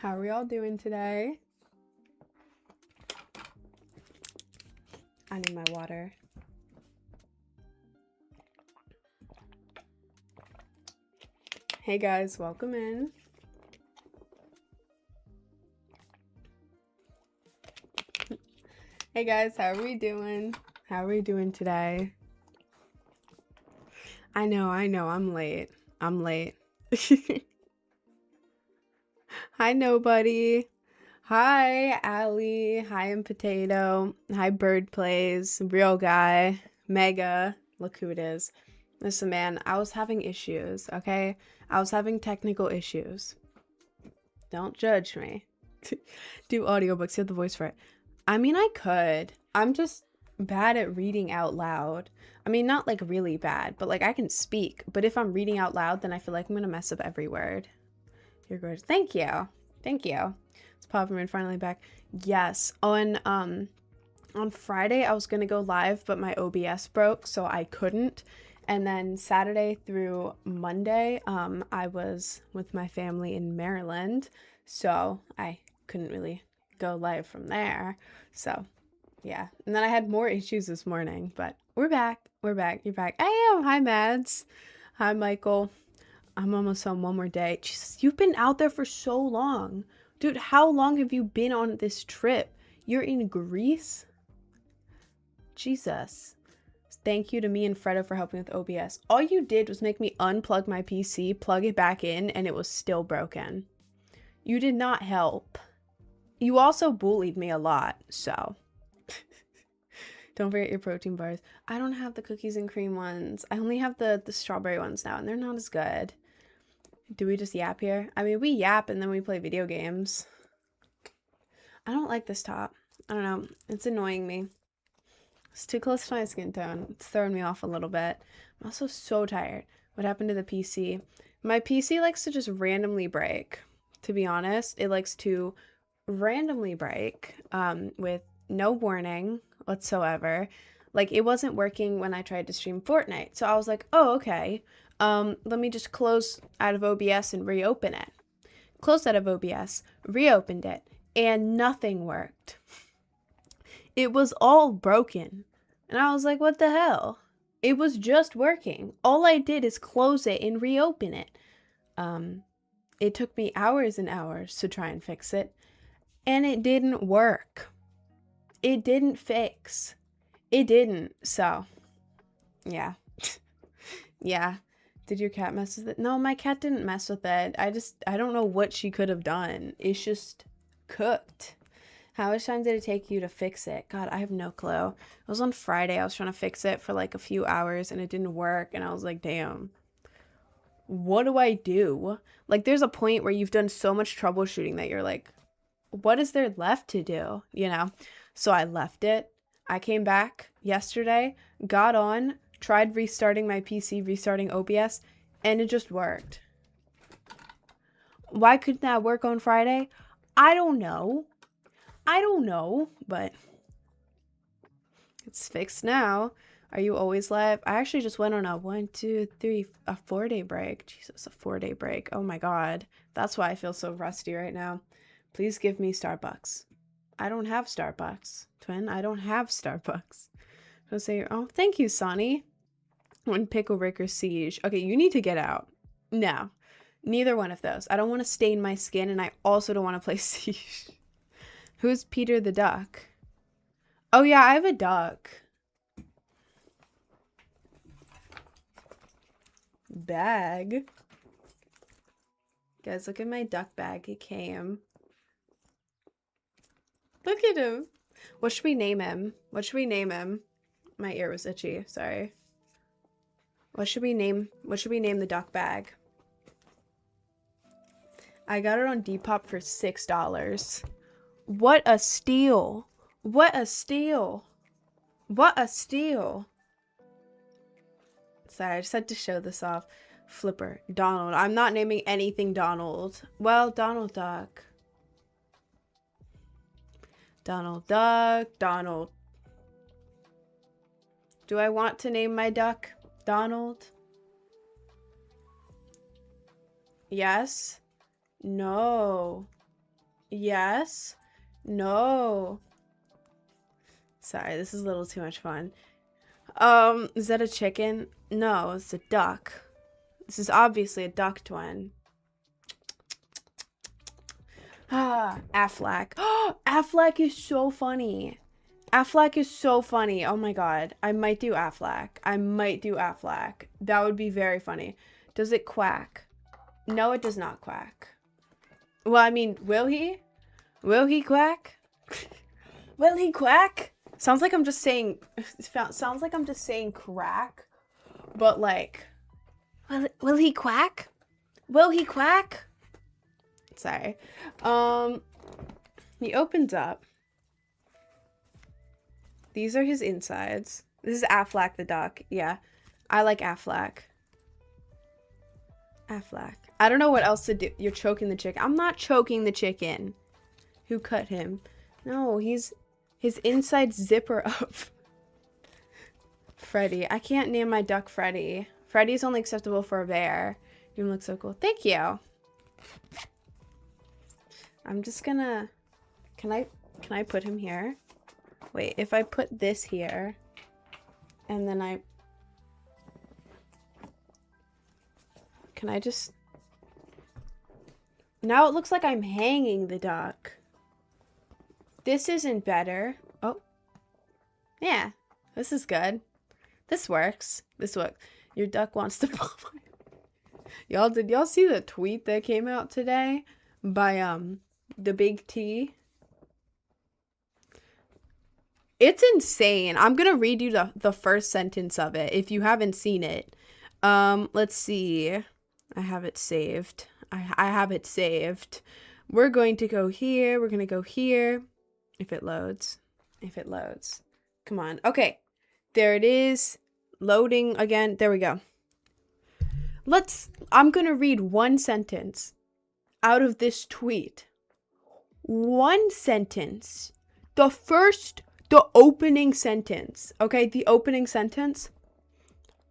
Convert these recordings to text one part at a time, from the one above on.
How are we all doing today? I need my water. Hey guys, welcome in. Hey guys, how are we doing? How are we doing today? I know, I'm late. I'm late. Hi, nobody. Hi, Allie. Hi, and Potato. Hi, Bird Plays. Real Guy. Mega. Look who it is. Listen, man, I was having issues, okay? I was having technical issues. Don't judge me. Do audiobooks. You have the voice for it. I mean, I could. I'm just bad at reading out loud. I mean, not like really bad, but like I can speak. But if I'm reading out loud, then I feel like I'm gonna mess up every word. You're good. Thank you. Thank you. It's Popperman finally back. Yes. On Friday I was gonna go live, but my OBS broke, so I couldn't. And then Saturday through Monday, I was with my family in Maryland, so I couldn't really go live from there. So yeah. And then I had more issues this morning, but we're back. We're back. You're back. I am. Hi, Mads. Hi, Michael. I'm almost on one more day. Jesus, you've been out there for so long. Dude, how long have you been on this trip? You're in Greece? Jesus. Thank you to me and Fredo for helping with OBS. All you did was make me unplug my PC, plug it back in, and it was still broken. You did not help. You also bullied me a lot, so. Don't forget your protein bars. I don't have the cookies and cream ones. I only have the strawberry ones now, and they're not as good. Do we just yap here? I mean, we yap and then we play video games. I don't like this top. I don't know. It's annoying me. It's too close to my skin tone. It's throwing me off a little bit. I'm also so tired. What happened to the PC? My PC likes to just randomly break. To be honest, it likes to randomly break with no warning whatsoever. Like, it wasn't working when I tried to stream Fortnite. So I was like, oh, okay. Let me just close out of OBS and reopen it. Closed out of OBS, reopened it, and nothing worked. It was all broken. And I was like, what the hell? It was just working. All I did is close it and reopen it. It took me hours and hours to try and fix it, and it didn't work. It didn't fix. It didn't. So, yeah. Yeah. Did your cat mess with it? No, my cat didn't mess with it. I don't know what she could have done. It's just cooked. How much time did it take you to fix it? God, I have no clue. It was on Friday. I was trying to fix it for like a few hours and it didn't work. And I was like, damn, what do I do? Like, there's a point where you've done so much troubleshooting that you're like, what is there left to do? You know? So I left it. I came back yesterday, got on, tried restarting my PC, restarting OBS, and it just worked. Why couldn't that work on Friday? I don't know. But it's fixed now. Are you always live? I actually just went on a 4-day break. Jesus, a 4-day break. Oh my God. That's why I feel so rusty right now. Please give me Starbucks. I don't have Starbucks. Twin, I don't have Starbucks. So say, oh, thank you, Sonny. One Pickle Rick or Siege. Okay, you need to get out. No, neither one of those. I don't want to stain my skin, and I also don't want to play Siege. Who's Peter the Duck? Oh yeah, I have a duck. Bag. Guys, look at my duck bag. He came. Look at him. What should we name him? What should we name him? My ear was itchy. Sorry. What should we name the duck bag? I got it on Depop for $6. What a steal. What a steal. What a steal. Sorry, I just had to show this off. Flipper. Donald. I'm not naming anything Donald. Well, Donald Duck. Donald Duck. Donald. Do I want to name my duck Donald? Yes? No. Yes. No. Sorry, this is a little too much fun. Is that a chicken? No, it's a duck. This is obviously a duck twin. Ah, Aflac. Aflac is so funny. Aflac is so funny. Oh my god. I might do Aflac. That would be very funny. Does it quack? No, it does not quack. Well, I mean, will he? Will he quack? Will he quack? Sounds like I'm just saying crack. But like, will he quack? Will he quack? Sorry. He opens up. These are his insides. This is Aflac the duck. Yeah. I like Aflac. Aflac. I don't know what else to do. You're choking the chicken. I'm not choking the chicken. Who cut him? No, his insides zipper up. Freddy. I can't name my duck Freddy. Freddy's only acceptable for a bear. You look so cool. Thank you. I'm just gonna... Can I put him here? Wait, if I put this here, and then can I just... Now it looks like I'm hanging the duck. This isn't better. Oh. Yeah, this is good. This works. This works. Your duck wants to... Y'all, did y'all see the tweet that came out today by, the Big T? It's insane. I'm gonna read you the first sentence of it if you haven't seen it. Let's see. I have it saved. I have it saved. We're going to go here. We're gonna go here. If it loads. If it loads. Come on. Okay. There it is. Loading again. There we go. I'm gonna read one sentence out of this tweet. One sentence. The opening sentence. Okay, the opening sentence.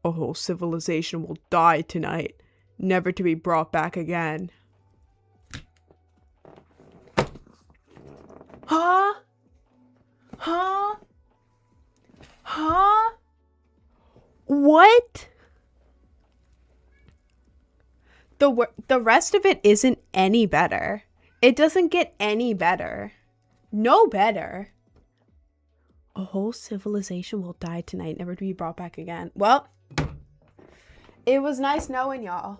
A whole civilization will die tonight, never to be brought back again. Huh? Huh? Huh? What? The rest of it isn't any better. It doesn't get any better. No better. A whole civilization will die tonight, never to be brought back again. Well, it was nice knowing y'all.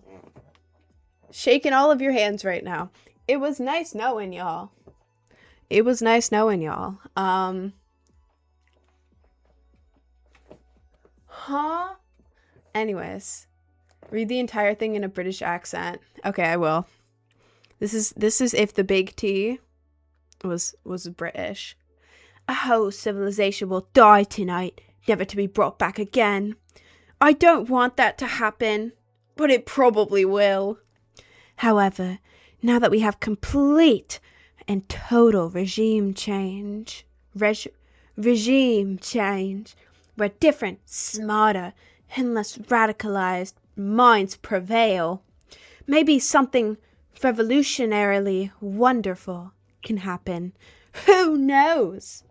Shaking all of your hands right now. It was nice knowing y'all. It was nice knowing y'all. Huh? Anyways, read the entire thing in a British accent. Okay, I will. This is if the Big T was British. A whole civilization will die tonight, never to be brought back again. I don't want that to happen, but it probably will. However, now that we have complete and total regime change, where different, smarter, and less radicalized minds prevail, maybe something revolutionarily wonderful can happen. Who knows?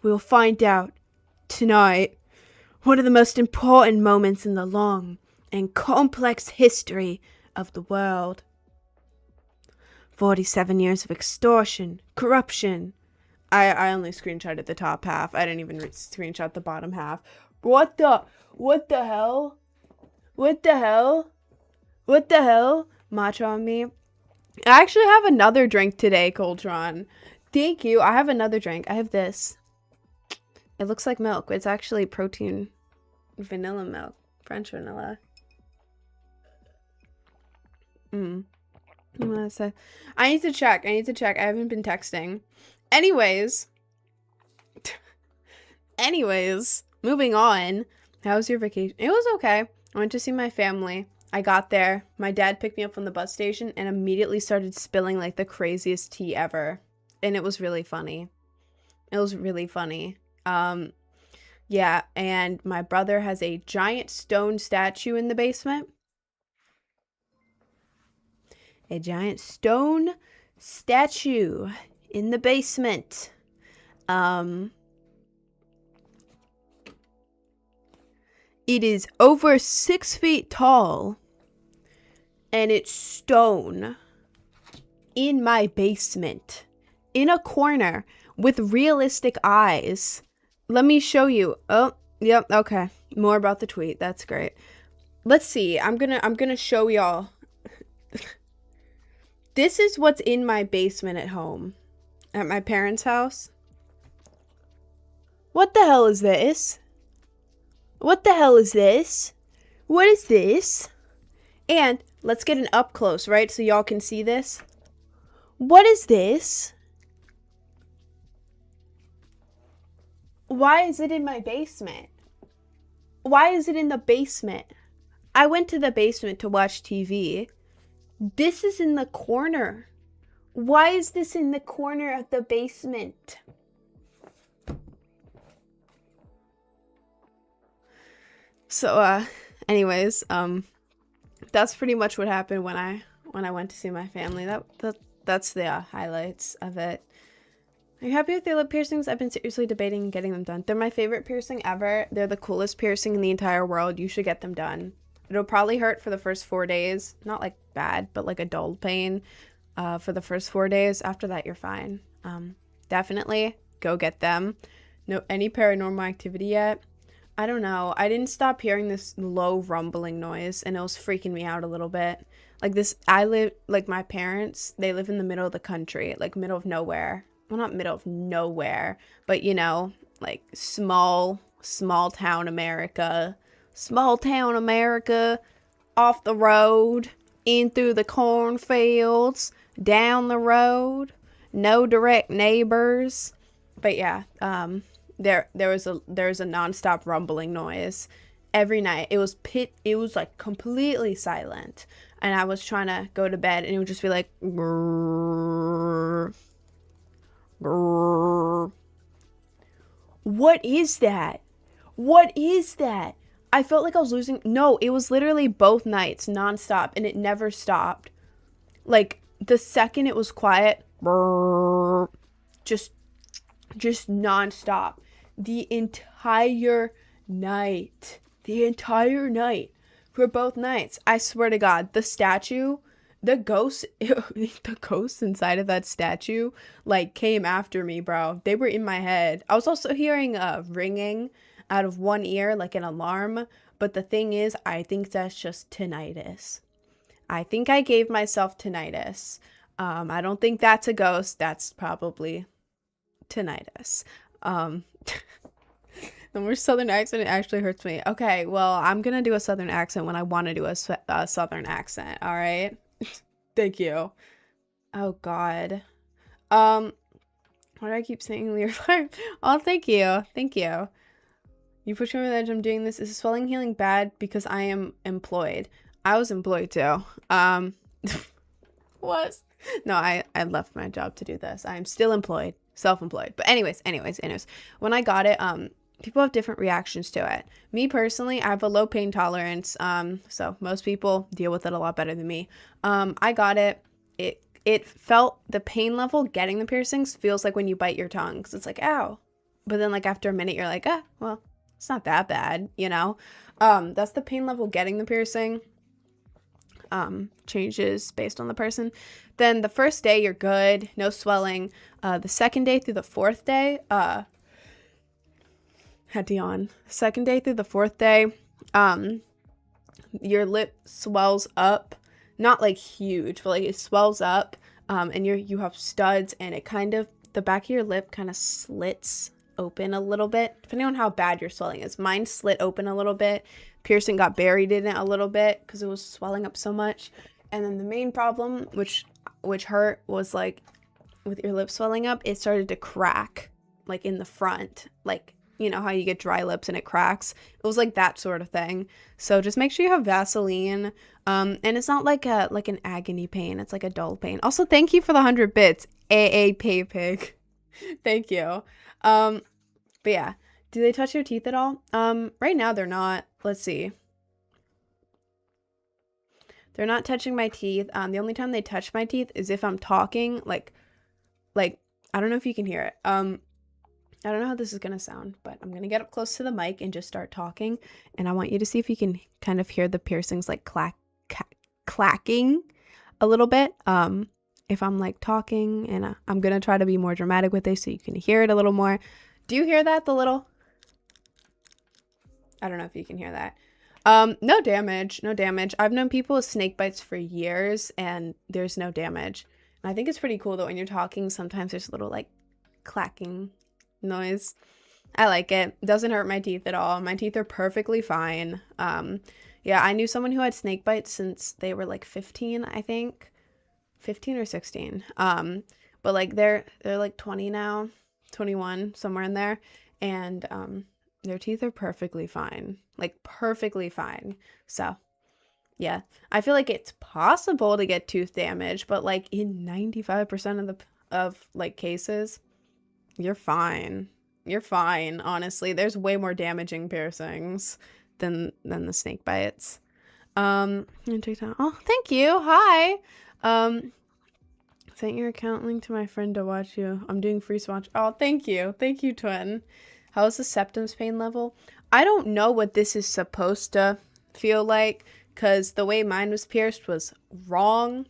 We'll find out tonight. One of the most important moments in the long and complex history of the world. 47 years of extortion, corruption. I only screenshotted the top half. I didn't even screenshot the bottom half. What the hell? What the hell? Matcha on me. I actually have another drink today, Coltron. Thank you. I have another drink. I have this. It looks like milk. It's actually protein vanilla milk. French vanilla. I need to check. I haven't been texting. Anyways, moving on. How was your vacation? It was okay. I went to see my family. I got there. My dad picked me up from the bus station and immediately started spilling like the craziest tea ever. And it was really funny. Yeah, and my brother has a giant stone statue in the basement. A giant stone statue in the basement. It is over 6 feet tall, and it's stone in my basement, in a corner with realistic eyes. Let me show you. Oh, yep, okay. More about the tweet. That's great. Let's see. I'm gonna show y'all. This is what's in my basement at home, at my parents' house. What the hell is this? What the hell is this? What is this? And let's get an up close, right? So y'all can see this. What is this? Why is it in my basement? Why is it in the basement? I went to the basement to watch TV. This is in the corner. Why is this in the corner of the basement? So, anyways, that's pretty much what happened when I went to see my family. That's the highlights of it. Are you happy with your lip piercings? I've been seriously debating getting them done. They're my favorite piercing ever. They're the coolest piercing in the entire world. You should get them done. It'll probably hurt for the first 4 days. Not like bad, but like a dull pain for the first 4 days. After that, you're fine. Definitely go get them. No, any paranormal activity yet? I don't know. I didn't stop hearing this low rumbling noise, and it was freaking me out a little bit. Like this, my parents, they live in the middle of the country, like middle of nowhere. Well, not middle of nowhere, but you know, like small town America. Small town America, off the road, in through the cornfields, down the road, no direct neighbors. But yeah, there was a nonstop rumbling noise every night. It was like completely silent, and I was trying to go to bed, and it would just be like grrr, grrr. What is that? What is that? I felt like I was losing. No, it was literally both nights nonstop, and it never stopped. Like the second it was quiet, brrr, just nonstop. The entire night for both nights. I swear to God, the statue, the ghost inside of that statue like came after me, bro. They were in my head. I was also hearing ringing out of one ear, like an alarm. But the thing is, I think that's just tinnitus. I think I gave myself tinnitus. I don't think that's a ghost. That's probably tinnitus. The more southern accent, it actually hurts me. Okay, well, I'm gonna do a southern accent when I want to do a southern accent. All right. Thank you. Oh God. Why do I keep saying Lear? Oh, thank you. You push me over the edge. I'm doing this. Is swelling healing bad because I am employed? I was employed too. Was no, I left my job to do this. I am still employed, self-employed. But anyways, when I got it, people have different reactions to it. Me personally, I have a low pain tolerance. So most people deal with it a lot better than me. I got it. It felt, the pain level getting the piercings feels like when you bite your tongue, because it's like, ow. But then like after a minute, you're like, well, it's not that bad, you know? That's the pain level getting the piercing. Changes based on the person. Then the first day, you're good, no swelling. The second day through the fourth day, had to yawn. Second day through the fourth day, your lip swells up. Not like huge, but like it swells up, and you have studs, and it kind of, the back of your lip kind of slits open a little bit, depending on how bad your swelling is. Mine slit open a little bit. Piercing got buried in it a little bit because it was swelling up so much. And then the main problem, which hurt, was like with your lip swelling up, it started to crack, like in the front, like, you know how you get dry lips and it cracks. It was like that sort of thing. So just make sure you have Vaseline. And it's not like an agony pain. It's like a dull pain. Also, thank you for the 100 bits, AAP pig. Thank you. But yeah, do they touch your teeth at all? Right now they're not. Let's see. They're not touching my teeth. The only time they touch my teeth is if I'm talking, like, I don't know if you can hear it. I don't know how this is going to sound, but I'm going to get up close to the mic and just start talking. And I want you to see if you can kind of hear the piercings like clacking a little bit. If I'm like talking, and I'm going to try to be more dramatic with it so you can hear it a little more. Do you hear that? The little, I don't know if you can hear that. No damage, no damage. I've known people with snake bites for years and there's no damage. And I think it's pretty cool that when you're talking, sometimes there's a little like clacking noise. I like it. It doesn't hurt my teeth at all. My teeth are perfectly fine. Yeah, I knew someone who had snake bites since they were like 15, I think. 15 or 16. But like they're like 20 now, 21, somewhere in there. And their teeth are perfectly fine. Like perfectly fine. So yeah, I feel like it's possible to get tooth damage, but like in 95% of like cases, you're fine. You're fine, honestly. There's way more damaging piercings than the snake bites. Oh, thank you. Hi. Sent your account link to my friend to watch you. I'm doing free swatch. Oh, thank you. Thank you, twin. How's the septum's pain level? I don't know what this is supposed to feel like, because the way mine was pierced was wrong.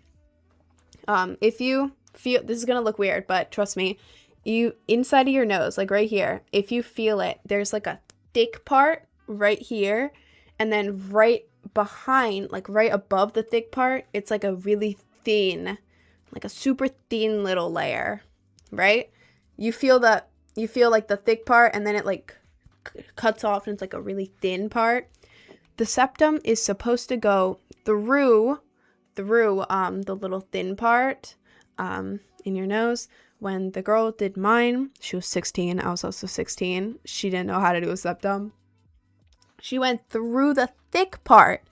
If you feel, this is gonna look weird, but trust me, you inside of your nose, like right here, if you feel it, there's like a thick part right here, and then right behind, like right above the thick part, it's like a really thin, like a super thin little layer, right? You feel like the thick part, and then it like cuts off and it's like a really thin part. The septum is supposed to go through the little thin part in your nose. When the girl did mine, she was 16. I was also 16. She didn't know how to do a septum. She went through the thick part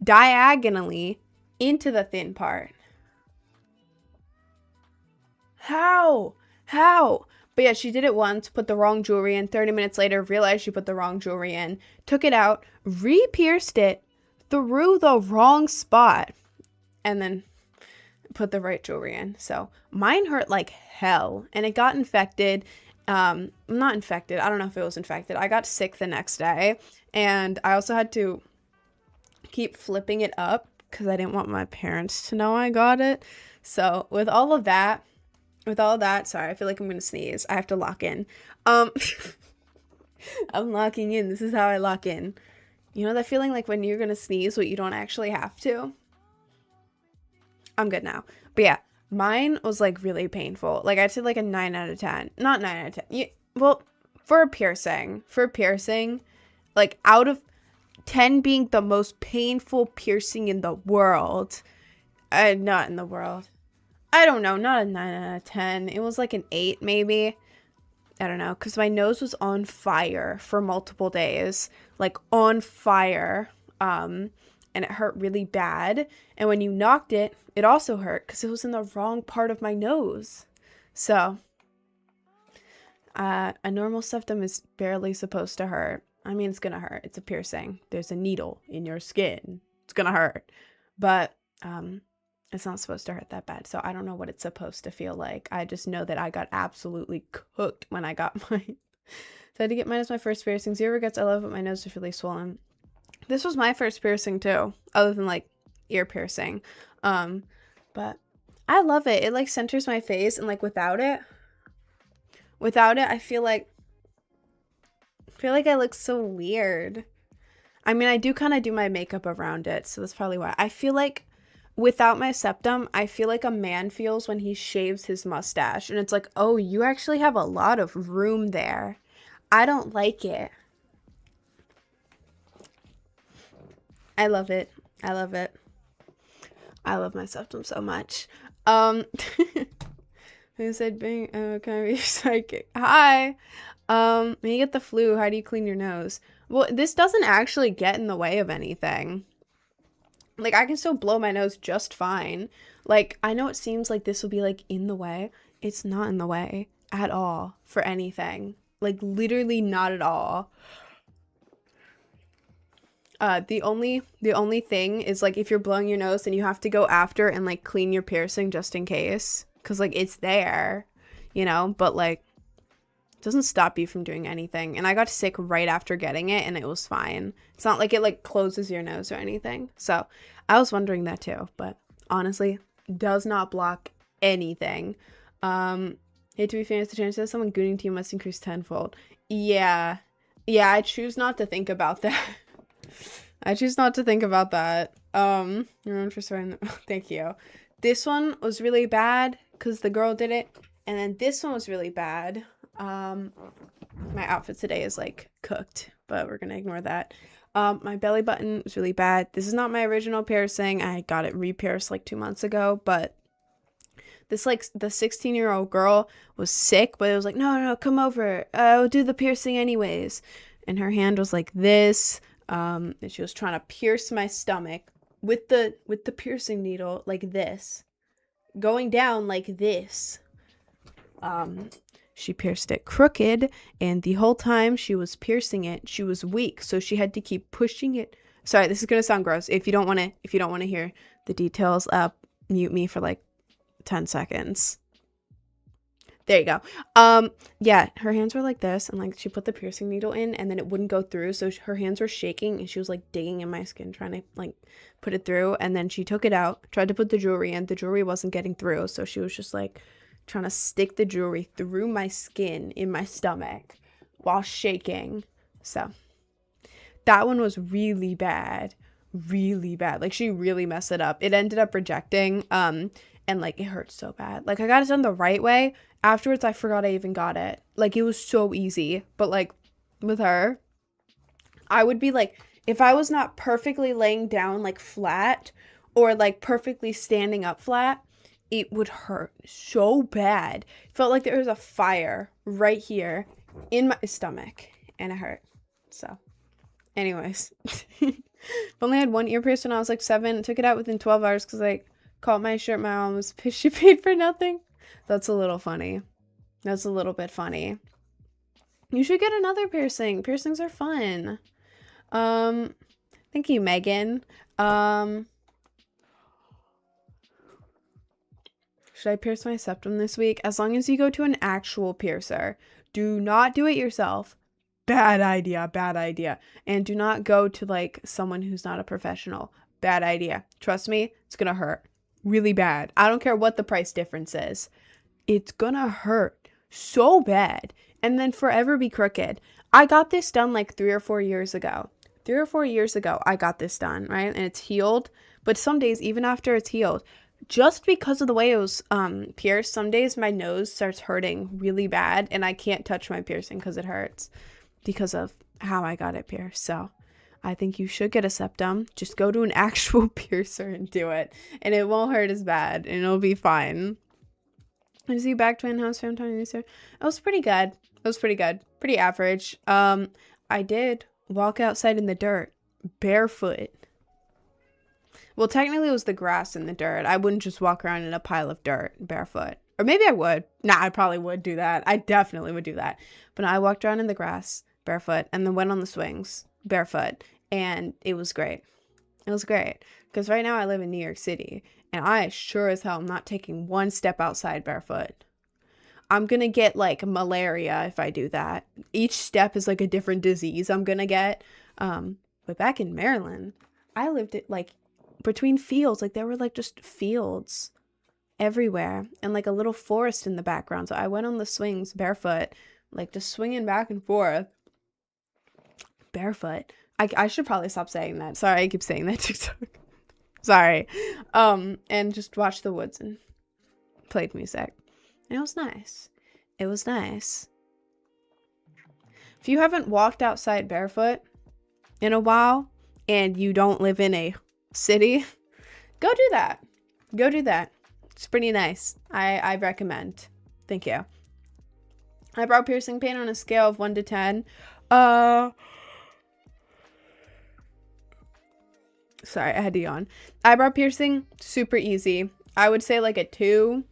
diagonally into the thin part. How? But yeah, she did it once, put the wrong jewelry in, 30 minutes later, realized she put the wrong jewelry in, took it out, re-pierced it through the wrong spot, and then put the right jewelry in. So mine hurt like hell, and it got infected. Not infected. I don't know if it was infected. I got sick the next day, and I also had to keep flipping it up because I didn't want my parents to know I got it. So with all of that, sorry, I feel like I'm gonna sneeze. I have to lock in. I'm locking in. This is how I lock in. You know that feeling like when you're gonna sneeze but you don't actually have to? I'm good now. But yeah, mine was like really painful. Like I'd say like a 9 out of 10. Not 9 out of 10. Well, for a piercing, like out of 10 being the most painful piercing in the world. Not in the world. I don't know, not a 9 out of 10. It was like an 8 maybe. I don't know, because my nose was on fire for multiple days. Like on fire. And it hurt really bad. And when you knocked it, it also hurt because it was in the wrong part of my nose. So, a normal septum is barely supposed to hurt. I mean, it's gonna hurt. It's a piercing. There's a needle in your skin. It's gonna hurt. But, it's not supposed to hurt that bad, so I don't know what it's supposed to feel like. I just know that I got absolutely cooked when I got mine. So I had to get mine as my first piercing. Zero regrets. I love it. My nose is really swollen. This was my first piercing too, other than like ear piercing. But I love it. It like centers my face, and like without it, I feel like I look so weird. I mean, I do kind of do my makeup around it, so that's probably why. I feel like without my septum, I feel like a man feels when he shaves his mustache. And it's like, oh, you actually have a lot of room there. I don't like it. I love it. I love my septum so much. Who said being can I be psychic? Hi. When you get the flu, how do you clean your nose? Well, this doesn't actually get in the way of anything. Like, I can still blow my nose just fine. Like, I know it seems like this will be, like, in the way. It's not in the way at all for anything. Like, literally not at all. The only thing is like if you're blowing your nose, then you have to go after and like clean your piercing just in case, because like it's there, but like it doesn't stop you from doing anything. And I got sick right after getting it and it was fine. It's not like it like closes your nose or anything. So I was wondering that too, but honestly, does not block anything. Hate to be famous, the chance that someone gooning to you must increase tenfold. Yeah, I choose not to think about that. I choose not to think about that. You're known for swearing. Thank you. This one was really bad because the girl did it, and then this one was really bad. My outfit today is like cooked, but we're gonna ignore that. My belly button was really bad. This is not my original piercing. I got it re-pierced like 2 months ago, but this like the 16-year-old girl was sick, but it was like, no, come over. I'll do the piercing anyways. And her hand was like this. And she was trying to pierce my stomach with the piercing needle like this, going down like this. She pierced it crooked, and the whole time she was piercing it, she was weak, so she had to keep pushing it. Sorry, this is gonna sound gross. If you don't want to hear the details, mute me for like 10 seconds. There you go. Yeah, her hands were like this, and like she put the piercing needle in, and then it wouldn't go through, so her hands were shaking, and she was like digging in my skin trying to like put it through. And then she took it out, tried to put the jewelry in. The jewelry wasn't getting through, so she was just like trying to stick the jewelry through my skin in my stomach while shaking. So that one was really bad. Like she really messed it up. It ended up rejecting, and like it hurt so bad. Like I got it done the right way. Afterwards I forgot I even got it. Like it was so easy. But like with her, I would be like, if I was not perfectly laying down like flat or like perfectly standing up flat, it would hurt so bad. It felt like there was a fire right here in my stomach, and it hurt. So anyways, I've only had one ear piercing when I was like 7. Took it out within 12 hours because I caught my shirt. My mom was pissed she paid for nothing. That's a little funny. That's a little bit funny. You should get another piercing. Piercings are fun. Thank you, Megan. Should I pierce my septum this week? As long as you go to an actual piercer. Do not do it yourself. Bad idea. And do not go to like someone who's not a professional. Bad idea. Trust me, it's gonna hurt really bad. I don't care what the price difference is. It's gonna hurt so bad and then forever be crooked. I got this done like 3 or 4 years ago. 3 or 4 years ago, I got this done, right? And it's healed. But some days, even after it's healed, just because of the way it was pierced, some days my nose starts hurting really bad and I can't touch my piercing because it hurts because of how I got it pierced. So I think you should get a septum. Just go to an actual piercer and do it, and it won't hurt as bad, and it'll be fine. I see back twin house fam time this year. It was pretty good. Pretty average. I did walk outside in the dirt barefoot. Well, technically it was the grass and the dirt. I wouldn't just walk around in a pile of dirt barefoot. Or maybe I would. Nah, I probably would do that. I definitely would do that. But no, I walked around in the grass barefoot and then went on the swings barefoot. And it was great. It was great. Because right now I live in New York City. And I sure as hell am not taking one step outside barefoot. I'm going to get like malaria if I do that. Each step is like a different disease I'm going to get. But back in Maryland, I lived it like between fields. Like there were like just fields everywhere and like a little forest in the background. So I went on the swings barefoot, like just swinging back and forth barefoot. I should probably stop saying that. Sorry, I keep saying that TikTok. Sorry. And just watched the woods and played music. And it was nice. It was nice. If you haven't walked outside barefoot in a while and you don't live in a city, go do that. Go do that. It's pretty nice. I recommend. Thank you. Eyebrow piercing pain on a scale of 1 to 10. Sorry, I had to yawn. Eyebrow piercing, super easy. I would say like a 2.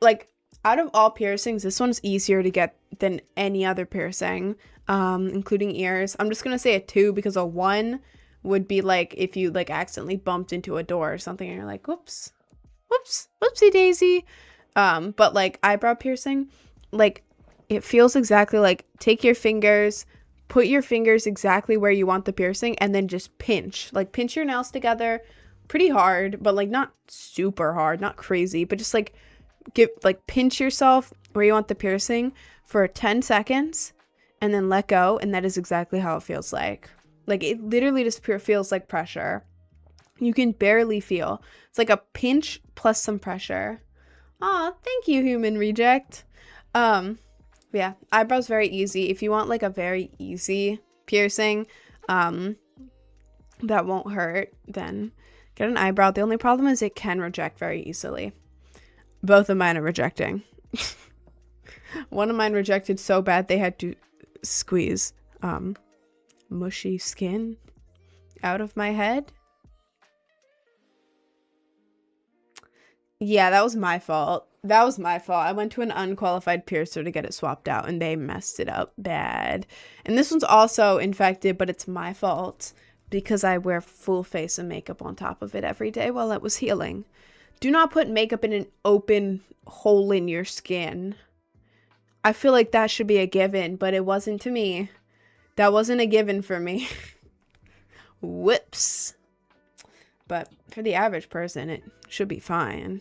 Like, out of all piercings, this one's easier to get than any other piercing, including ears. I'm just going to say a 2 because a 1, would be like if you like accidentally bumped into a door or something and you're like, whoops, whoopsie daisy. But like eyebrow piercing, like it feels exactly like take your fingers, put your fingers exactly where you want the piercing, and then just pinch your nails together pretty hard, but like not super hard, not crazy, but just like pinch yourself where you want the piercing for 10 seconds and then let go. And that is exactly how it feels like it literally just feels like pressure. You can barely feel. It's like a pinch plus some pressure. Aw, thank you, human reject. Yeah, eyebrows very easy. If you want like a very easy piercing, that won't hurt, then get an eyebrow. The only problem is it can reject very easily. Both of mine are rejecting. One of mine rejected so bad they had to squeeze mushy skin out of my head. Yeah, that was my fault. I went to an unqualified piercer to get it swapped out and they messed it up bad. And this one's also infected, but it's my fault because I wear full face of makeup on top of it every day while it was healing. Do not put makeup in an open hole in your skin. I feel like that should be a given, but it wasn't to me. That wasn't a given for me. Whoops. But for the average person, it should be fine.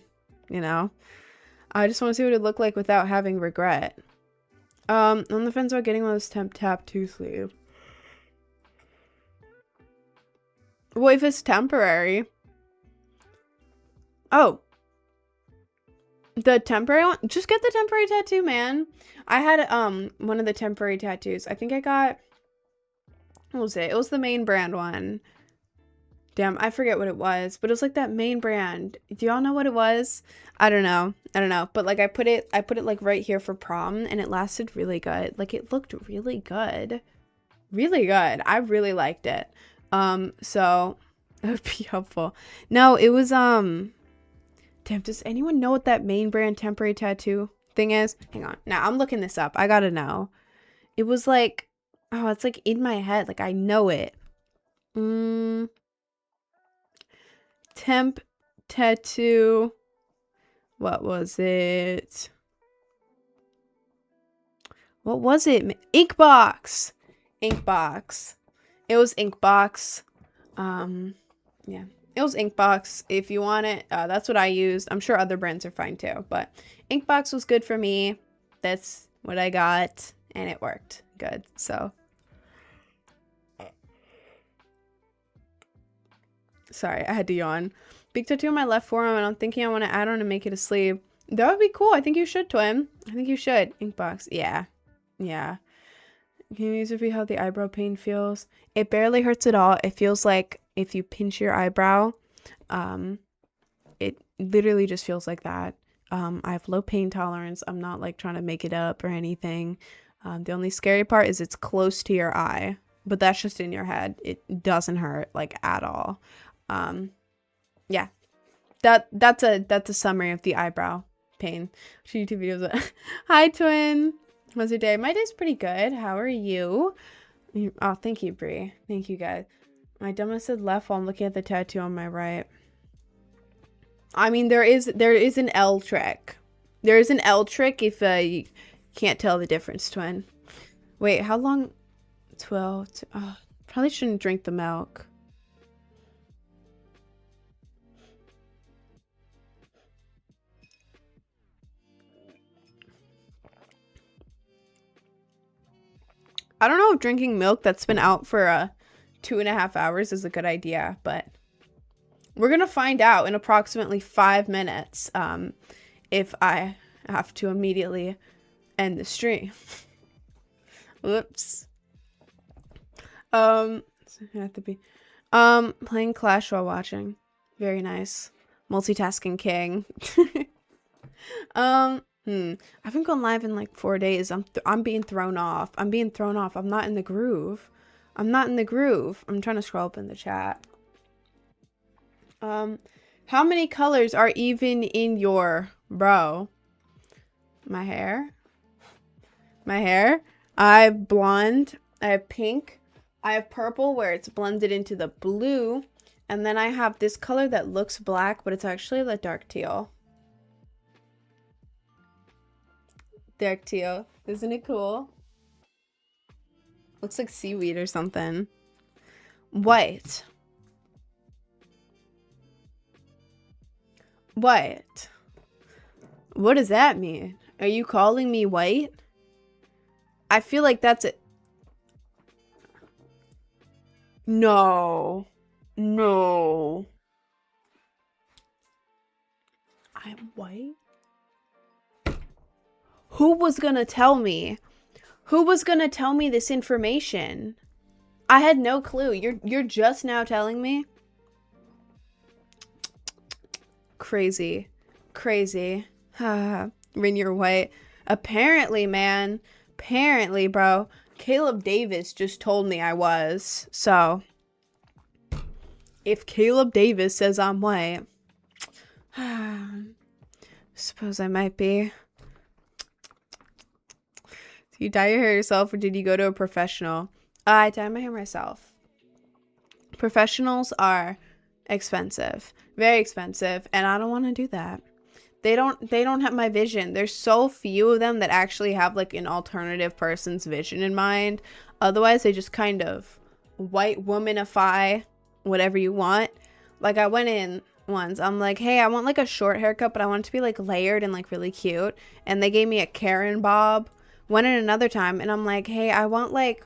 You know? I just want to see what it looked like without having regret. On the fence about getting one of those temp tattoo sleeve. Well, if it's temporary. Oh. The temporary one? Just get the temporary tattoo, man. I had one of the temporary tattoos. I think I got, what was it? It was the main brand one. Damn, I forget what it was, but it was like that main brand. Do y'all know what it was? I don't know. But like I put it like right here for prom and it lasted really good. Like it looked really good. Really good. I really liked it. So it would be helpful. No, it was damn, does anyone know what that main brand temporary tattoo thing is? Hang on. Now I'm looking this up. I gotta know. It was like, oh, it's like in my head. Like I know it. Temp tattoo. What was it? Inkbox. It was Inkbox. Yeah. It was Inkbox. If you want it, that's what I used. I'm sure other brands are fine too, but Inkbox was good for me. That's what I got, and it worked good. So, sorry, I had to yawn. Big tattoo on my left forearm, and I'm thinking I want to add on and make it a sleeve. That would be cool. I think you should, Twin. I think you should. Inkbox. Yeah. Can you use it for how the eyebrow pain feels? It barely hurts at all. It feels like if you pinch your eyebrow, it literally just feels like that. I have low pain tolerance. I'm not like trying to make it up or anything. The only scary part is it's close to your eye, but that's just in your head. It doesn't hurt like at all. Yeah, that's a summary of the eyebrow pain. YouTube videos. Hi, Twin. How's your day? My day's pretty good. How are you? Oh, thank you, Brie. Thank you, guys. My dumbass said left while I'm looking at the tattoo on my right. I mean, there is an L trick. There is an L trick if you can't tell the difference, Twin. Wait, how long? 12. Probably shouldn't drink the milk. I don't know if drinking milk that's been out for 2.5 hours is a good idea, but we're gonna find out in approximately 5 minutes if I have to immediately end the stream. Whoops. So I have to be playing Clash while watching. Very nice. Multitasking king. I haven't gone live in like 4 days. I'm being thrown off. I'm not in the groove. I'm trying to scroll up in the chat. How many colors are even in your bro? My hair. I have blonde. I have pink. I have purple where it's blended into the blue. And then I have this color that looks black, but it's actually the dark teal. Dark teal. Isn't it cool? Looks like seaweed or something. White. White. What does that mean? Are you calling me white? I feel like that's it. No. No. I'm white? Who was gonna tell me? Who was gonna tell me this information? I had no clue. You're just now telling me? Crazy. Crazy. When you're white. Apparently, man. Apparently, bro. Caleb Davis just told me I was. So, if Caleb Davis says I'm white, suppose I might be. Did you dye your hair yourself or did you go to a professional? I dye my hair myself. Professionals are expensive. Very expensive. And I don't want to do that. They don't have my vision. There's so few of them that actually have like an alternative person's vision in mind. Otherwise, they just kind of white womanify whatever you want. Like I went in once. I'm like, hey, I want like a short haircut, but I want it to be like layered and like really cute. And they gave me a Karen bob. Went in another time and I'm like, hey, I want like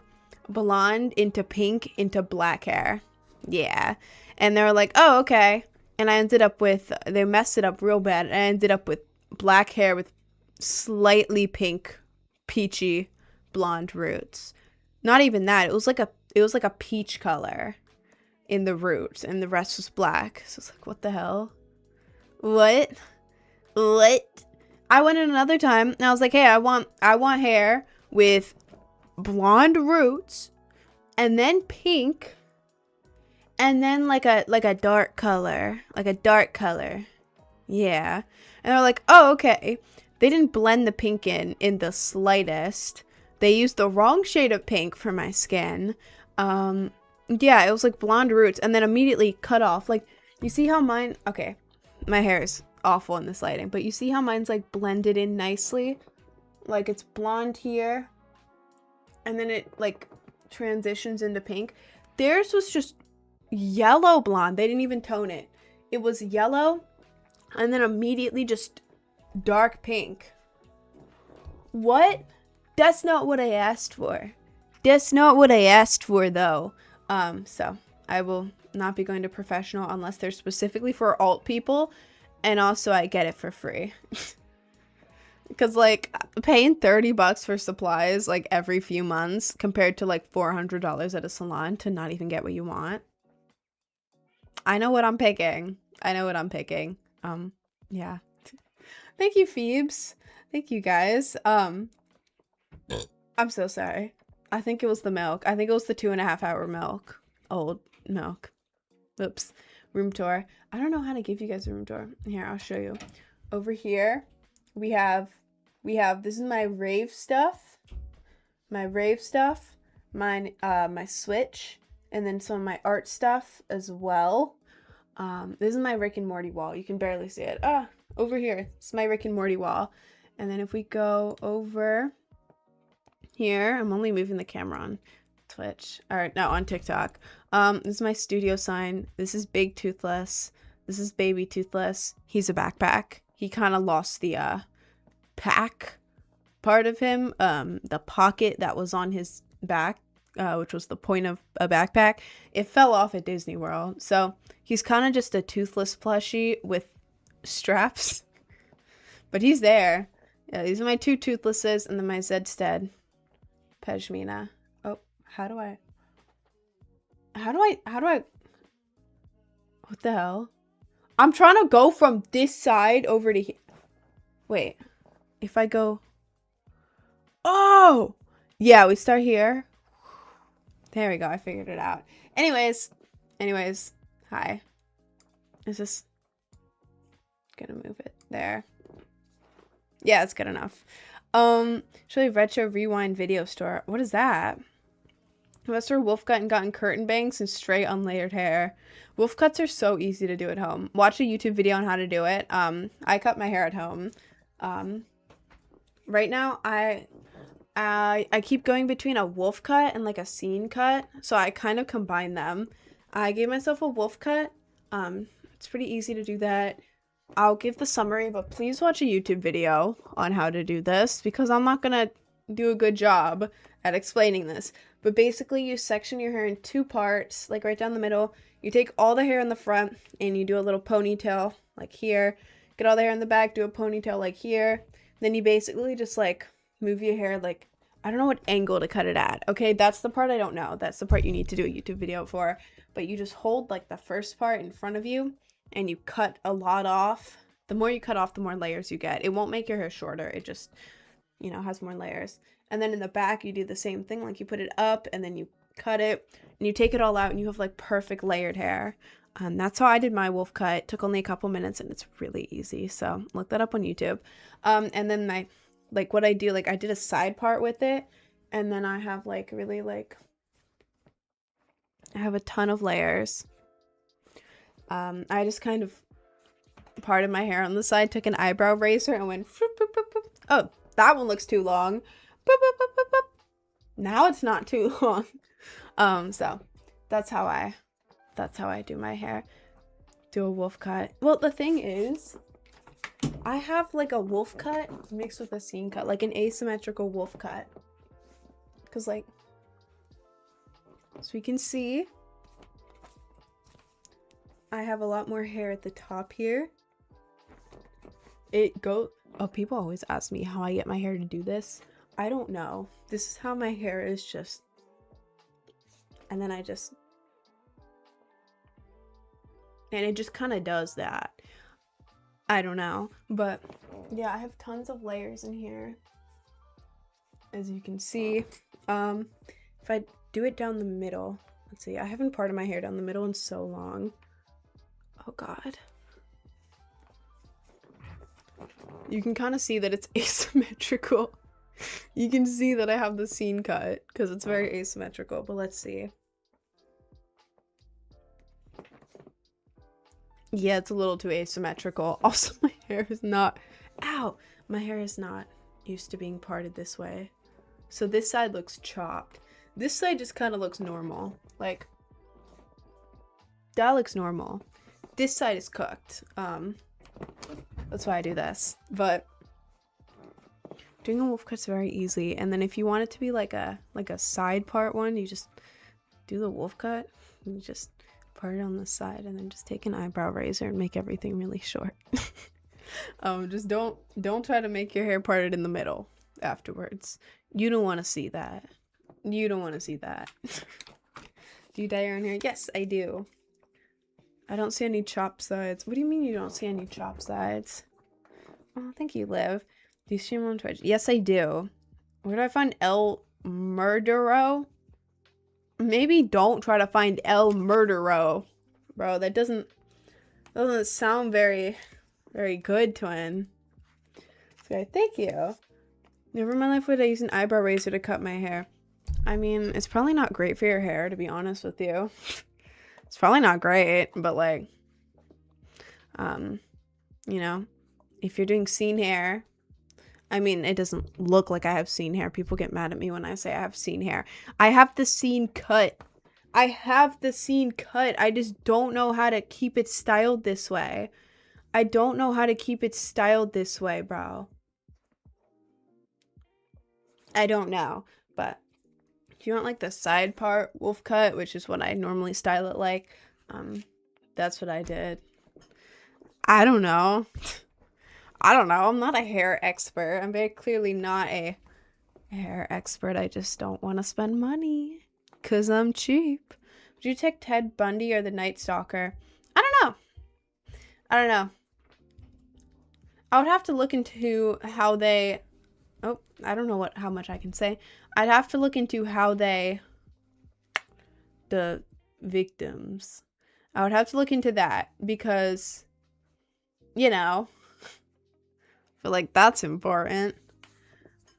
blonde into pink into black hair. Yeah. And they were like, oh, okay. And I ended up with, they messed it up real bad. And I ended up with black hair with slightly pink, peachy, blonde roots. Not even that. It was like a peach color in the roots, and the rest was black. So it's like, what the hell? What? I went in another time, and I was like, hey, I want hair with blonde roots, and then pink. And then like a dark color. Yeah. And they're like, oh, okay. They didn't blend the pink in the slightest. They used the wrong shade of pink for my skin. Yeah, it was like blonde roots and then immediately cut off. Like, you see how mine, okay, my hair is awful in this lighting, but you see how mine's like blended in nicely? Like it's blonde here and then it like transitions into pink. Theirs was just yellow blonde. They didn't even tone it. It was yellow and then immediately just dark pink. What? That's not what I asked for. That's not what I asked for though. So I will not be going to professional unless they're specifically for alt people, and also I get it for free. Because like paying $30 for supplies like every few months compared to like $400 at a salon to not even get what you want. I know what I'm picking. Yeah. Thank you, Phoebes. Thank you, guys. I'm so sorry. I think it was the milk. I think it was the 2.5 hour milk. Old milk. Oops. Room tour. I don't know how to give you guys a room tour. Here, I'll show you. Over here, we have, this is my rave stuff. My Switch. And then some of my art stuff as well. This is my Rick and Morty wall. You can barely see it. Over here. It's my Rick and Morty wall. And then if we go over here, I'm only moving the camera on Twitch. Or no, on TikTok. This is my studio sign. This is Big Toothless. This is Baby Toothless. He's a backpack. He kind of lost the pack part of him. The pocket that was on his back, which was the point of a backpack, it fell off at Disney World. So he's kind of just a toothless plushie with straps. But he's there. Yeah, these are my two toothlesses and then my Zedstead Pashmina. Oh, how do I what the hell? I'm trying to go from this side over to here. Wait, if I go, oh yeah, we start here. There we go. I figured it out. Anyways, hi. Is this gonna move it there? Yeah, it's good enough. Show you retro rewind video store. What is that? Unless we're wolf cut and gotten curtain bangs and straight unlayered hair. Wolf cuts are so easy to do at home. Watch a YouTube video on how to do it. I cut my hair at home. Right now I keep going between a wolf cut and like a scene cut, so I kind of combine them. I gave myself a wolf cut. It's pretty easy to do that. I'll give the summary, but please watch a YouTube video on how to do this because I'm not gonna do a good job at explaining this. But basically you section your hair in 2 parts, like right down the middle. You take all the hair in the front and you do a little ponytail like here. Get all the hair in the back, do a ponytail like here. Then you basically just like move your hair like, I don't know what angle to cut it at. Okay, that's the part I don't know. That's the part you need to do a YouTube video for. But you just hold like the first part in front of you and you cut a lot off. The more you cut off, the more layers you get. It won't make your hair shorter. It just, you know, has more layers. And then in the back, you do the same thing. Like you put it up and then you cut it and you take it all out and you have like perfect layered hair. That's how I did my wolf cut. It took only a couple minutes and it's really easy. So look that up on YouTube. And then what I do, like I did a side part with it. And then I have like really like, I have a ton of layers. I just kind of parted my hair on the side, took an eyebrow razor and went, oh, that one looks too long. Now it's not too long. So that's how I do my hair. Do a wolf cut. Well, the thing is, I have like a wolf cut mixed with a scene cut, like an asymmetrical wolf cut. Cause like, so you can see, I have a lot more hair at the top here. Oh, people always ask me how I get my hair to do this. I don't know. This is how my hair is just, and then and it just kind of does that. I don't know, but yeah, I have tons of layers in here, as you can see. If I do it down the middle, let's see, I haven't parted my hair down the middle in so long. Oh God. You can kind of see that it's asymmetrical. You can see that I have the scene cut because it's very asymmetrical, but let's see. Yeah, it's a little too asymmetrical. Also, my hair is not, ow, my hair is not used to being parted this way. So this side looks chopped. This side just kind of looks normal. Like, that looks normal. This side is cooked. That's why I do this. But doing a wolf cut's very easy. And then if you want it to be like a side part one, you just do the wolf cut. You just part it on the side and then just take an eyebrow razor and make everything really short. Just don't try to make your hair parted in the middle afterwards. You don't want to see that. You don't want to see that. Do you dye your own hair? Yes, I do. I don't see any chop sides. What do you mean you don't see any chop sides? Oh, thank you, Liv. Do you stream on Twitch? Yes, I do. Where do I find El Murdero? Maybe don't try to find El Murdero. Bro, that doesn't sound very, very good, twin. So, thank you. Never in my life would I use an eyebrow razor to cut my hair. I mean, it's probably not great for your hair, to be honest with you. It's probably not great, but like, you know, if you're doing scene hair, I mean, it doesn't look like I have scene hair. People get mad at me when I say I have scene hair. I have the scene cut. I have the scene cut. I just don't know how to keep it styled this way. I don't know how to keep it styled this way, bro. I don't know, but if you want like the side part wolf cut, which is what I normally style it like, that's what I did. I don't know. I'm not a hair expert. I'm very clearly not a hair expert. I just don't want to spend money because I'm cheap. Would you take Ted Bundy or the Night Stalker? I don't know. I would have to look into how they... Oh, I don't know how much I can say. I'd have to look into how the victims. I would have to look into that because, you know, I feel like that's important.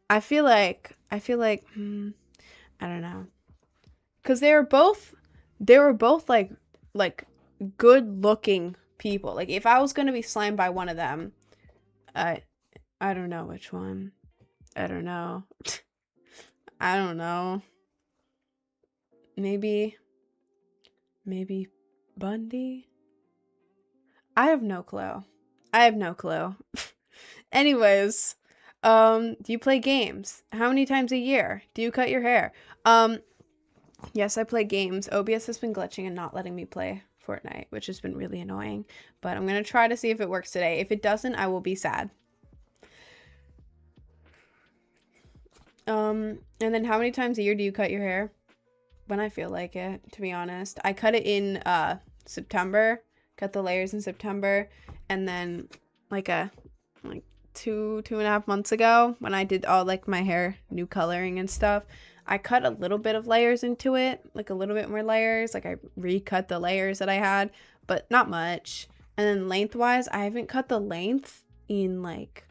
I feel like, I don't know. Because they were both like good looking people. Like if I was gonna be slimed by one of them, I don't know which one. I don't know. I don't know. Maybe Bundy? I have no clue. Anyways, do you play games? How many times a year? Do you cut your hair? Yes, I play games. OBS has been glitching and not letting me play Fortnite, which has been really annoying. But I'm gonna try to see if it works today. If it doesn't, I will be sad. And then how many times a year do you cut your hair? When I feel like it, to be honest. I cut it in September. Cut the layers in September. And then like 2.5 months ago, when I did all like my hair new coloring and stuff, I cut a little bit of layers into it, like a little bit more layers. Like I recut the layers that I had, but not much. And then lengthwise, I haven't cut the length in like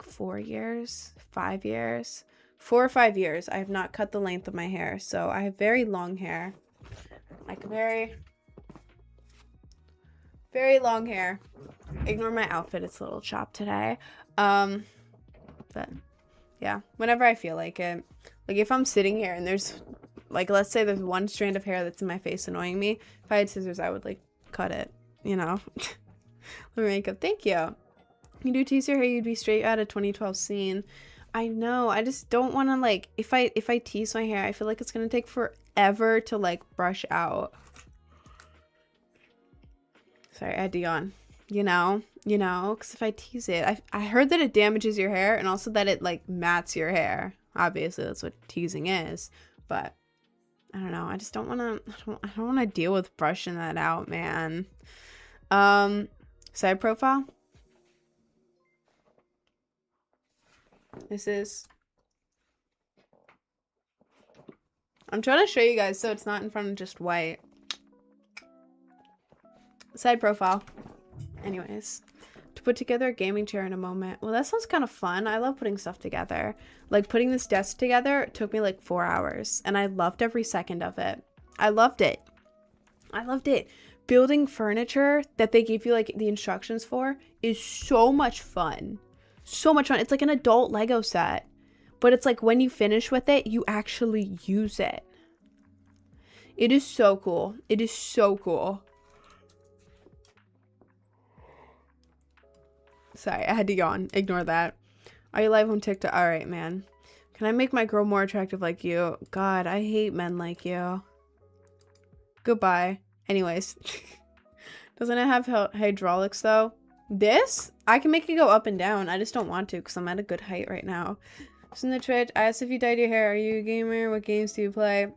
4 years, 5 years, 4 or 5 years. I have not cut the length of my hair, so I have very long hair, like very long hair. Ignore my outfit, it's a little chopped today. But yeah, whenever I feel like it. Like if I'm sitting here and there's like, let's say there's one strand of hair that's in my face annoying me, if I had scissors, I would like cut it, you know. Makeup, thank you. You do tease your hair, you'd be straight out of 2012 scene. I know, I just don't want to like, if I tease my hair, I feel like it's gonna take forever to like brush out. Sorry, I had to yawn. You know, because if I tease it, I heard that it damages your hair and also that it like mats your hair. Obviously, that's what teasing is, but I don't know. I just don't want to. I don't want to deal with brushing that out, man. Side profile. This is. I'm trying to show you guys so it's not in front of just white. Side profile. Anyways, to put together a gaming chair in a moment. Well, that sounds kind of fun. I love putting stuff together. Like putting this desk together took me like 4 hours and I loved every second of it. I loved it. Building furniture that they give you like the instructions for is so much fun. So much fun. It's like an adult Lego set, but it's like when you finish with it, you actually use it. It is so cool. It is so cool. Sorry, I had to yawn. Ignore that. Are you live on TikTok? All right, man. Can I make my girl more attractive like you? God, I hate men like you. Goodbye. Anyways. Doesn't it have hydraulics, though? This? I can make it go up and down. I just don't want to because I'm at a good height right now. Just in the Twitch, I asked if you dyed your hair. Are you a gamer? What games do you play?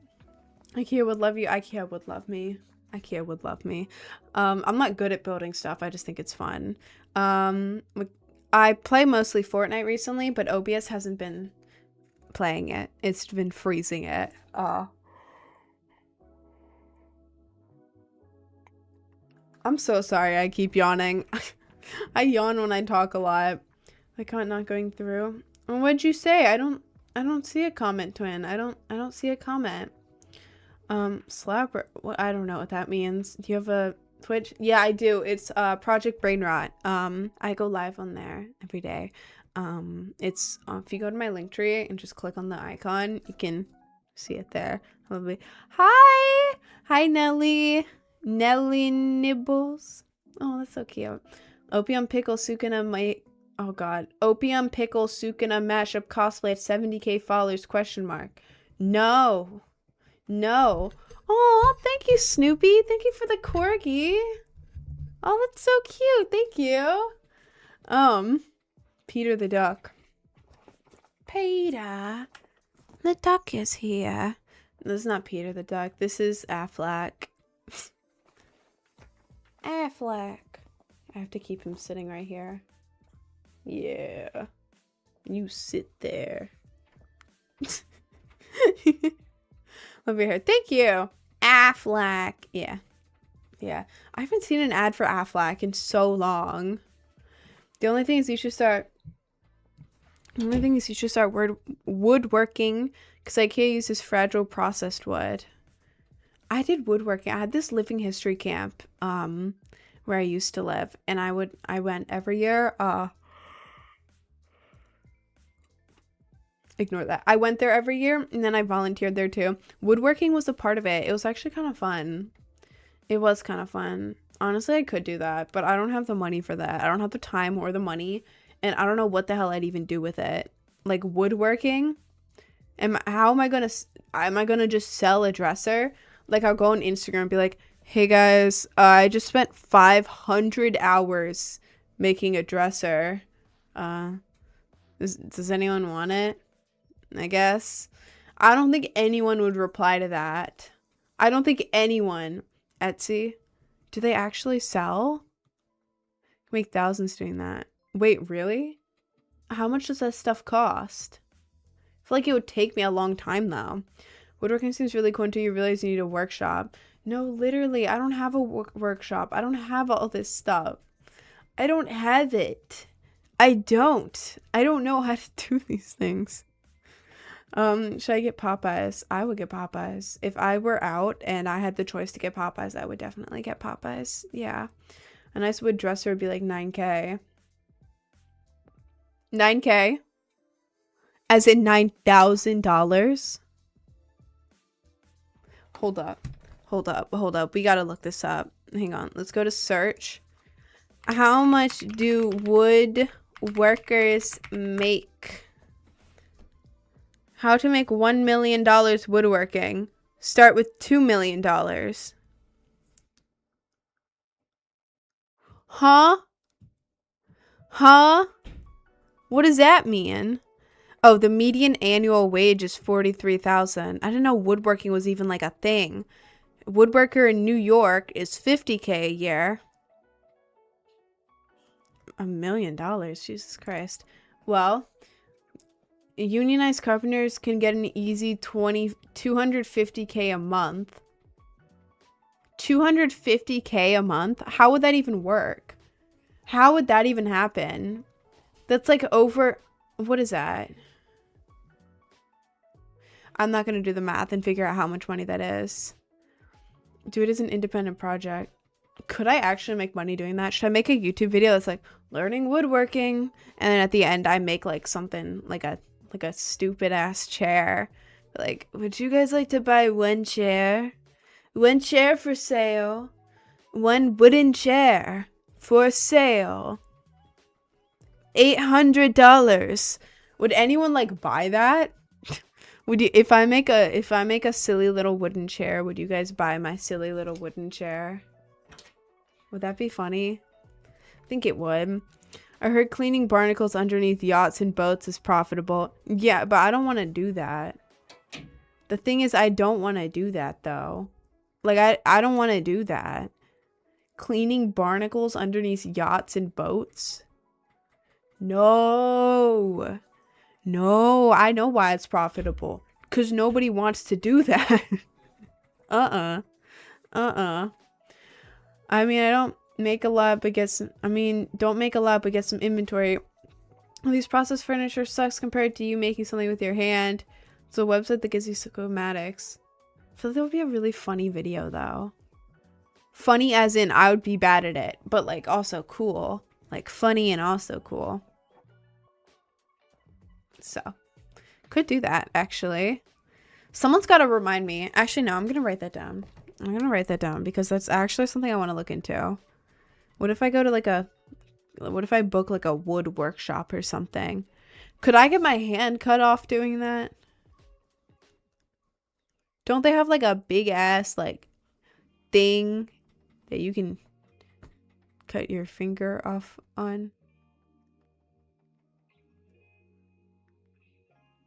IKEA would love you. IKEA would love me. IKEA would love me. I'm not good at building stuff. I just think it's fun. I play mostly Fortnite recently, but OBS hasn't been playing it. It's been freezing it. I'm so sorry I keep yawning. I yawn when I talk a lot. I can't not going through. What'd you say? I don't see a comment, twin. I don't see a comment. Slapper. What? I don't know what that means. Do you have a Twitch? Yeah, I do. It's Project Brainrot. I go live on there every day. It's if you go to my link tree and just click on the icon, you can see it there. Lovely. Hi Nelly Nibbles. Oh, that's so cute. Opium Pickle Sukuna might. Oh God. Opium Pickle Sukuna mashup cosplay at 70k followers? Question mark. No. Oh, thank you, Snoopy. Thank you for the corgi. Oh, that's so cute. Thank you. Peter the Duck. Peter the Duck is here. This is not Peter the Duck. This is Affleck. Affleck. I have to keep him sitting right here. Yeah. You sit there. Love your hair. Thank you. Affleck. Yeah. I haven't seen an ad for Affleck in so long. The only thing is you should start woodworking Because IKEA uses fragile processed wood. I did woodworking. I had this living history camp where I used to live, and I went every year. Ignore that. I went there every year, and then I volunteered there too. Woodworking was a part of it. It was actually kind of fun. It was kind of fun. Honestly, I could do that, but I don't have the money for that. I don't have the time or the money, and I don't know what the hell I'd even do with it. Like woodworking, how am I gonna just sell a dresser? Like, I'll go on Instagram and be like, hey guys, I just spent 500 hours making a dresser. Does anyone want it? I guess. I don't think anyone would reply to that. I don't think anyone. Etsy. Do they actually sell? Make thousands doing that. Wait, really? How much does that stuff cost? I feel like it would take me a long time though. Woodworking seems really cool until you realize you need a workshop. No, literally, I don't have a workshop. I don't have all this stuff. I don't have it. I don't know how to do these things. Should I get Popeyes? I would get Popeyes. If I were out and I had the choice to get Popeyes, I would definitely get Popeyes. Yeah. A nice wood dresser would be like 9K. 9K? As in $9,000? Hold up. We gotta look this up. Hang on. Let's go to search. How much do woodworkers make? How to make $1 million woodworking. Start with $2 million. Huh? What does that mean? Oh, the median annual wage is $43,000. I didn't know woodworking was even like a thing. Woodworker in New York is $50K a year. $1 million, Jesus Christ. Well, unionized carpenters can get an easy $250K a month. $250K a month? How would that even work? How would that even happen? That's like over... What is that? I'm not going to do the math and figure out how much money that is. Do it as an independent project. Could I actually make money doing that? Should I make a YouTube video that's like learning woodworking, and then at the end I make like something like a stupid ass chair? Like, would you guys like to buy one chair? One chair for sale. One wooden chair for sale. $800. Would anyone like buy that? Would you, if I make a silly little wooden chair, would you guys buy my silly little wooden chair? Would that be funny? I think it would. I heard cleaning barnacles underneath yachts and boats is profitable. Yeah, but I don't want to do that. The thing is, I don't want to do that though. Like, I don't want to do that. Cleaning barnacles underneath yachts and boats? No. No, I know why it's profitable. Because nobody wants to do that. I mean, don't make a lot, but get some inventory. These processed furniture sucks compared to you making something with your hand. It's a website that gives you schematics. I feel like that would be a really funny video, though. Funny as in I would be bad at it, but like also cool. Like funny and also cool. So, could do that, actually. Someone's got to remind me. Actually, no, I'm going to write that down. I'm going to write that down because that's actually something I want to look into. What if I go to what if I book like a wood workshop or something? Could I get my hand cut off doing that? Don't they have like a big ass like thing that you can cut your finger off on?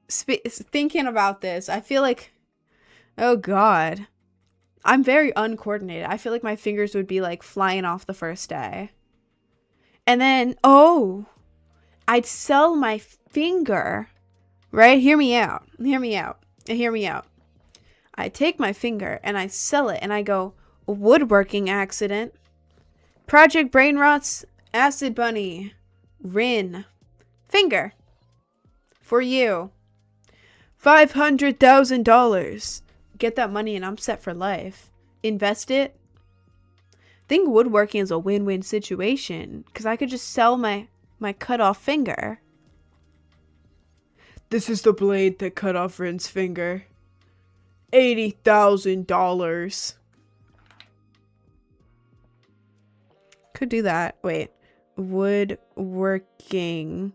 Thinking about this, I feel like, oh god, I'm very uncoordinated. I feel like my fingers would be like flying off the first day. And then, oh, I'd sell my finger, right? Hear me out. I take my finger and I sell it and I go, woodworking accident, Project Brain Rots, Acid Bunny, Rin, finger, for you. $500,000. Get that money and I'm set for life. Invest it. Think woodworking is a win-win situation because I could just sell my cut off finger. This is the blade that cut off Rin's finger. $80,000. Could do that. Wait. Woodworking.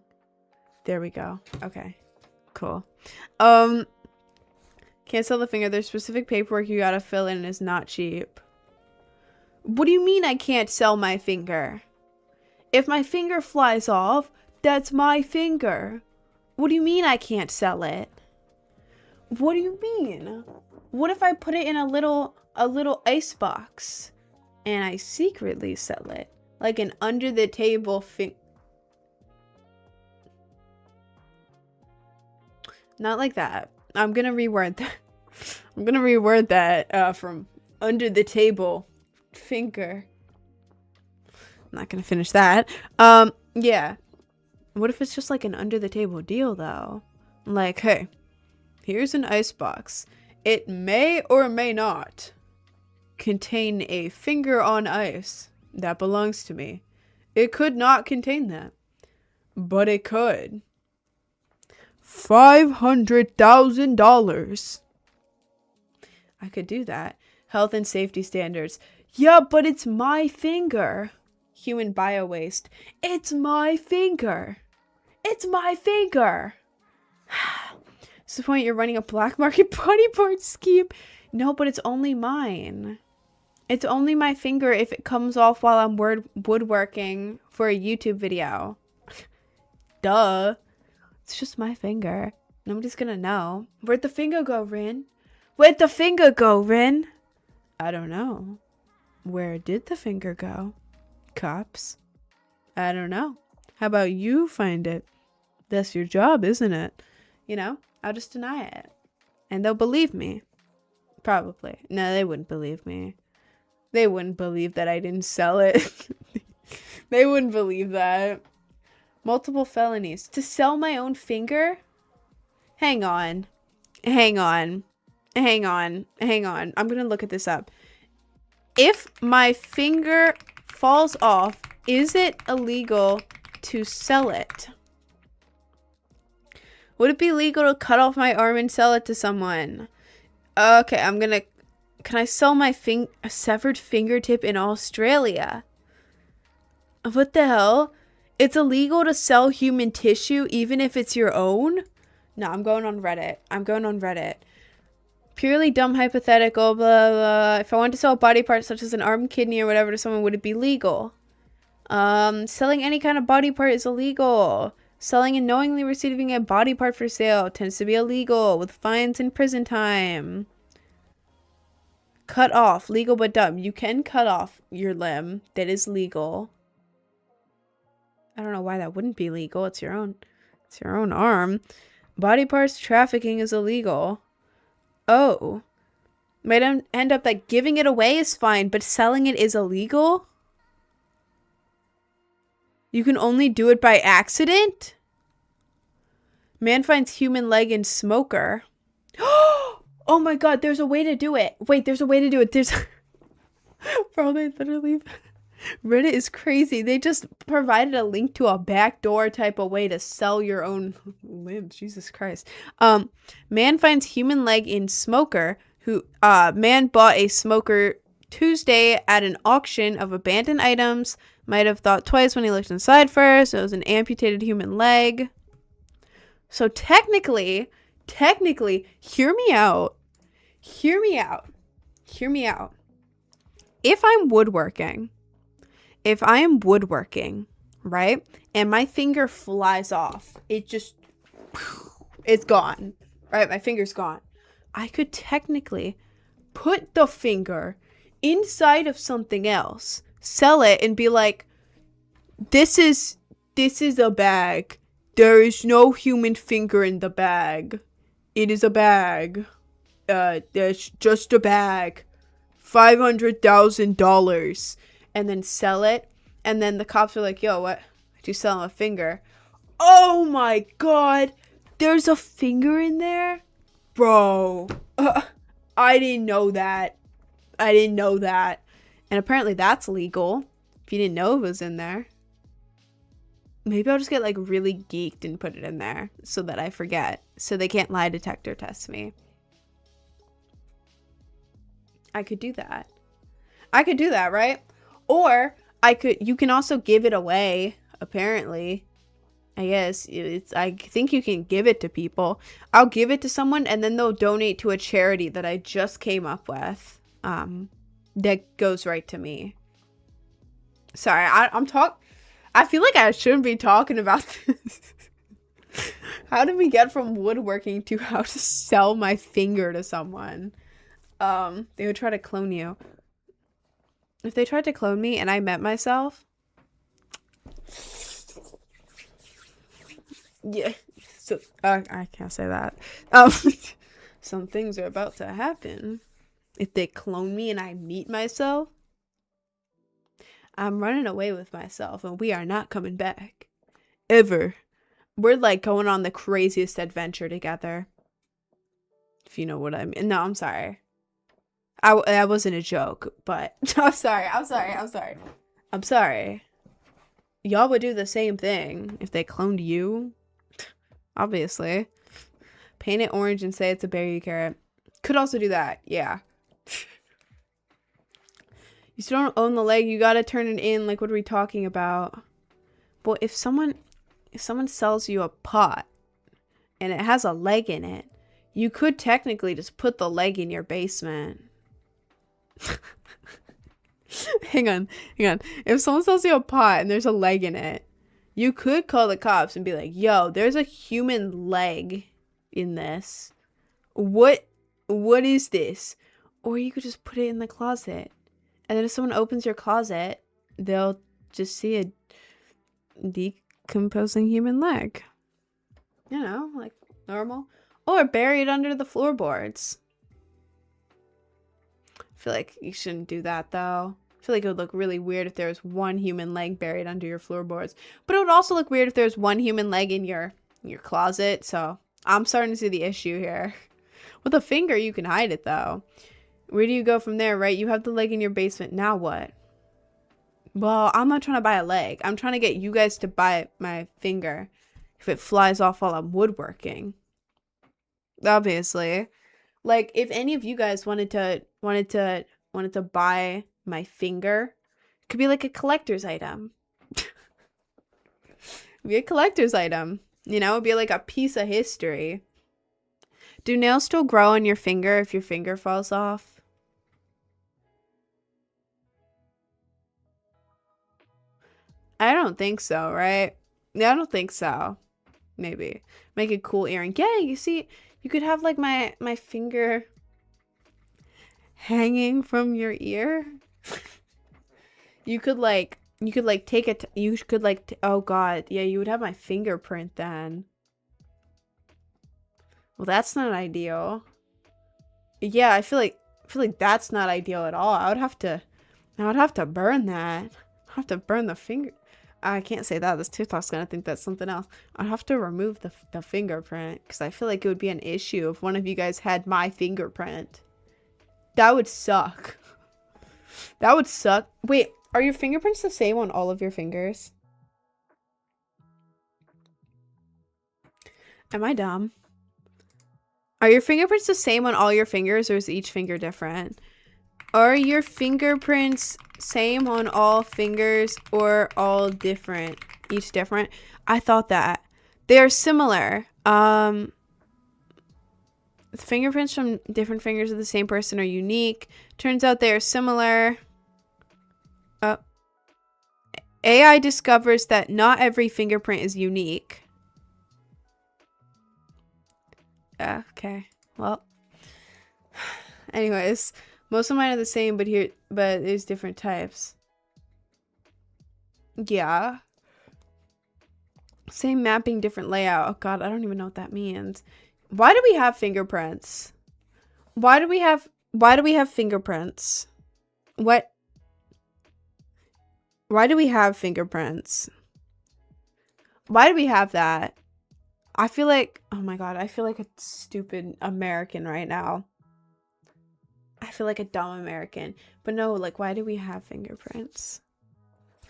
There we go. Okay. Cool. Can't sell the finger. There's specific paperwork you gotta fill in and it's not cheap. What do you mean I can't sell my finger? If my finger flies off, that's my finger. What do you mean I can't sell it? What do you mean? What if I put it in a little ice box and I secretly sell it? Like an under the table thing. Not like that. I'm gonna reword that. I'm gonna reword that from under the table finger. I'm not gonna finish that. Yeah. What if it's just like an under the table deal though? Like, hey, here's an ice box. It may or may not contain a finger on ice that belongs to me. It could not contain that, but it could. $500,000. I could do that. Health and safety standards. Yeah, but it's my finger. Human bio waste. It's my finger. It's my finger. What's the point? You're running a black market body part scheme. No, but it's only mine. It's only my finger if it comes off while I'm woodworking for a YouTube video. Duh. It's just my finger. Nobody's gonna know. Where'd the finger go, Rin? Where'd the finger go, Rin? I don't know. Where did the finger go? Cops? I don't know. How about you find it? That's your job, isn't it? You know, I'll just deny it. And they'll believe me. Probably. No, they wouldn't believe me. They wouldn't believe that I didn't sell it. They wouldn't believe that. Multiple felonies. To sell my own finger? Hang on. Hang on. Hang on. Hang on. I'm going to look at this up. If my finger falls off, is it illegal to sell it? Would it be legal to cut off my arm and sell it to someone? Okay, can I sell my a severed fingertip in Australia? What the hell? It's illegal to sell human tissue even if it's your own? No, I'm going on Reddit. Purely dumb hypothetical, blah, blah. If I want to sell a body part such as an arm, kidney, or whatever to someone, would it be legal? Selling any kind of body part is illegal. Selling and knowingly receiving a body part for sale tends to be illegal with fines and prison time. Cut off. Legal but dumb. You can cut off your limb. That is legal. I don't know why that wouldn't be legal. It's your own arm. Body parts trafficking is illegal. Oh. Might end up like giving it away is fine, but selling it is illegal? You can only do it by accident? Man finds human leg in smoker. Oh my god, there's a way to do it. Wait, there's a way to do it. There's... Bro, they literally... Reddit is crazy. They just provided a link to a backdoor type of way to sell your own limbs. Jesus Christ. Man finds human leg in smoker. Man bought a smoker Tuesday at an auction of abandoned items. Might have thought twice when he looked inside first. It was an amputated human leg. So technically, hear me out. If I'm woodworking, right, and my finger flies off, it's gone, right? My finger's gone. I could technically put the finger inside of something else, sell it, and be like, this is a bag. There is no human finger in the bag. It is a bag. There's just a bag. $500,000. And then sell it. And then the cops are like, yo, what? Did you sell him a finger? Oh my god. There's a finger in there? Bro. I didn't know that. I didn't know that. And apparently that's legal. If you didn't know it was in there. Maybe I'll just get like really geeked and put it in there so that I forget. So they can't lie detector test me. I could do that. I could do that, right? Or you can also give it away, apparently. I guess I think you can give it to people. I'll give it to someone and then they'll donate to a charity that I just came up with. That goes right to me. Sorry, I feel like I shouldn't be talking about this. How did we get from woodworking to how to sell my finger to someone? They would try to clone you. If they tried to clone me and I met myself, yeah. So I can't say that. Some things are about to happen. If they clone me and I meet myself, I'm running away with myself and we are not coming back. Ever. We're like going on the craziest adventure together. If you know what I mean. No, I'm sorry. That wasn't a joke, but I'm sorry. Y'all would do the same thing if they cloned you. Obviously. Paint it orange and say it's a berry carrot. Could also do that. Yeah. You still don't own the leg. You gotta turn it in. Like, what are we talking about? Well, if someone sells you a pot and it has a leg in it, you could technically just put the leg in your basement. Hang on. If someone sells you a pot and there's a leg in it, you could call the cops and be like, yo, there's a human leg in this. What is this? Or you could just put it in the closet. And then if someone opens your closet, they'll just see a decomposing human leg. You know, like normal. Or bury it under the floorboards. I feel like you shouldn't do that, though. I feel like it would look really weird if there was one human leg buried under your floorboards. But it would also look weird if there was one human leg in your closet. So I'm starting to see the issue here. With a finger, you can hide it, though. Where do you go from there, right? You have the leg in your basement. Now what? Well, I'm not trying to buy a leg. I'm trying to get you guys to buy my finger if it flies off while I'm woodworking. Obviously. Like, if any of you guys wanted to buy my finger, it could be like a collector's item. Be a collector's item. You know, it'd be like a piece of history. Do nails still grow on your finger if your finger falls off? I don't think so, right? Yeah, I don't think so. Maybe. Make a cool earring. Yeah, you see, you could have like my finger hanging from your ear. You could take it. Oh God, yeah, you would have my fingerprint then. Well, that's not ideal. Yeah, I feel like that's not ideal at all. I would have to burn that. I have to burn the finger. I can't say that. This TikTok's gonna think that's something else. I'd have to remove the fingerprint because I feel like it would be an issue if one of you guys had my fingerprint. That would suck. That would suck. Wait, are your fingerprints the same on all of your fingers? Am I dumb? Are your fingerprints the same on all your fingers, or is each finger different? Are your fingerprints same on all fingers or all different? Each different? I thought that. They're similar. Fingerprints from different fingers of the same person are unique. Turns out they are similar. AI discovers that not every fingerprint is unique. Okay. Well. Anyways. Most of mine are the same, but there's different types. Yeah. Same mapping, different layout. Oh God, I don't even know what that means. Why do we have fingerprints? Why do we have fingerprints? What? Why do we have fingerprints? Why do we have that? I feel like, oh my god, I feel like a stupid American right now. I feel like a dumb American. But no, like, why do we have fingerprints?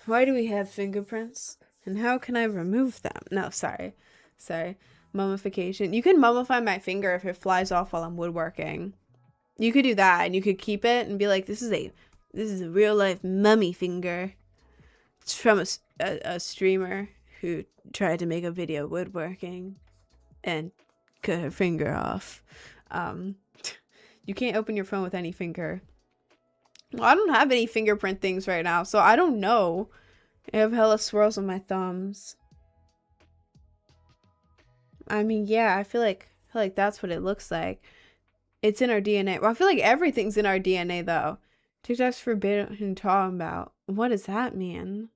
Why do we have fingerprints? And how can I remove them? No, sorry. Sorry. Mummification. You can mummify my finger if it flies off while I'm woodworking. You could do that, and you could keep it and be like, this is a real life mummy finger. It's from a streamer who tried to make a video woodworking and cut her finger off. You can't open your phone with any finger. Well, I don't have any fingerprint things right now, so I don't know. I have hella swirls on my thumbs. I mean, yeah, I feel like that's what it looks like. It's in our DNA. Well, I feel like everything's in our DNA, though. TikTok's forbidden talking about. What does that mean?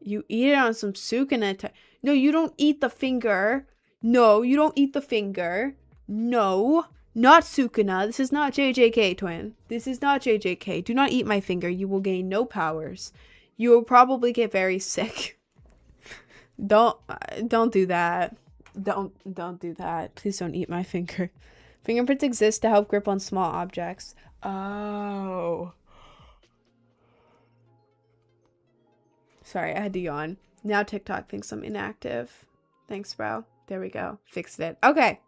You eat it on some sukuna. No, you don't eat the finger. No, you don't eat the finger. No, not sukuna. This is not JJK, twin. This is not JJK. Do not eat my finger. You will gain no powers. You will probably get very sick. Don't do that. Don't do that. Please don't eat my finger. Fingerprints exist to help grip on small objects. Oh. Sorry, I had to yawn. Now TikTok thinks I'm inactive. Thanks, bro. There we go. Fixed it. Okay.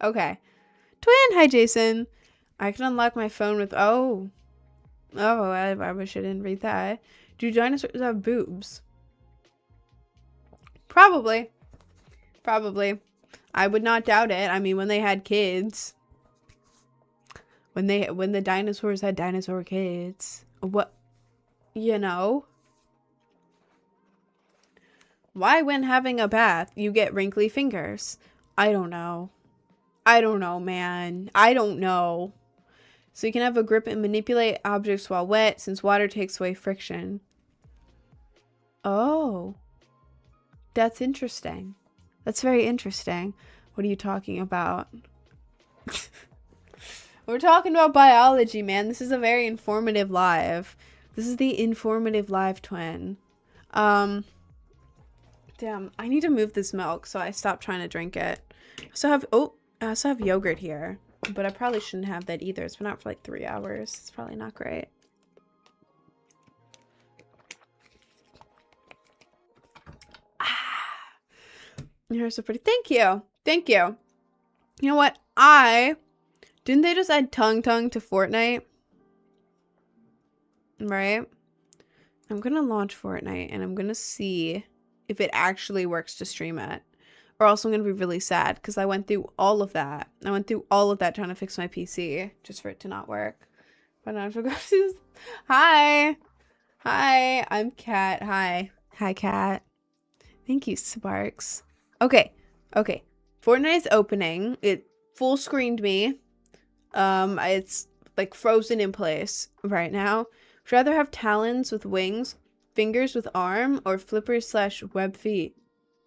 Okay. Twin, hi, Jason. I can unlock my phone with... Oh, I wish I didn't read that. Do dinosaurs have boobs? Probably. Probably. I would not doubt it. I mean, when they had kids. When the dinosaurs had dinosaur kids. What? You know? Why, when having a bath, you get wrinkly fingers? I don't know. I don't know, man. I don't know. So you can have a grip and manipulate objects while wet, since water takes away friction. Oh. That's interesting. That's very interesting. What are you talking about? We're talking about biology, man. This is a very informative live. This is the informative live, twin. Damn, I need to move this milk so I stop trying to drink it. I also have yogurt here, but I probably shouldn't have that either. It's been out for like 3 hours. It's probably not great. You're so pretty. Thank you. Thank you. You know what? Didn't they just add Tongue to Fortnite? Right? I'm gonna launch Fortnite and I'm gonna see if it actually works to stream it. Or else I'm gonna be really sad because I went through all of that. I went through all of that trying to fix my PC just for it to not work. But now I forgot to... Hi! Hi, I'm Kat. Hi. Hi, Kat. Thank you, Sparks. Okay. Okay. Fortnite is opening. It full screened me. It's like frozen in place right now. Would you rather have talons with wings, fingers with arm, or flippers/web feet?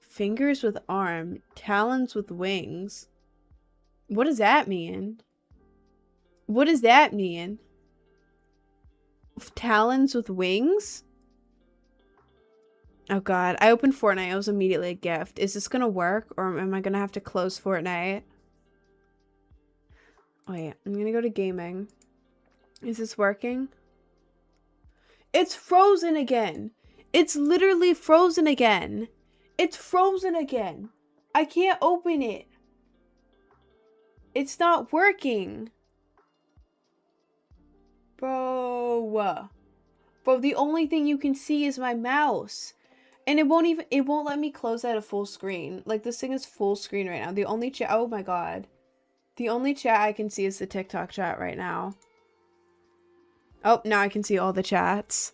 Fingers with arm, talons with wings. What does that mean? What does that mean? Talons with wings? Oh god, I opened Fortnite. It was immediately a gift. Is this gonna work, or am I gonna have to close Fortnite? Wait, I'm gonna go to gaming. Is this working? It's frozen again. It's literally frozen again. It's frozen again. I can't open it. It's not working. Bro. Bro, the only thing you can see is my mouse. And it won't let me close that at full screen. Like, this thing is full screen right now. The only chat, oh my god. The only chat I can see is the TikTok chat right now. Oh, now I can see all the chats.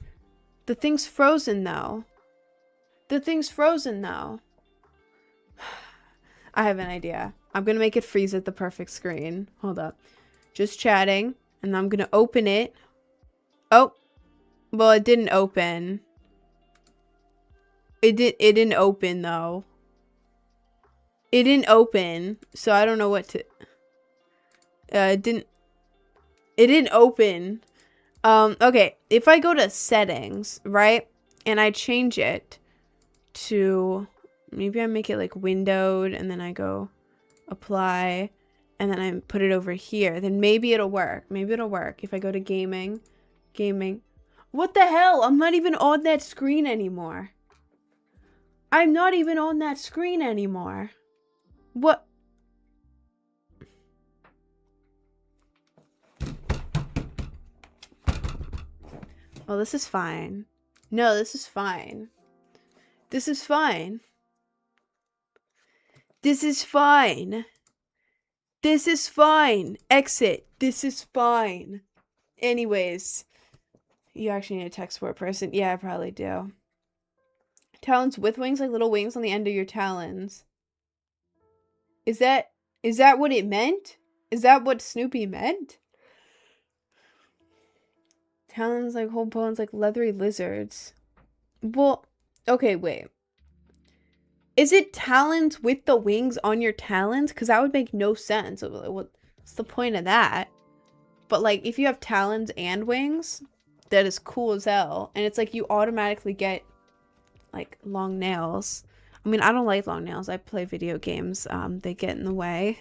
The thing's frozen, though. The thing's frozen, though. I have an idea. I'm gonna make it freeze at the perfect screen. Hold up. Just chatting. And I'm gonna open it. Oh. Well, it didn't open. It didn't open, though. It didn't open. So I don't know what to... It didn't open. Okay. If I go to settings, right? And I change it to Maybe I make it like windowed and then I go apply and then I put it over here. Then maybe it'll work. Maybe it'll work. If I go to gaming. What the hell? I'm not even on that screen anymore. I'm not even on that screen anymore. What? Oh, this is fine. No, this is fine. This is fine. This is fine. This is fine. Exit. This is fine. Anyways. You actually need a tech support person. Yeah, I probably do. Talons with wings, like little wings on the end of your talons. Is that what it meant? Is that what Snoopy meant? Talons like whole bones like leathery lizards. Well, okay, wait. Is it talons with the wings on your talons? Because that would make no sense. What's the point of that? But like, if you have talons and wings, that is cool as hell. And it's like you automatically get like long nails. I mean, I don't like long nails. I play video games. They get in the way.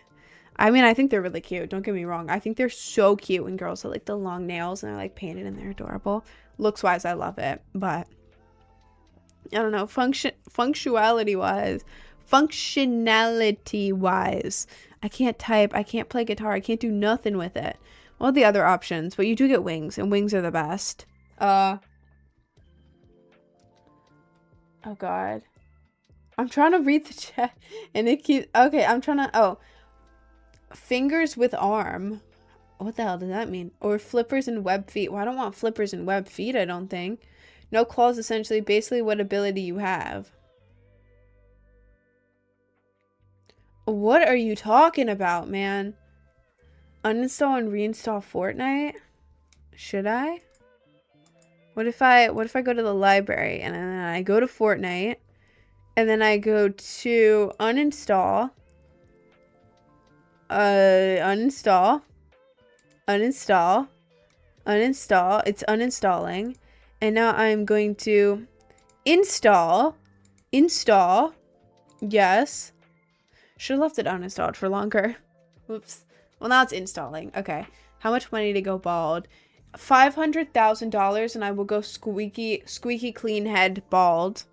I mean, I think they're really cute. Don't get me wrong. I think they're so cute when girls have like the long nails and they're like painted and they're adorable. Looks wise, I love it. But I don't know. Functionality wise, I can't type. I can't play guitar. I can't do nothing with it. All the other options, but you do get wings, and wings are the best. Oh god. I'm trying to read the chat, and it keeps... Okay, I'm trying to... Oh. Fingers with arm. What the hell does that mean? Or flippers and web feet. Well, I don't want flippers and web feet, I don't think. No claws, essentially. Basically, what ability you have. What are you talking about, man? Uninstall and reinstall Fortnite? Should I? What if I go to the library and then I go to Fortnite and then I go to uninstall, uninstall, it's uninstalling, and now I'm going to install, yes. Should have left it uninstalled for longer. Whoops. Well, now it's installing. Okay. How much money to go bald? $500,000 and I will go squeaky clean head bald.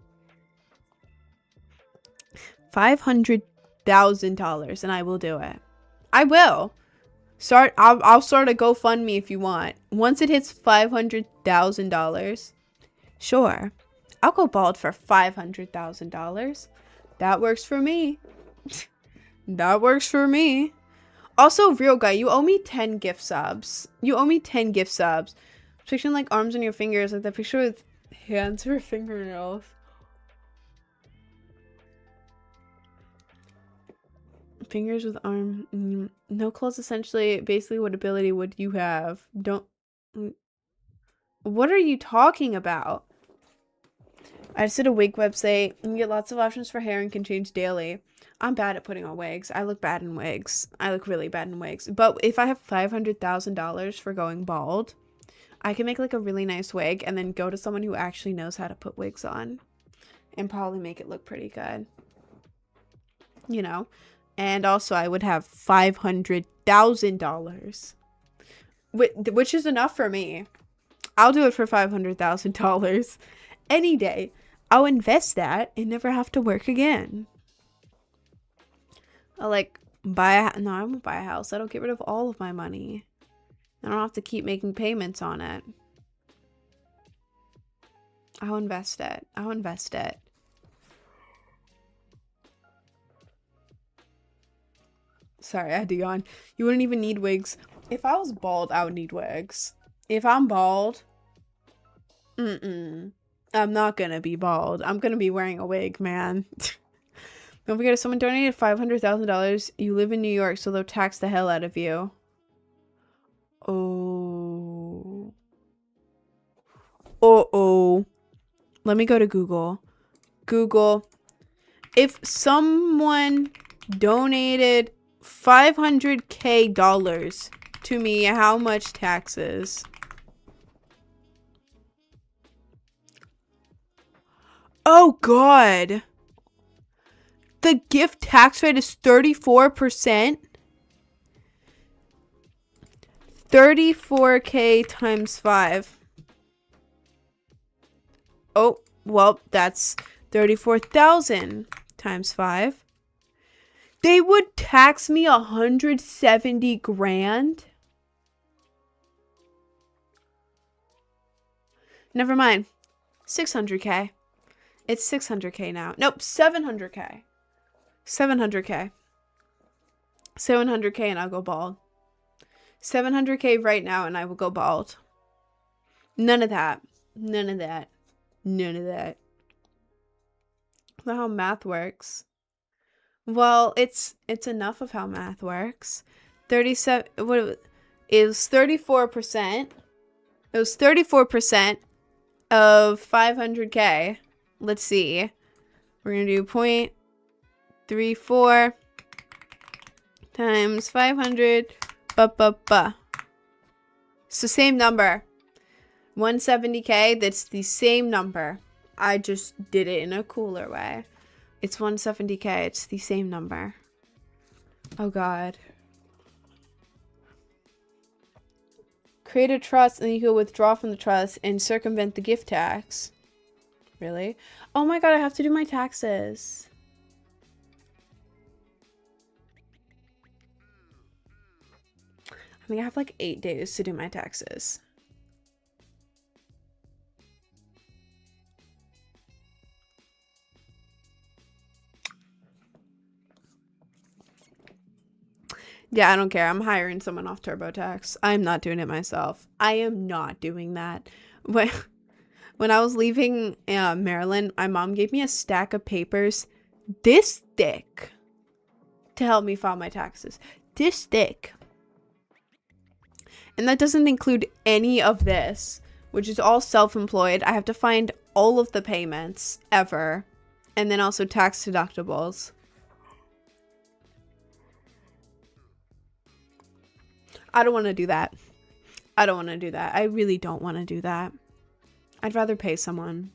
$500,000 and I will do it. I will. I'll start a GoFundMe if you want. Once it hits $500,000, sure. I'll go bald for $500,000. That works for me. That works for me. Also, real guy, you owe me 10 gift subs. You owe me 10 gift subs. Picturing like arms on your fingers, like that picture with hands for fingernails. Fingers with arm. No claws, essentially. Basically, what ability would you have? Don't. What are you talking about? I just did a wig website. You can get lots of options for hair and can change daily. I'm bad at putting on wigs. I look bad in wigs. I look really bad in wigs. But if I have $500,000 for going bald, I can make like a really nice wig and then go to someone who actually knows how to put wigs on and probably make it look pretty good. You know? And also I would have $500,000, which is enough for me. I'll do it for $500,000 any day. I'll invest that and never have to work again. I'll like buy a... No, I won't buy a house. That'll get rid of all of my money. I don't have to keep making payments on it. I'll invest it. I'll invest it. Sorry, I had to yawn. You wouldn't even need wigs. If I was bald, I would need wigs. If I'm bald, I'm not gonna be bald. I'm gonna be wearing a wig, man. Don't forget, if someone donated $500,000, you live in New York, so they'll tax the hell out of you. Oh. Uh-oh. Let me go to Google. Google. If someone donated $500K to me, how much taxes? Oh, God. The gift tax rate is 34%. 34K times 5. Oh, well, that's 34,000 times 5. They would tax me 170 grand. Never mind. 600K. It's 600K now. Nope, 700K. 700K. 700K and I'll go bald. 700K right now and I will go bald. None of that. None of that. None of that. That's how math works. Well, it's enough of how math works. 37. What it was 34%. It was 34% of 500K. Let's see. We're gonna do 0.34 times 500. It's the same number. 170K. That's the same number. I just did it in a cooler way. It's 170K. It's the same number. Oh God. Create a trust and you can withdraw from the trust and circumvent the gift tax. Really? Oh my God, I have to do my taxes. I think I have like 8 days to do my taxes. Yeah, I don't care. I'm hiring someone off TurboTax. I'm not doing it myself. I am not doing that. When I was leaving Maryland, my mom gave me a stack of papers this thick to help me file my taxes. This thick. And that doesn't include any of this, which is all self-employed. I have to find all of the payments ever. And then also tax deductibles. I don't want to do that. I don't want to do that. I really don't want to do that. I'd rather pay someone.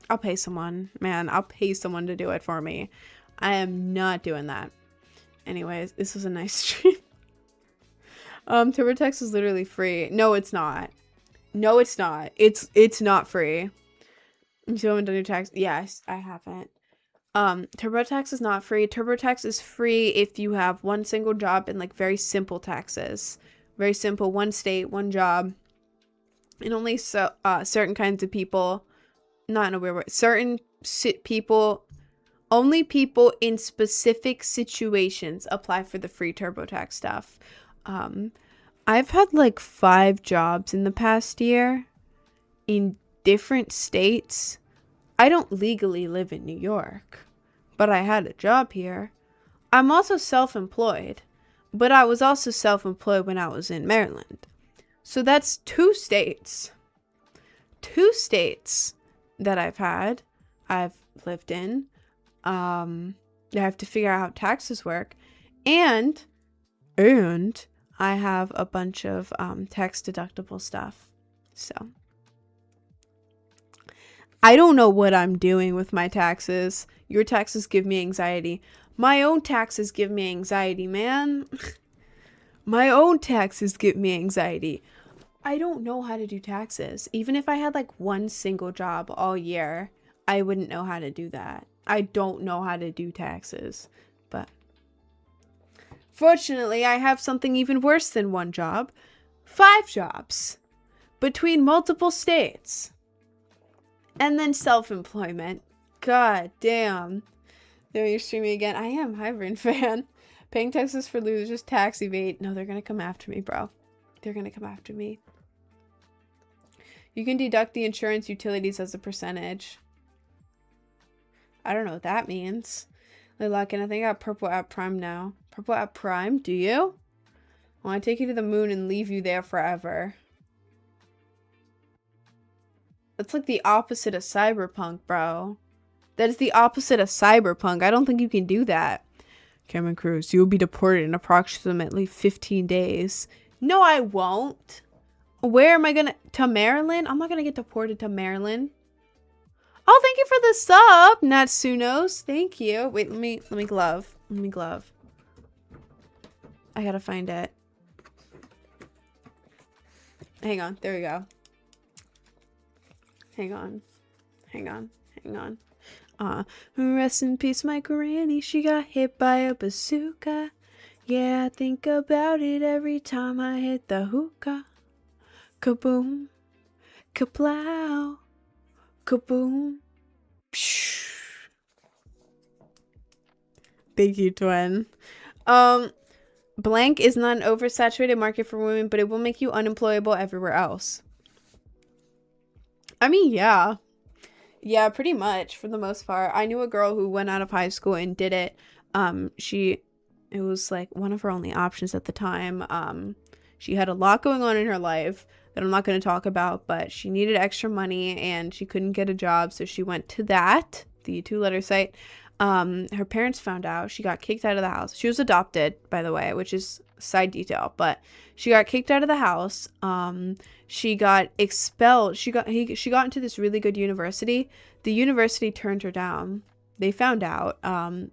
I'll pay someone. Man, I'll pay someone to do it for me. I am not doing that. Anyways, this was a nice stream. TurboTax is literally free. No, it's not. No, it's not. It's not free. You still haven't done your tax? Yes, I haven't. TurboTax is not free. TurboTax is free if you have one single job and like very simple taxes. Very simple, one state, one job. And only certain kinds of people, not in a weird way, certain people, only people in specific situations apply for the free TurboTax stuff. I've had like 5 jobs in the past year in different states. I don't legally live in New York, but I had a job here. I'm also self-employed, but I was also self-employed when I was in Maryland. So that's 2 states. 2 states that I've lived in. I have to figure out how taxes work. And I have a bunch of tax deductible stuff. So I don't know what I'm doing with my taxes. Your taxes give me anxiety. My own taxes give me anxiety, man. My own taxes give me anxiety. I don't know how to do taxes. Even if I had like one single job all year, I wouldn't know how to do that. I don't know how to do taxes. But fortunately, I have something even worse than one job. 5 jobs. Between multiple states. And then self-employment. God damn. There you're streaming again. I am. Hi, Rin fan. Paying taxes for losers. Tax evade. No, they're gonna come after me, bro. They're gonna come after me. You can deduct the insurance utilities as a percentage. I don't know what that means. Lilac, and I think I got Purple App Prime now. Purple App Prime? Do you? I want to take you to the moon and leave you there forever. That's like the opposite of cyberpunk, bro. That is the opposite of cyberpunk. I don't think you can do that. Cameron Cruz, you will be deported in approximately 15 days. No, I won't. Where am I gonna... To Maryland? I'm not gonna get deported to Maryland. Oh, thank you for the sub, Natsunos. Thank you. Wait, let me glove. Let me glove. I gotta find it. Hang on. There we go. Hang on. Hang on. Hang on. Rest in peace, my granny. She got hit by a bazooka. Yeah, I think about it every time I hit the hookah. Kaboom. Kaplow. Kaboom. Psh. Thank you, twin. Blank is not an oversaturated market for women, but it will make you unemployable everywhere else. I mean, yeah. Yeah, pretty much for the most part. I knew a girl who went out of high school and did it. It was like one of her only options at the time. She had a lot going on in her life that I'm not going to talk about, but she needed extra money and she couldn't get a job, so she went to that, the 2-letter site. Her parents found out. She got kicked out of the house. She was adopted, by the way, which is side detail, but she got kicked out of the house. She got expelled. She got into this really good university. The university turned her down. They found out.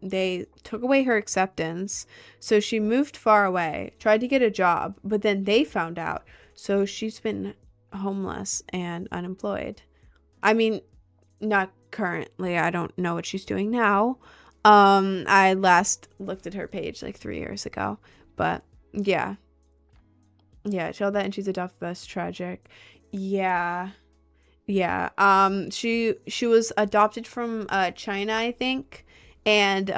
They took away her acceptance. So she moved far away, tried to get a job, but then they found out. So she's been homeless and unemployed. I mean, not currently. I don't know what she's doing now. I last looked at her page like 3 years ago, but yeah. Yeah, she held that and she's adopted. That's tragic. Yeah. Yeah. She was adopted from China, I think. And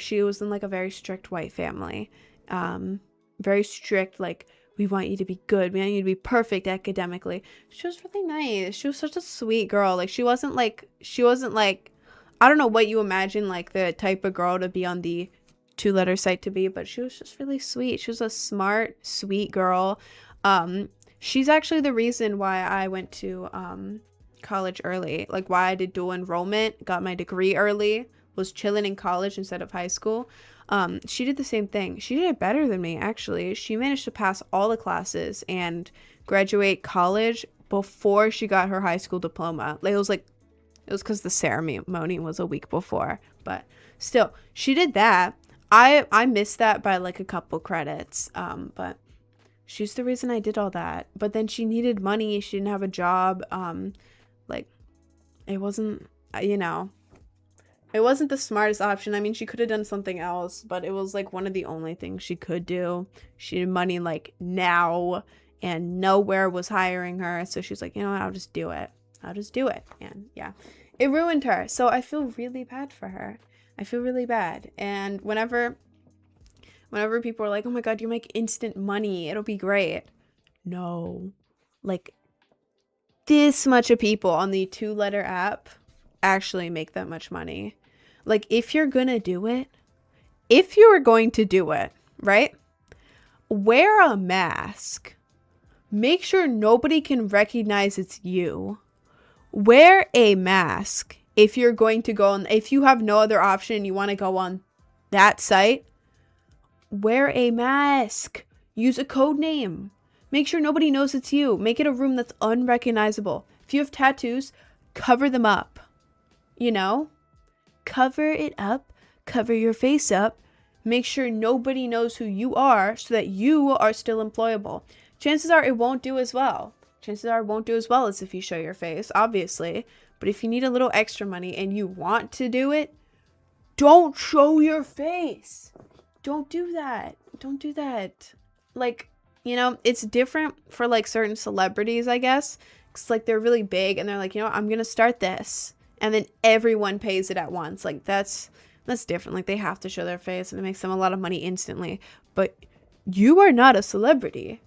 she was in like a very strict white family. Very strict, like, we want you to be good. We want you to be perfect academically. She was really nice. She was such a sweet girl. Like, she wasn't like, I don't know what you imagine like the type of girl to be on the 2-letter site to be, but she was just really sweet. She was a smart, sweet girl. She's actually the reason why I went to college early. Like, why I did dual enrollment, got my degree early, was chilling in college instead of high school. She did the same thing. She did it better than me, actually. She managed to pass all the classes and graduate college before she got her high school diploma. Like, it was because the ceremony was a week before, but still, she did that. I missed that by like a couple credits, but she's the reason I did all that. But then she needed money. She didn't have a job. Like, it wasn't, it wasn't the smartest option. I mean, she could have done something else, but it was like one of the only things she could do. She needed money like now, and nowhere was hiring her. So she's like, you know what, I'll just do it. And yeah, it ruined her. So I feel really bad for her. I feel really bad. And whenever people are like, oh my God, you make instant money, it'll be great. No, like, this much of people on the 2-letter app actually make that much money. Like, if you're going to do it, right? Wear a mask. Make sure nobody can recognize it's you. Wear a mask if you're going to go on, if you have no other option and you want to go on that site. Wear a mask. Use a code name. Make sure nobody knows it's you. Make it a room that's unrecognizable. If you have tattoos, cover them up. Cover it up. Cover your face up. Make sure nobody knows who you are so that you are still employable. Chances are it won't do as well. As if you show your face, obviously. But if you need a little extra money and you want to do it, don't show your face. Don't do that. Like, it's different for like certain celebrities, I guess. It's like they're really big and they're like, I'm going to start this. And then everyone pays it at once. Like, that's different. Like, they have to show their face and it makes them a lot of money instantly. But you are not a celebrity.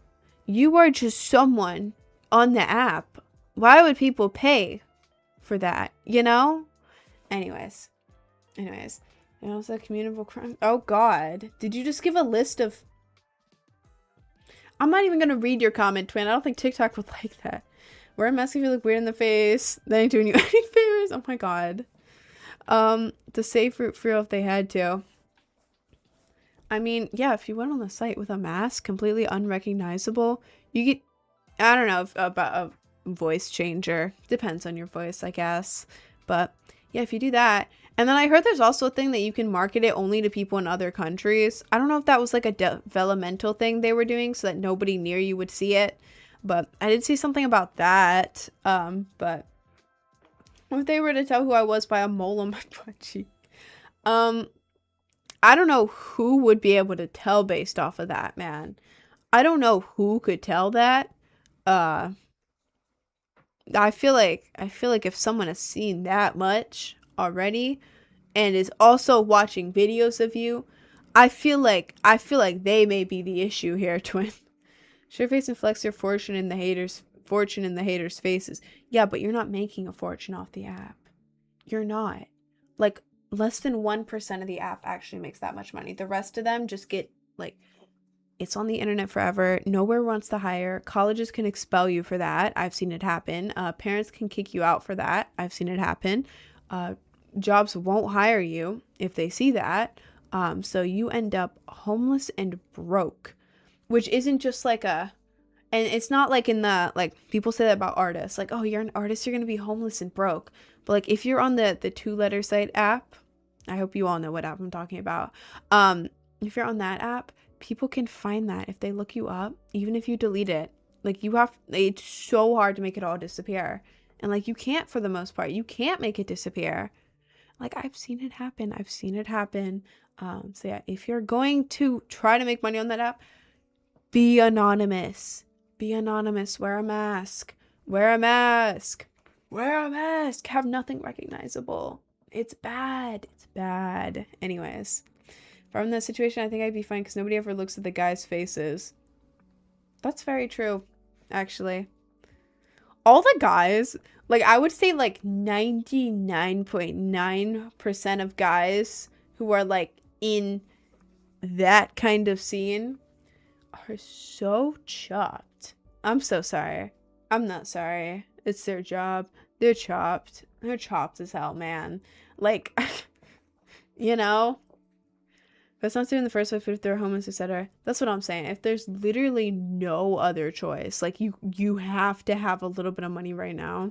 You are just someone on the app. Why would people pay for that? Anyways. And also communicable crime. Oh God. Did you just give a list of... I'm not even going to read your comment, twin. I don't think TikTok would like that. Wear a mask if you look weird in the face. That ain't doing you any favors. Oh my God. The safe route for real if they had to. I mean, yeah, if you went on the site with a mask, completely unrecognizable, you get, I don't know, about a voice changer. Depends on your voice, I guess. But yeah, if you do that. And then I heard there's also a thing that you can market it only to people in other countries. I don't know if that was like a developmental thing they were doing so that nobody near you would see it. But I did see something about that. But if they were to tell who I was by a mole on my butt cheek, I don't know who would be able to tell based off of that, man. I don't know who could tell that. I feel like if someone has seen that much already and is also watching videos of you, I feel like they may be the issue here, twin. Show face and flex your fortune in the haters' faces. Yeah, but you're not making a fortune off the app. You're not. Like, less than 1% of the app actually makes that much money. The rest of them just get, like, it's on the internet forever. Nowhere wants to hire. Colleges can expel you for that. I've seen it happen. Parents can kick you out for that. I've seen it happen. Jobs won't hire you if they see that. So you end up homeless and broke, which isn't just like and it's not like in the, like, people say that about artists. Like, oh, you're an artist, you're going to be homeless and broke. But like, if you're on the 2-letter site app, I hope you all know what app I'm talking about. If you're on that app, people can find that if they look you up, even if you delete it. Like, it's so hard to make it all disappear. And like, you can't, for the most part, you can't make it disappear. Like, I've seen it happen. So yeah, if you're going to try to make money on that app, be anonymous. Wear a mask. Have nothing recognizable. It's bad. Anyways, if I'm in that situation, I think I'd be fine because nobody ever looks at the guys' faces. That's very true, actually. All the guys, like, I would say like 99.9% of guys who are like in that kind of scene are so chopped. I'm so sorry. I'm not sorry. It's their job. They're chopped. They're chopped as hell, man. Like, you know? If it's not doing the first place, but if they're homeless, etc. That's what I'm saying. If there's literally no other choice, like, you have to have a little bit of money right now.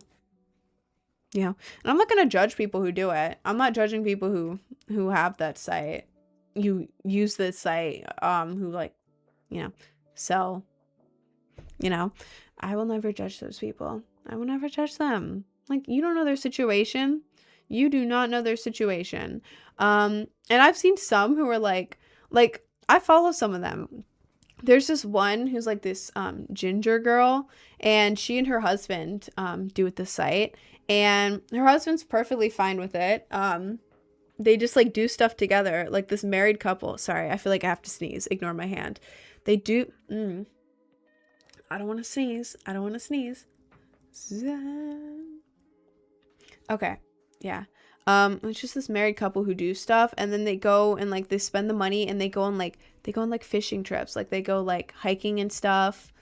Yeah. And I'm not gonna judge people who do it. I'm not judging people who have that site. You use this site, who, like, you know, sell, you know. I will never judge those people. I will never judge them. Like, you don't know their situation. You do not know their situation. And I've seen some who are like I follow some of them. There's this one who's like this ginger girl, and she and her husband do at the site, and her husband's perfectly fine with it. They just like do stuff together, like this married couple. Sorry, I feel like I have to sneeze. Ignore my hand. They do. I don't want to sneeze. Okay. Yeah. It's just this married couple who do stuff, and then they go and like they spend the money and they go on like fishing trips. Like, they go like hiking and stuff.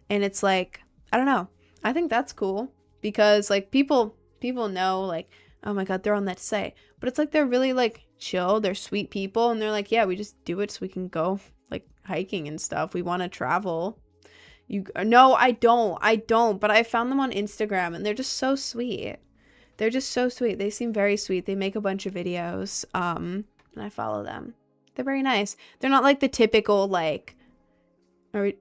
And it's like, I don't know. I think that's cool because like people know, like, oh my God, they're on that site. But it's like, they're really like chill. They're sweet people. And they're like, yeah, we just do it so we can go like hiking and stuff. We want to travel. No, I don't. But I found them on Instagram and they're just so sweet. They seem very sweet. They make a bunch of videos. And I follow them. They're very nice. They're not like the typical, like, are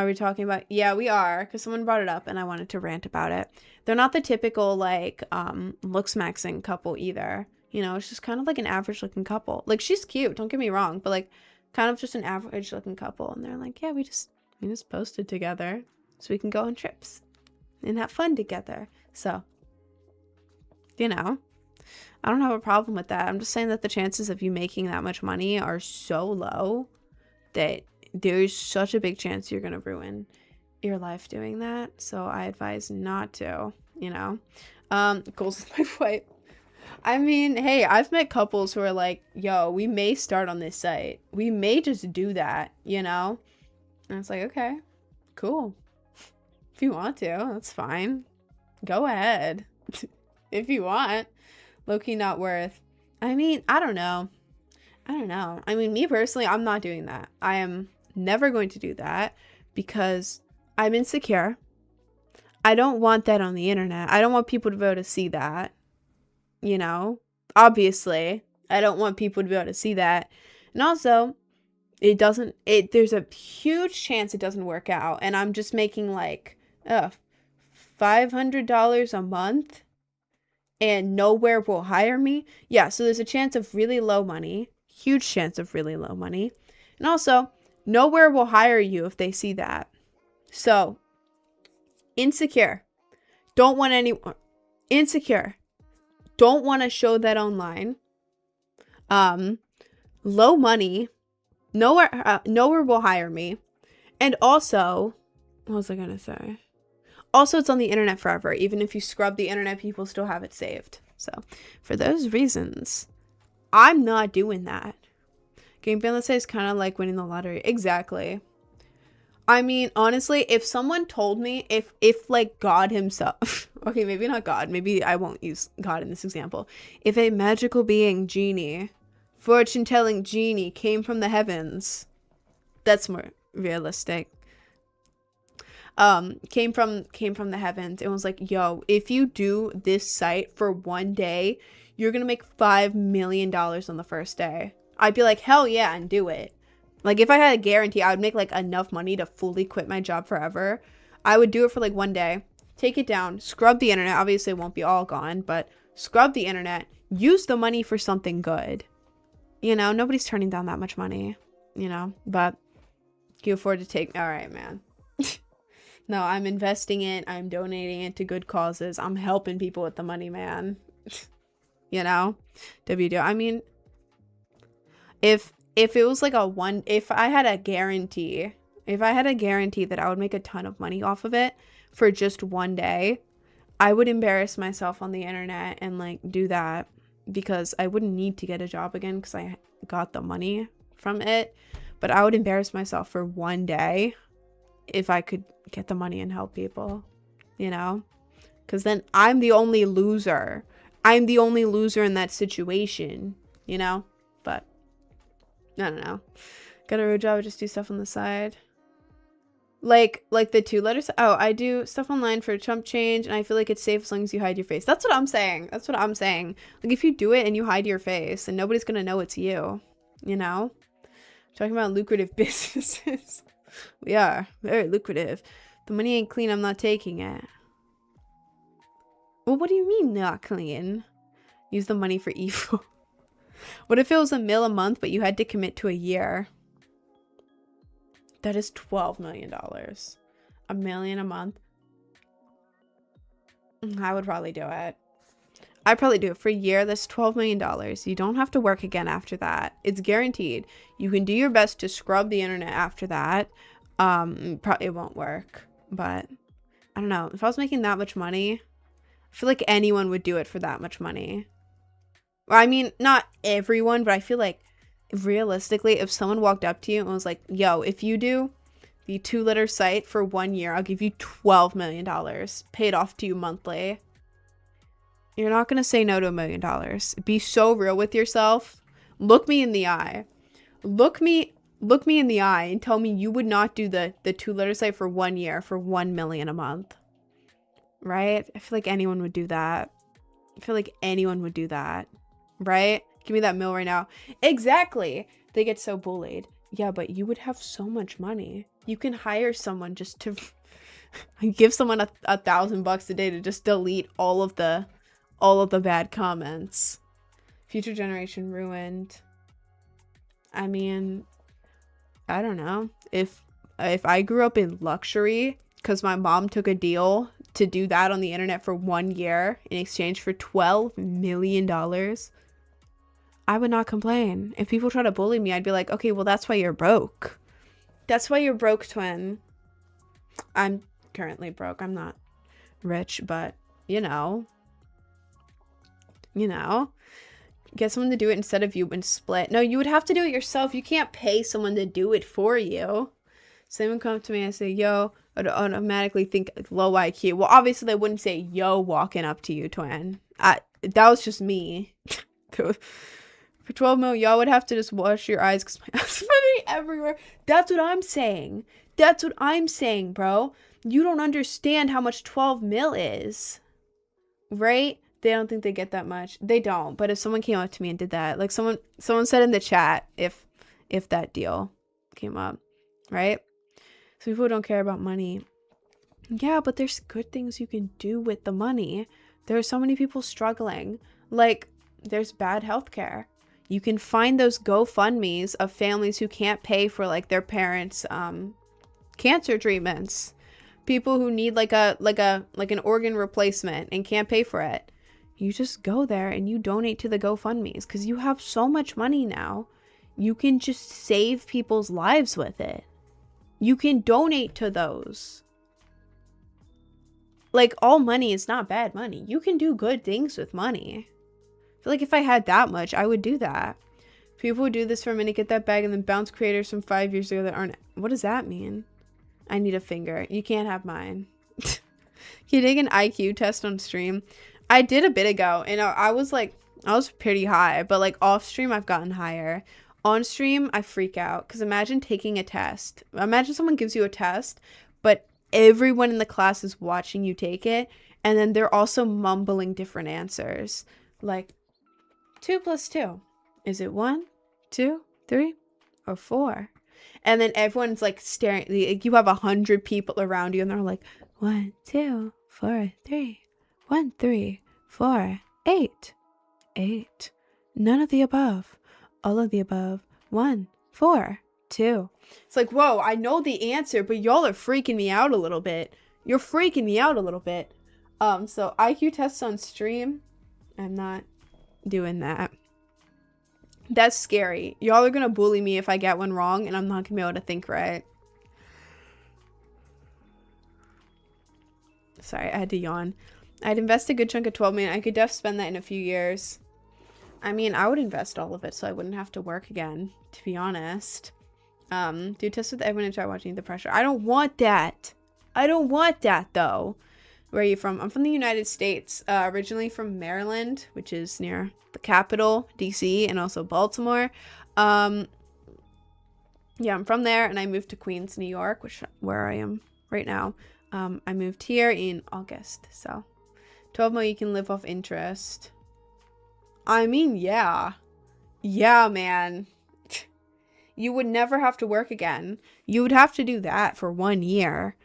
we talking about? Yeah, we are, because someone brought it up and I wanted to rant about it. They're not the typical, like, looks maxing couple either. You know, it's just kind of like an average looking couple. Like, she's cute, don't get me wrong, but like kind of just an average looking couple. And they're like, yeah, we just posted together so we can go on trips and have fun together. So, you know, I don't have a problem with that. I'm just saying that the chances of you making that much money are so low that there's such a big chance you're going to ruin your life doing that. So I advise not to, you know. Goals with my wife. I mean, hey, I've met couples who are like, yo, we may start on this site. We may just do that, you know? And it's like, okay, cool. If you want to, that's fine. Go ahead. If you want. Low-key not worth. I mean, I don't know. I mean, me personally, I'm not doing that. I am never going to do that because I'm insecure. I don't want that on the internet. I don't want people to be able to see that. you know? Obviously, I don't want people to be able to see that. And also, there's a huge chance it doesn't work out. And I'm just making like, $500 a month and nowhere will hire me. Yeah, so there's a chance of really low money, huge chance of really low money. And also, nowhere will hire you if they see that. So, insecure. Don't want anyone. Insecure. Don't want to show that online. Low money. Nowhere will hire me. And also, what was I going to say? Also, it's on the internet forever. Even if you scrub the internet, people still have it saved. So, for those reasons, I'm not doing that. Getting banned, let's say, is kind of like winning the lottery. Exactly. I mean, honestly, if someone told me, if like God himself, okay, maybe not God, maybe I won't use God in this example. If a magical being, genie, fortune-telling genie came from the heavens, that's more realistic. Came from the heavens and was like, yo, if you do this site for one day, you're gonna make $5 million on the first day. I'd be like, hell yeah, and do it. Like, if I had a guarantee, I would make like enough money to fully quit my job forever. I would do it for like one day, take it down, scrub the internet. Obviously it won't be all gone, but scrub the internet, use the money for something good. You know, nobody's turning down that much money, you know, but can you afford to take, all right, man. No, I'm investing it. I'm donating it to good causes. I'm helping people with the money, man. You know? I mean, if it was like if I had a guarantee that I would make a ton of money off of it for just one day, I would embarrass myself on the internet and like do that because I wouldn't need to get a job again because I got the money from it. But I would embarrass myself for one day if I could get the money and help people, you know? Because then I'm the only loser. I'm the only loser in that situation, you know? But I don't know. Got a real job, I just do stuff on the side. Like the 2 letters. Oh, I do stuff online for chump change, and I feel like it's safe as long as you hide your face. That's what I'm saying. Like, if you do it and you hide your face, then nobody's gonna know it's you, you know? Talking about lucrative businesses. We are very lucrative. The money ain't clean, I'm not taking it. Well, what do you mean not clean? Use the money for evil. What if it was $1 million a month, but you had to commit to a year? That is $12 million. $1 million a month. I would probably do it. I'd probably do it for a year. That's $12 million. You don't have to work again after that. It's guaranteed. You can do your best to scrub the internet after that. Probably it won't work, but I don't know. If I was making that much money, I feel like anyone would do it for that much money. Well, I mean, not everyone, but I feel like realistically, if someone walked up to you and was like, yo, if you do the 2-letter site for 1 year, I'll give you $12 million paid off to you monthly. You're not going to say no to $1 million. Be so real with yourself. Look me in the eye. Look me in the eye and tell me you would not do the 2-letter site for 1 year for $1 million a month. Right? I feel like anyone would do that. Right? Give me that mill right now. Exactly. They get so bullied. Yeah, but you would have so much money. You can hire someone just to give someone $1,000 a day to just delete all of the bad comments. Future generation ruined. I mean, I don't know. If I grew up in luxury because my mom took a deal to do that on the internet for 1 year in exchange for $12 million, I would not complain. If people try to bully me, I'd be like, okay, well, that's why you're broke. That's why you're broke, twin. I'm currently broke. I'm not rich, but you know, get someone to do it instead of you and split. No, you would have to do it yourself. You can't pay someone to do it for you. Someone come up to me and say, yo, I'd automatically think low IQ. Well, obviously they wouldn't say yo walking up to you, twin. That was just me. For 12 mil, y'all would have to just wash your eyes because my eyes are money everywhere. That's what I'm saying. Bro. You don't understand how much 12 mil is. Right? They don't think they get that much. They don't. But if someone came up to me and did that, like someone said in the chat, if that deal came up, right? So people don't care about money. Yeah, but there's good things you can do with the money. There are so many people struggling. Like, there's bad healthcare. You can find those GoFundMes of families who can't pay for like their parents' cancer treatments. People who need like an organ replacement and can't pay for it. You just go there and you donate to the GoFundMes because you have so much money now. You can just save people's lives with it. You can donate to those. Like, all money is not bad money. You can do good things with money. I feel like if I had that much, I would do that. People who do this for a minute get that bag and then bounce creators from 5 years ago that aren't... What does that mean? I need a finger. You can't have mine. Can you take an IQ test on stream? I did a bit ago, and I was pretty high, but like off stream, I've gotten higher. On stream, I freak out, because imagine taking a test. Imagine someone gives you a test, but everyone in the class is watching you take it, and then they're also mumbling different answers. Like, 2 + 2. Is it 1, 2, 3, or 4? And then everyone's like staring. You have 100 people around you, and they're like, 1, 2, 4, 3. 1, 3, 4, 8. 8. None of the above. All of the above. 1, 4, 2. It's like, whoa, I know the answer, but y'all are freaking me out a little bit. You're freaking me out a little bit. So IQ tests on stream. I'm not doing that. That's scary. Y'all are gonna bully me if I get one wrong, and I'm not gonna be able to think right. Sorry, I had to yawn. I'd invest a good chunk of 12 million. I could spend that in a few years. I mean, I would invest all of it so I wouldn't have to work again, to be honest. Do tests with everyone and try watching the pressure. I don't want that. I don't want that, though. Where are you from? I'm from the United States. Originally from Maryland, which is near the capital, DC, and also Baltimore. Yeah, I'm from there, and I moved to Queens, New York, where I am right now. I moved here in August, so 12 million you can live off interest. I mean, yeah. Yeah, man. You would never have to work again. You would have to do that for 1 year.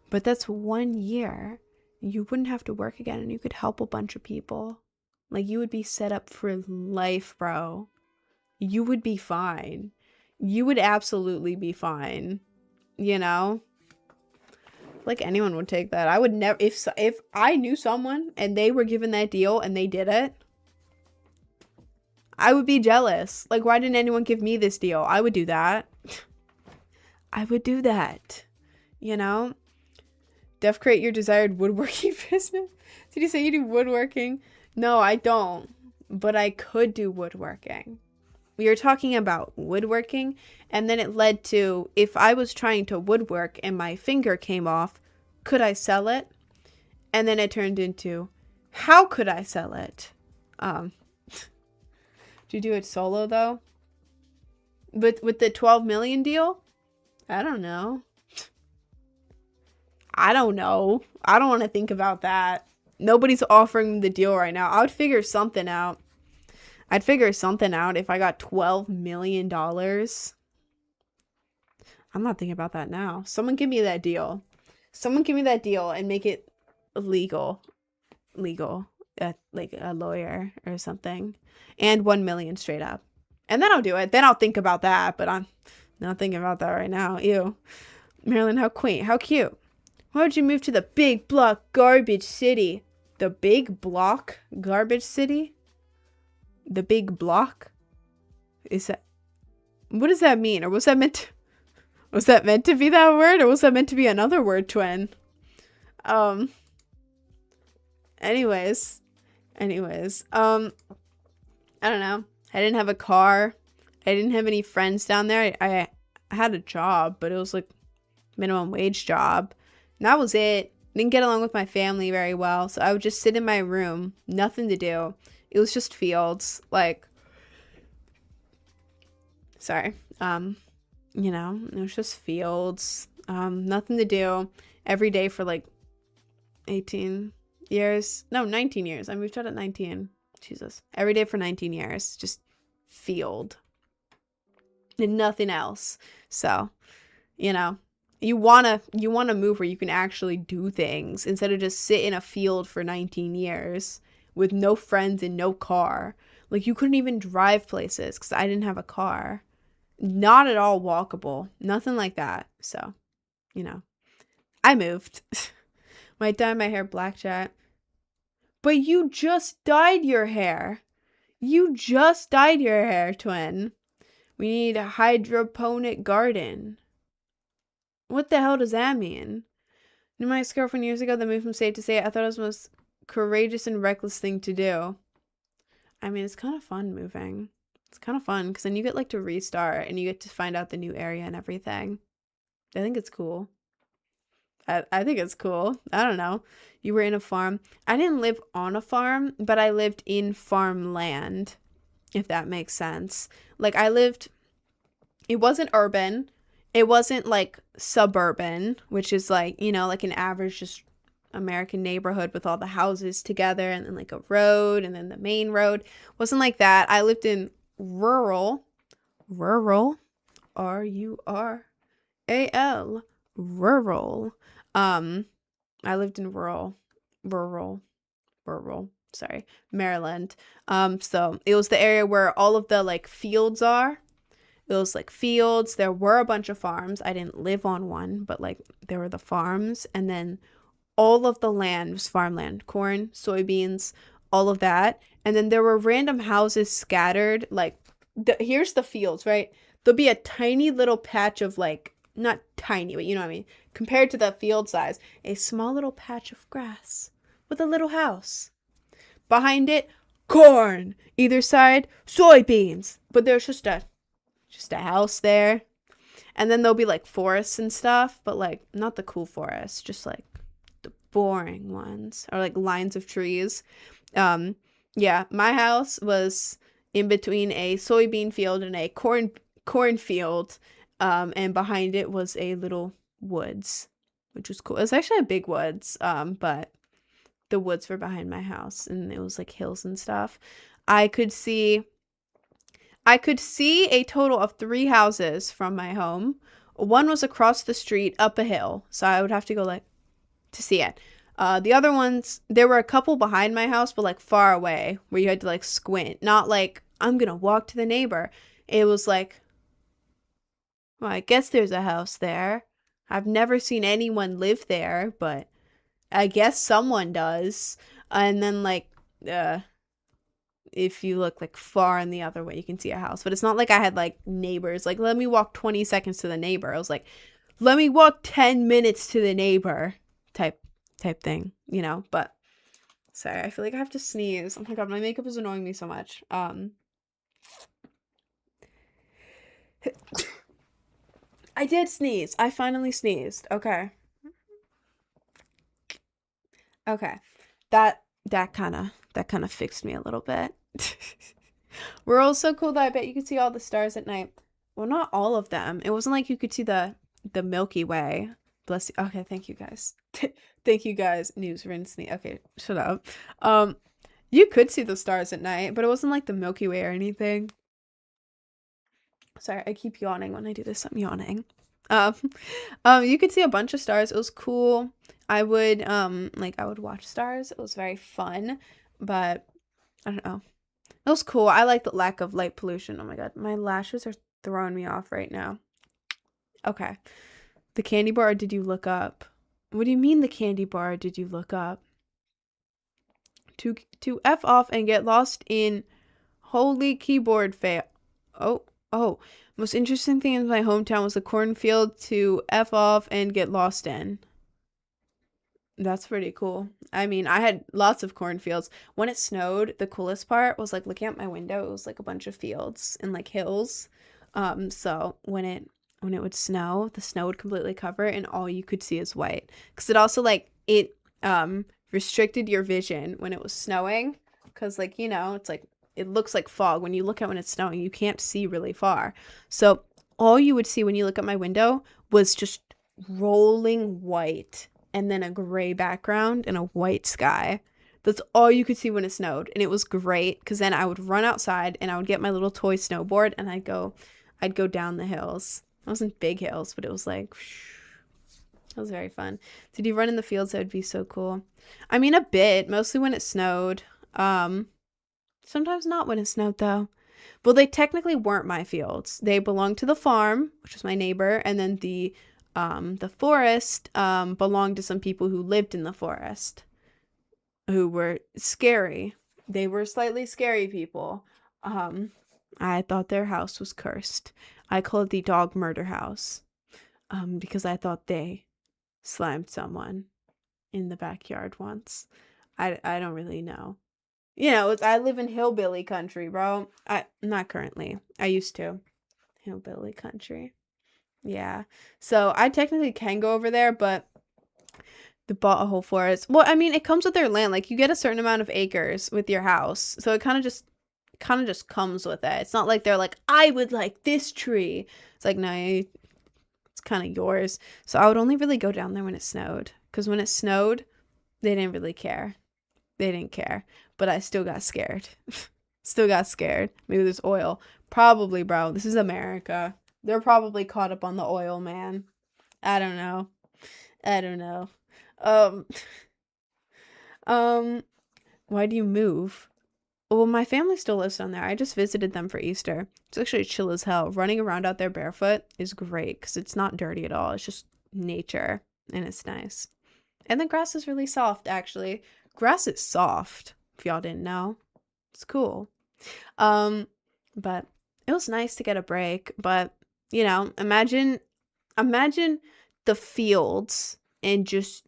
But that's 1 year. You wouldn't have to work again, and you could help a bunch of people. Like, you would be set up for life, bro. You would be fine. You would absolutely be fine. You know? Like, anyone would take that. I would never... If I knew someone, and they were given that deal, and they did it, I would be jealous. Like, why didn't anyone give me this deal? I would do that. I would do that. You know? Def, create your desired woodworking business. Did you say you do woodworking? No, I don't. But I could do woodworking. We were talking about woodworking, and then it led to, if I was trying to woodwork and my finger came off, could I sell it? And then it turned into, how could I sell it? Do you do it solo, though? But with the 12 million deal? I don't know. I don't know. I don't want to think about that. Nobody's offering the deal right now. I would figure something out. I'd figure something out if I got $12 million. I'm not thinking about that now. Someone give me that deal. Someone give me that deal and make it legal. Legal. Like a lawyer or something. And 1 million straight up. And then I'll do it. Then I'll think about that. But I'm not thinking about that right now. Ew. Maryland, how quaint. How cute. Why would you move to the big block garbage city? The big block garbage city? The big block? Is that... What does that mean? Or was that meant to... Was that meant to be that word? Or was that meant to be another word twin? Anyways. I don't know. I didn't have a car. I didn't have any friends down there. I had a job, but it was like minimum wage job. And that was it. Didn't get along with my family very well. So I would just sit in my room. Nothing to do. It was just fields. Like, sorry. You know, it was just fields. Nothing to do every day for like 18 years. No, 19 years. I moved out at 19. Jesus. Every day for 19 years. Just field. And nothing else. So, you know, you wanna move where you can actually do things instead of just sit in a field for 19 years with no friends and no car. Like, you couldn't even drive places because I didn't have a car. Not at all walkable. Nothing like that. So, you know, I moved. Might dye my hair black, chat. But you just dyed your hair. You just dyed your hair, twin. We need a hydroponic garden. What the hell does that mean? Knew my ex-girlfriend years ago that moved from state to state. I thought it was the most courageous and reckless thing to do. I mean, it's kind of fun moving. It's kind of fun because then you get like to restart and you get to find out the new area and everything. I think it's cool. I think it's cool. I don't know. You were in a farm. I didn't live on a farm, but I lived in farmland, if that makes sense. Like, it wasn't urban. It wasn't like suburban, which is like, you know, like an average just American neighborhood with all the houses together and then like a road and then the main road. It wasn't like that. I lived in rural, R-U-R-A-L, rural. I lived in rural, Maryland. So it was the area where all of the like fields are. It was like fields. There were a bunch of farms. I didn't live on one, but like there were the farms, and then all of the land was farmland, corn, soybeans, all of that. And then there were random houses scattered. Like, here's the fields, right? There'll be a tiny little patch of like, not tiny, but you know what I mean? Compared to the field size, a small little patch of grass with a little house. Behind it, corn. Either side, soybeans. But there's just a house there. And then there'll be like forests and stuff, but like not the cool forests, just like the boring ones, or like lines of trees. Yeah, my house was in between a soybean field and a cornfield. And behind it was a little woods, which was cool. It was actually a big woods, but the woods were behind my house, and it was like hills and stuff. I could see a total of 3 houses from my home. One was across the street up a hill, so I would have to go like to see it. The other ones, there were a couple behind my house, but like far away, where you had to like squint. Not like, I'm gonna walk to the neighbor. It was like, well, I guess there's a house there. I've never seen anyone live there, but I guess someone does. And then like, if you look like far in the other way, you can see a house. But it's not like I had like neighbors. Like, let me walk 20 seconds to the neighbor. I was like, let me walk 10 minutes to the neighbor type thing, you know. But sorry, I feel like I have to sneeze. Oh my god, my makeup is annoying me so much. I did sneeze. I finally sneezed. Okay. That kind of fixed me a little bit. We're all so cool that I bet you could see all the stars at night. Well, not all of them. It wasn't like you could see the Milky Way. Bless you. Okay, thank you guys. Thank you guys. News rinse me. Okay, shut up. You could see the stars at night, but it wasn't like the Milky Way or anything. Sorry, I keep yawning when I do this. I'm yawning. You could see a bunch of stars. It was cool. I would watch stars. It was very fun, but I don't know. It was cool. I like the lack of light pollution. Oh my god, my lashes are throwing me off right now. Okay. The candy bar, or did you look up? What do you mean the candy bar, did you look up? To F off and get lost in holy keyboard fail. Oh. Most interesting thing in my hometown was the cornfield to F off and get lost in. That's pretty cool. I mean, I had lots of cornfields. When it snowed, the coolest part was like looking out my window. It was like a bunch of fields and like hills. So when it would snow, the snow would completely cover it and all you could see is white. Because it also like restricted your vision when it was snowing. Because like, you know, it's like it looks like fog. When you look out when it's snowing, you can't see really far. So all you would see when you look at my window was just rolling white. and then a gray background and a white sky. That's all you could see when it snowed. And it was great because then I would run outside and I would get my little toy snowboard and I'd go down the hills. It wasn't big hills, but it was like, it was very fun. Did you run in the fields? That would be so cool. I mean, a bit, mostly when it snowed. Sometimes not when it snowed though. Well, they technically weren't my fields. They belonged to the farm, which was my neighbor, and then the forest belonged to some people who lived in the forest, who were scary. They were slightly scary people. I thought their house was cursed. I call it the dog murder house, because I thought they slimed someone in the backyard once. I don't really know. You know, I live in hillbilly country, bro. Not currently. I used to. Hillbilly country. Yeah. So I technically can go over there, but they bought a whole forest. Well, I mean, it comes with their land. Like you get a certain amount of acres with your house. So it kind of just comes with it. It's not like they're like, I would like this tree. It's like, no, it's kind of yours. So I would only really go down there when it snowed. Because when it snowed, they didn't really care. They didn't care. But I still got scared. Still got scared. Maybe there's oil. Probably, bro. This is America. They're probably caught up on the oil, man. I don't know. Why do you move? Well, my family still lives down there. I just visited them for Easter. It's actually chill as hell. Running around out there barefoot is great because it's not dirty at all. It's just nature, and it's nice. And the grass is really soft, actually. Grass is soft, if y'all didn't know. It's cool. But it was nice to get a break. But, you know, imagine the fields and just,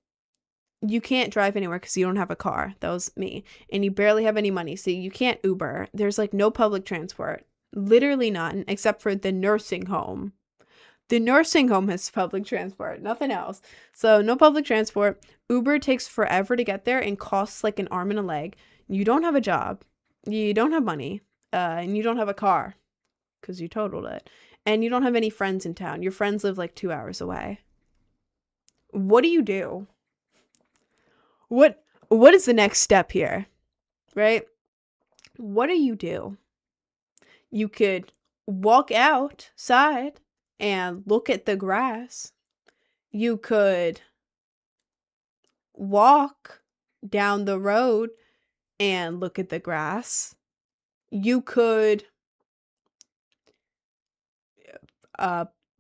you can't drive anywhere because you don't have a car. That was me. And you barely have any money, so you can't Uber. There's like no public transport. Literally none, except for the nursing home. The nursing home has public transport, nothing else. So no public transport. Uber takes forever to get there and costs like an arm and a leg. You don't have a job. You don't have money. And you don't have a car because you totaled it. And you don't have any friends in town. Your friends live like 2 hours away. What do you do? What is the next step here? Right? What do you do? You could walk outside and look at the grass. You could walk down the road and look at the grass. You could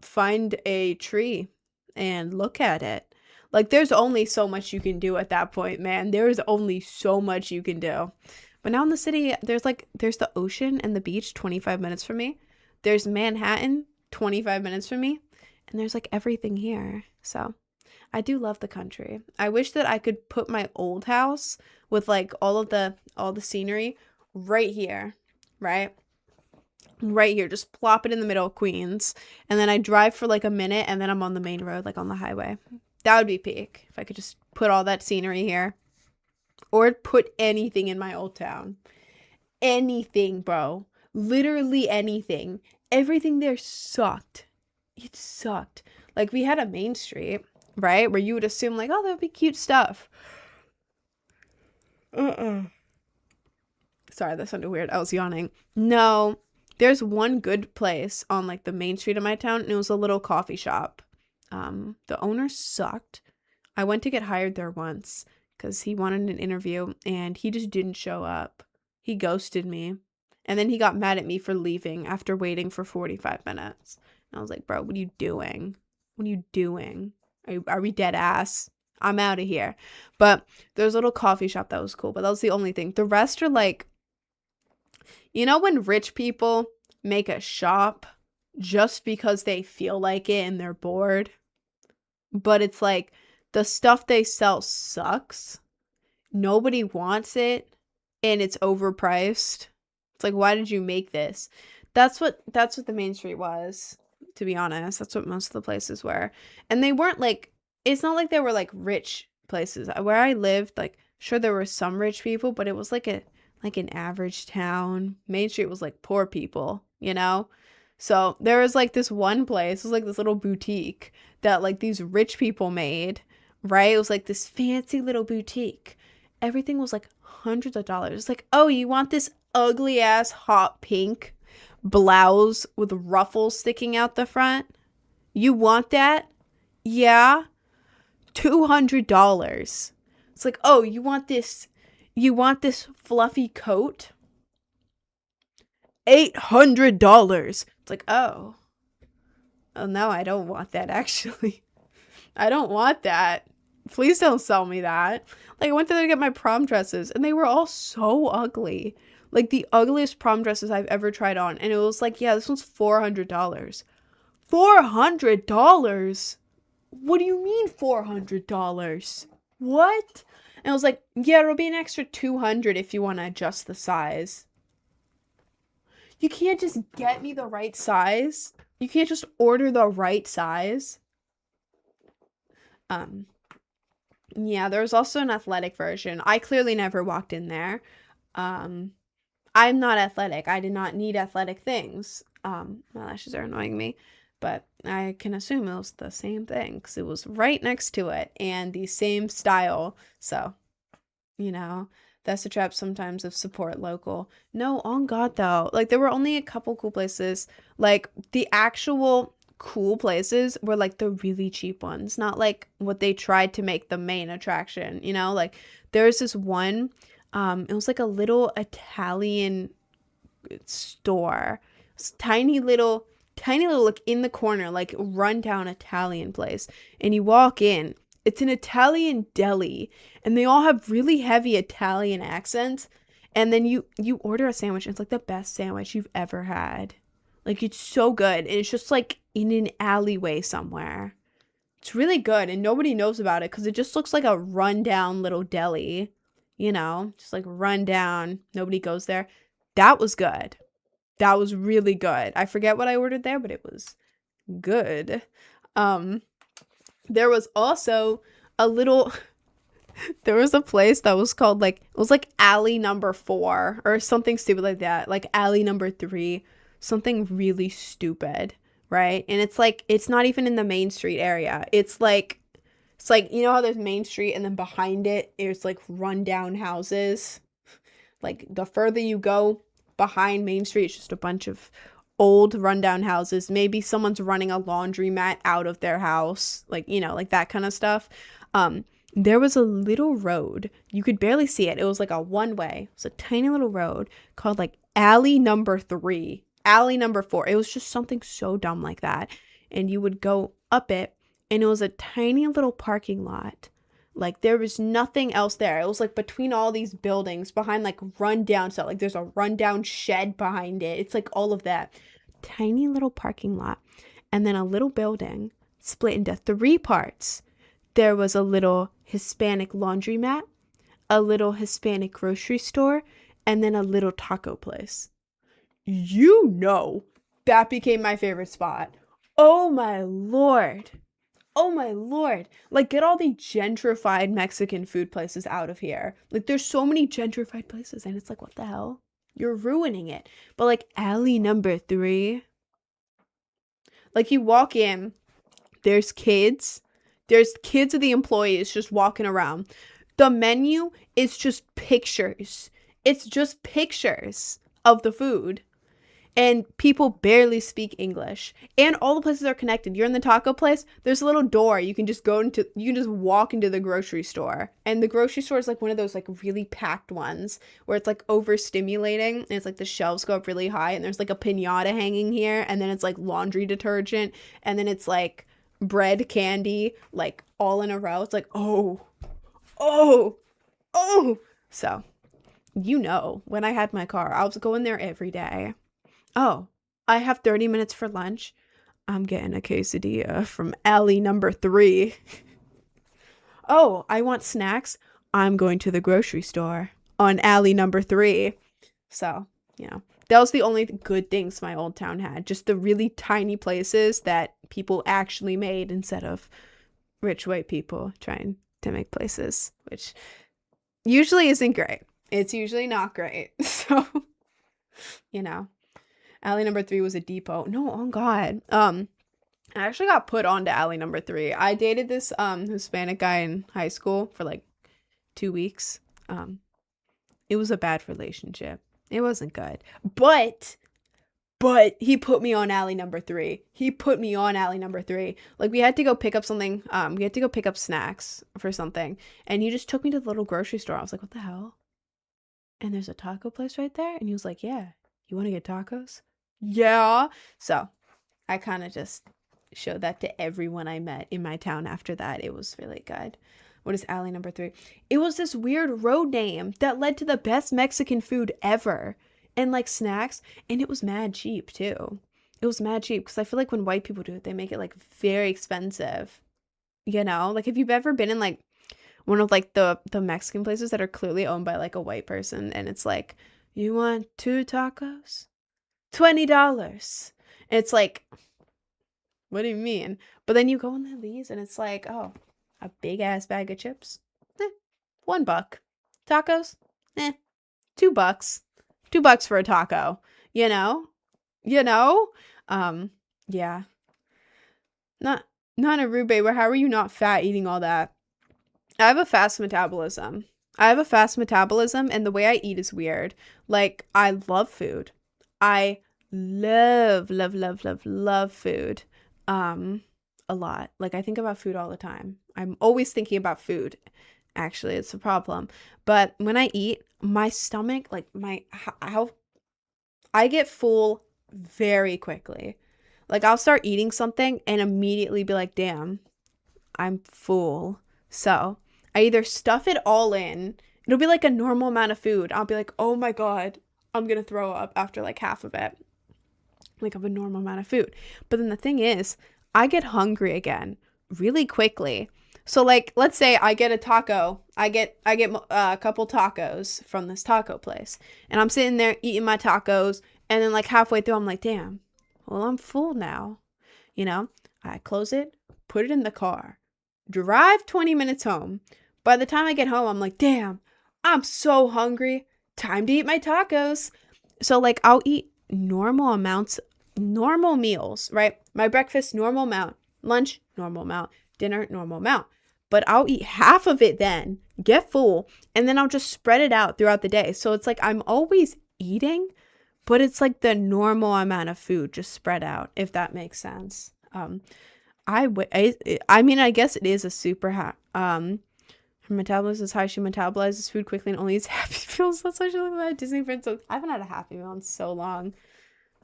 find a tree and look at it. Like, there's only so much you can do at that point, man. There's only so much you can do. But now in the city, there's the ocean and the beach 25 minutes from me. There's Manhattan 25 minutes from me. And there's like everything here. So I do love the country. I wish that I could put my old house with like all the scenery right here, right? Right here. Just plop it in the middle of Queens. And then I drive for like a minute and then I'm on the main road, like on the highway. That would be peak if I could just put all that scenery here. Or put anything in my old town. Anything, bro. Literally anything. Everything there sucked. It sucked. Like, we had a main street, right? Where you would assume, like, oh, that would be cute stuff. Sorry, that sounded weird. I was yawning. No. There's one good place on, like, the main street of my town, and it was a little coffee shop. The owner sucked. I went to get hired there once because he wanted an interview, and he just didn't show up. He ghosted me. And then he got mad at me for leaving after waiting for 45 minutes. And I was like, bro, what are you doing? What are you doing? Are we dead ass? I'm out of here. But there's a little coffee shop that was cool, but that was the only thing. The rest are like, you know when rich people make a shop just because they feel like it and they're bored? But it's like, the stuff they sell sucks. Nobody wants it. And it's overpriced. It's like, why did you make this? That's what the main street was, to be honest. That's what most of the places were. And they weren't like, it's not like they were like rich places. Where I lived, like, sure there were some rich people, but it was like an average town. Main Street was like poor people, you know? So there was like this one place, it was like this little boutique that like these rich people made, right? It was like this fancy little boutique. Everything was like hundreds of dollars. It's like, oh, you want this ugly ass hot pink blouse with ruffles sticking out the front? You want that? Yeah. $200. It's like, oh, you want this fluffy coat? $800. It's like, oh no, I don't want that actually. I don't want that. Please don't sell me that. Like, I went there to get my prom dresses and they were all so ugly. Like the ugliest prom dresses I've ever tried on. And it was like, yeah, this one's $400. $400? What do you mean $400? What? And I was like, yeah, it'll be an extra $200 if you want to adjust the size. You can't just get me the right size. You can't just order the right size. Yeah, there was also an athletic version. I clearly never walked in there. I'm not athletic. I did not need athletic things. My lashes are annoying me, but I can assume it was the same thing because it was right next to it and the same style. So, you know, that's the trap sometimes of support local. No, on God though. Like there were only a couple cool places. Like the actual cool places were like the really cheap ones, not like what they tried to make the main attraction, you know? Like there's this one, it was like a little Italian store. It's tiny little like in the corner, like rundown Italian place. And you walk in, it's an Italian deli and they all have really heavy Italian accents. And then you order a sandwich and it's like the best sandwich you've ever had. Like it's so good. And it's just like in an alleyway somewhere. It's really good and nobody knows about it because it just looks like a rundown little deli. You know, just like rundown. Nobody goes there. That was good. That was really good. I forget what I ordered there, but it was good. There was also a little there was a place that was called like it was like alley number 4 or something stupid like that, like alley number 3, something really stupid, right? And it's like it's not even in the Main Street area. It's like you know how there's Main Street and then behind it there's like rundown houses. Like the further you go behind Main Street, it's just a bunch of old rundown houses. Maybe someone's running a laundromat out of their house, like, you know, like that kind of stuff. There was a little road. You could barely see it. It was like a one-way. It was a tiny little road called like alley number 3, alley number 4. It was just something so dumb like that. And you would go up it and it was a tiny little parking lot. Like there was nothing else there. It was like between all these buildings behind like rundown stuff. Like there's a rundown shed behind it. It's like all of that. Tiny little parking lot. And then a little building split into 3 parts. There was a little Hispanic laundromat, a little Hispanic grocery store, and then a little taco place. You know, that became my favorite spot. Oh my Lord. Oh my Lord. Like, get all the gentrified Mexican food places out of here. Like, there's so many gentrified places, and it's like, what the hell? You're ruining it. But, like, alley number 3, like, you walk in, there's kids of the employees just walking around. The menu is just pictures. It's just pictures of the food. And people barely speak English. And all the places are connected. You're in the taco place, there's a little door. You can just walk into the grocery store. And the grocery store is like one of those like really packed ones where it's like overstimulating. And it's like the shelves go up really high and there's like a piñata hanging here. And then it's like laundry detergent. And then it's like bread, candy, like all in a row. It's like, oh. So, you know, when I had my car, I was going there every day. Oh, I have 30 minutes for lunch. I'm getting a quesadilla from alley number 3. Oh, I want snacks. I'm going to the grocery store on alley number 3. So, you know, that was the only good things my old town had. Just the really tiny places that people actually made instead of rich white people trying to make places, which usually isn't great. It's usually not great. So, you know. Alley number 3 was a depot. No, oh God. I actually got put on to alley number 3. I dated this Hispanic guy in high school for like 2 weeks. It was a bad relationship. It wasn't good. But he put me on alley number 3. He put me on alley number 3. Like, we had to go pick up something. We had to go pick up snacks for something. And he just took me to the little grocery store. I was like, what the hell? And there's a taco place right there. And he was like, yeah, you want to get tacos? Yeah. So I kind of just showed that to everyone I met in my town after that. It was really good. What is alley number 3? It was this weird road name that led to the best Mexican food ever. And like snacks, and it was mad cheap too. It was mad cheap because I feel like when white people do it, they make it like very expensive. You know, like, have you ever been in like one of like the Mexican places that are clearly owned by like a white person, and it's like, you want 2 tacos, $20. It's like, what do you mean? But then you go in these, and it's like, oh, a big ass bag of chips, $1. Tacos, $2. $2 for a taco, you know? Yeah. Not Arube, but how are you not fat eating all that? I have a fast metabolism. And the way I eat is weird. Like, I love food. I love food. A lot. Like, I think about food all the time. I'm always thinking about food. Actually, it's a problem. But when I eat, my stomach, like how I get full very quickly. Like, I'll start eating something and immediately be like, damn, I'm full. So I either stuff it all in. It'll be like a normal amount of food. I'll be like, oh my God, I'm going to throw up after like half of it. Like, of a normal amount of food. But then the thing is, I get hungry again really quickly. So like, let's say I get a taco. I get a couple tacos from this taco place. And I'm sitting there eating my tacos. And then like halfway through, I'm like, damn, well, I'm full now. You know, I close it, put it in the car, drive 20 minutes home. By the time I get home, I'm like, damn, I'm so hungry. Time to eat my tacos. So like, I'll eat normal amounts, normal meals, right? My breakfast, normal amount. Lunch, normal amount. Dinner, normal amount. But I'll eat half of it then, get full, and then I'll just spread it out throughout the day. So it's like I'm always eating, but it's like the normal amount of food just spread out, if that makes sense. I mean, I guess it is a super her metabolism is high. She metabolizes food quickly and only eats Happy Meals. That's why she looks like a Disney princess. I haven't had a Happy Meal in so long.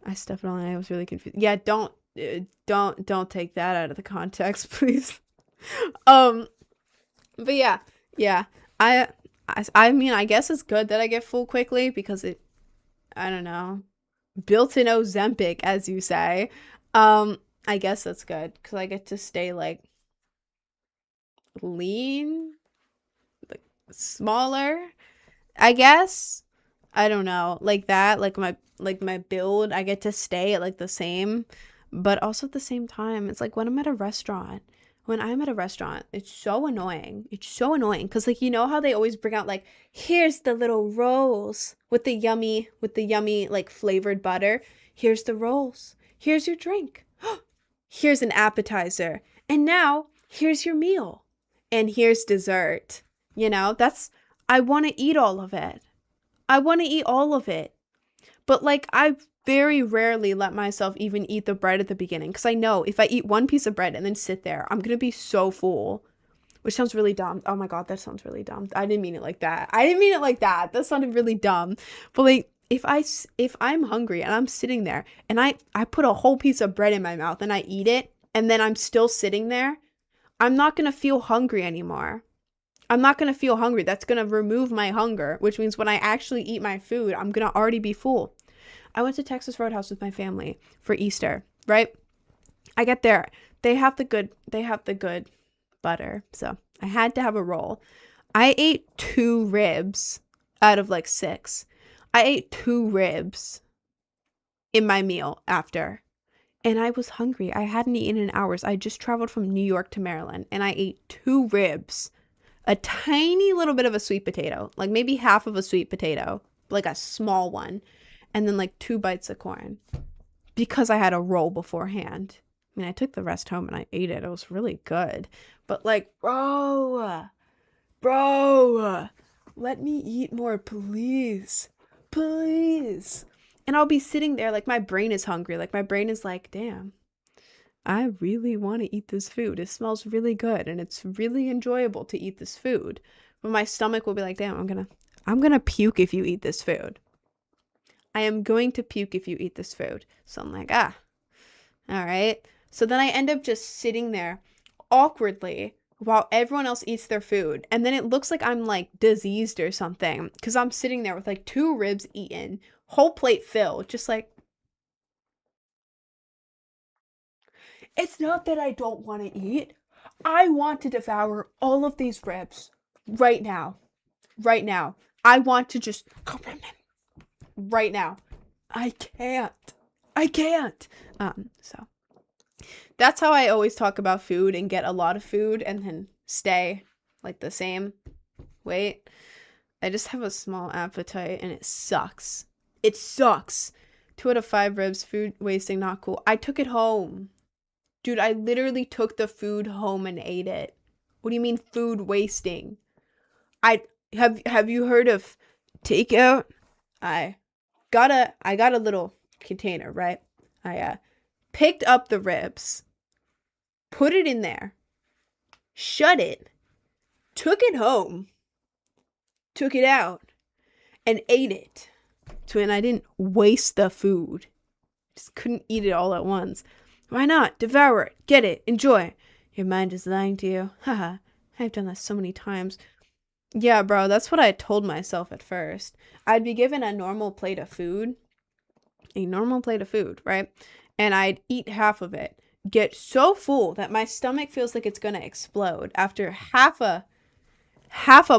I stuffed it on and I was really confused. Yeah, don't take that out of the context, please. But yeah. I mean, I guess it's good that I get full quickly because I don't know, built-in Ozempic, as you say. I guess that's good because I get to stay like lean, like smaller, I guess. I don't know, like that, like my build, I get to stay at like the same, but also at the same time, it's like when I'm at a restaurant. When I'm at a restaurant, it's so annoying. It's so annoying because, like, you know how they always bring out, like, here's the little rolls with the yummy, like, flavored butter. Here's the rolls. Here's your drink. Here's an appetizer. And now, here's your meal. And here's dessert. You know, I want to eat all of it. But, like, I very rarely let myself even eat the bread at the beginning because I know if I eat one piece of bread and then sit there, I'm going to be so full, which sounds really dumb. Oh my God, that sounds really dumb. I didn't mean it like that. That sounded really dumb. But like, if I'm hungry and I'm sitting there and I put a whole piece of bread in my mouth and I eat it and then I'm still sitting there, I'm not going to feel hungry anymore. That's going to remove my hunger, which means when I actually eat my food, I'm going to already be full. I went to Texas Roadhouse with my family for Easter, right? I get there. They have the good butter. So I had to have a roll. I ate 2 ribs out of like 6. I ate 2 ribs in my meal after. And I was hungry. I hadn't eaten in hours. I just traveled from New York to Maryland and I ate 2 ribs, a tiny little bit of a sweet potato, like maybe half of a sweet potato, like a small one. And then like 2 bites of corn because I had a roll beforehand. I mean, I took the rest home and I ate it. It was really good. But like, bro, let me eat more, please. Please. And I'll be sitting there like my brain is hungry. Like my brain is like, damn, I really want to eat this food. It smells really good and it's really enjoyable to eat this food. But my stomach will be like, damn, I'm gonna puke if you eat this food. I am going to puke if you eat this food. So I'm like, all right. So then I end up just sitting there awkwardly while everyone else eats their food. And then it looks like I'm like diseased or something because I'm sitting there with like 2 ribs eaten, whole plate filled, just like, it's not that I don't want to eat. I want to devour all of these ribs right now. Right now. I want to just right now. I can't. So that's how I always talk about food and get a lot of food and then stay like the same weight. I just have a small appetite and it sucks. It sucks. 2 out of 5 ribs, food wasting, not cool. I took it home. Dude, I literally took the food home and ate it. What do you mean food wasting? Have you heard of takeout? I got a little container, right? I picked up the ribs, put it in there, shut it, took it home, took it out, and ate it. So and I didn't waste the food. Just couldn't eat it all at once. Why not? Devour it. Get it. Enjoy. Your mind is lying to you. Haha. I've done that so many times. Yeah, bro, that's what I told myself at first. I'd be given a normal plate of food, right? And I'd eat half of it, get so full that my stomach feels like it's gonna explode after half a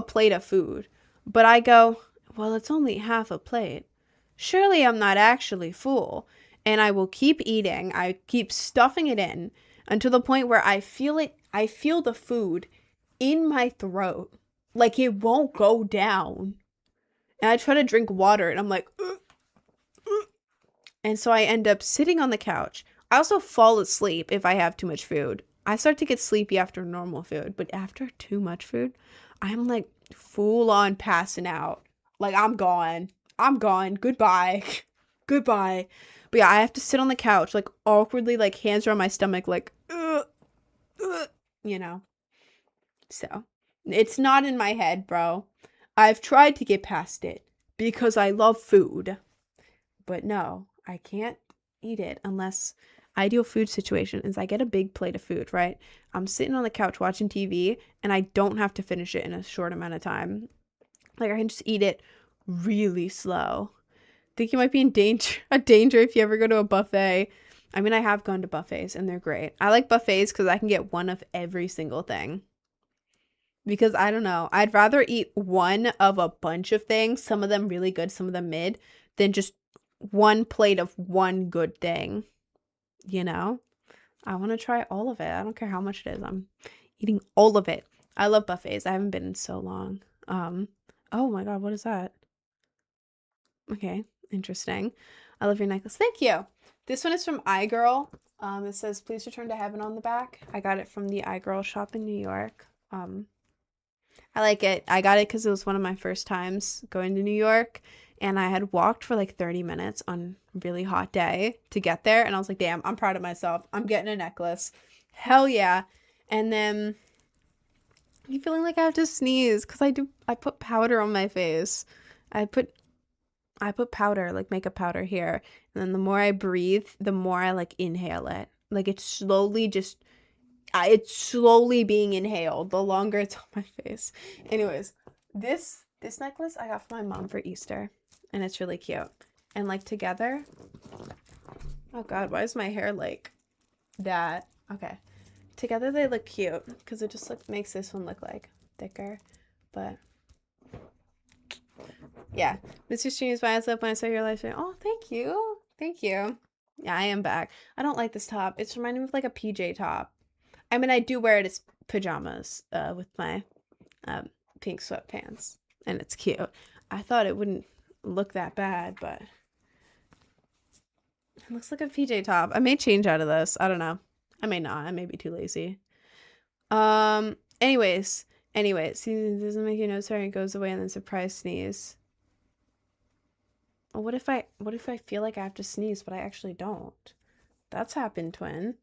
plate of food. But I go, well, it's only half a plate. Surely I'm not actually full. And I will keep eating. I keep stuffing it in until the point where I feel the food in my throat. Like it won't go down. And I try to drink water and I'm like, and so I end up sitting on the couch. I also fall asleep if I have too much food. I start to get sleepy after normal food, but after too much food, I'm like full on passing out. Like I'm gone. Goodbye. Goodbye. But yeah, I have to sit on the couch, like awkwardly, like hands around my stomach, like, you know. So it's not in my head, bro. I've tried to get past it because I love food. But no, I can't eat it unless ideal food situation is I get a big plate of food, right? I'm sitting on the couch watching TV and I don't have to finish it in a short amount of time. Like I can just eat it really slow. Think you might be in danger if you ever go to a buffet. I mean, I have gone to buffets and they're great. I like buffets because I can get one of every single thing. Because I don't know, I'd rather eat one of a bunch of things, some of them really good, some of them mid, than just one plate of one good thing. You know? I want to try all of it. I don't care how much it is. I'm eating all of it. I love buffets. I haven't been in so long. Oh my god, what is that? Okay, interesting. I love your necklace. Thank you. This one is from iGirl. It says, please return to heaven on the back. I got it from the iGirl shop in New York. I like it. I got it because it was one of my first times going to New York. And I had walked for like 30 minutes on a really hot day to get there. And I was like, damn, I'm proud of myself. I'm getting a necklace. Hell yeah. And then I'm feeling like I have to sneeze because I put powder on my face. I put powder, like makeup powder here. And then the more I breathe, the more I like inhale it. Like it's slowly being inhaled the longer it's on my face. Anyways, this necklace I got from my mom for Easter. And it's really cute. And like together, oh god, why is my hair like that? Okay. Together they look cute because it just makes this one look like thicker. But yeah, Mr. Streams smiles up when I saw your live stream. Oh, thank you. Yeah, I am back. I don't like this top. It's reminding me of like a PJ top. I mean, I do wear it as pajamas with my pink sweatpants, and it's cute. I thought it wouldn't look that bad, but it looks like a PJ top. I may change out of this. I don't know. I may not. I may be too lazy. Anyways, see, doesn't make you know sorry, it goes away and then surprise sneeze. What if I feel like I have to sneeze, but I actually don't? That's happened, twin.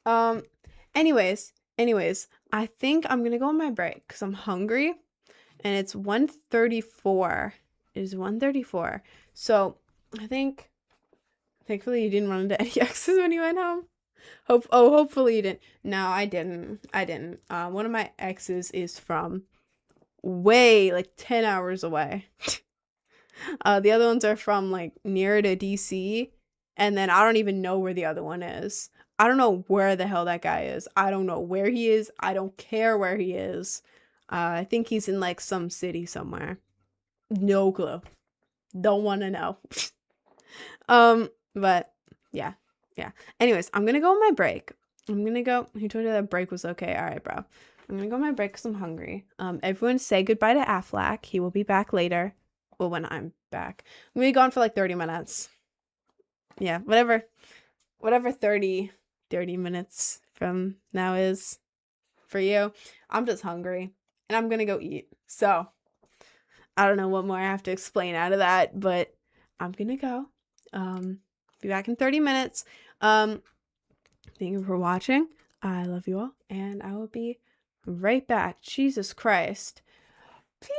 Um, anyways, I think I'm gonna go on my break because I'm hungry and it's 1:34. It is 1:34. So I think thankfully you didn't run into any exes when you went home. Hopefully you didn't. No, I didn't. One of my exes is from way like 10 hours away. The other ones are from like near to DC, and then I don't even know where the other one is. I don't know where the hell that guy is. I don't know where he is. I don't care where he is. I think he's in like some city somewhere. No clue. Don't want to know. But yeah. Anyways, I'm gonna go on my break. I'm gonna go. Who told you that break was okay? All right, bro. I'm gonna go on my break because I'm hungry. Everyone say goodbye to Aflac. He will be back later. Well, when I'm back. I'm gonna be gone for like 30 minutes. Yeah, whatever 30 minutes from now is for you. I'm just hungry and I'm gonna go eat. So I don't know what more I have to explain out of that, but I'm gonna go. Be back in 30 minutes. Thank you for watching. I love you all, and I will be right back. Jesus Christ. Peace.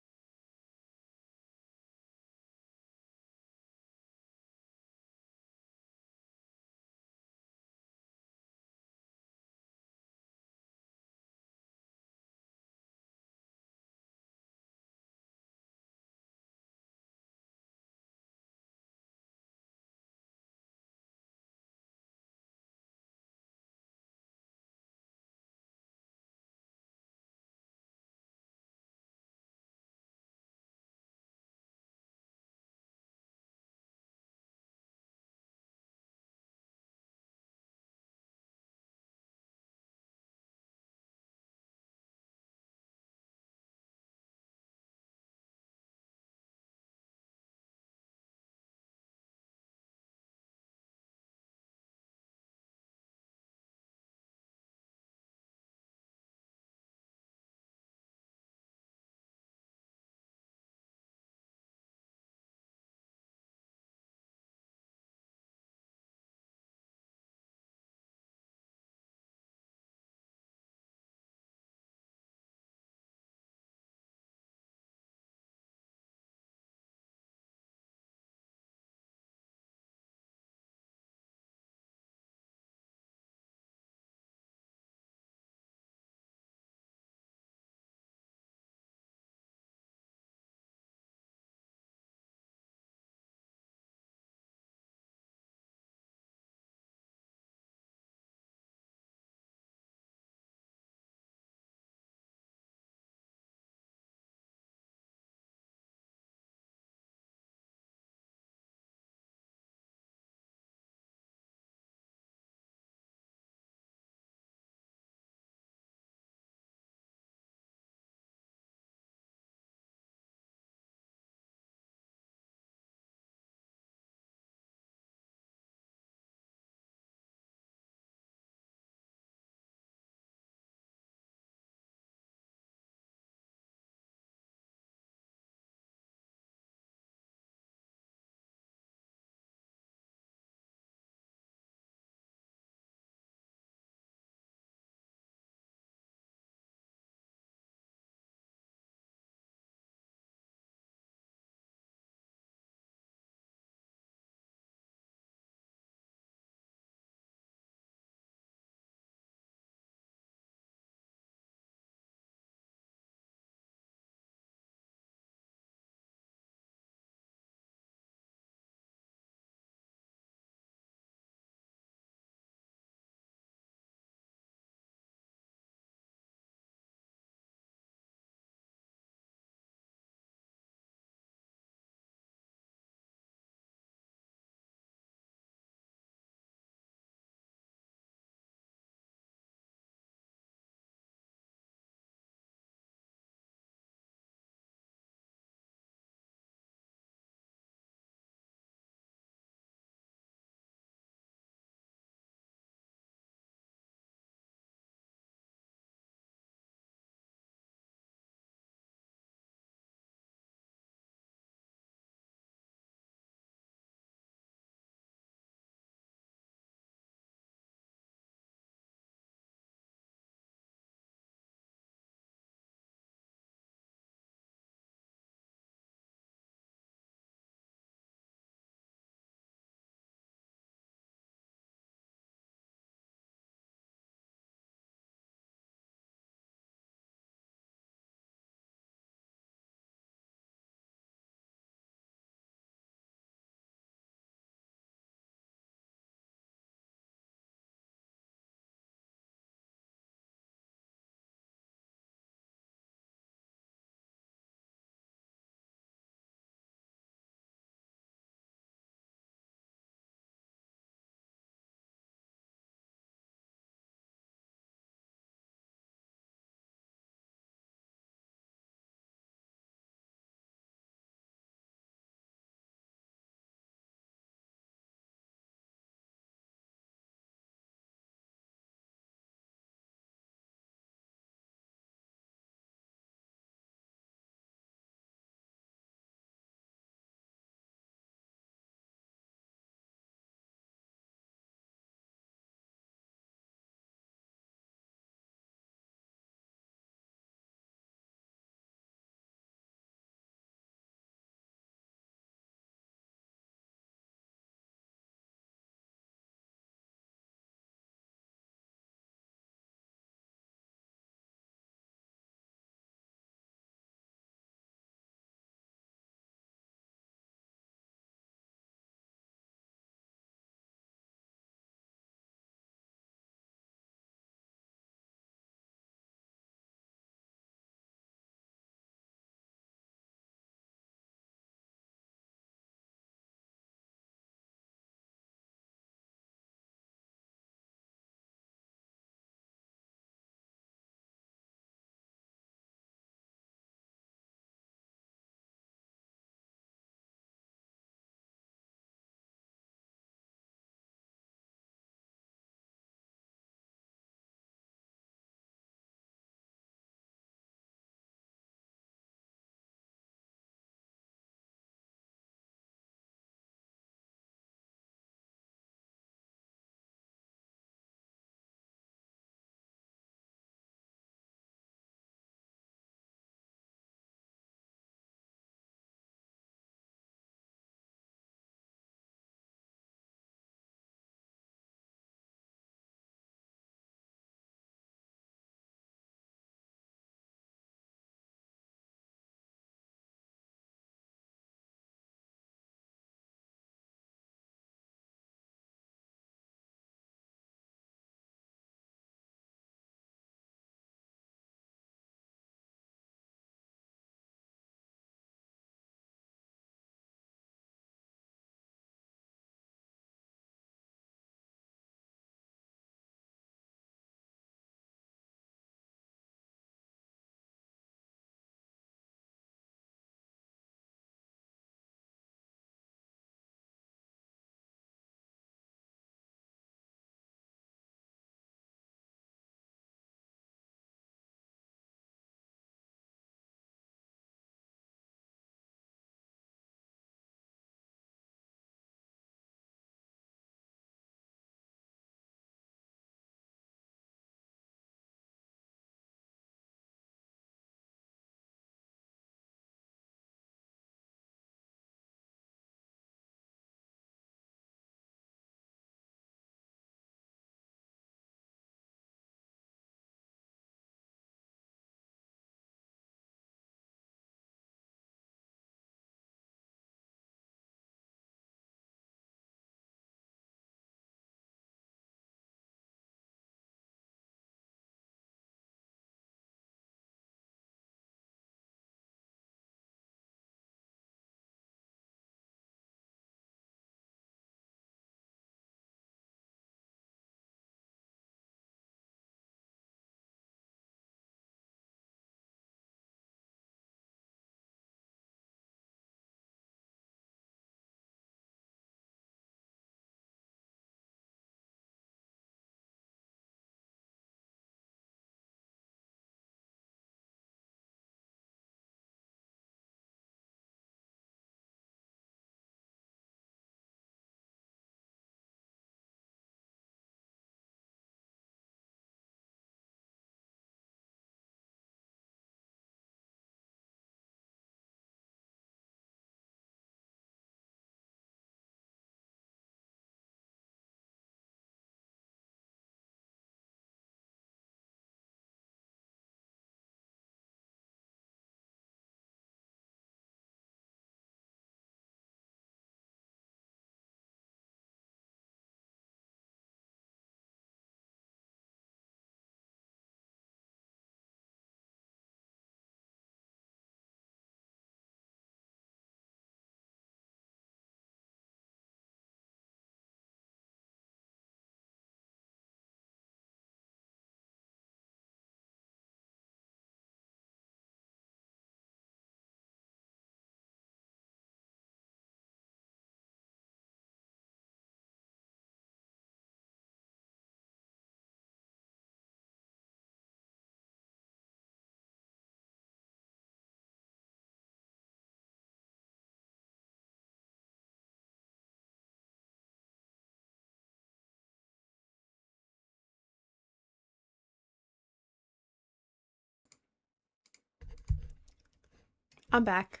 I'm back.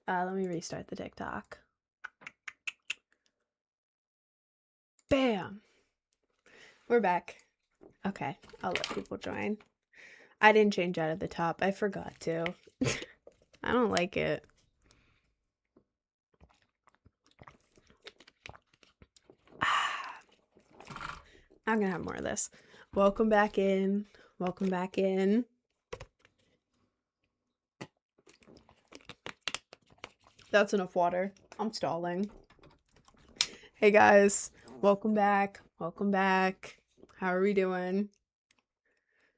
Let me restart the TikTok. Bam. We're back. Okay, I'll let people join. I didn't change out of the top. I forgot to. I don't like it. I'm gonna have more of this. Welcome back in. Welcome back in. That's enough water. I'm stalling. Hey guys, welcome back. Welcome back. How are we doing?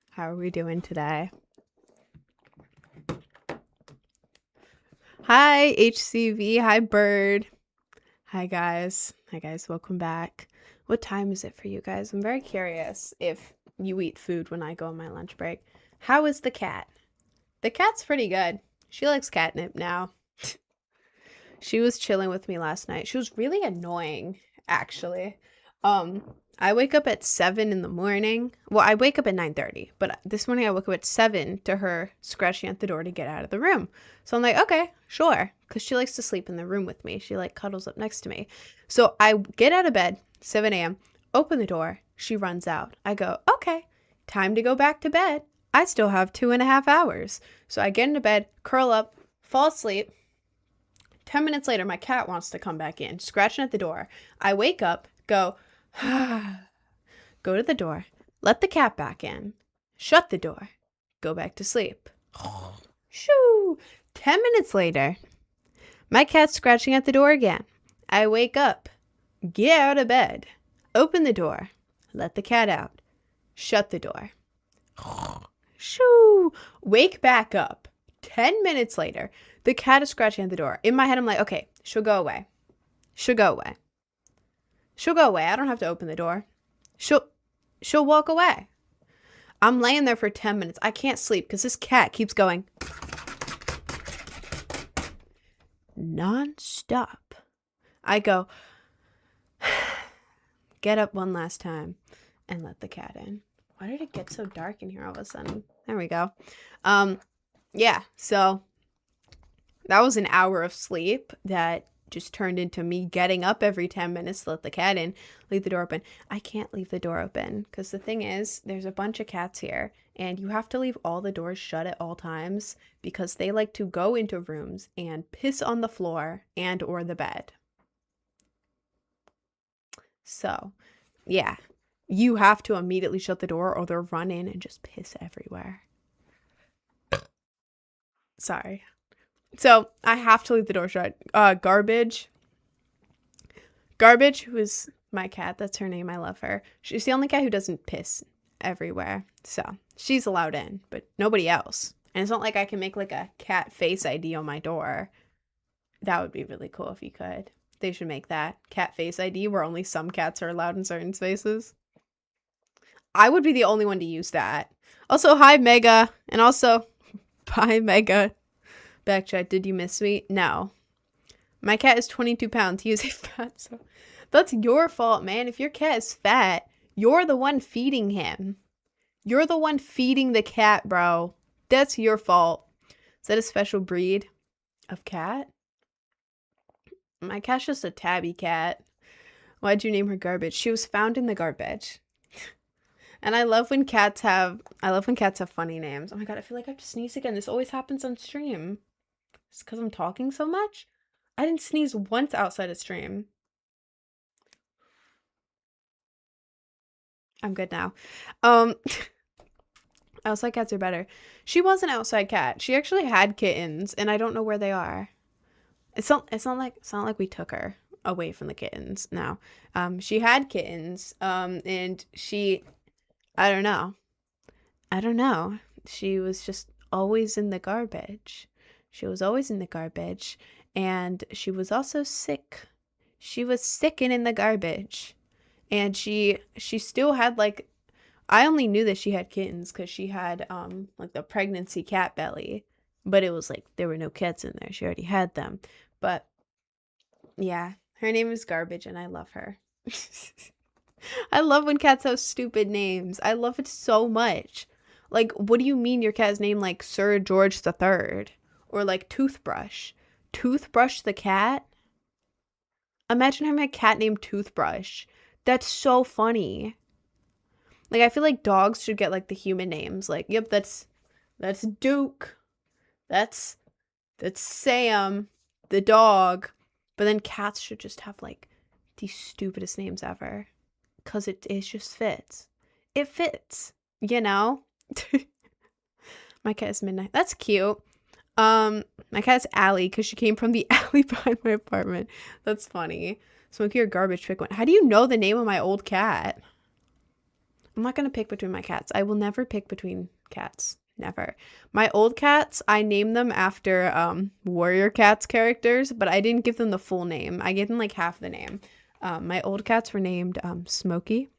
How are we doing today? Hi, HCV. Hi, Bird. Hi, guys. Hi, guys. Welcome back. What time is it for you guys? I'm very curious if you eat food when I go on my lunch break. How is the cat? The cat's pretty good. She likes catnip now. She was chilling with me last night. She was really annoying, actually. I wake up at 7 in the morning. Well, I wake up at 9:30, but this morning I woke up at 7 to her scratching at the door to get out of the room. So I'm like, okay, sure, because she likes to sleep in the room with me. She like cuddles up next to me. So I get out of bed, 7 a.m., open the door. She runs out. I go, okay, time to go back to bed. I still have 2.5 hours. So I get into bed, curl up, fall asleep. 10 minutes later, my cat wants to come back in, scratching at the door. I wake up, go to the door, let the cat back in, shut the door, go back to sleep. Shoo! 10 minutes later, my cat's scratching at the door again. I wake up, get out of bed, open the door, let the cat out, shut the door. Shoo! Wake back up. 10 minutes later, the cat is scratching at the door. In my head, I'm like, okay, she'll go away. She'll go away. She'll go away. I don't have to open the door. She'll walk away. I'm laying there for 10 minutes. I can't sleep because this cat keeps going non-stop. I go, get up one last time and let the cat in. Why did it get so dark in here all of a sudden? There we go. Yeah, so that was an hour of sleep that just turned into me getting up every 10 minutes to let the cat in, leave the door open. I can't leave the door open because the thing is, there's a bunch of cats here and you have to leave all the doors shut at all times because they like to go into rooms and piss on the floor and or the bed. So, yeah, you have to immediately shut the door or they'll run in and just piss everywhere. Sorry. So I have to leave the door shut. Garbage, who is my cat, that's her name, I love her. She's the only cat who doesn't piss everywhere. So she's allowed in, but nobody else. And it's not like I can make like a cat face ID on my door. That would be really cool if you could. They should make that. Cat face ID where only some cats are allowed in certain spaces. I would be the only one to use that. Also, hi Mega. And also, bye Mega. Backchat, did you miss me? No. My cat is 22 pounds. He is a fat, so that's your fault, man. If your cat is fat, you're the one feeding him. You're the one feeding the cat, bro. That's your fault. Is that a special breed of cat? My cat's just a tabby cat. Why'd you name her Garbage? She was found in the garbage. And I love when cats have funny names. Oh my god, I feel like I have to sneeze again. This always happens on stream. It's because I'm talking so much? I didn't sneeze once outside of stream. I'm good now. Outside cats are better. She was an outside cat. She actually had kittens, and I don't know where they are. It's not like we took her away from the kittens. No. She had kittens. And she, I don't know. She was just always in the garbage. She was always in the garbage, and she was also sick. She was sick and in the garbage, and she still had like, I only knew that she had kittens because she had like the pregnancy cat belly, but it was like there were no cats in there. She already had them, but yeah, her name is Garbage, and I love her. I love when cats have stupid names. I love it so much. Like, what do you mean your cat is named like Sir George III? Or like Toothbrush. Toothbrush the cat? Imagine having a cat named Toothbrush. That's so funny. Like, I feel like dogs should get like the human names. Like, yep, that's Duke. That's Sam, the dog. But then cats should just have like the stupidest names ever. Cause it just fits. It fits, you know? My cat is Midnight. That's cute. My cat's Allie because she came from the alley behind my apartment. That's funny. Smokey or Garbage, pick one. How do you know the name of my old cat? I'm not gonna pick between my cats. I will never pick between cats. Never. My old cats, I named them after Warrior Cats characters, but I didn't give them the full name. I gave them like half the name. My old cats were named Smokey,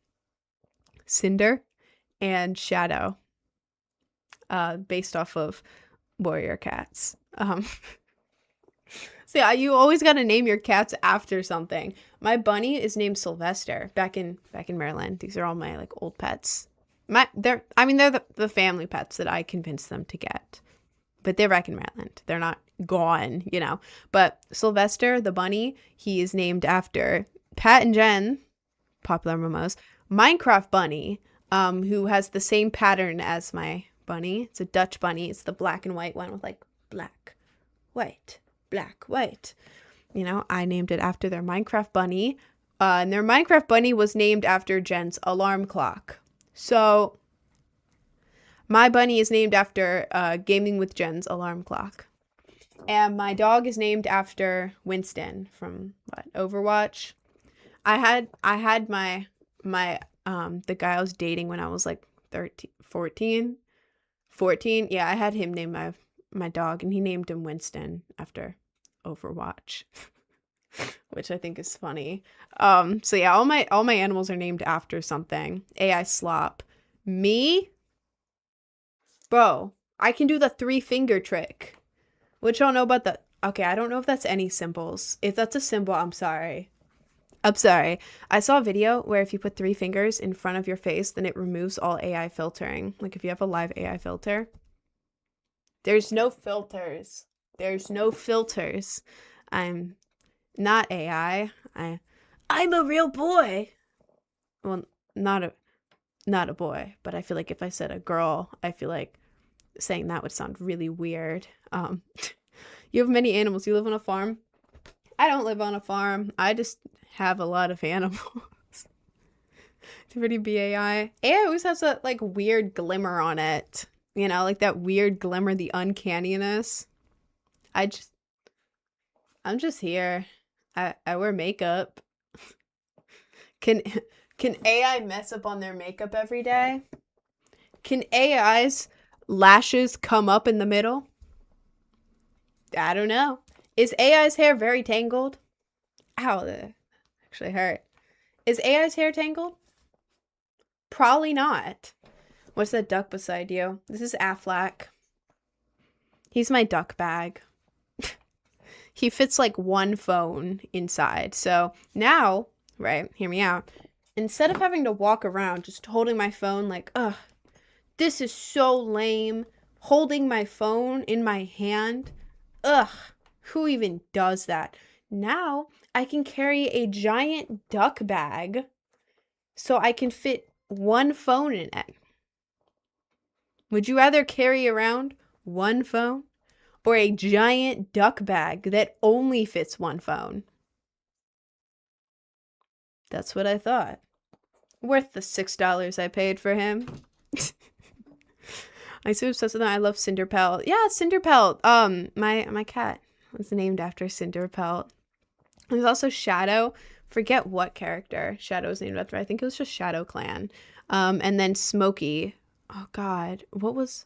Cinder, and Shadow, based off of Warrior Cats. So yeah, you always got to name your cats after something. My bunny is named Sylvester back in Maryland. These are all my like old pets. They're the family pets that I convinced them to get. But they're back in Maryland. They're not gone, you know. But Sylvester, the bunny, he is named after Pat and Jen, Popular Momos, Minecraft bunny, who has the same pattern as my bunny. It's a Dutch bunny. It's the black and white one with like black, white, black, white. You know, I named it after their Minecraft bunny. And their Minecraft bunny was named after Jen's alarm clock. So my bunny is named after Gaming with Jen's alarm clock. And my dog is named after Winston from Overwatch. I had my the guy I was dating when I was like 14. Yeah, I had him name my dog, and he named him Winston after Overwatch. Which I think is funny. So yeah, all my animals are named after something. AI Slop. Me? Bro, I can do the 3-finger trick. Which y'all know about the... Okay, I don't know if that's any symbols. If that's a symbol, I'm sorry. I'm sorry. I saw a video where if you put 3 fingers in front of your face, then it removes all AI filtering. Like if you have a live AI filter. There's no filters. There's no filters. I'm not AI. I'm a real boy. Well, not a boy, but I feel like if I said a girl, I feel like saying that would sound really weird. You have many animals. You live on a farm? I don't live on a farm. I just have a lot of animals. It's pretty BAI. AI always has that like weird glimmer on it. You know, like that weird glimmer, the uncanniness. I'm just here. I wear makeup. Can AI mess up on their makeup every day? Can AI's lashes come up in the middle? I don't know. Is AI's hair very tangled? Ow, that actually hurt. Is AI's hair tangled? Probably not. What's that duck beside you? This is Aflac. He's my duck bag. He fits like one phone inside. So now, right, hear me out. Instead of having to walk around just holding my phone like, ugh, this is so lame. Holding my phone in my hand. Ugh, who even does that? Now I can carry a giant duck bag so I can fit one phone in it. Would you rather carry around one phone or a giant duck bag that only fits one phone? That's what I thought. Worth the $6 I paid for him. I'm so obsessed with that. I love Cinderpelt. Yeah, Cinderpelt. My cat was named after Cinderpelt. There's also Shadow. Forget what character Shadow was named after. I think it was just Shadow Clan. And then Smokey. Oh God, what was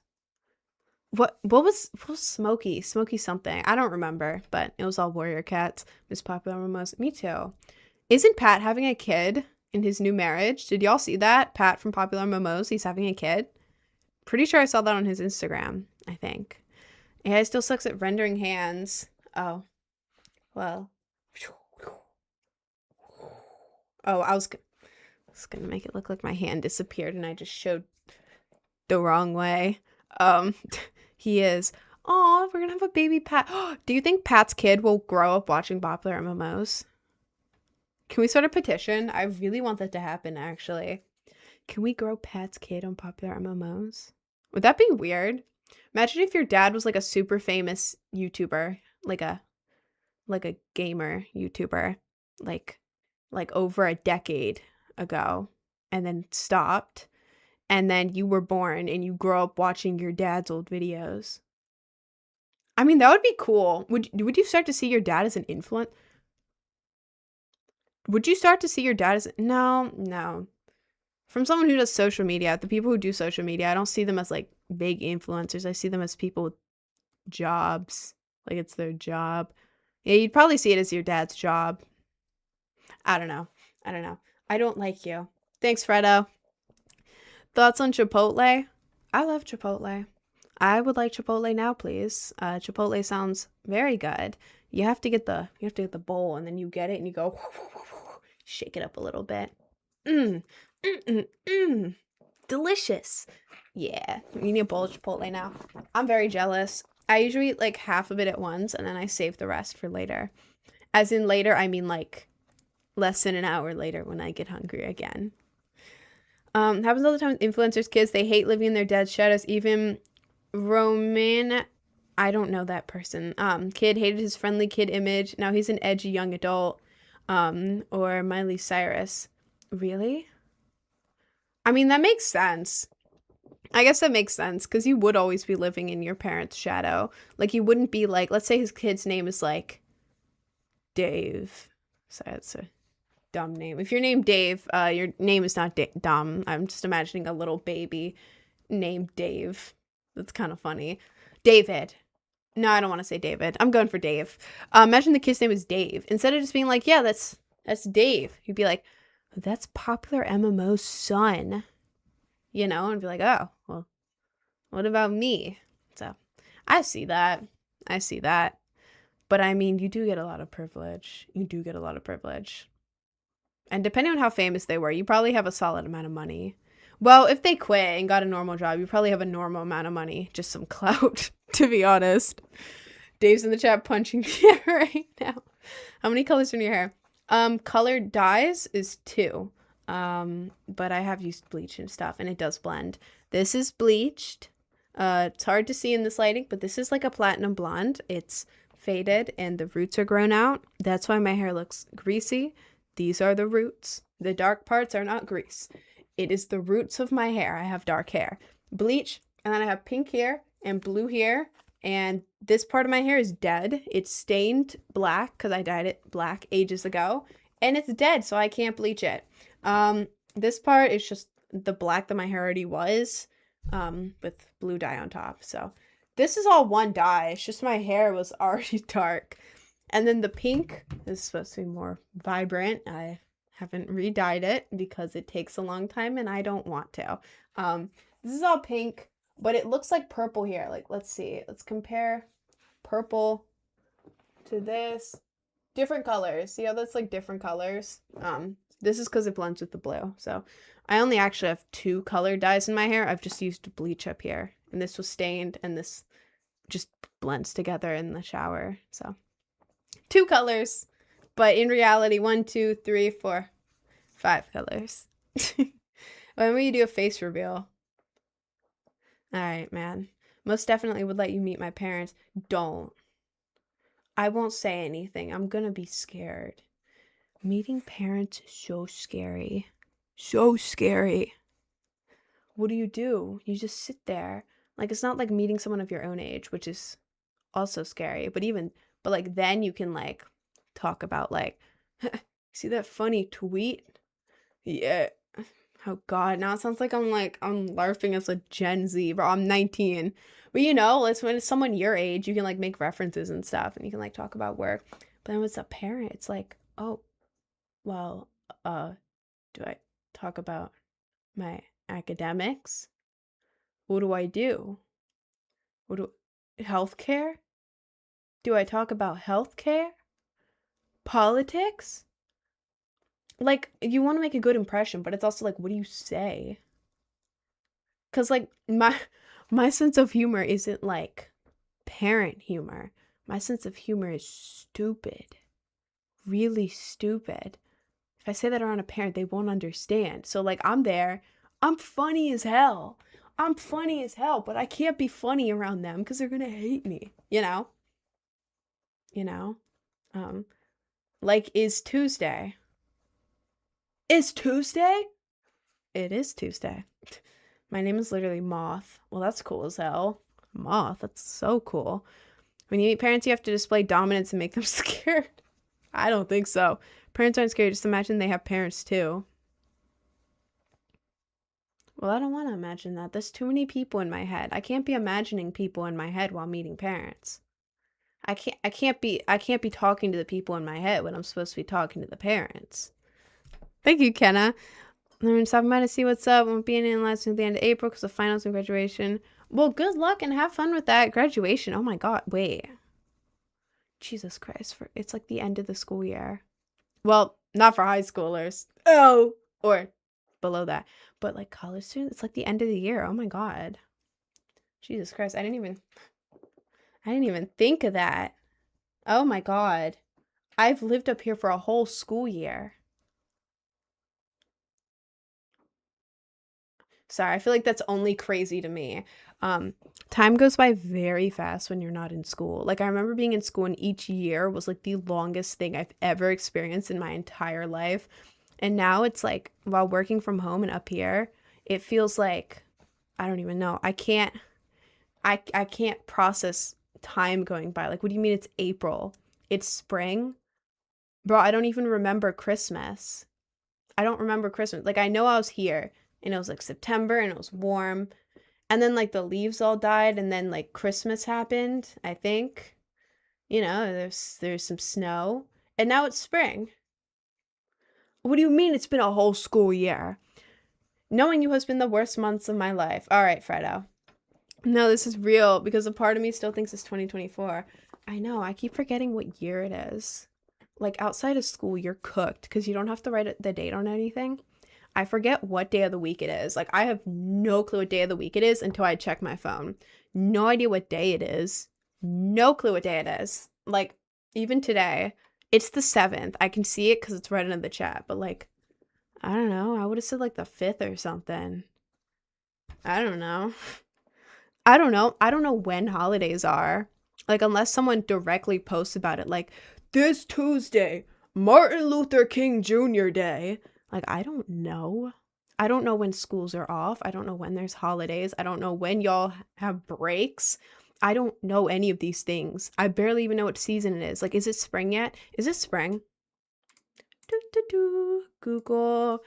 Smokey? Smokey something. I don't remember, but it was all Warrior Cats. Miss Popular Momos. Me too. Isn't Pat having a kid in his new marriage? Did y'all see that? Pat from Popular Momos, he's having a kid. Pretty sure I saw that on his Instagram, I think. AI still sucks at rendering hands. Oh. Well. Oh, I was gonna make it look like my hand disappeared and I just showed the wrong way. He is. Oh, we're gonna have a baby Pat. Do you think Pat's kid will grow up watching popular MMOs? Can we start a petition? I really want that to happen, actually. Can we grow Pat's kid on popular MMOs? Would that be weird? Imagine if your dad was like a super famous YouTuber, like a gamer YouTuber, like over a decade ago, and then stopped, and then you were born and you grow up watching your dad's old videos. I mean, that would be cool. Would you start to see your dad as an influence? Would you start to see your dad as no. From someone who does social media, the people who do social media, I don't see them as like big influencers. I see them as people with jobs. Like it's their job. Yeah, you'd probably see it as your dad's job. I don't know. I don't like you. Thanks, Fredo. Thoughts on Chipotle? I love Chipotle. I would like Chipotle now, please. Chipotle sounds very good. You have to get the bowl, and then you get it and you go shake it up a little bit. Delicious. Yeah, you need a bowl of Chipotle now. I'm very jealous. I usually eat like half of it at once, and then I save the rest for later. As in later, I mean like less than an hour later when I get hungry again. Happens all the time with influencers' kids. They hate living in their dad's shadows. Even Roman, I don't know that person. Kid hated his friendly kid image. Now he's an edgy young adult. Or Miley Cyrus. Really? I mean, that makes sense. I guess that makes sense because you would always be living in your parents' shadow. Like, you wouldn't be like, let's say his kid's name is like Dave. So that's a dumb name. If you're named Dave, your name is not dumb. I'm just imagining a little baby named Dave. That's kind of funny. David. No, I don't want to say David. I'm going for Dave. Imagine the kid's name is Dave. Instead of just being like, yeah, that's Dave. You'd be like, that's popular MMO's son. You know, and be like, oh, well, what about me? So, I see that. But I mean, you do get a lot of privilege. And depending on how famous they were, you probably have a solid amount of money. Well, if they quit and got a normal job, you probably have a normal amount of money. Just some clout, to be honest. Dave's in the chat punching the air right now. How many colors in your hair? Colored dyes is 2. But I have used bleach and stuff, and it does blend. This is bleached. It's hard to see in this lighting, but this is like a platinum blonde. It's faded, and the roots are grown out. That's why my hair looks greasy. These are the roots. The dark parts are not grease. It is the roots of my hair. I have dark hair. Bleach, and then I have pink hair and blue hair, and this part of my hair is dead. It's stained black because I dyed it black ages ago, and it's dead, so I can't bleach it. This part is just the black that my hair already was, with blue dye on top. So this is all one dye. It's just my hair was already dark. And then the pink is supposed to be more vibrant. I haven't re-dyed it because it takes a long time and I don't want to. This is all pink, but it looks like purple here. Like, let's see. Let's compare purple to this. Different colors. See how that's like different colors? This is because it blends with the blue. So I only actually have 2 colored dyes in my hair. I've just used bleach up here. And this was stained, and this just blends together in the shower. So 2 colors. But in reality, 1, 2, 3, 4, 5 colors. When will you do a face reveal? Alright, man. Most definitely would let you meet my parents. Don't. I won't say anything. I'm gonna be scared. Meeting parents is so scary. So scary. What do? You just sit there. Like, it's not like meeting someone of your own age, which is also scary. But like, then you can, like, talk about, like, see that funny tweet? Yeah. Oh, God. Now it sounds like I'm LARPing as a Gen Z, bro. I'm 19. But, it's when it's someone your age, you can, like, make references and stuff. And you can, like, talk about work. But then when it's a parent, it's like, oh, well, do I talk about my academics? What do I do? Healthcare? Do I talk about healthcare? Politics? Like, you want to make a good impression, but it's also like, what do you say? Because, like, my sense of humor isn't, like, parent humor. My sense of humor is stupid. Really stupid. If I say that around a parent, they won't understand. So, like, I'm there. I'm funny as hell. I'm funny as hell, but I can't be funny around them because they're gonna hate me. You know? You know? Like, is Tuesday. Is Tuesday? It is Tuesday. My name is literally Moth. Well, that's cool as hell. Moth, that's so cool. When you meet parents, you have to display dominance and make them scared. I don't think so. Parents aren't scary. Just imagine they have parents too. Well, I don't want to imagine that. There's too many people in my head. I can't be imagining people in my head while meeting parents. I can't be talking to the people in my head when I'm supposed to be talking to the parents. Thank you, Kenna. I'm going to stop by to see what's up. Won't be in last at the end of April because of finals and graduation. Well, good luck and have fun with that graduation. Oh my god, wait. Jesus Christ, it's like the end of the school year. Well, not for high schoolers. Oh, or below that. But like college students, it's like the end of the year. Oh my god. Jesus Christ, I didn't even think of that. Oh my god. I've lived up here for a whole school year. Sorry, I feel like that's only crazy to me. Time goes by very fast when you're not in school. Like, I remember being in school and each year was like the longest thing I've ever experienced in my entire life. And now it's like, while working from home and up here, it feels like, I don't even know. I can't process time going by. Like, what do you mean it's April? It's spring? Bro, I don't even remember Christmas. I don't remember Christmas. Like, I know I was here and it was like September and it was warm. And then like the leaves all died and then like Christmas happened, I think. You know, there's some snow. And now it's spring. What do you mean it's been a whole school year? Knowing you has been the worst months of my life. All right, Fredo. No, this is real because a part of me still thinks it's 2024. I know, I keep forgetting what year it is. Like, outside of school, you're cooked because you don't have to write the date on anything. I forget what day of the week it is. Like, I have no clue what day of the week it is until I check my phone. No idea what day it is. No clue what day it is. Like, even today, it's the 7th. I can see it because it's right in the chat. But, like, I don't know. I would have said, like, the 5th or something. I don't know. I don't know when holidays are. Like, unless someone directly posts about it. Like, this Tuesday, Martin Luther King Jr. Day. Like, I don't know. I don't know when schools are off. I don't know when there's holidays. I don't know when y'all have breaks. I don't know any of these things. I barely even know what season it is. Like, is it spring yet? Is it spring? Google.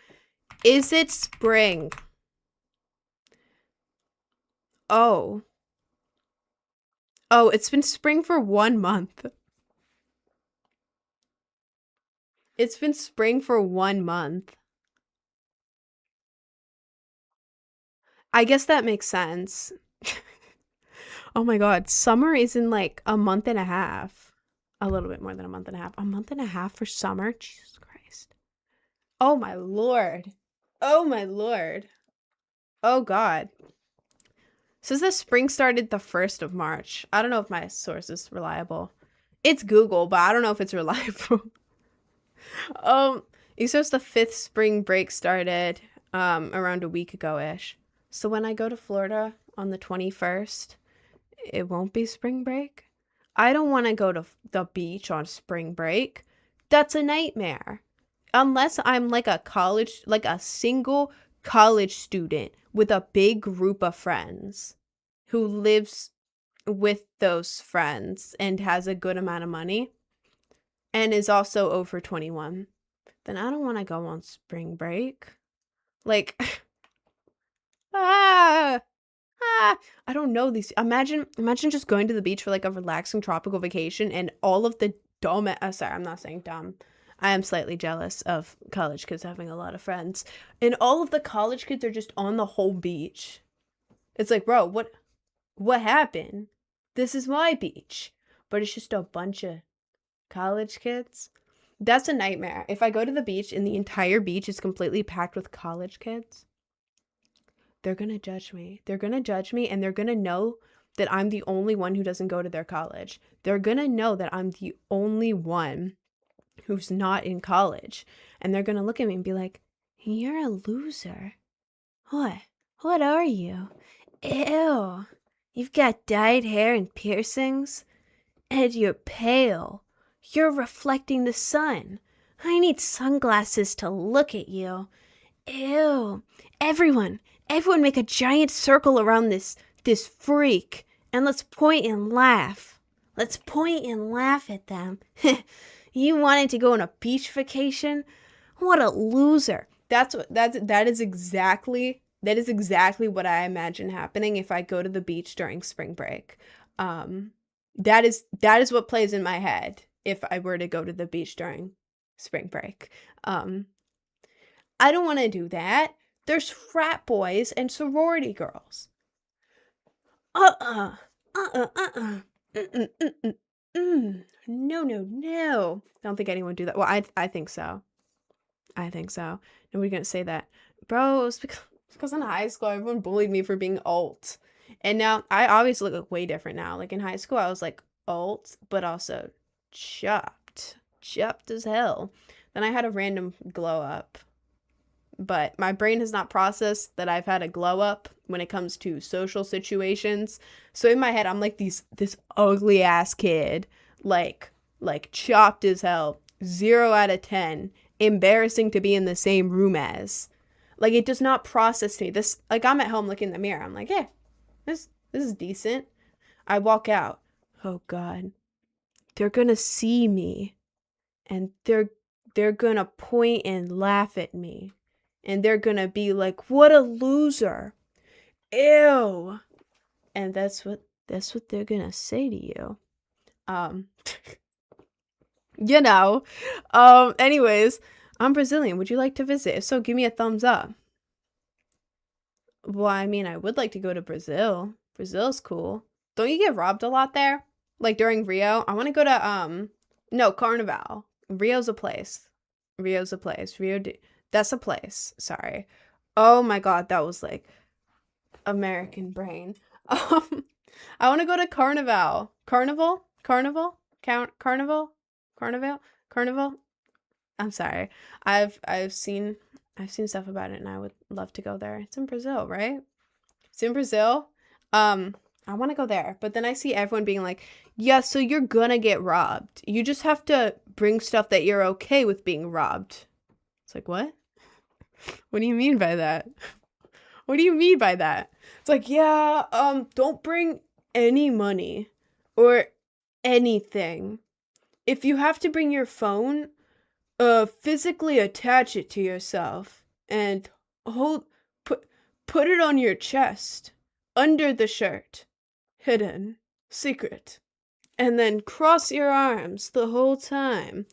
Is it spring? Oh. Oh, it's been spring for 1 month. It's been spring for 1 month. I guess that makes sense. Oh my god, summer is in like a month and a half. A little bit more than a month and a half. A month and a half for summer? Jesus Christ. Oh my lord. Oh my lord. Oh god. Says the spring started the 1st of March. I don't know if my source is reliable. It's Google, but I don't know if it's reliable. It says the 5th spring break started around a week ago-ish. So when I go to Florida on the 21st, it won't be spring break. I don't want to go to the beach on spring break. That's a nightmare. Unless I'm like a single college student with a big group of friends who lives with those friends and has a good amount of money and is also over 21, then I don't want to go on spring break. Like, I don't know these. Imagine just going to the beach for like a relaxing tropical vacation and all of the dumb. Sorry, I'm not saying dumb. I am slightly jealous of college kids having a lot of friends, and all of the college kids are just on the whole beach. It's like, bro, what happened? This is my beach, but it's just a bunch of college kids. That's a nightmare. If I go to the beach and the entire beach is completely packed with college kids, they're gonna judge me. They're gonna judge me, and they're gonna know that I'm the only one who doesn't go to their college. They're gonna know that I'm the only one who's not in college. And they're gonna look at me and be like, you're a loser. What? What are you? Ew. You've got dyed hair and piercings? And you're pale. You're reflecting the sun. I need sunglasses to look at you. Ew. Everyone make a giant circle around this freak. And let's point and laugh. Let's point and laugh at them. You wanted to go on a beach vacation? What a loser. That is exactly what I imagine happening if I go to the beach during spring break. That is what plays in my head if I were to go to the beach during spring break. I don't want to do that. There's frat boys and sorority girls. No. Don't think anyone would do that. Well, I think so. Nobody's gonna say that. Bro, it's because in high school, everyone bullied me for being alt. And now, I obviously look way different now. Like, in high school, I was, like, alt, but also chopped. Chopped as hell. Then I had a random glow up. But my brain has not processed that I've had a glow up when it comes to social situations. So in my head, I'm like this ugly ass kid, like chopped as hell, 0 out of 10, embarrassing to be in the same room as. Like, it does not process me. This, like, I'm at home looking in the mirror. I'm like, yeah, this is decent. I walk out. Oh God, they're gonna see me, and they're gonna point and laugh at me. And they're gonna be like, what a loser. Ew. And that's what they're gonna say to you. Anyways, I'm Brazilian. Would you like to visit? If so, give me a thumbs up. Well, I mean, I would like to go to Brazil. Brazil's cool. Don't you get robbed a lot there? Like during Rio? I want to go to, no, Carnival. Rio's a place. That's a place. Sorry. Oh my God, that was like American brain. I want to go to Carnival. Carnival. I'm sorry. I've seen stuff about it, and I would love to go there. It's in Brazil, right? It's in Brazil. I want to go there, but then I see everyone being like, yeah, so you're gonna get robbed. You just have to bring stuff that you're okay with being robbed. It's like, what? What do you mean by that? What do you mean by that? It's like, yeah, don't bring any money or anything. If you have to bring your phone, physically attach it to yourself and put it on your chest, under the shirt, hidden, secret, and then cross your arms the whole time.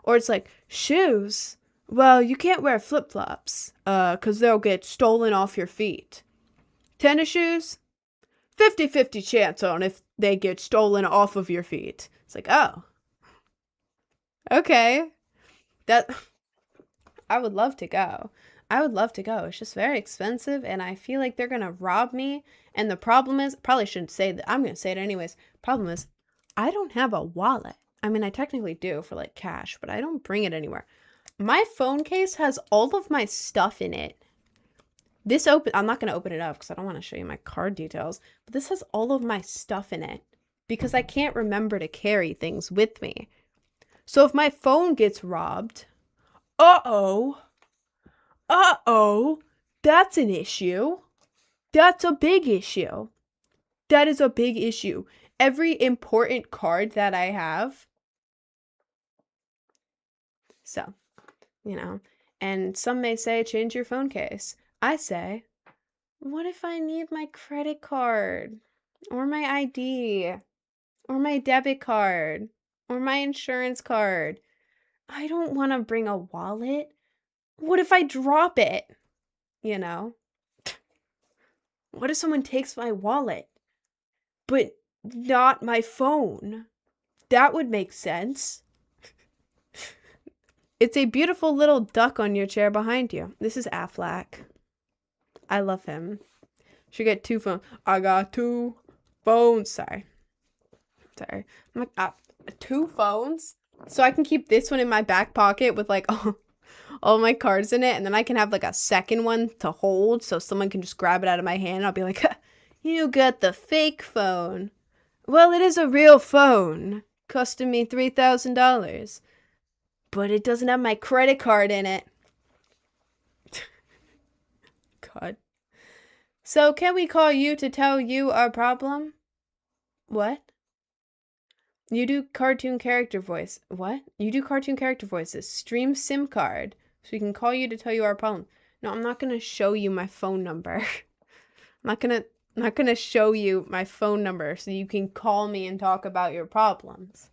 Or it's like, shoes. Well, you can't wear flip-flops, 'cause they'll get stolen off your feet. Tennis shoes? 50-50 chance on if they get stolen off of your feet. It's like, oh. Okay. I would love to go. It's just very expensive, and I feel like they're gonna rob me. And the problem is, probably shouldn't say that. I'm gonna say it anyways. Problem is, I don't have a wallet. I mean, I technically do for like cash, but I don't bring it anywhere. My phone case has all of my stuff in it. I'm not going to open it up because I don't want to show you my card details, but this has all of my stuff in it because I can't remember to carry things with me. So if my phone gets robbed, that's an issue. That's a big issue. That is a big issue. Every important card that I have. So, and some may say change your phone case. I say, what if I need my credit card or my ID or my debit card or my insurance card? I don't want to bring a wallet. What if I drop it? What if someone takes my wallet, but not my phone? That would make sense. It's a beautiful little duck on your chair behind you. This is Aflac. I love him. Should get 2 phones. I got 2 phones. Sorry. I'm like, 2 phones? So I can keep this one in my back pocket with like all my cards in it, and then I can have like a second one to hold so someone can just grab it out of my hand. I'll be like, you got the fake phone. Well, it is a real phone, costing me $3,000, but it doesn't have my credit card in it. God. So can we call you to tell you our problem? What? You do cartoon character voice. What? You do cartoon character voices. Stream SIM card. So we can call you to tell you our problem. No, I'm not gonna show you my phone number. I'm not gonna show you my phone number so you can call me and talk about your problems.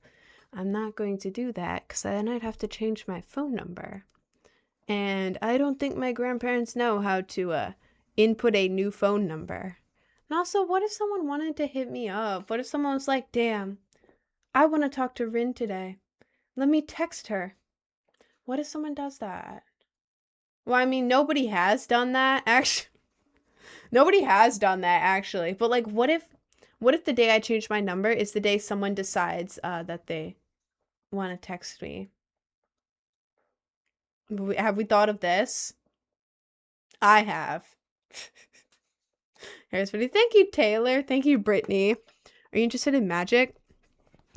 I'm not going to do that because then I'd have to change my phone number. And I don't think my grandparents know how to input a new phone number. And also, what if someone wanted to hit me up? What if someone was like, damn, I want to talk to Rin today. Let me text her. What if someone does that? Well, I mean, nobody has done that, actually. Nobody has done that, actually. But, like, what if the day I change my number is the day someone decides that they want to text me? Have we thought of this? I have. Here's what. Thank you, Taylor. Thank you, Brittany. Are you interested in magic?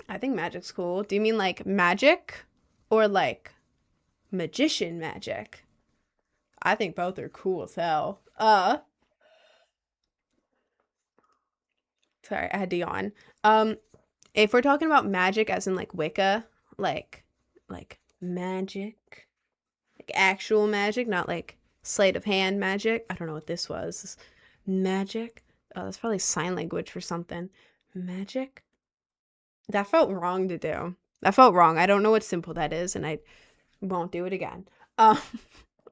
I think magic's cool. Do you mean like magic or like magician magic? I think both are cool as hell. Sorry, I had to yawn. If we're talking about magic as in like Wicca, like magic, like actual magic, not like sleight of hand magic. I don't know what this was. Magic. Oh, that's probably sign language for something. Magic. That felt wrong to do. That felt wrong. I don't know what simple that is, and I won't do it again. No,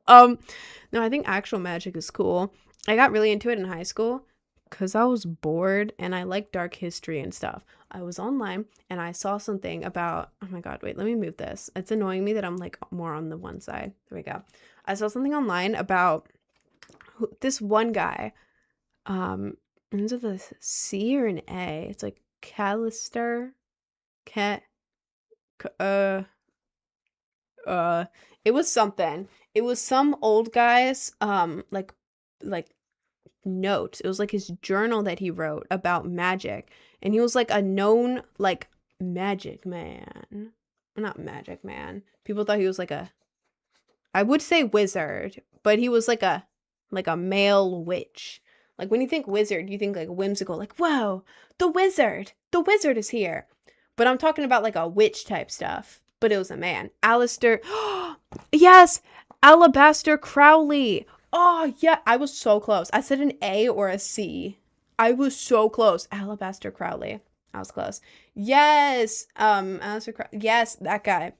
I think actual magic is cool. I got really into it in high school because I was bored and I like dark history and stuff. I was online and I saw something about, oh my God, wait, let me move this. It's annoying me that I'm like more on the one side. There we go. I saw something online about this one guy. Is it the C or an A? It's like Callister. It was something. It was some old guy's like notes. It was like his journal that he wrote about magic, and he was like a known like magic man. Not magic man. People thought he was like I would say wizard, but he was like a male witch. Like when you think wizard, you think like whimsical, like, whoa, the wizard is here. But I'm talking about like a witch type stuff. But it was a man. Alistair. Yes, Alabaster Crowley. Oh, yeah, I was so close. I said an A or a C. I was so close. Alabaster Crowley. I was close. Yes, Alistair Crowley. Yes, that guy.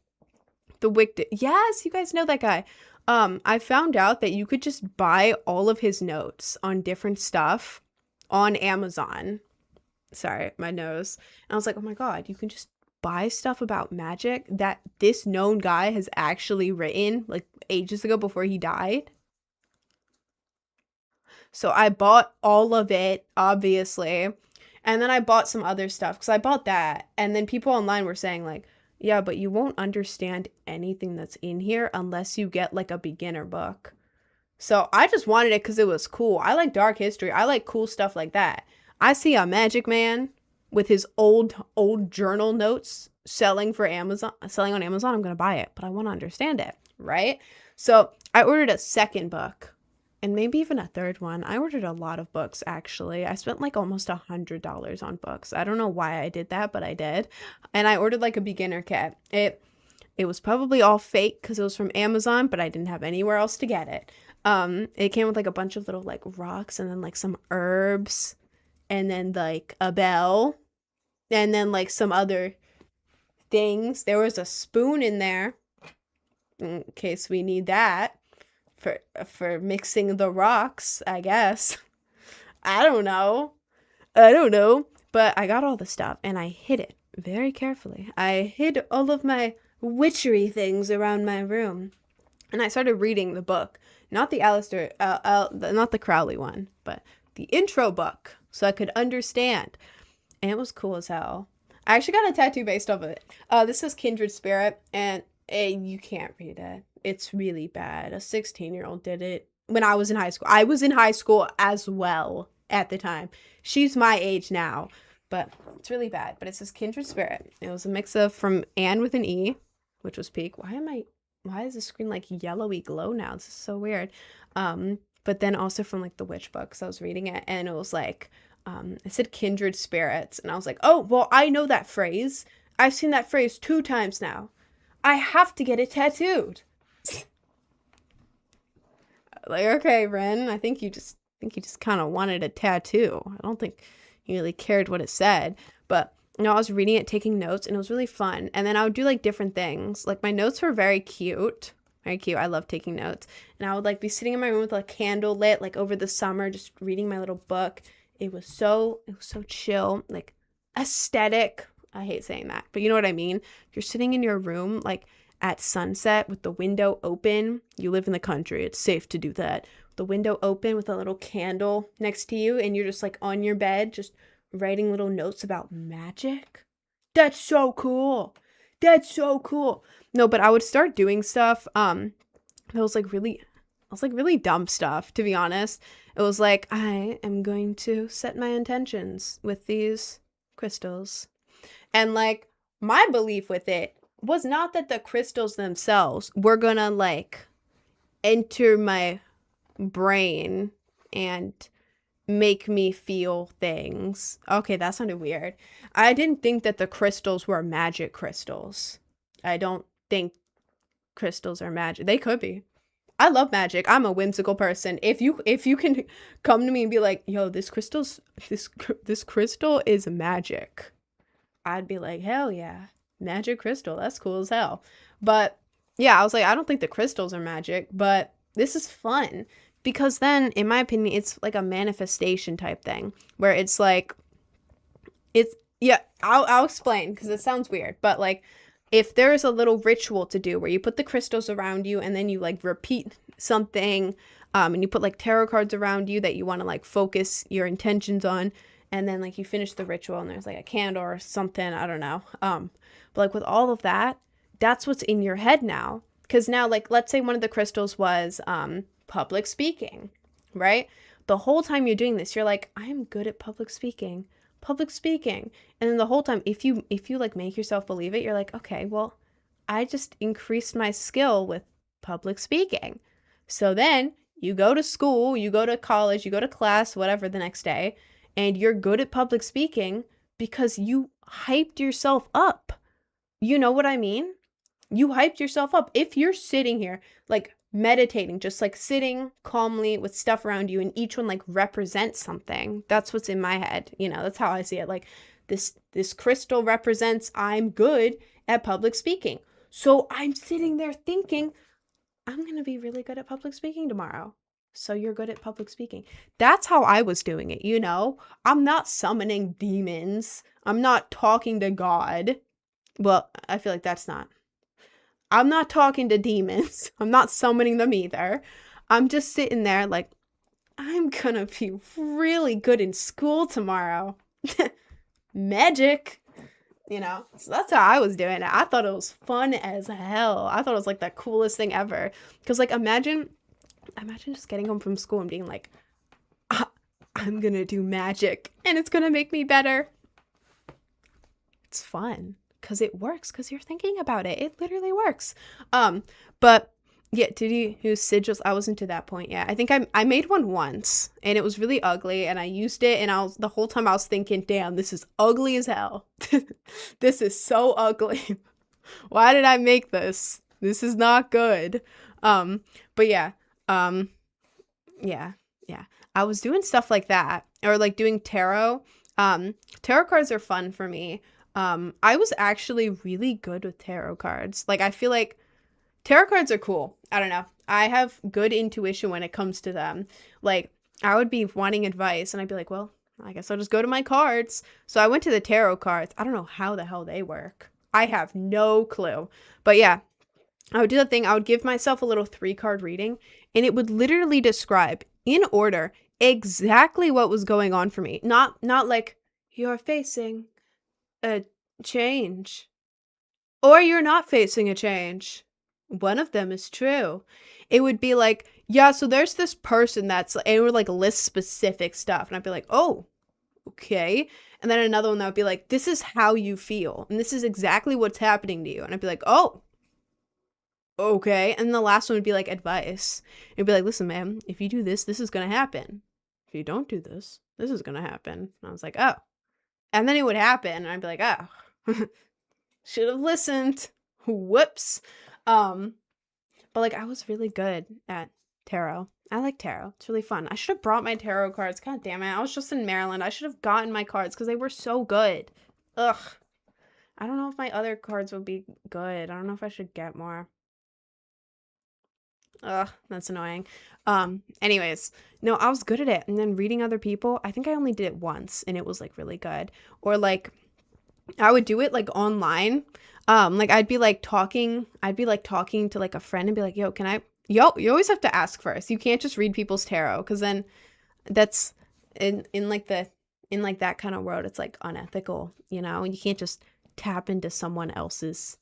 The Wicked. Yes, you guys know that guy. I found out that you could just buy all of his notes on different stuff on Amazon. Sorry, my nose. And I was like, oh my God, you can just buy stuff about magic that this known guy has actually written like ages ago before he died. So I bought all of it, obviously. And then I bought some other stuff because I bought that. And then people online were saying like, yeah, but you won't understand anything that's in here unless you get like a beginner book. So I just wanted it because it was cool. I like dark history. I like cool stuff like that. I see a magic man with his old journal notes selling on Amazon. I'm going to buy it, but I want to understand it, right? So I ordered a second book and maybe even a third one. I ordered a lot of books, actually. I spent like almost $100 on books. I don't know why I did that, but I did. And I ordered like a beginner kit. It was probably all fake because it was from Amazon, but I didn't have anywhere else to get it. It came with like a bunch of little like rocks and then like some herbs and then like a bell and then like some other things. There was a spoon in there in case we need that for mixing the rocks, I guess. I don't know, but I got all the stuff and I hid it very carefully. I hid all of my witchery things around my room and I started reading the book, not the not the Crowley one, but the intro book, so I could understand. And it was cool as hell. I actually got a tattoo based off of it. This is Kindred Spirit, and you can't read it. It's really bad. A 16-year-old did it when I was in high school. I was in high school as well at the time. She's my age now, but it's really bad. But it says Kindred Spirit. It was a mix of from Anne with an E, which was peak. Why is the screen like yellowy glow now? This is so weird. But then also from like the witch book. So I was reading it and it was like, it said kindred spirits. And I was like, oh, well, I know that phrase. I've seen that phrase 2 times now. I have to get it tattooed. Like, okay, Ren, I think you just kind of wanted a tattoo. I don't think you really cared what it said. But you know, I was reading it, taking notes, and it was really fun. And then I would do like different things. Like my notes were very cute. Very cute. I love taking notes. And I would like be sitting in my room with a candle lit, like over the summer, just reading my little book. It was so chill, like aesthetic. I hate saying that, but you know what I mean? You're sitting in your room, like at sunset with the window open. You live in the country. It's safe to do that. The window open with a little candle next to you, and you're just like on your bed, just writing little notes about magic. That's so cool. That's so cool. No, but I would start doing stuff. It was like really dumb stuff, to be honest. It was like, I am going to set my intentions with these crystals. And like my belief with it was not that the crystals themselves were gonna like enter my brain and make me feel things. Okay, that sounded weird. I didn't think that the crystals were magic crystals. I don't think crystals are magic. They could be. I love magic. I'm a whimsical person. If you can come to me and be like, yo, this crystal is magic, I'd be like, hell yeah, magic crystal. That's cool as hell. But yeah, I was like, I don't think the crystals are magic, but this is fun. Because then, in my opinion, it's like a manifestation type thing where it's like, I'll explain because it sounds weird. But like, if there's a little ritual to do where you put the crystals around you and then you like repeat something, and you put like tarot cards around you that you want to like focus your intentions on, and then like you finish the ritual and there's like a candle or something, I don't know. But like with all of that, that's what's in your head now. Because now, like, let's say one of the crystals was public speaking, right? The whole time you're doing this, you're like, I'm good at public speaking. And then the whole time, if you like make yourself believe it, you're like, okay, well, I just increased my skill with public speaking. So then you go to school, you go to college, you go to class, whatever the next day, and you're good at public speaking because you hyped yourself up. You know what I mean? You hyped yourself up. If you're sitting here like meditating, just like sitting calmly with stuff around you, and each one like represents something. That's what's in my head. You know, that's how I see it. Like this crystal represents I'm good at public speaking. So I'm sitting there thinking, I'm going to be really good at public speaking tomorrow. So you're good at public speaking. That's how I was doing it, you know? I'm not summoning demons. I'm not talking to God. Well, I feel like I'm not talking to demons. I'm not summoning them either. I'm just sitting there like, I'm gonna be really good in school tomorrow. Magic. You know? So that's how I was doing it. I thought it was fun as hell. I thought it was like the coolest thing ever. Because like imagine just getting home from school and being like, I'm gonna do magic and it's gonna make me better. It's fun. Because it works, because you're thinking about it. It literally works. But yeah, did you use sigils? I wasn't to that point yet. I think I made one once and it was really ugly and I used it and the whole time I was thinking, damn, this is ugly as hell. This is so ugly. Why did I make this? This is not good. But yeah. Yeah. I was doing stuff like that, or like doing tarot. Tarot cards are fun for me. I was actually really good with tarot cards. Like, I feel like tarot cards are cool. I don't know. I have good intuition when it comes to them. Like, I would be wanting advice and I'd be like, well, I guess I'll just go to my cards. So I went to the tarot cards. I don't know how the hell they work. I have no clue. But yeah, I would do that thing. I would give myself a little 3-card reading and it would literally describe in order exactly what was going on for me. Not like, you're facing a change. Or you're not facing a change. One of them is true. It would be like, yeah, so there's this person that's, and it would like list specific stuff. And I'd be like, oh, okay. And then another one that would be like, this is how you feel. And this is exactly what's happening to you. And I'd be like, oh, okay. And the last one would be like advice. It'd be like, listen, man, if you do this, this is going to happen. If you don't do this, this is going to happen. And I was like, oh. And then it would happen. And I'd be like, oh, should have listened. Whoops. But like I was really good at tarot. I like tarot. It's really fun. I should have brought my tarot cards. God damn it. I was just in Maryland. I should have gotten my cards because they were so good. Ugh. I don't know if my other cards would be good. I don't know if I should get more. Ugh, that's annoying. Anyways, no, I was good at it. And then reading other people, I think I only did it once and it was like really good. Or like I would do it like online. Like I'd be like talking to like a friend and be like, yo, you always have to ask first. You can't just read people's tarot because then that's in like that kind of world, it's like unethical, you know? You can't just tap into someone else's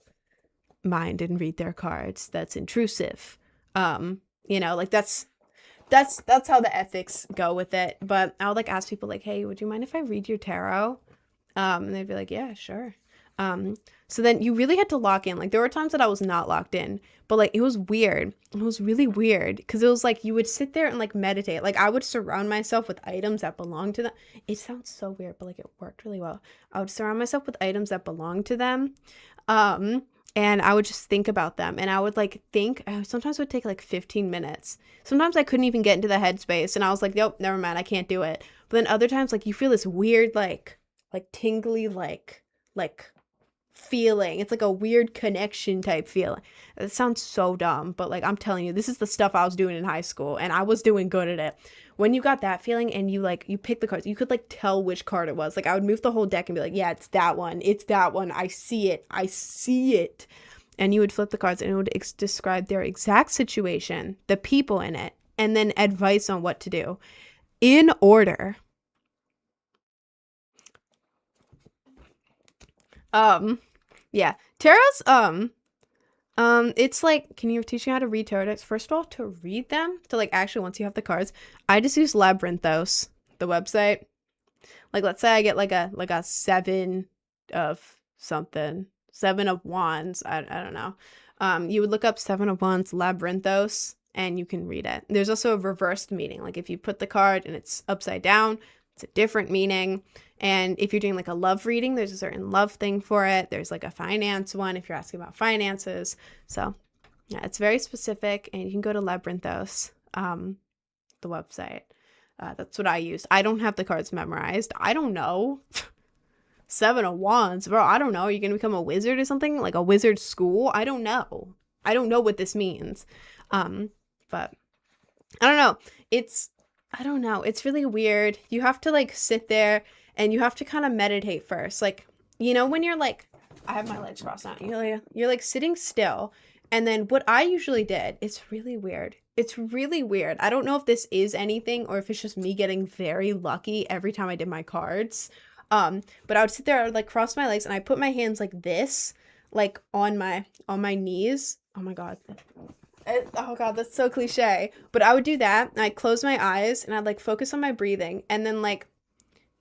mind and read their cards. That's intrusive. You know, like that's how the ethics go with it. But I would like ask people like, hey, would you mind if I read your tarot? And they'd be like, yeah, sure. So then you really had to lock in. Like there were times that I was not locked in, but like it was weird. It was really weird because it was like you would sit there and like meditate. Like I would surround myself with items that belong to them. It sounds so weird, but like it worked really well. I would surround myself with items that belong to them. And I would just think about them and I would like think, sometimes it would take like 15 minutes. Sometimes I couldn't even get into the headspace and I was like, nope, never mind. I can't do it. But then other times like you feel this weird, like tingly, like feeling. It's like a weird connection type feeling. It sounds so dumb, but like I'm telling you, this is the stuff I was doing in high school and I was doing good at it. When you got that feeling and you pick the cards, you could like tell which card it was. Like I would move the whole deck and be like, yeah, it's that one. I see it. And you would flip the cards and it would describe their exact situation, the people in it, and then advice on what to do in order. Yeah, tarot's it's like, can you teach me how to read tarot decks? First of all, to read them, to like actually once you have the cards, I just use Labyrinthos, the website. Like let's say I get like a 7 of something, 7 of wands, I don't know. You would look up 7 of wands Labyrinthos and you can read it. There's also a reversed meaning. Like if you put the card and it's upside down, it's a different meaning. And if you're doing like a love reading, there's a certain love thing for it. There's like a finance one if you're asking about finances. So yeah, it's very specific and you can go to Labyrinthos, the website. That's what I use. I don't have the cards memorized. I don't know. 7 of wands, bro. I don't know. Are you going to become a wizard or something? Like a wizard school? I don't know. I don't know what this means. But I don't know. I don't know. It's really weird. You have to like sit there and you have to kind of meditate first. Like, you know, when you're like, I have my legs crossed out. You're like sitting still. And then what I usually did, it's really weird. It's really weird. I don't know if this is anything or if it's just me getting very lucky every time I did my cards. But I would sit there, I would like cross my legs and I put my hands like this, like on my knees. Oh my God. Oh God, that's so cliche. But I would do that and I'd close my eyes and I'd like focus on my breathing. And then like,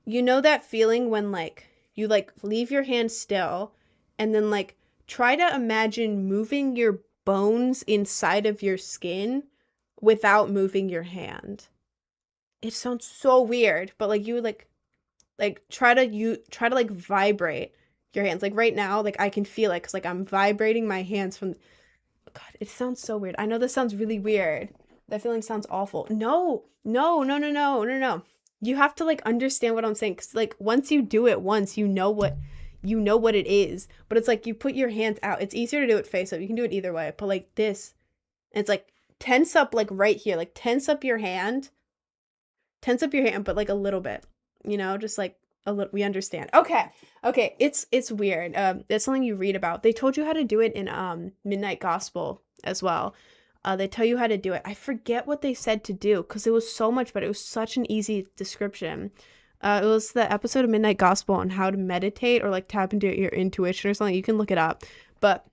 you know that feeling when like you like leave your hand still and then like try to imagine moving your bones inside of your skin without moving your hand. It sounds so weird, but like you would like try to like vibrate your hands. Like right now, like I can feel it because like I'm vibrating my hands from. God, it sounds so weird. I know this sounds really weird. That feeling sounds awful. No. You have to like understand what I'm saying because like once you do it once, you know what it is. But it's like you put your hands out. It's easier to do it face up. You can do it either way. But like this, and it's like tense up like right here. Like tense up your hand, but like a little bit. You know, just like a little. We understand. Okay. It's weird. It's something you read about. They told you how to do it in Midnight Gospel as well. They tell you how to do it. I forget what they said to do because it was so much, but it was such an easy description. It was the episode of Midnight Gospel on how to meditate or like tap into your intuition or something. You can look it up. But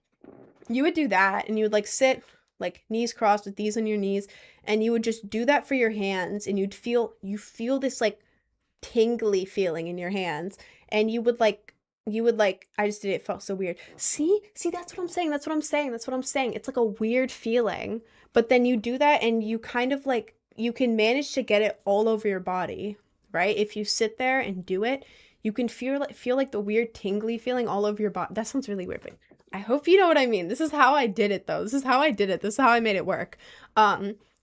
you would do that and you would like sit like knees crossed with these on your knees, and you would just do that for your hands, and you feel this like tingly feeling in your hands, and you would like I just did it, felt so weird. See, that's what I'm saying. It's like a weird feeling. But then you do that and you kind of like you can manage to get it all over your body, right? If you sit there and do it, you can feel like the weird tingly feeling all over your body. That sounds really weird, but I hope you know what I mean. This is how I did it though. This is how I made it work.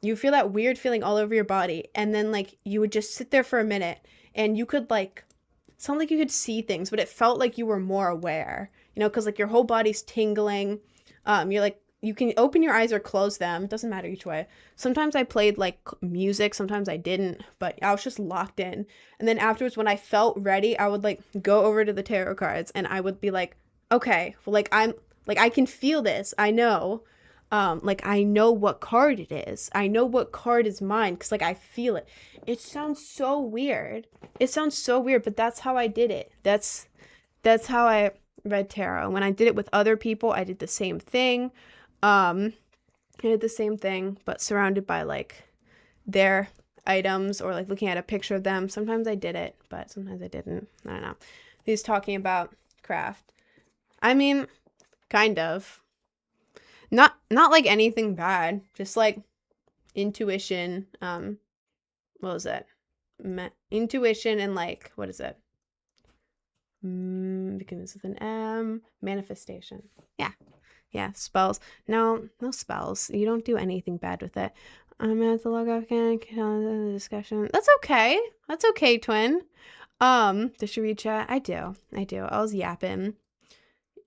You feel that weird feeling all over your body, and then like you would just sit there for a minute, and you could like sound like you could see things, but it felt like you were more aware, because like your whole body's tingling. You're like, you can open your eyes or close them. It doesn't matter each way. Sometimes I played like music, sometimes I didn't, but I was just locked in. And then afterwards, when I felt ready, I would like go over to the tarot cards and I would be like, okay, well, like I can feel this. I know. Like I know what card it is. I know what card is mine because like I feel it. It sounds so weird. But that's how I did it. That's how I read tarot. When I did it with other people, I did the same thing. I did the same thing, but surrounded by like their items or like looking at a picture of them. Sometimes I did it, but sometimes I didn't. I don't know. He's talking about craft. I mean, kind of. Not like anything bad, just like intuition. What was it? Intuition and like, what is it? Begins with an M. Manifestation. Yeah, spells. No spells. You don't do anything bad with it. I'm at the log off again. The discussion. That's okay, twin. Does she read chat? I do. I was yapping.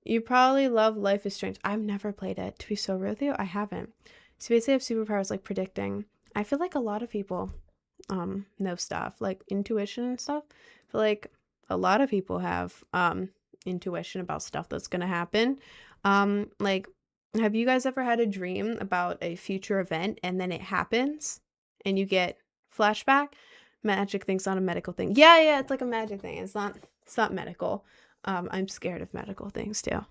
You probably love Life is Strange. I've never played it. To be so real with you, I haven't. So basically, I have superpowers like predicting. I feel like a lot of people know stuff like intuition and stuff. I feel like a lot of people have intuition about stuff that's gonna happen. Like, have you guys ever had a dream about a future event and then it happens and you get flashback? Magic thing's not a medical thing. Yeah, it's like a magic thing. It's not medical. I'm scared of medical things too.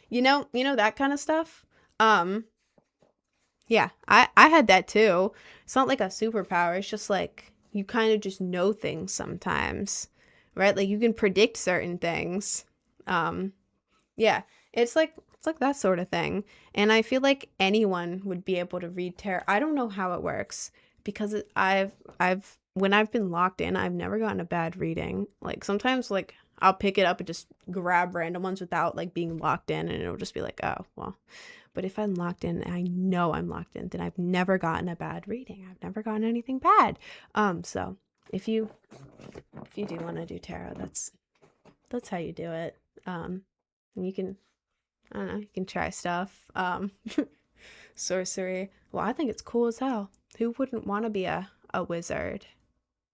You know that kind of stuff. Yeah, I had that too. It's not like a superpower. It's just like you kind of just know things sometimes, right? Like you can predict certain things. Yeah, it's like that sort of thing. And I feel like anyone would be able to read tarot. I don't know how it works because I've when I've been locked in, I've never gotten a bad reading. Like sometimes like I'll pick it up and just grab random ones without like being locked in, and it'll just be like, oh, well. But if I'm locked in, I know I'm locked in, then I've never gotten a bad reading. I've never gotten anything bad. So if you do want to do tarot, that's how you do it. And you can, I don't know, you can try stuff. Sorcery. Well, I think it's cool as hell. Who wouldn't want to be a wizard?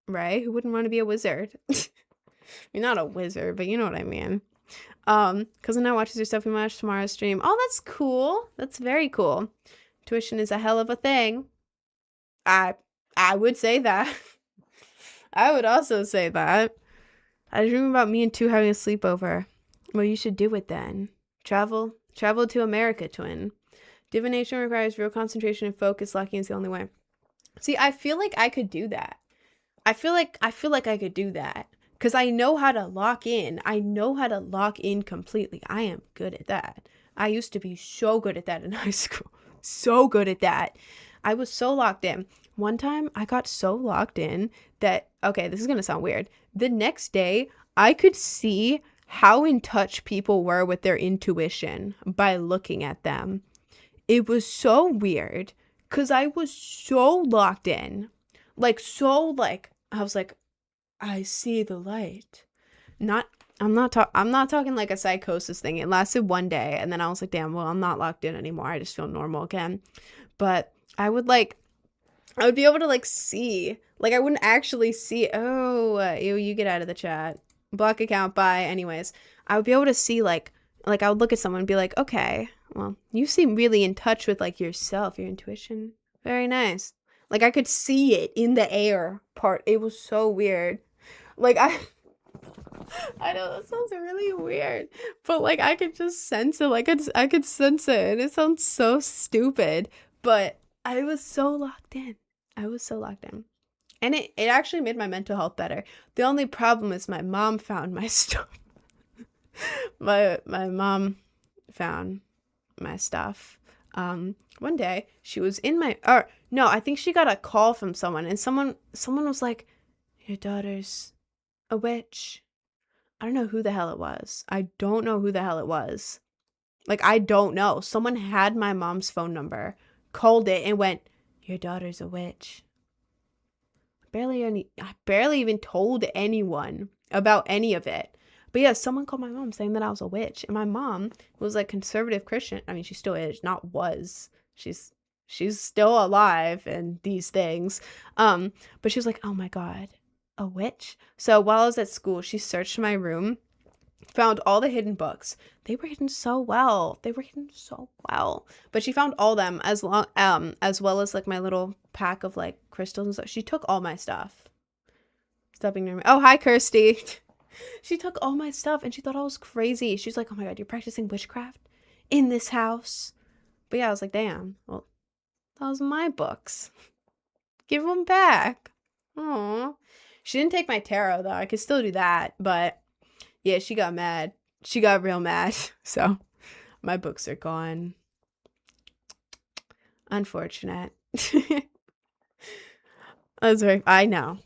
Right? Who wouldn't want to be a wizard? You're not a wizard, but you know what I mean. Cousin now watches your stuff we watch tomorrow's stream. Oh, that's cool. That's very cool. Tuition is a hell of a thing. I would say that. I would also say that. I dream about me and two having a sleepover. Well, you should do it then. Travel to America, twin. Divination requires real concentration and focus. Locking is the only way. See, I feel like I could do that. I feel like I could do that. Because I know how to lock in. I know how to lock in completely. I am good at that. I used to be so good at that in high school. So good at that. I was so locked in. One time, I got so locked in that, okay, this is going to sound weird. The next day, I could see how in touch people were with their intuition by looking at them. It was so weird because I was so locked in. I was like, I see the light. I'm not talking like a psychosis thing. It lasted one day and then I was like, damn, well, I'm not locked in anymore. I just feel normal again. But I would be able to like see, like I wouldn't actually see, you get out of the chat. Block account, bye. Anyways, I would be able to see like I would look at someone and be like, okay, well, you seem really in touch with like yourself, your intuition. Very nice. Like I could see it in the air part. It was so weird. Like I know that sounds really weird, but like I could just sense it. Like I could sense it, and it sounds so stupid, but I was so locked in. I was so locked in, and it actually made my mental health better. The only problem is my mom found my stuff. My mom found my stuff. One day she was in my, or no, I think she got a call from someone, and someone was like, "Your daughter's a witch." I don't know who the hell it was. I don't know who the hell it was. Like, I don't know. Someone had my mom's phone number, called it, and went, "Your daughter's a witch." I barely even told anyone about any of it. But yeah, someone called my mom saying that I was a witch. And my mom was like conservative Christian. I mean, she still is, not was. She's still alive and these things. But she was like, "Oh my God, a witch?" So while I was at school, she searched my room, found all the hidden books. They were hidden so well. They were hidden so well. But she found all them as well as like my little pack of like crystals and stuff. She took all my stuff. Stop being near me. Oh, hi, Kirsty. She took all my stuff and she thought I was crazy. She's like, "Oh my God, you're practicing witchcraft in this house?" But yeah, I was like, damn, well, that was my books. Give them back. Aw. She didn't take my tarot though. I could still do that, but yeah, she got mad. She got real mad. So my books are gone. Unfortunate. That's very, I know.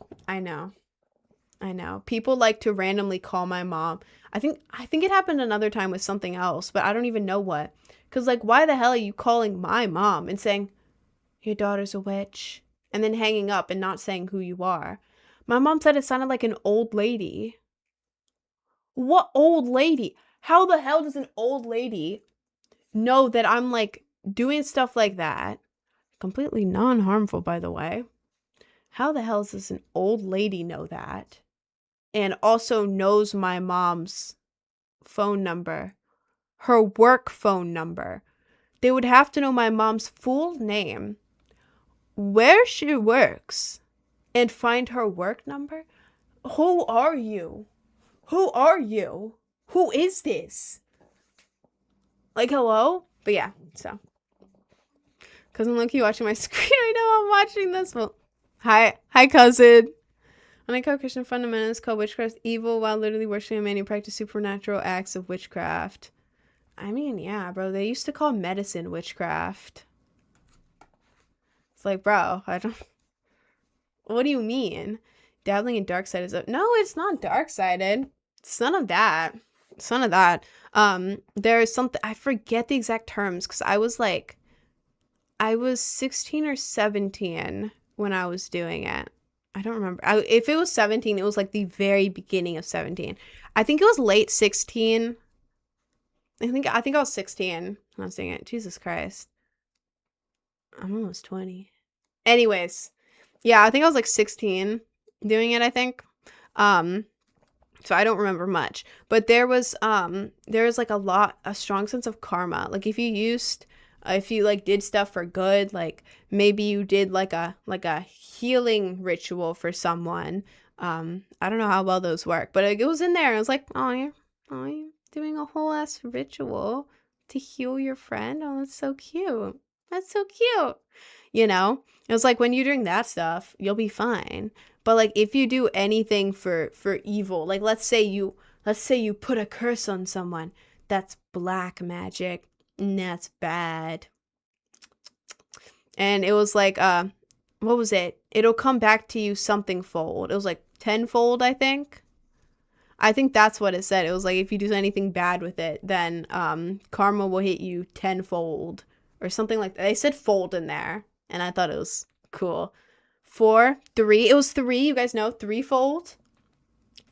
People like to randomly call my mom. I think it happened another time with something else, but I don't even know what. Cause like, why the hell are you calling my mom and saying, "Your daughter's a witch," and then hanging up and not saying who you are? My mom said it sounded like an old lady. What old lady? How the hell does an old lady know that I'm like doing stuff like that? Completely non-harmful, by the way. How the hell does an old lady know that? And also knows my mom's phone number, her work phone number. They would have to know my mom's full name, where she works, and find her work number. Who are you? Who are you? Who is this? Like, hello? But yeah, so. Because I'm low-key watching my screen right now. I'm watching this. Well, hi, cousin. I like how Christian fundamentalists call witchcraft evil while literally worshiping many practice supernatural acts of witchcraft. I mean, yeah, bro. They used to call medicine witchcraft. It's like, bro, I don't... What do you mean? Dabbling in dark side is up. No, it's not dark-sided. It's none of that. It's none of that. There's something... I forget the exact terms because I was 16 or 17 when I was doing it. I don't remember. If it was 17, it was like the very beginning of 17. I think it was late 16. I think I was 16 when I was doing it. Jesus Christ. I'm almost 20. Anyways, yeah, I think I was like 16 doing it, I think. So I don't remember much. But there was like a strong sense of karma. Like if you like did stuff for good, like maybe you did like a healing ritual for someone. I don't know how well those work, but it was in there. I was like, oh, you're doing a whole ass ritual to heal your friend. Oh, that's so cute. That's so cute. You know, it was like when you're doing that stuff, you'll be fine. But like if you do anything for evil, like let's say you put a curse on someone, that's black magic. And that's bad. And it was like, what was it? It'll come back to you something fold. It was like tenfold, I think. I think that's what it said. It was like, if you do anything bad with it, then karma will hit you tenfold or something like that. They said fold in there, and I thought it was cool. 4, 3. It was 3. You guys know threefold.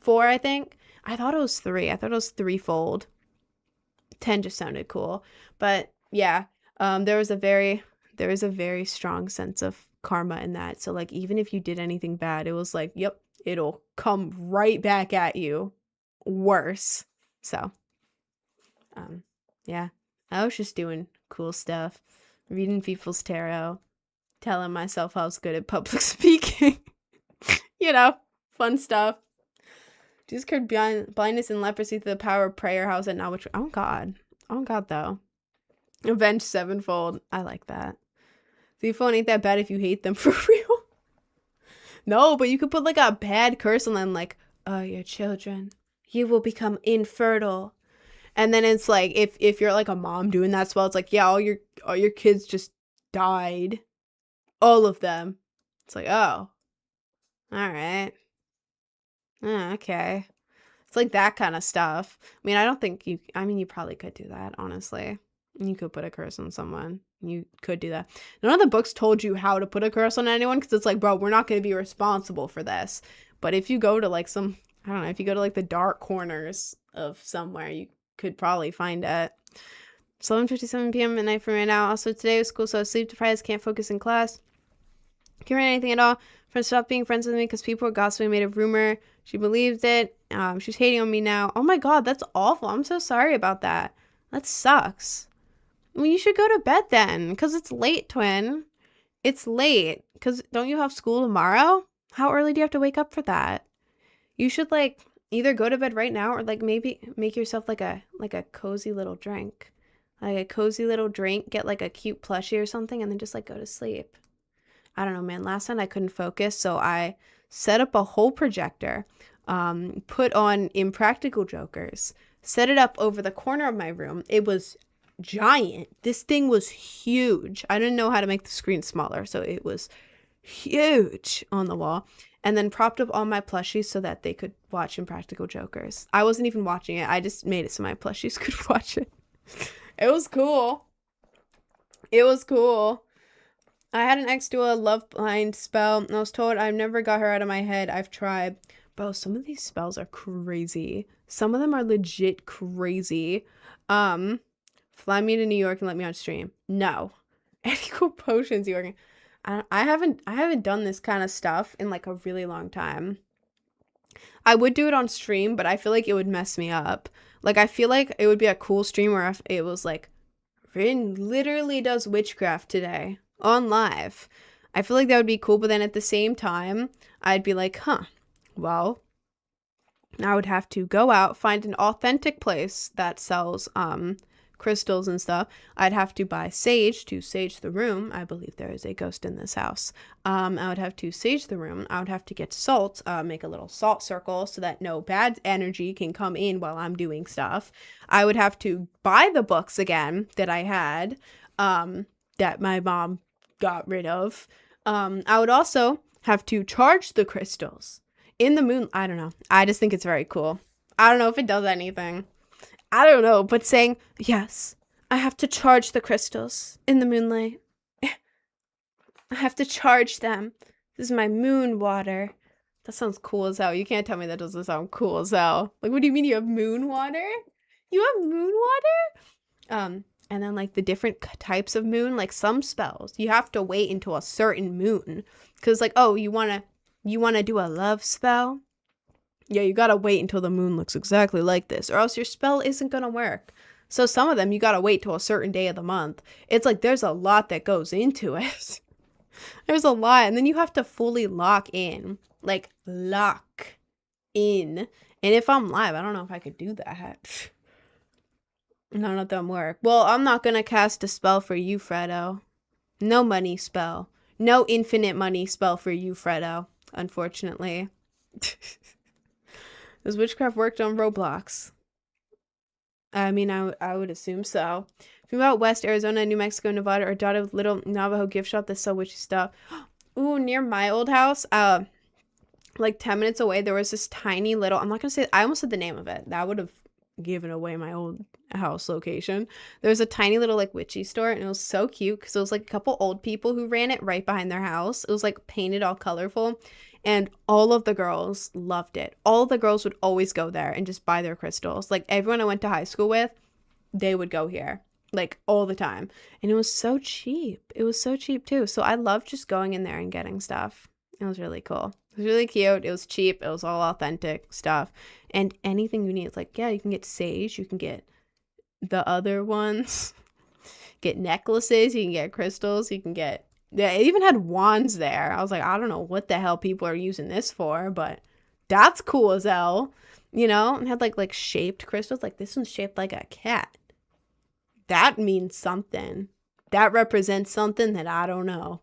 4, I think. I thought it was 3. I thought it was threefold. 10 just sounded cool. But yeah, there was a very strong sense of karma in that. So like even if you did anything bad, it was like, yep, it'll come right back at you worse. So yeah, I was just doing cool stuff, reading people's tarot. telling myself I was good at public speaking. You know, fun stuff. Jesus cured blindness and leprosy through the power of prayer. How's it not? Oh God though. Avenged sevenfold. I like that. The phone ain't that bad if you hate them for real. No, but you could put like a bad curse on them, like, oh, your children, you will become infertile. And then it's like, if you're like a mom doing that spell, it's like, yeah, all your kids just died. All of them. It's like, oh. Alright. Okay. It's like that kind of stuff. I mean, I don't think you probably could do that, honestly. You could put a curse on someone. You could do that. None of the books told you how to put a curse on anyone, because it's like, bro, we're not going to be responsible for this. But if you go to like some, I don't know, if you go to like the dark corners of somewhere, you could probably find it. 11:57 p.m. at night for me now. Also, today was school, so I was sleep deprived, can't focus in class. Can't read anything at all. Friends stopped being friends with me because people were gossiping, made a rumor. She believed it. She's hating on me now. Oh my God, that's awful. I'm so sorry about that. That sucks. Well, you should go to bed then, because it's late, twin. It's late. Because don't you have school tomorrow? How early do you have to wake up for that? You should, like, either go to bed right now or, like, maybe make yourself, like a cozy little drink. Like, a cozy little drink. Get, like, a cute plushie or something, and then just, like, go to sleep. I don't know, man. Last night I couldn't focus, so I set up a whole projector, put on Impractical Jokers, set it up over the corner of my room. It was giant. This thing was huge. I didn't know how to make the screen smaller, so it was huge on the wall. And then propped up all my plushies so that they could watch Impractical Jokers. I wasn't even watching it. I just made it so my plushies could watch it. It was cool. It was cool. I had an ex do a love blind spell, and I was told I've never got her out of my head. I've tried. Bro, some of these spells are crazy. Some of them are legit crazy. Fly me to New York and let me on stream. No. Any cool potions you working? I haven't done this kind of stuff in like a really long time. I would do it on stream, but I feel like it would mess me up. Like, I feel like it would be a cool stream where if it was like, Rin literally does witchcraft today on live. I feel like that would be cool, but then at the same time, I'd be like, huh, well, I would have to go out, find an authentic place that sells crystals and stuff. I'd have to buy sage to sage the room. I believe there is a ghost in this house. I would have to sage the room. I would have to get salt, make a little salt circle so that no bad energy can come in while I'm doing stuff. I would have to buy the books again that I had, that my mom got rid of. I would also have to charge the crystals in the moon. I don't know. I just think it's very cool. I don't know if it does anything. I don't know, but saying, yes, I have to charge the crystals in the moonlight. I have to charge them. This is my moon water. That sounds cool as hell. You can't tell me that doesn't sound cool as hell. Like, what do you mean you have moon water? You have moon water? And then, like, the different types of moon, like, some spells, you have to wait until a certain moon. Because, like, oh, you wanna do a love spell? Yeah, you gotta wait until the moon looks exactly like this, or else your spell isn't gonna work. So some of them, you gotta wait till a certain day of the month. It's like, there's a lot that goes into it. There's a lot, and then you have to fully lock in. Like, lock in. And if I'm live, I don't know if I could do that. None of them work. Well, I'm not gonna cast a spell for you, Fredo. No money spell. No infinite money spell for you, Fredo. Unfortunately. Does witchcraft worked on Roblox? I mean, I would assume so. If you're out west, Arizona, New Mexico, Nevada, or dotted with little Navajo gift shop that sell witchy stuff. Ooh, near my old house, like 10 minutes away, there was this tiny little, I'm not gonna say, I almost said the name of it. That would have given away my old house location. There was a tiny little like witchy store, and it was so cute because it was like a couple old people who ran it right behind their house. It was like painted all colorful, and all of the girls loved it. All the girls would always go there and just buy their crystals. Like, everyone I went to high school with, they would go here like all the time, and it was so cheap. It was so cheap too. So I loved just going in there and getting stuff. It was really cool. It was really cute. It was cheap. It was all authentic stuff. And anything you need, it's like, yeah, you can get sage. You can get the other ones. Get necklaces. You can get crystals. You can get Yeah, it even had wands there. I was like, I don't know what the hell people are using this for, but that's cool as hell. You know, and had like shaped crystals. Like this one's shaped like a cat. That means something. That represents something that I don't know.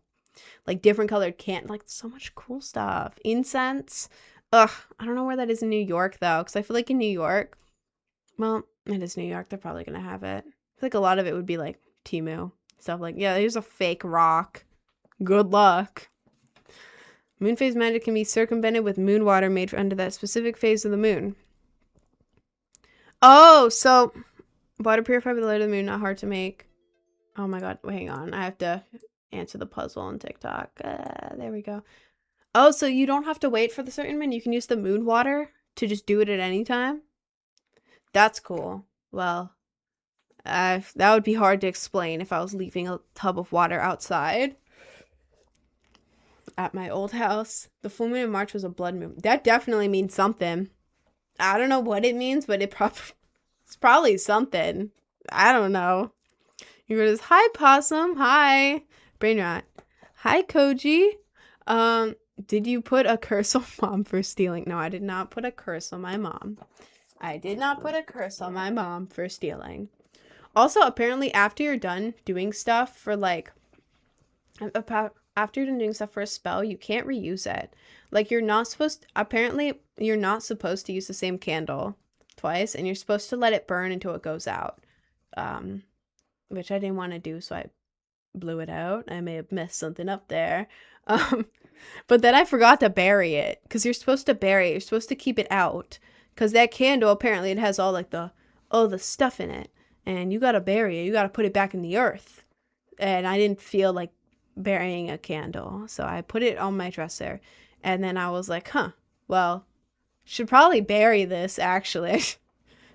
Like different colored like so much cool stuff. Incense. Ugh, I don't know where that is in New York though, because I feel like in New York, well, it is New York. They're probably gonna have it. I feel like a lot of it would be like Temu stuff. Like, yeah, here's a fake rock. Good luck. Moon phase magic can be circumvented with moon water made under that specific phase of the moon. Oh, so water purified by the light of the moon, not hard to make. Oh my god, hang on. I have to answer the puzzle on TikTok. There we go. Oh, so you don't have to wait for the certain moon. You can use the moon water to just do it at any time? That's cool. Well, that would be hard to explain if I was leaving a tub of water outside. At my old house, the full moon in March was a blood moon. That definitely means something. I don't know what it means, but it's probably something. I don't know. He goes, hi, Possum. Hi. Brainrot. Hi, Koji. Did you put a curse on Mom for stealing? No, I did not put a curse on my mom. I did not put a curse on my mom for stealing. Also, apparently, after you're done doing stuff for, like, after you're done doing stuff for a spell, you can't reuse it. Like, apparently, you're not supposed to use the same candle twice, and you're supposed to let it burn until it goes out. Which I didn't want to do, so I blew it out. I may have messed something up there. But then I forgot to bury it, because you're supposed to bury it. You're supposed to keep it out, because that candle, apparently, it has all, like, the stuff in it, and you gotta bury it. You gotta put it back in the earth. And I didn't feel like burying a candle, so I put it on my dresser, and then I was like, well, should probably bury this, actually.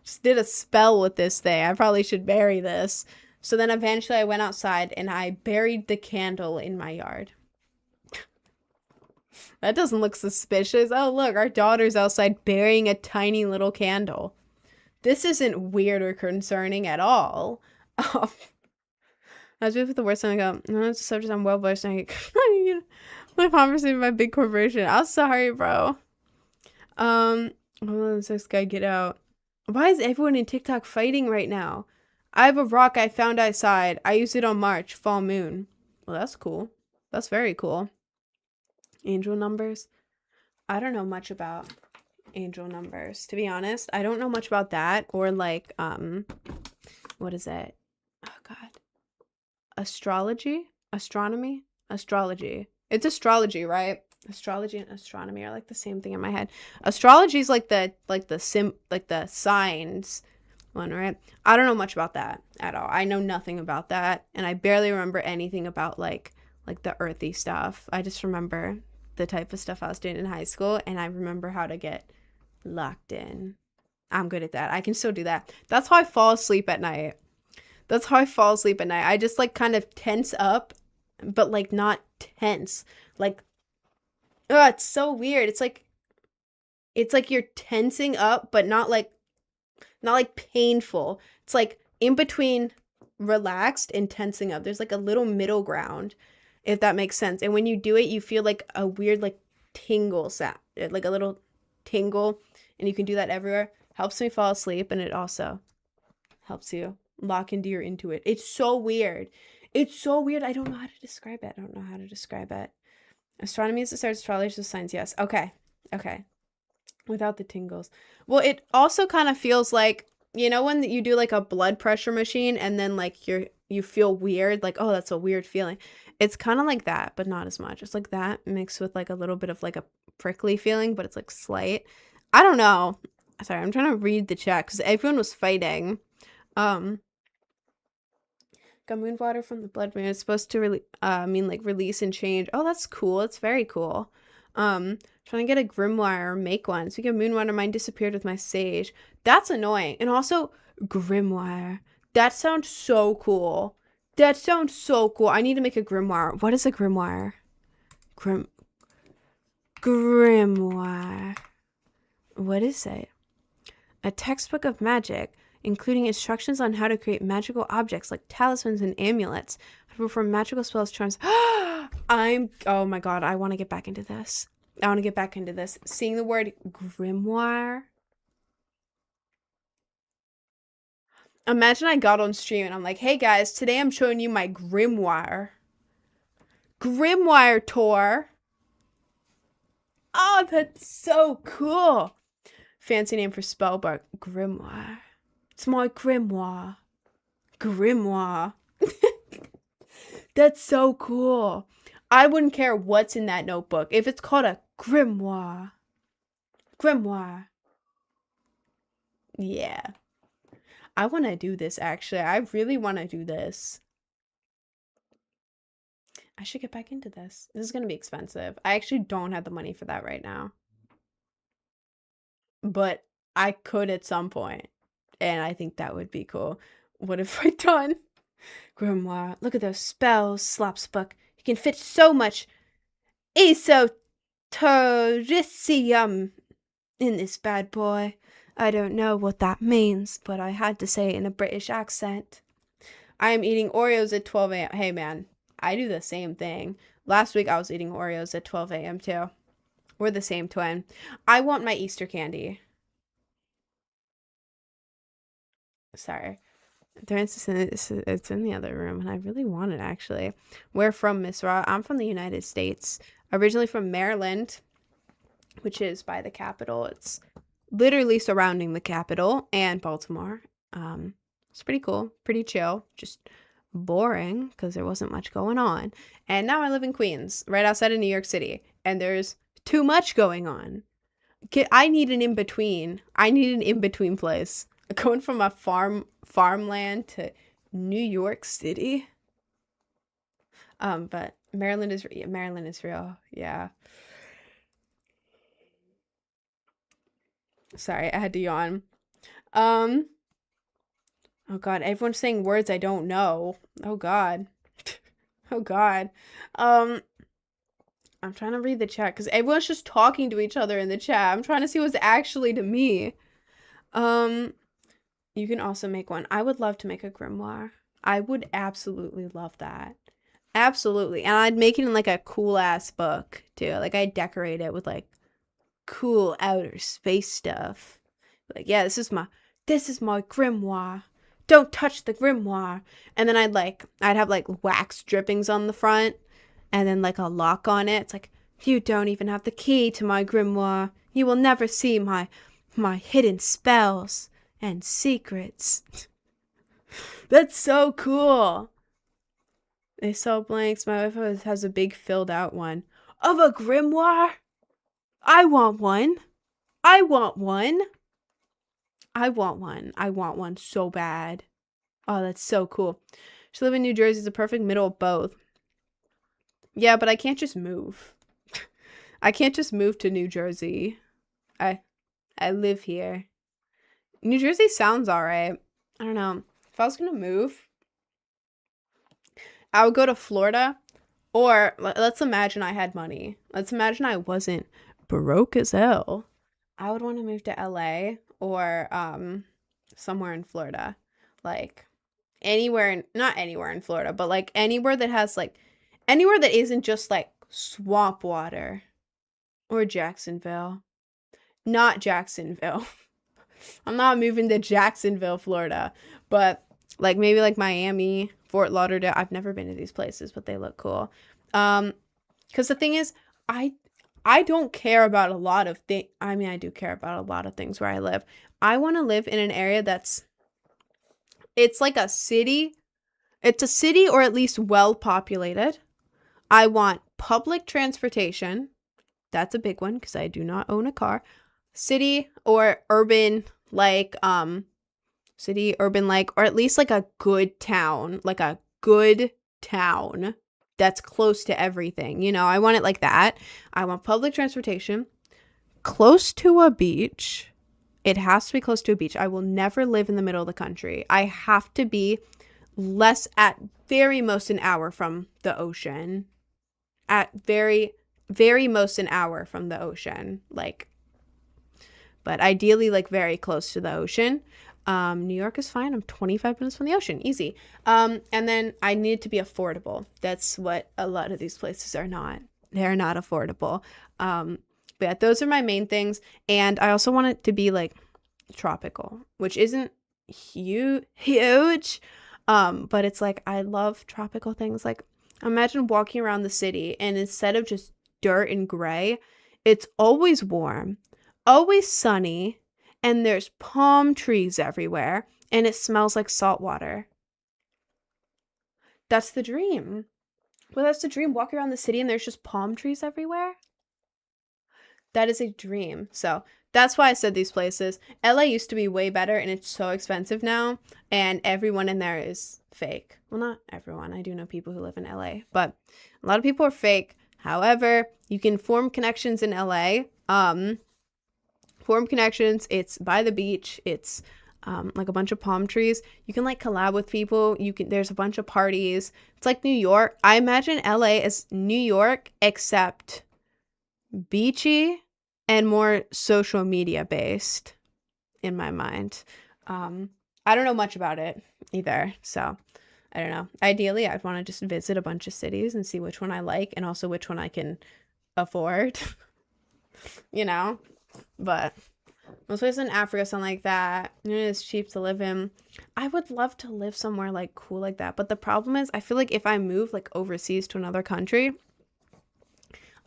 Just did a spell with this thing. I probably should bury this. So then eventually I went outside and I buried the candle in my yard. That doesn't look suspicious. Oh, look, our daughter's outside burying a tiny little candle. This isn't weird or concerning at all. I was with the worst time I go, no, it's a subject I'm well versed in. My conversation with my big corporation. I'm sorry, bro. This guy, get out. Why is everyone in TikTok fighting right now? I have a rock I found outside. I used it on March, fall moon. Well, that's cool. That's very cool. Angel numbers. I don't know much about angel numbers, to be honest. I don't know much about that, or like, what is it? Oh, God. Astrology? Astronomy? Astrology. It's astrology, right? Astrology and astronomy are like the same thing in my head. Astrology is like the signs one, right? I don't know much about that at all. I know nothing about that, and I barely remember anything about like the earthy stuff. I just remember the type of stuff I was doing in high school, and I remember how to get locked in. I'm good at that. I can still do that. That's how I fall asleep at night. I just like kind of tense up, but like not tense. Like, oh, it's so weird. It's like you're tensing up, but not like painful. It's like in between relaxed and tensing up. There's like a little middle ground, if that makes sense. And when you do it, you feel like a weird like tingle sound, like a little tingle, and you can do that everywhere. Helps me fall asleep, and it also helps you lock into your intuit. It's so weird. I don't know how to describe it. Astronomy is the start, astrology is the science. Yes. Okay. Without the tingles. Well, it also kind of feels like, you know, when you do like a blood pressure machine and then like you feel weird, like, oh, that's a weird feeling. It's kind of like that, but not as much. It's like that mixed with like a little bit of like a prickly feeling, but it's like slight. I don't know. Sorry, I'm trying to read the chat because everyone was fighting. Got moon water from the blood moon. It's supposed to mean like release and change. Oh, that's cool. It's very cool. Trying to get a grimoire or make one. Speaking of moon water, mine disappeared with my sage. That's annoying. And also grimoire. That sounds so cool. I need to make a grimoire. What is a grimoire? Grimoire. What is it? A textbook of magic, including instructions on how to create magical objects like talismans and amulets, how to perform magical spells, charms. Oh my god, I want to get back into this. I want to get back into this. Seeing the word grimoire. Imagine I got on stream and I'm like, hey guys, today I'm showing you my grimoire. Grimoire tour. Oh, that's so cool. Fancy name for spellbook. Grimoire. It's my grimoire. Grimoire. That's so cool. I wouldn't care what's in that notebook. If it's called a grimoire. Grimoire. Yeah. I want to do this, actually. I really want to do this. I should get back into this. This is going to be expensive. I actually don't have the money for that right now. But I could at some point. And I think that would be cool. What have I done? Grimoire. Look at those spells, Slopsbook. You can fit so much esotericium in this bad boy. I don't know what that means, but I had to say it in a British accent. I am eating Oreos at 12 a.m. Hey, man, I do the same thing. Last week, I was eating Oreos at 12 a.m. too. We're the same twin. I want my Easter candy. Sorry. It's in the other room, and I really want it, actually. Where from, Miss Raw? I'm from the United States. Originally from Maryland, which is by the Capitol. It's literally surrounding the Capitol and Baltimore. It's pretty cool, pretty chill, just boring because there wasn't much going on. And now I live in Queens, right outside of New York City, and there's too much going on. I need an in-between. I need an in-between place. Going from a farmland to New York City. But Maryland is real. Yeah. Sorry, I had to yawn. Oh god, everyone's saying words I don't know. Oh god. Oh god. I'm trying to read the chat because everyone's just talking to each other in the chat. I'm trying to see what's actually to me. You can also make one. I would love to make a grimoire. I would absolutely love that. Absolutely. And I'd make it in like a cool ass book too. Like I'd decorate it with like cool outer space stuff. Like, yeah, this is my grimoire. Don't touch the grimoire. And then I'd have like wax drippings on the front and then like a lock on it. It's like, you don't even have the key to my grimoire. You will never see my hidden spells and secrets. That's so cool. They sell blanks. My wife has a big filled out one. Of a grimoire? I want one. I want one. I want one. I want one so bad. Oh, that's so cool. She live in New Jersey is the perfect middle of both. Yeah, but I can't just move. I can't just move to New Jersey. I live here. New Jersey sounds alright. I don't know. If I was gonna move, I would go to Florida. Or let's imagine I had money. Let's imagine I wasn't broke as hell. I would want to move to LA or somewhere in Florida. Like not anywhere in Florida, but like anywhere that has like anywhere that isn't just like swamp water. Or Jacksonville. Not Jacksonville. I'm not moving to Jacksonville, Florida. But like maybe like Miami, Fort Lauderdale. I've never been to these places, but they look cool. Because the thing is, I don't care about a lot of things. I mean, I do care about a lot of things where I live. I want to live in an area it's like a city. It's a city or at least well populated. I want public transportation. That's a big one because I do not own a car. City or urban, like, city, urban, like, or at least like a good town. Like a good town that's close to everything. You know, I want it like that. I want public transportation close to a beach. It has to be close to a beach. I will never live in the middle of the country. I have to be less at very most an hour from the ocean. At very most an hour from the ocean. Like, but ideally like very close to the ocean. New York is fine. I'm 25 minutes from the ocean. Easy. And then I need to be affordable. That's what a lot of these places are not. They're not affordable. But yeah, those are my main things. And I also want it to be like tropical, which isn't huge. But it's like, I love tropical things. Like, imagine walking around the city and instead of just dirt and gray, it's always warm, always sunny, and there's palm trees everywhere, and it smells like salt water. That's the dream. Well, that's the dream. Walk around the city and there's just palm trees everywhere. That is a dream. So that's why I said these places. LA used to be way better and it's so expensive now. And everyone in there is fake. Well, not everyone. I do know people who live in LA, but a lot of people are fake. However, you can form connections in LA. Form connections. It's by the beach. It's like a bunch of palm trees. You can like collab with people. There's a bunch of parties. It's like New York. I imagine LA as New York, except beachy and more social media based in my mind. I don't know much about it either, so I don't know. Ideally, I'd want to just visit a bunch of cities and see which one I like and also which one I can afford, you know? But most places in Africa sound like that. It's cheap to live in. I would love to live somewhere like cool like that, but the problem is I feel like if I move like overseas to another country,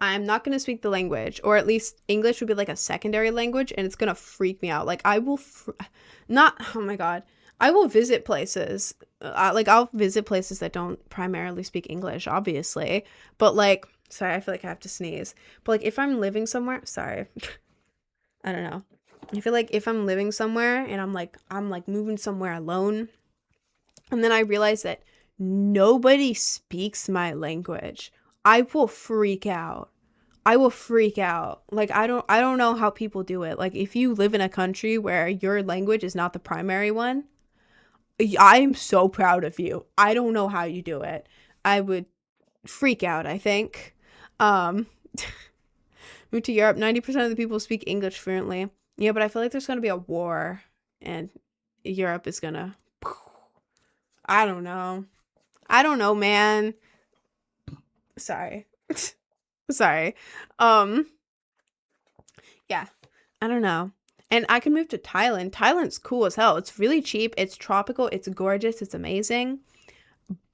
I'm not going to speak the language, or at least English would be like a secondary language, and it's going to freak me out. Like, I will oh my God. I will visit places. I'll visit places that don't primarily speak English, obviously. But, like, sorry, I feel like I have to sneeze. But, like, if I'm living somewhere, sorry. I don't know. I feel like if I'm living somewhere and I'm moving somewhere alone, and then I realize that nobody speaks my language, I will freak out. Like, I don't know how people do it. Like, if you live in a country where your language is not the primary one, I am so proud of you. I don't know how you do it. I would freak out, I think. Move to Europe, 90% of the people speak English fluently. Yeah, but I feel like there's going to be a war and Europe is going to, I don't know, man. Sorry. Sorry. Yeah, I don't know. And I can move to Thailand. Thailand's cool as hell. It's really cheap. It's tropical. It's gorgeous. It's amazing.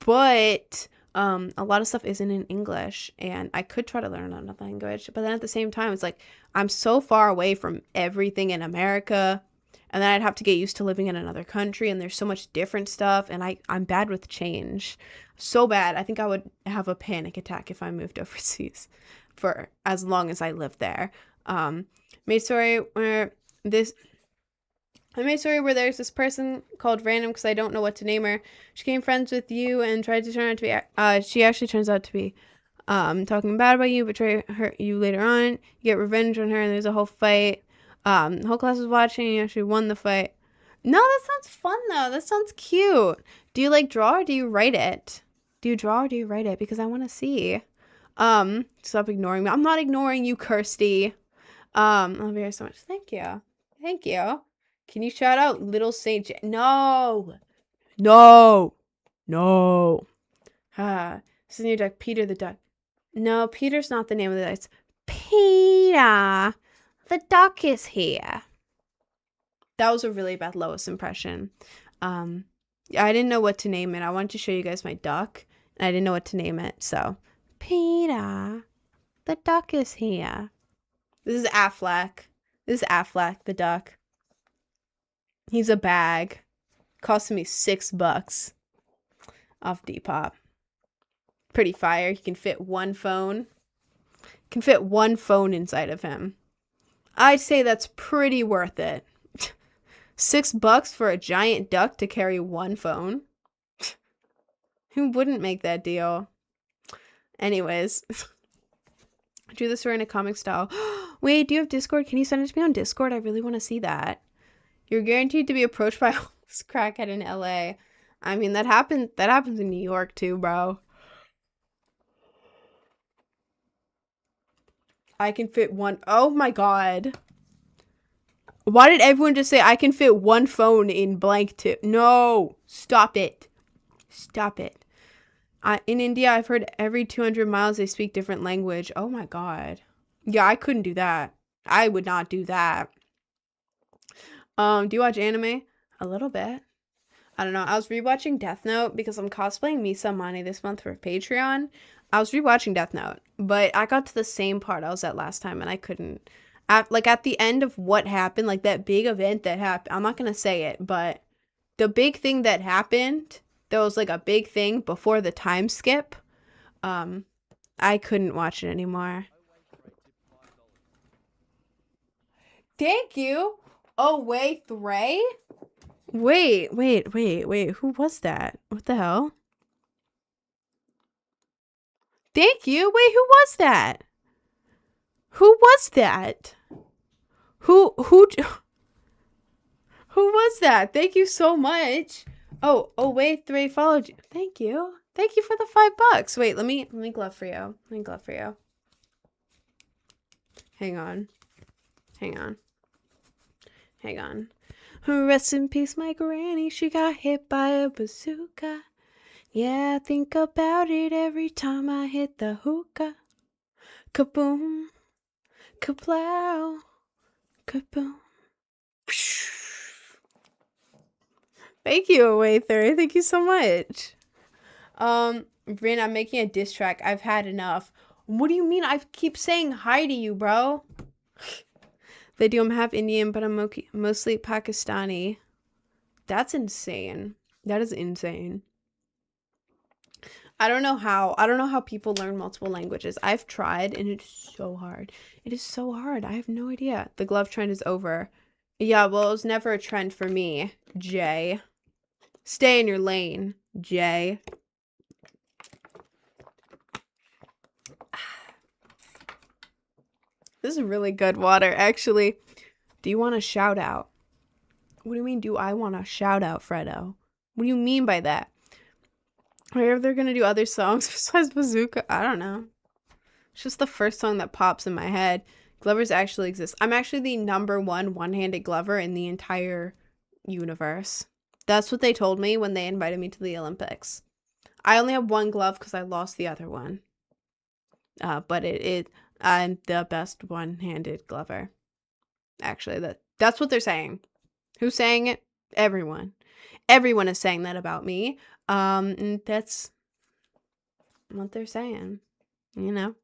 But a lot of stuff isn't in English, and I could try to learn another language. But then at the same time, it's like I'm so far away from everything in America, and then I'd have to get used to living in another country, and there's so much different stuff, and I'm bad with change. So bad. I think I would have a panic attack if I moved overseas for as long as I lived there. Made story where there's this person called Random because I don't know what to name her. She became friends with you and tried to turn out to be, she actually turns out to be talking bad about you, betray you later on. You get revenge on her and there's a whole fight. The whole class was watching and you actually won the fight. No, that sounds fun though. That sounds cute. Do you like draw or do you write it? Do you draw or do you write it? Because I want to see. Stop ignoring me. I'm not ignoring you, Kirsty. I love you so much. Thank you. Thank you. Can you shout out Little Saint No. This is your duck, Peter the duck. No, Peter's not the name of the duck. It's Peter. The duck is here. That was a really bad Lois impression. I didn't know what to name it. I wanted to show you guys my duck, and I didn't know what to name it. So, Peter, the duck is here. This is Affleck. The duck. He's a bag. Costing me $6 off Depop. Pretty fire. He can fit one phone. Inside of him. I'd say that's pretty worth it. $6 for a giant duck to carry one phone? Who wouldn't make that deal? Anyways. I drew the story in a comic style. Wait, do you have Discord? Can you send it to me on Discord? I really want to see that. You're guaranteed to be approached by this crackhead in LA. I mean, that happens in New York too, bro. I can fit one. Oh my God. Why did everyone just say I can fit one phone in blank too? No, stop it. Stop it. In India, I've heard every 200 miles they speak different language. Oh my God. Yeah, I couldn't do that. I would not do that. Do you watch anime? A little bit. I don't know. I was rewatching Death Note because I'm cosplaying Misa Mane this month for Patreon. I was rewatching Death Note, but I got to the same part I was at last time and I couldn't. At the end of what happened, like that big event that happened, I'm not going to say it, but the big thing that happened, there was like a big thing before the time skip. I couldn't watch it anymore. Thank you. Oh, wait, Ray? Wait. Who was that? What the hell? Thank you. Wait, who was that? Who was that? Who was that? Thank you so much. Oh, wait, Ray followed you. Thank you. Thank you for the $5. Wait, let me glove for you. Let me glove for you. Hang on. Rest in peace, my granny. She got hit by a bazooka. Yeah, I think about it every time I hit the hookah. Kaboom. Kaplow. Kaboom. Thank you, Awayther. Thank you so much. Rin, I'm making a diss track. I've had enough. What do you mean? I keep saying hi to you, bro. They do. I'm half Indian, but I'm mostly Pakistani. That's insane. That is insane. I don't know how people learn multiple languages. I've tried and it's so hard. It is so hard. I have no idea. The glove trend is over. Yeah, well, it was never a trend for me, Jay. Stay in your lane, Jay. This is really good water, actually. Do you want a shout out? What do you mean, do I want a shout out, Fredo? What do you mean by that? Or if they're gonna do other songs besides Bazooka? I don't know. It's just the first song that pops in my head. Glovers actually exist. I'm actually the #1 one-handed Glover in the entire universe. That's what they told me when they invited me to the Olympics. I only have one glove because I lost the other one. But I'm the best one-handed Glover. Actually, that's what they're saying. Who's saying it? Everyone. Everyone is saying that about me. And that's what they're saying. You know?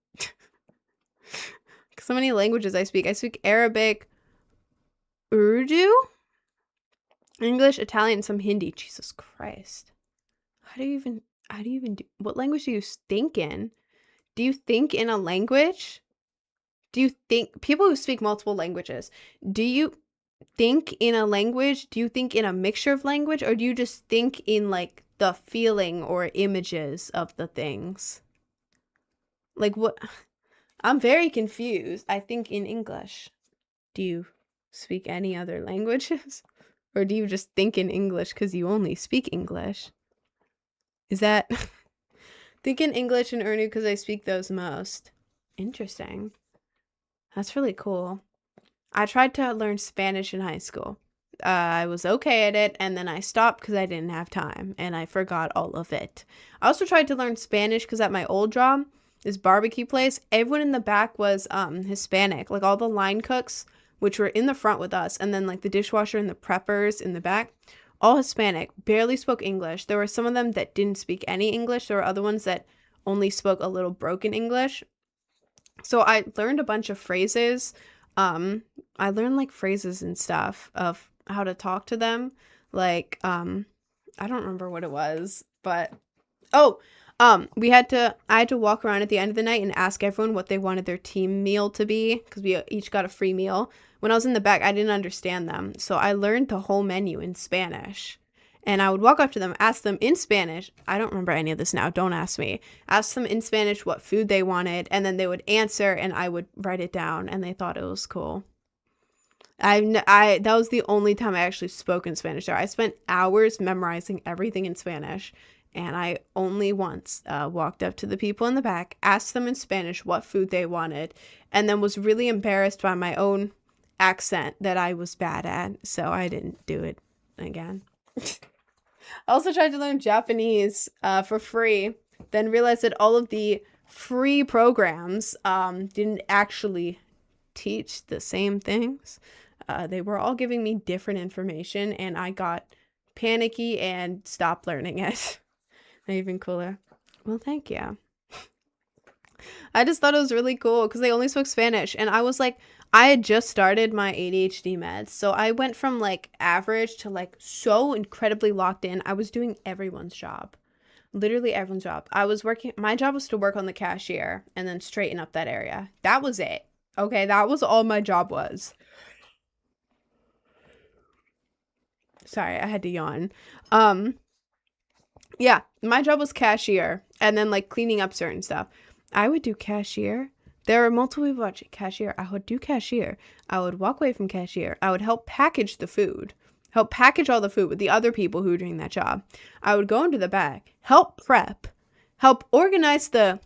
So many languages I speak. I speak Arabic, Urdu, English, Italian, some Hindi. Jesus Christ. How do you even do, what language do you think in? Do you think in a language? Do you think, people who speak multiple languages, do you think in a language? Do you think in a mixture of language? Or do you just think in like the feeling or images of the things? Like what? I'm very confused. I think in English. Do you speak any other languages? Or do you just think in English because you only speak English? Is that... think in English and Urdu because I speak those most. Interesting. That's really cool. I tried to learn Spanish in high school. I was okay at it, and then I stopped because I didn't have time, and I forgot all of it. I also tried to learn Spanish because at my old job, this barbecue place, everyone in the back was Hispanic. Like all the line cooks, which were in the front with us, and then like the dishwasher and the preppers in the back, all Hispanic, barely spoke English. There were some of them that didn't speak any English. There were other ones that only spoke a little broken English. So I learned a bunch of phrases. I learned like phrases and stuff of how to talk to them. Like, I don't remember what it was, but, I had to walk around at the end of the night and ask everyone what they wanted their team meal to be, because we each got a free meal. When I was in the back, I didn't understand them, so I learned the whole menu in Spanish. And I would walk up to them, ask them in Spanish. I don't remember any of this now. Don't ask me. Ask them in Spanish what food they wanted, and then they would answer, and I would write it down, and they thought it was cool. That was the only time I actually spoke in Spanish there. I spent hours memorizing everything in Spanish, and I only once walked up to the people in the back, asked them in Spanish what food they wanted, and then was really embarrassed by my own accent that I was bad at, so I didn't do it again. I also tried to learn Japanese for free, then realized that all of the free programs didn't actually teach the same things. They were all giving me different information, and I got panicky and stopped learning it. Even cooler. Well, thank you. I just thought it was really cool because they only spoke Spanish, and I was like, I had just started my ADHD meds, so I went from like average to like so incredibly locked in. I was doing everyone's job. Literally everyone's job. My job was to work on the cashier and then straighten up that area. That was it. Okay, that was all my job was. Sorry, I had to yawn. Yeah, my job was cashier and then like cleaning up certain stuff. I would do cashier. There are multiple people watching cashier. I would do cashier. I would walk away from cashier. I would help package the food. Help package all the food with the other people who were doing that job. I would go into the back, help prep, help organize the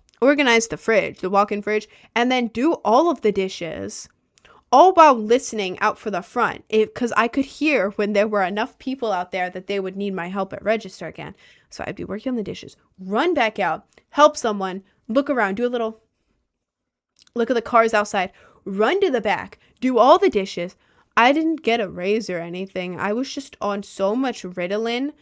fridge, the walk-in fridge, and then do all of the dishes, all while listening out for the front, because I could hear when there were enough people out there that they would need my help at register again. So I'd be working on the dishes, run back out, help someone, look around, do a little look at the cars outside, run to the back, do all the dishes. I didn't get a raise or anything. I was just on so much Ritalin.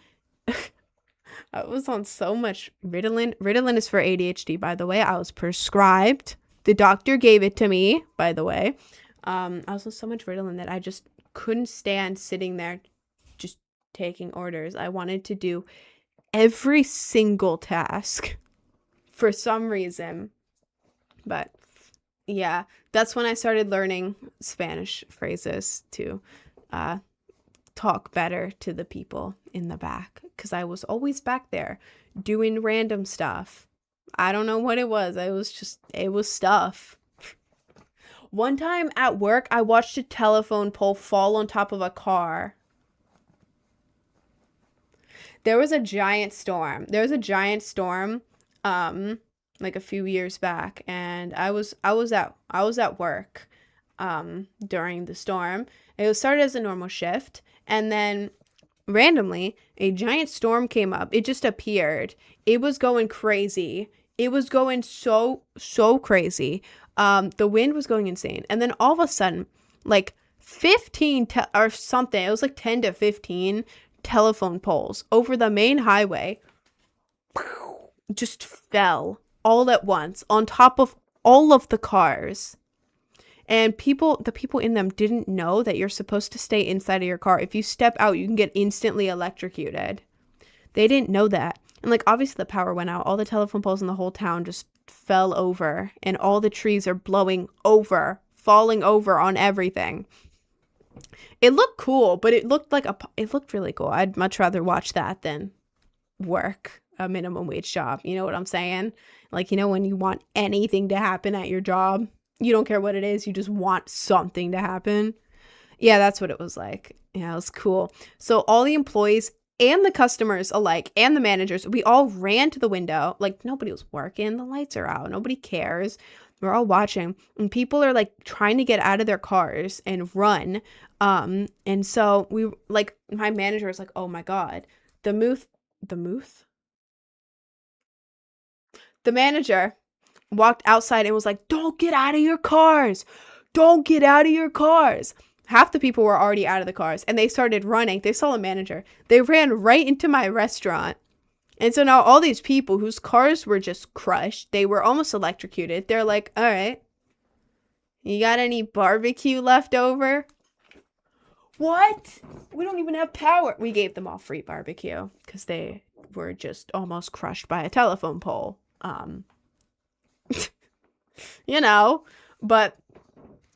I was on so much Ritalin. Ritalin is for ADHD, by the way. I was prescribed. The doctor gave it to me, by the way. I was on so much Ritalin that I just couldn't stand sitting there just taking orders. I wanted to do every single task for some reason. But yeah, that's when I started learning Spanish phrases to talk better to the people in the back, because I was always back there doing random stuff. I don't know what it was. It was stuff. One time at work, I watched a telephone pole fall on top of a car. There was a giant storm. Like a few years back, and I was at work during the storm. It started as a normal shift, and then randomly a giant storm came up. It just appeared. It was going crazy. It was going so crazy. The wind was going insane, and then all of a sudden, like 15 or something, it was like 10 to 15 telephone poles over the main highway just fell all at once on top of all of the cars. And the people in them didn't know that you're supposed to stay inside of your car. If you step out, you can get instantly electrocuted. They didn't know that. And like, obviously the power went out. All the telephone poles in the whole town just fell over, and all the trees are blowing over, falling over on everything. It looked cool, but it looked really cool. I'd much rather watch that than work a minimum wage job. You know what I'm saying? Like, you know, when you want anything to happen at your job, you don't care what it is, you just want something to happen. Yeah, that's what it was like. Yeah, it was cool. So all the employees and the customers alike and the managers, we all ran to the window. Like, nobody was working. The lights are out. Nobody cares. We're all watching, and people are like trying to get out of their cars and run. And so my manager was like, oh my God, the manager walked outside and was like, don't get out of your cars. Don't get out of your cars. Half the people were already out of the cars, and they started running. They saw a manager. They ran right into my restaurant. And so now all these people whose cars were just crushed, they were almost electrocuted. They're like, all right, you got any barbecue left over? What? We don't even have power. We gave them all free barbecue because they were just almost crushed by a telephone pole. You know, but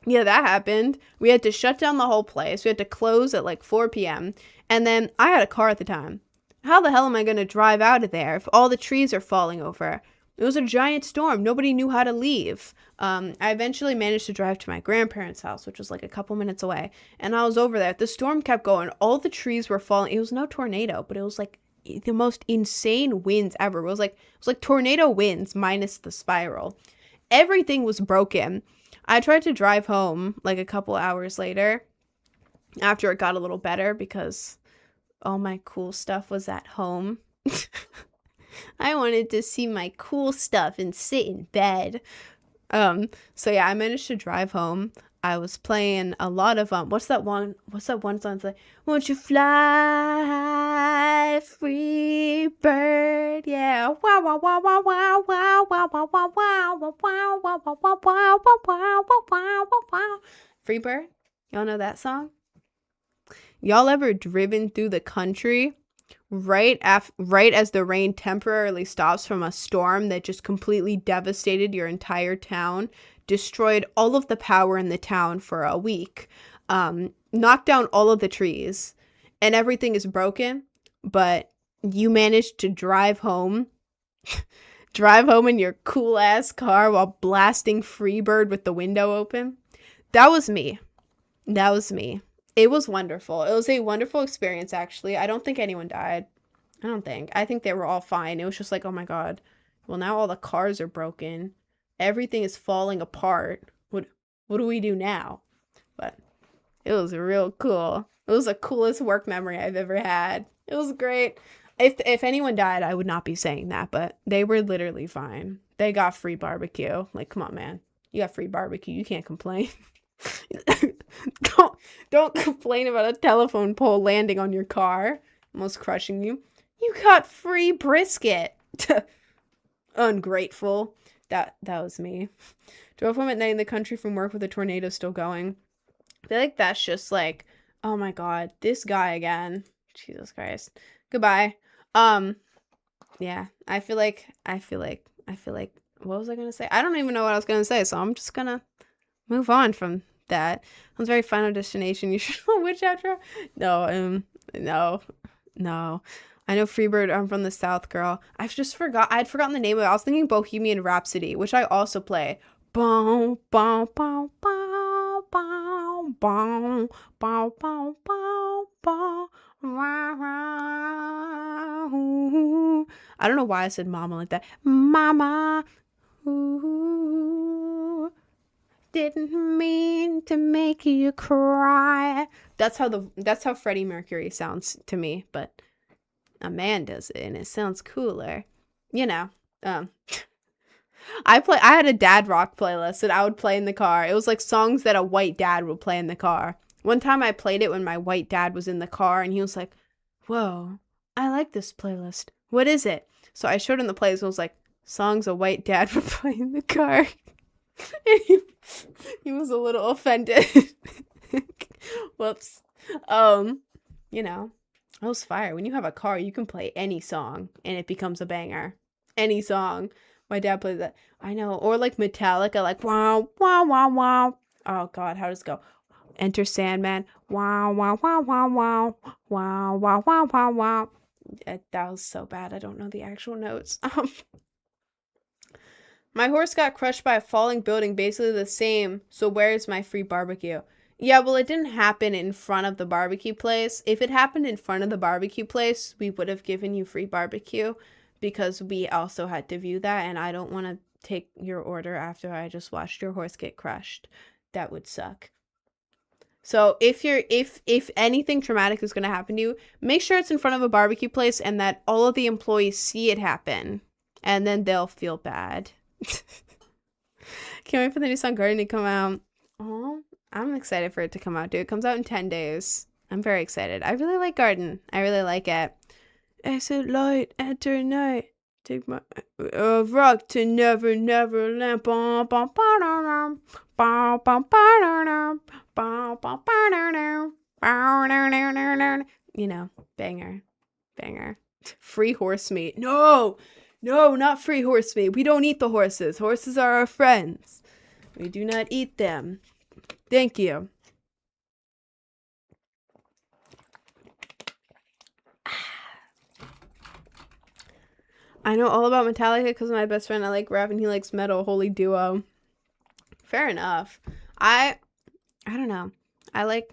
yeah, that happened. We had to shut down the whole place. We had to close at like 4 p.m. And then I had a car at the time. How the hell am I going to drive out of there if all the trees are falling over? It was a giant storm. Nobody knew how to leave. I eventually managed to drive to my grandparents' house, which was like a couple minutes away. And I was over there. The storm kept going. All the trees were falling. It was no tornado, but it was like the most insane winds ever. It was like tornado winds minus the spiral. Everything was broken. I tried to drive home like a couple hours later after it got a little better because all my cool stuff was at home. I wanted to see my cool stuff and sit in bed. So yeah, I managed to drive home. I was playing a lot of what's that one song? It's like, won't you fly, free bird? Yeah. Wow wow wow wow wow wow wow wow wow wow wow wow wow wow wow wow wow wow wow. Free bird? Y'all know that song? Y'all ever driven through the country right as the rain temporarily stops from a storm that just completely devastated your entire town, destroyed all of the power in the town for a week, knocked down all of the trees, and everything is broken, but you managed to drive home in your cool ass car while blasting Freebird with the window open? That was me. It was wonderful. It was a wonderful experience, actually. I don't think anyone died. I think they were all fine. It was just like, oh my god. Well, now all the cars are broken. Everything is falling apart. What do we do now? But it was real cool. It was the coolest work memory I've ever had. It was great. If anyone died, I would not be saying that, but they were literally fine. They got free barbecue. Like, come on, man. You got free barbecue. You can't complain. Don't complain about a telephone pole landing on your car, almost crushing you. You got free brisket. Ungrateful. That was me. Drove home at night in the country from work with a tornado still going. I feel like that's just like, oh my god, this guy again. Jesus Christ. Goodbye. Yeah, I feel like what was I gonna say? I don't even know what I was gonna say, so I'm just gonna move on from that. It was very Final Destination. You should know which outro. No. I know Freebird. I'm from the South, girl. I'd forgotten the name of it. I was thinking Bohemian Rhapsody, which I also play. Bow, bow, bow, bow, bow, bow, bow, bow, bow, bow. I don't know why I said mama like that. Mama. Ooh. Didn't mean to make you cry. That's how Freddie Mercury sounds to me, but a man does it and it sounds cooler. You know. I had a dad rock playlist that I would play in the car. It was like songs that a white dad would play in the car. One time I played it when my white dad was in the car and he was like, "Whoa, I like this playlist. What is it?" So I showed him the playlist and was like, "Songs a white dad would play in the car." And he was a little offended. Whoops. You know, that was fire. When you have a car, you can play any song and it becomes a banger. Any song. My dad plays that. I know. Or like Metallica, like wow, wow, wow, wow. Oh god, how does it go? Enter Sandman. Wow, wow, wow, wow, wow. Wow, wow, wow, wow, wow. That was so bad. I don't know the actual notes. My horse got crushed by a falling building, basically the same. So where's my free barbecue? Yeah, well, it didn't happen in front of the barbecue place. If it happened in front of the barbecue place, we would have given you free barbecue because we also had to view that. And I don't want to take your order after I just watched your horse get crushed. That would suck. So if anything traumatic is going to happen to you, make sure it's in front of a barbecue place and that all of the employees see it happen. And then they'll feel bad. Can't wait for the new song Garden to come out. Oh, I'm excited for it to come out, dude. It comes out in 10 days. I'm very excited. I really like Garden. I really like it. Exit light, enter night. Take my rock to never, never land. You know, banger. Free horse meat. No, not free horse meat. We don't eat the horses. Horses are our friends. We do not eat them. Thank you. I know all about Metallica because my best friend, I like rap and he likes metal. Holy duo. Fair enough. I don't know. I like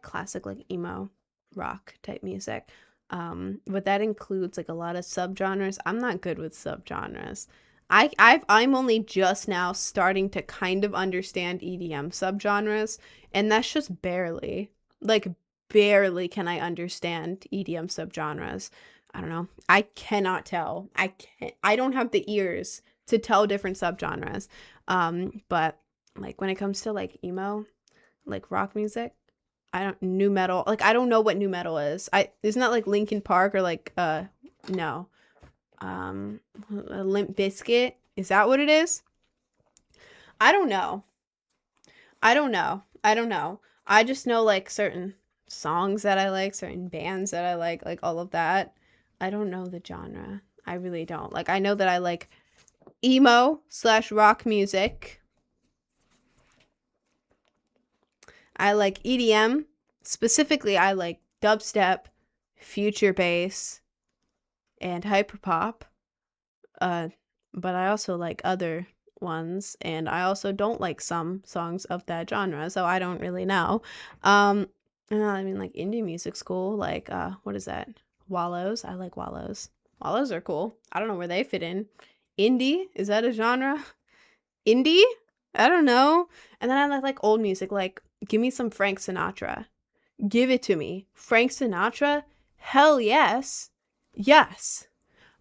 classic like emo rock type music. But that includes like a lot of subgenres. I'm not good with subgenres. I'm only just now starting to kind of understand EDM subgenres, and that's just barely. Like barely can I understand EDM subgenres. I don't know. I cannot tell. I don't have the ears to tell different subgenres. But like when it comes to like emo, like rock music, I don't new metal. Like I don't know what new metal is. Isn't that like Linkin Park or like no. Limp Bizkit. Is that what it is? I don't know. I don't know. I don't know. I just know like certain songs that I like, certain bands that I like all of that. I don't know the genre. I really don't. Like I know that I like emo / rock music. I like EDM. Specifically, I like dubstep, future bass, and hyperpop. But I also like other ones, and I also don't like some songs of that genre, so I don't really know. I mean, like indie music school, like what is that? Wallows. I like Wallows. Wallows are cool. I don't know where they fit in. Indie, is that a genre? Indie? I don't know. And then I like old music, like give me some Frank Sinatra. Give it to me. Frank Sinatra? Hell yes. Yes.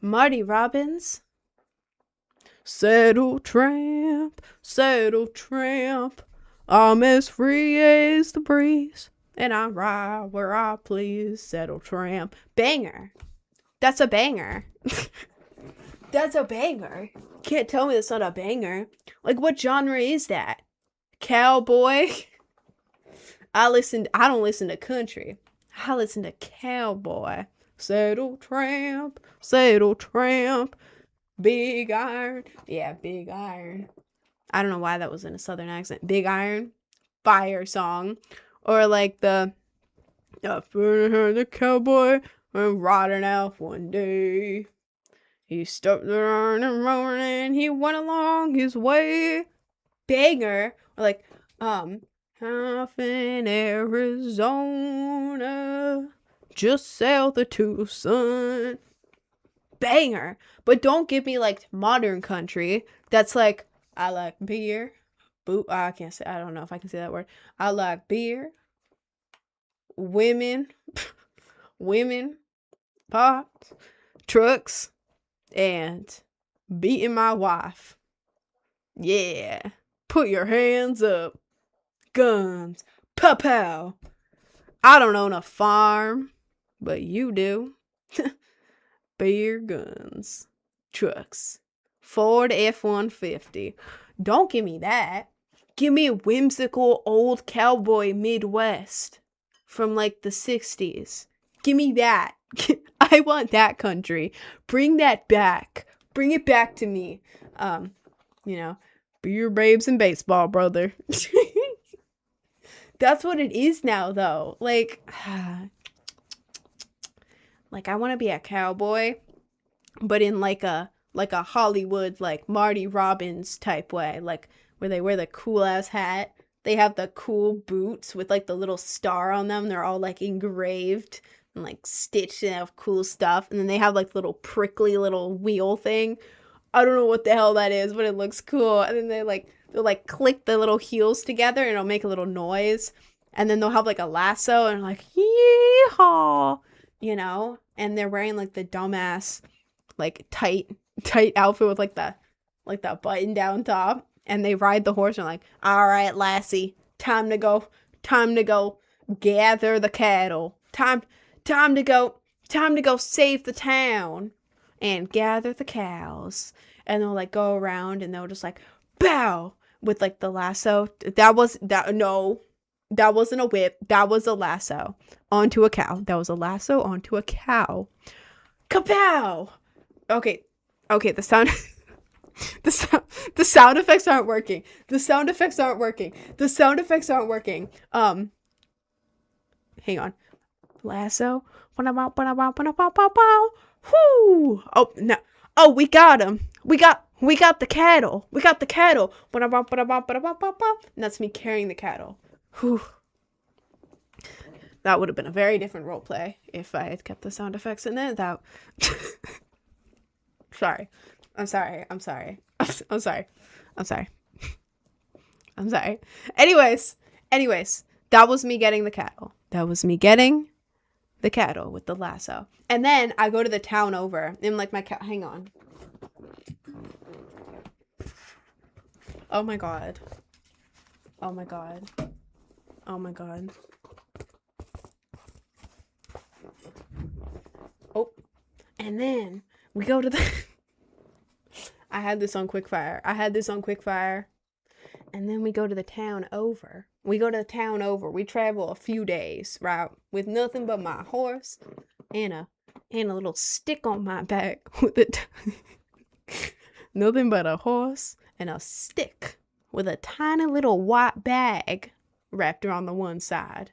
Marty Robbins. Settle tramp, I'm as free as the breeze, and I ride where I please. Settle tramp. Banger. That's a banger. That's a banger. Can't tell me that's not a banger. Like, what genre is that? Cowboy? I don't listen to country. I listen to cowboy. Settle tramp, Big Iron. Yeah, Big Iron. I don't know why that was in a southern accent. Big Iron. Fire song. Or like the cowboy riding out one day. He stopped there and rolling and he went along his way. Banger. Or like, half in Arizona, just south of Tucson. Banger. But don't give me like modern country that's like I like beer. I can't say, I don't know if I can say that word. I like beer, women, pots, trucks, and beating my wife. Yeah. Put your hands up. Guns. Pow pow. I don't own a farm, but you do. Beer, guns, trucks, Ford F-150. Don't give me that. Give me a whimsical old cowboy Midwest from like the 60s. Give me that. I want that country. Bring that back. Bring it back to me. Beer, babes, and baseball, brother. That's what it is now, though. Like I want to be a cowboy, but in like a Hollywood, like Marty Robbins type way, like where they wear the cool ass hat. They have the cool boots with like the little star on them. They're all like engraved and like stitched and have cool stuff. And then they have like little prickly little wheel thing. I don't know what the hell that is, but it looks cool. And then they'll click the little heels together and it'll make a little noise. And then they'll have like a lasso and like, yeehaw, and they're wearing like the dumbass, like tight outfit with like the button down top. And they ride the horse and like, all right, lassie, time to go gather the cattle. Time to go save the town and gather the cows. And they'll like go around and they'll just like bow with like the lasso. That wasn't a whip. That was a lasso onto a cow. That was a lasso onto a cow. Kapow! Okay, the sound the sound effects aren't working. Hang on. Lasso. Whoo! Oh, no. Oh, we got him. We got the cattle. And that's me carrying the cattle. Whew. That would have been a very different role play if I had kept the sound effects in there. Sorry. I'm sorry. I'm sorry. I'm sorry. I'm sorry. I'm sorry. Anyways, that was me getting the cattle. That was me getting the cattle with the lasso. And then I go to the town over and like hang on. Oh my god. Oh my god. Oh my god. Oh. And then we go to the I had this on Quickfire. And then we go to the town over. We travel a few days, right? With nothing but my horse and a little stick on my back with nothing but a horse and a stick with a tiny little white bag wrapped around the one side.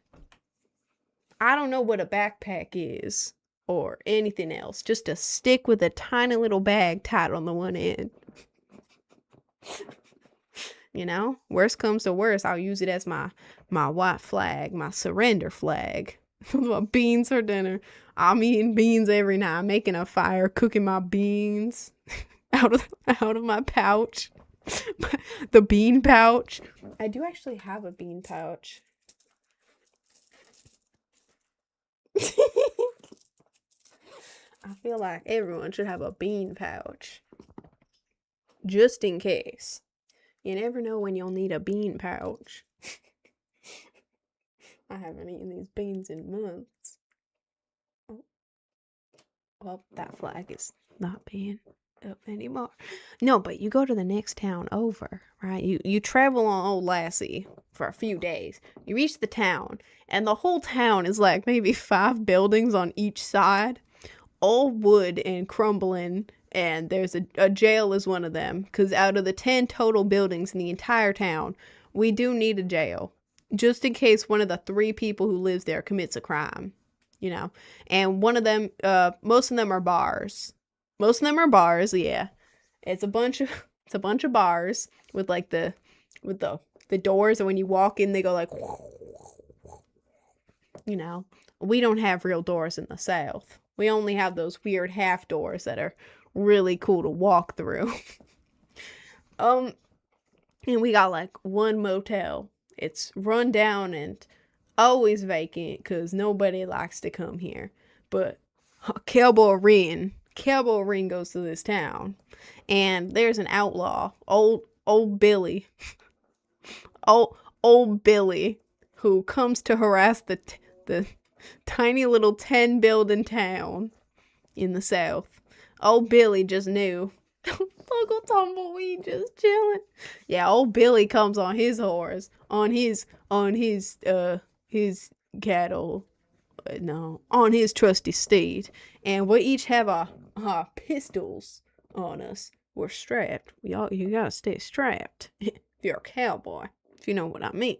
I don't know what a backpack is or anything else. Just a stick with a tiny little bag tied on the one end. You know, worst comes to worst, I'll use it as my white flag, my surrender flag. My beans for dinner. I'm eating beans every night. I'm making a fire, cooking my beans out of my pouch. The bean pouch. I do actually have a bean pouch. I feel like everyone should have a bean pouch. Just in case. You never know when you'll need a bean pouch. I haven't eaten these beans in months. Oh. Well, that flag is not being up anymore. No, but you go to the next town over, right? You travel on Old Lassie for a few days. You reach the town, and the whole town is like maybe 5 buildings on each side. All wood and crumbling, and there's a jail is one of them, because out of the 10 total buildings in the entire town, we do need a jail, just in case one of the 3 people who lives there commits a crime, you know. And one of them, most of them are bars. Yeah. It's a bunch of bars with like the doors, and when you walk in, they go like, you know. We don't have real doors in the South. We only have those weird half doors that are really cool to walk through. And we got like one motel. It's run down and always vacant because nobody likes to come here. But Cowboy Ring goes to this town, and there's an outlaw, old Billy, old Billy, who comes to harass the tiny little 10-building town in the South. Old Billy just knew. Uncle Tumbleweed just chilling. Yeah, old Billy comes on his horse, on his cattle, on his trusty steed, and we each have our pistols on us. We're strapped. You gotta stay strapped if you're a cowboy, if you know what I mean.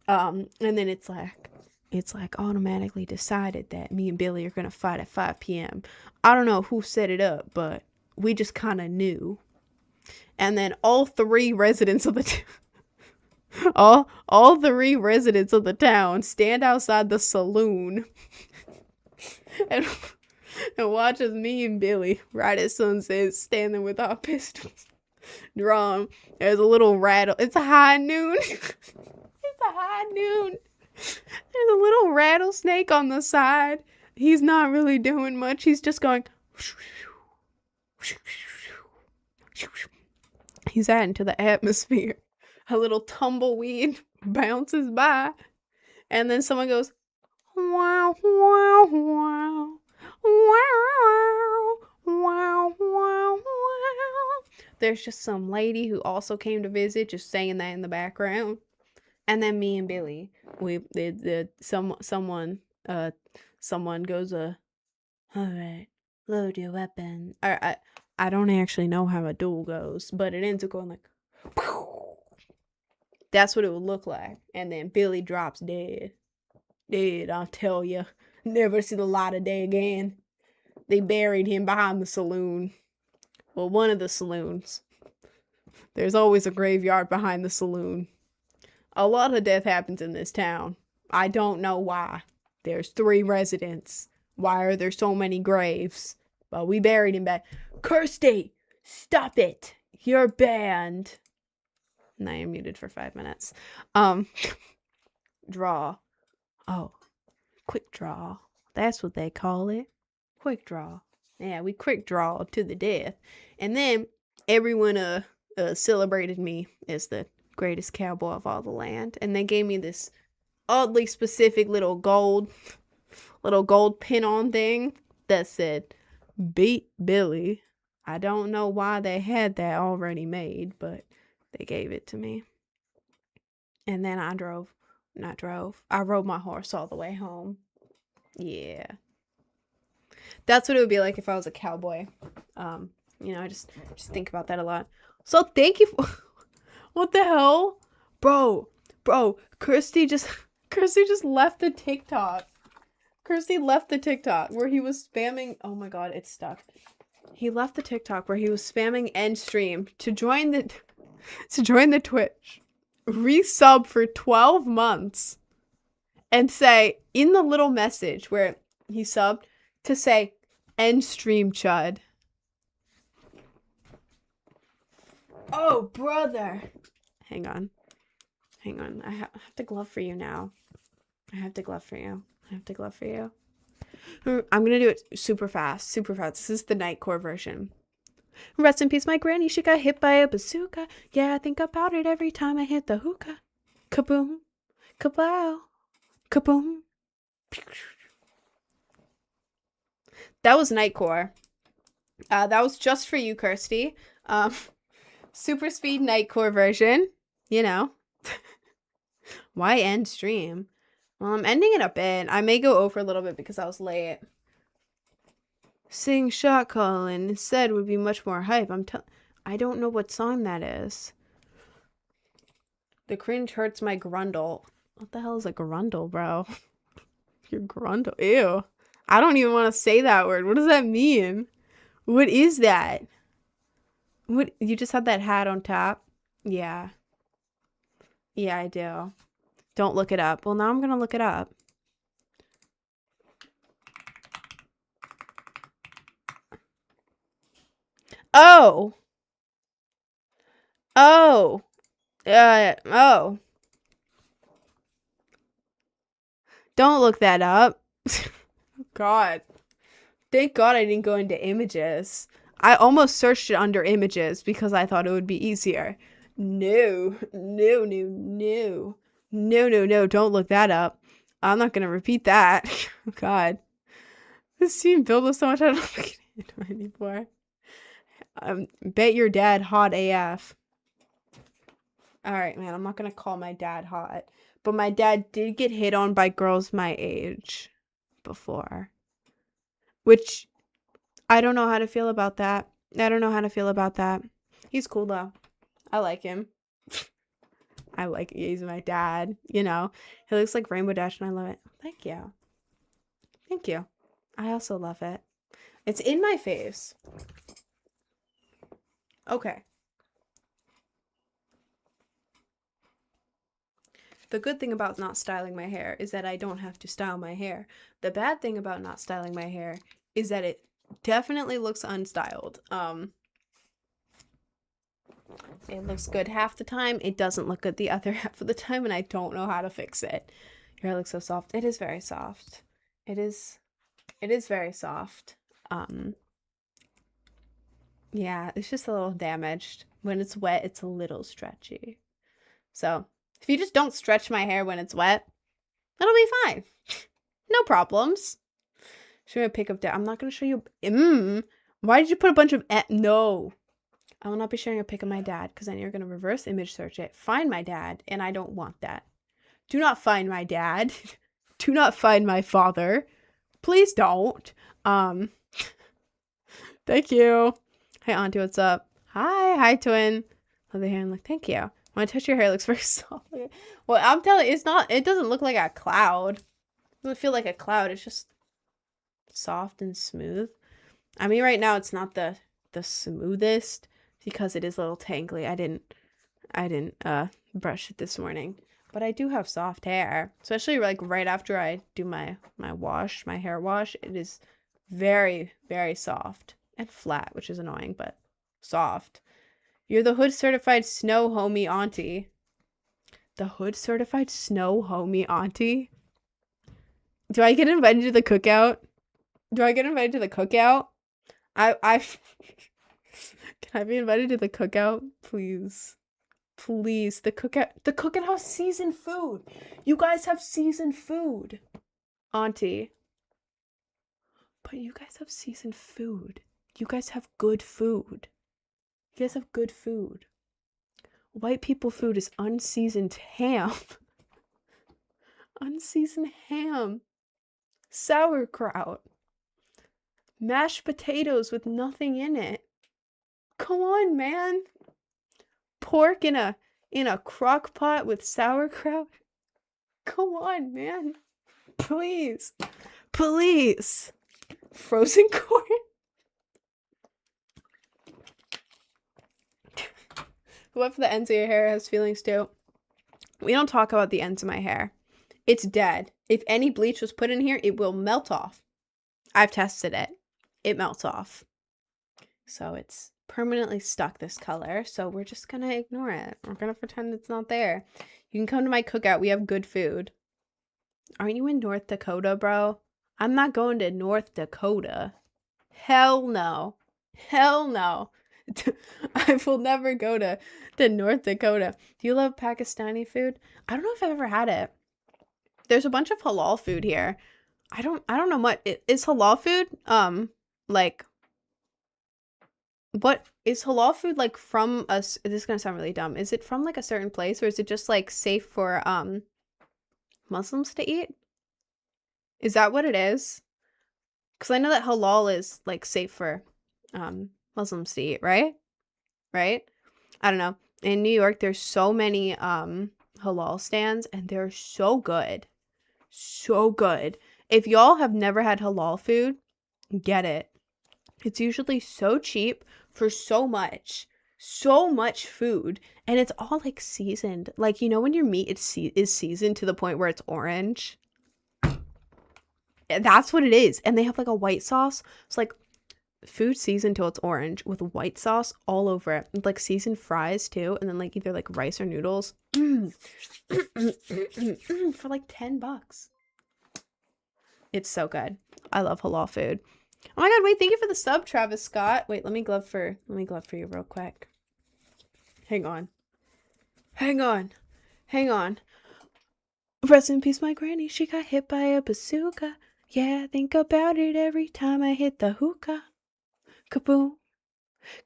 And then it's like automatically decided that me and Billy are going to fight at 5 p.m. I don't know who set it up, but we just kind of knew. And then all 3 residents of the all 3 residents of the town stand outside the saloon and watch as me and Billy, right as sunset, standing with our pistols drawn. There's a little rattle. It's a high noon. There's a little rattlesnake on the side. He's not really doing much. He's just going. He's adding to the atmosphere. A little tumbleweed bounces by, and then someone goes, wow, wow, wow, wow, wow, wow, wow. There's just some lady who also came to visit, just saying that in the background. And then me and Billy, someone goes, all right, load your weapon. I don't actually know how a duel goes, but it ends up going like, that's what it would look like. And then Billy drops dead. I'll tell you, never see the light of day again. They buried him behind the saloon. Well, one of the saloons. There's always a graveyard behind the saloon. A lot of death happens in this town. I don't know why. There's 3 residents. Why are there so many graves? But we buried him back. Kirsty! Stop it. You're banned. And I am muted for 5 minutes. Draw. Oh, quick draw. That's what they call it. Quick draw. Yeah, we quick draw to the death. And then everyone celebrated me as the greatest cowboy of all the land. And they gave me this oddly specific little gold pin on thing that said beat Billy. I don't know why they had that already made, but they gave it to me. And then I rode my horse all the way home. Yeah. That's what it would be like if I was a cowboy. I just think about that a lot. So thank you for what the hell? Bro, Kirsty just left the TikTok. Kirsty left the TikTok where he was spamming. Oh my god, it's stuck. He left the TikTok where he was spamming end stream to join the Twitch. Resub for 12 months. And say in the little message where he subbed to say end stream chud. Oh, brother. Hang on. I have to glove for you now. I'm gonna do it super fast. This is the Nightcore version. Rest in peace, my granny. She got hit by a bazooka. Yeah, I think about it every time I hit the hookah. Kaboom. Kablow. Kaboom. That was Nightcore. That was just for you, Kirsty. Super speed Nightcore version. You know. Why end stream? Well, I'm ending it a bit. I may go over a little bit because I was late. Sing shot calling instead would be much more hype. I don't know what song that is. The cringe hurts my grundle. What the hell is a grundle, bro? Your grundle. Ew. I don't even want to say that word. What does that mean? What is that? What, you just had that hat on top? Yeah. Yeah, I do. Don't look it up. Well, now I'm gonna look it up. Oh. Oh. Oh. Don't look that up. God. Thank God I didn't go into images. I almost searched it under images because I thought it would be easier. No. Don't look that up. I'm not gonna repeat that. God. This scene built with so much I don't think it anymore. Bet your dad hot AF. Alright, man, I'm not gonna call my dad hot. But my dad did get hit on by girls my age before. Which, I don't know how to feel about that. He's cool, though. I like him. He's my dad, you know. He looks like Rainbow Dash and I love it. Thank you. I also love it. It's in my face. Okay. The good thing about not styling my hair is that I don't have to style my hair. The bad thing about not styling my hair is that it definitely looks unstyled. It looks good half the time. It doesn't look good the other half of the time, and I don't know how to fix it. Your hair looks so soft. It is very soft. It is very soft. Yeah, it's just a little damaged. When it's wet, it's a little stretchy. So, if you just don't stretch my hair when it's wet, that'll be fine. No problems. Show me a pic of dad. I'm not going to show you. Why did you put a bunch of... No. I will not be sharing a pic of my dad because then you're going to reverse image search it. Find my dad, and I don't want that. Do not find my dad. Do not find my father. Please don't. Thank you. Hi, Auntie, what's up? Hi, twin. Love the hair and look. Thank you. When I touch your hair, it looks very soft. Well, I'm telling you, it doesn't look like a cloud. It doesn't feel like a cloud. It's just soft and smooth. I mean, right now, it's not the smoothest because it is a little tangly. I didn't brush it this morning. But I do have soft hair. Especially like right after I do my hair wash. It is very, very soft and flat, which is annoying, but Soft. You're the hood certified snow homie auntie. The hood certified snow homie auntie? Do I get invited to the cookout? I Can I be invited to the cookout? Please. Please. The cookout has seasoned food. You guys have seasoned food. Auntie. But you guys have seasoned food. You guys have good food. You guys have good food. White people food is unseasoned ham. Unseasoned ham. Sauerkraut. Mashed potatoes with nothing in it. Come on, man. Pork in a crock pot with sauerkraut. Come on, man. Please. Please. Frozen corn. Whoever the ends of your hair has feelings too. We don't talk about the ends of my hair. It's dead. If any bleach was put in here, it will melt off. I've tested it. It melts off. So it's permanently stuck this color. So we're just going to ignore it. We're going to pretend it's not there. You can come to my cookout. We have good food. Aren't you in North Dakota, bro? I'm not going to North Dakota. Hell no. Hell no. I will never go to North Dakota. Do you love Pakistani food? I don't know if I've ever had it. There's a bunch of halal food here. I don't know what is halal food. Like, what is halal food like from us? This is gonna sound really dumb. Is it from like a certain place, or is it just like safe for Muslims to eat? Is that what it is? Because I know that halal is like safe for Muslims to eat, right? Right? I don't know. In New York, there's so many halal stands, and they're so good. So good. If y'all have never had halal food, get it. It's usually so cheap for so much food, and it's all like seasoned. Like, you know when your meat is seasoned to the point where it's orange? That's what it is. And they have like a white sauce. It's like food seasoned till it's orange with white sauce all over it. With like seasoned fries too, and then like either like rice or noodles. For like $10. It's so good. I love halal food. Oh my god, wait, thank you for the sub, Travis Scott. Wait, let me glove for you real quick. Hang on. Rest in peace, my granny. She got hit by a bazooka. Yeah, I think about it every time I hit the hookah. Kaboom.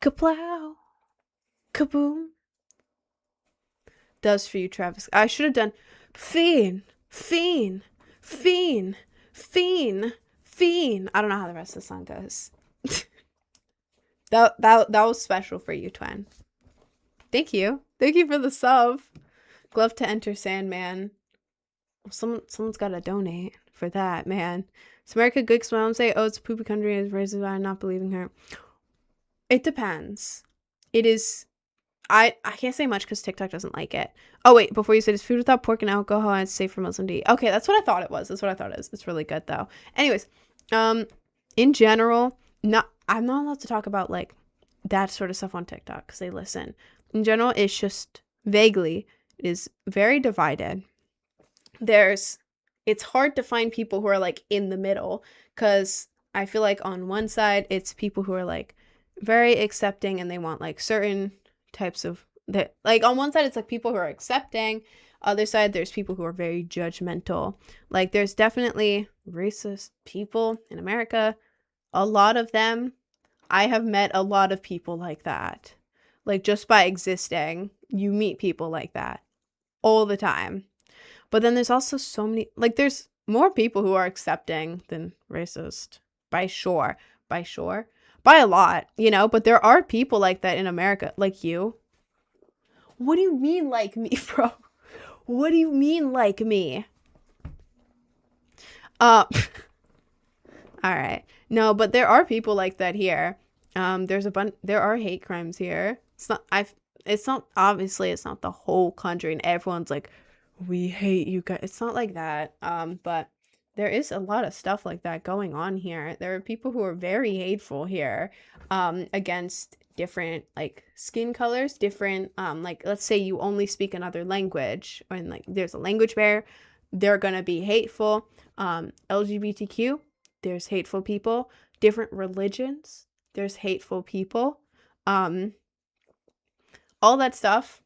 Kaplow. Kaboom. Does for you, Travis. I should have done fiend. I don't know how the rest of the song goes. that was special for you, Twen. Thank you for the sub. Glove to enter Sandman. Someone's got to donate for that, man. Is America good? Because my mom say, oh, it's a poopy country, and it's racist by not believing her. It depends. It is. I can't say much because TikTok doesn't like it. Oh, wait, before you said it's food without pork and alcohol and it's safe for Muslim to eat. Okay, that's what I thought it was. That's what I thought it is. It's really good, though. Anyways, in general, I'm not allowed to talk about, like, that sort of stuff on TikTok because they listen. In general, it's just vaguely, it is very divided. It's hard to find people who are, like, in the middle because I feel like on one side, it's people who are, like, very accepting and they want, like, certain types of that, like on one side it's like people who are accepting, other side there's people who are very judgmental. Like there's definitely racist people in America, a lot of them. I have met a lot of people like that. Like just by existing, you meet people like that all the time. But then there's also so many, like there's more people who are accepting than racist by a lot, you know, but there are people like that in America, like you. What do you mean like me, bro? What do you mean like me? All right. No, but there are people like that here. There are hate crimes here. Obviously it's not the whole country and everyone's like, we hate you guys. It's not like that. But there is a lot of stuff like that going on here. There are people who are very hateful here, against different like skin colors, different like let's say you only speak another language and like there's a language barrier, they're gonna be hateful. LGBTQ, there's hateful people. Different religions, there's hateful people. Um, all that stuff.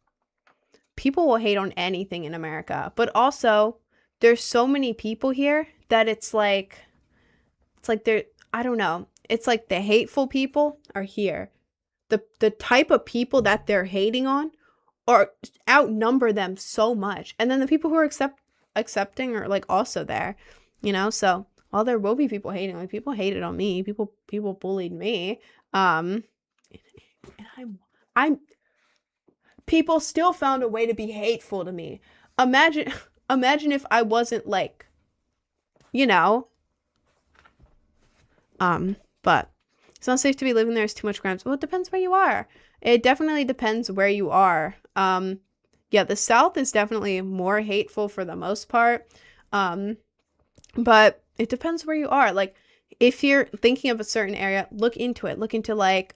People will hate on anything in America, but also there's so many people here that it's like they're, I don't know. It's like the hateful people are here. The type of people that they're hating on or outnumber them so much. And then the people who are accepting are like also there, you know? So while there will be people hating, like people hated on me, people bullied me. And I'm people still found a way to be hateful to me. Imagine if I wasn't like, you know, but it's not safe to be living there. It's too much crimes. Well, it depends where you are. It definitely depends where you are. Yeah, the South is definitely more hateful for the most part. But it depends where you are. Like, if you're thinking of a certain area, look into it. Look into like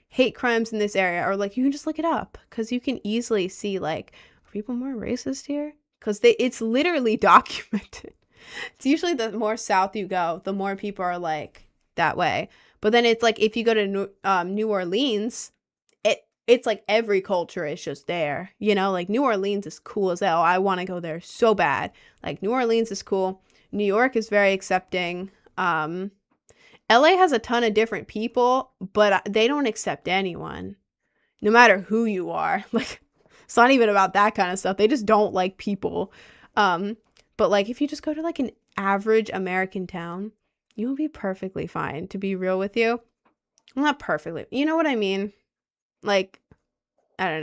hate crimes in this area, or like you can just look it up because you can easily see like, are people more racist here? Because it's literally documented. It's usually the more south you go, the more people are like that way. But then it's like if you go to New Orleans, it's like every culture is just there. You know, like New Orleans is cool as hell. I want to go there so bad. Like New Orleans is cool. New York is very accepting. LA has a ton of different people, but they don't accept anyone, no matter who you are. Like, it's not even about that kind of stuff. They just don't like people. But like, if you just go to like an average American town, you'll be perfectly fine, to be real with you. Well, not perfectly. You know what I mean? Like, I don't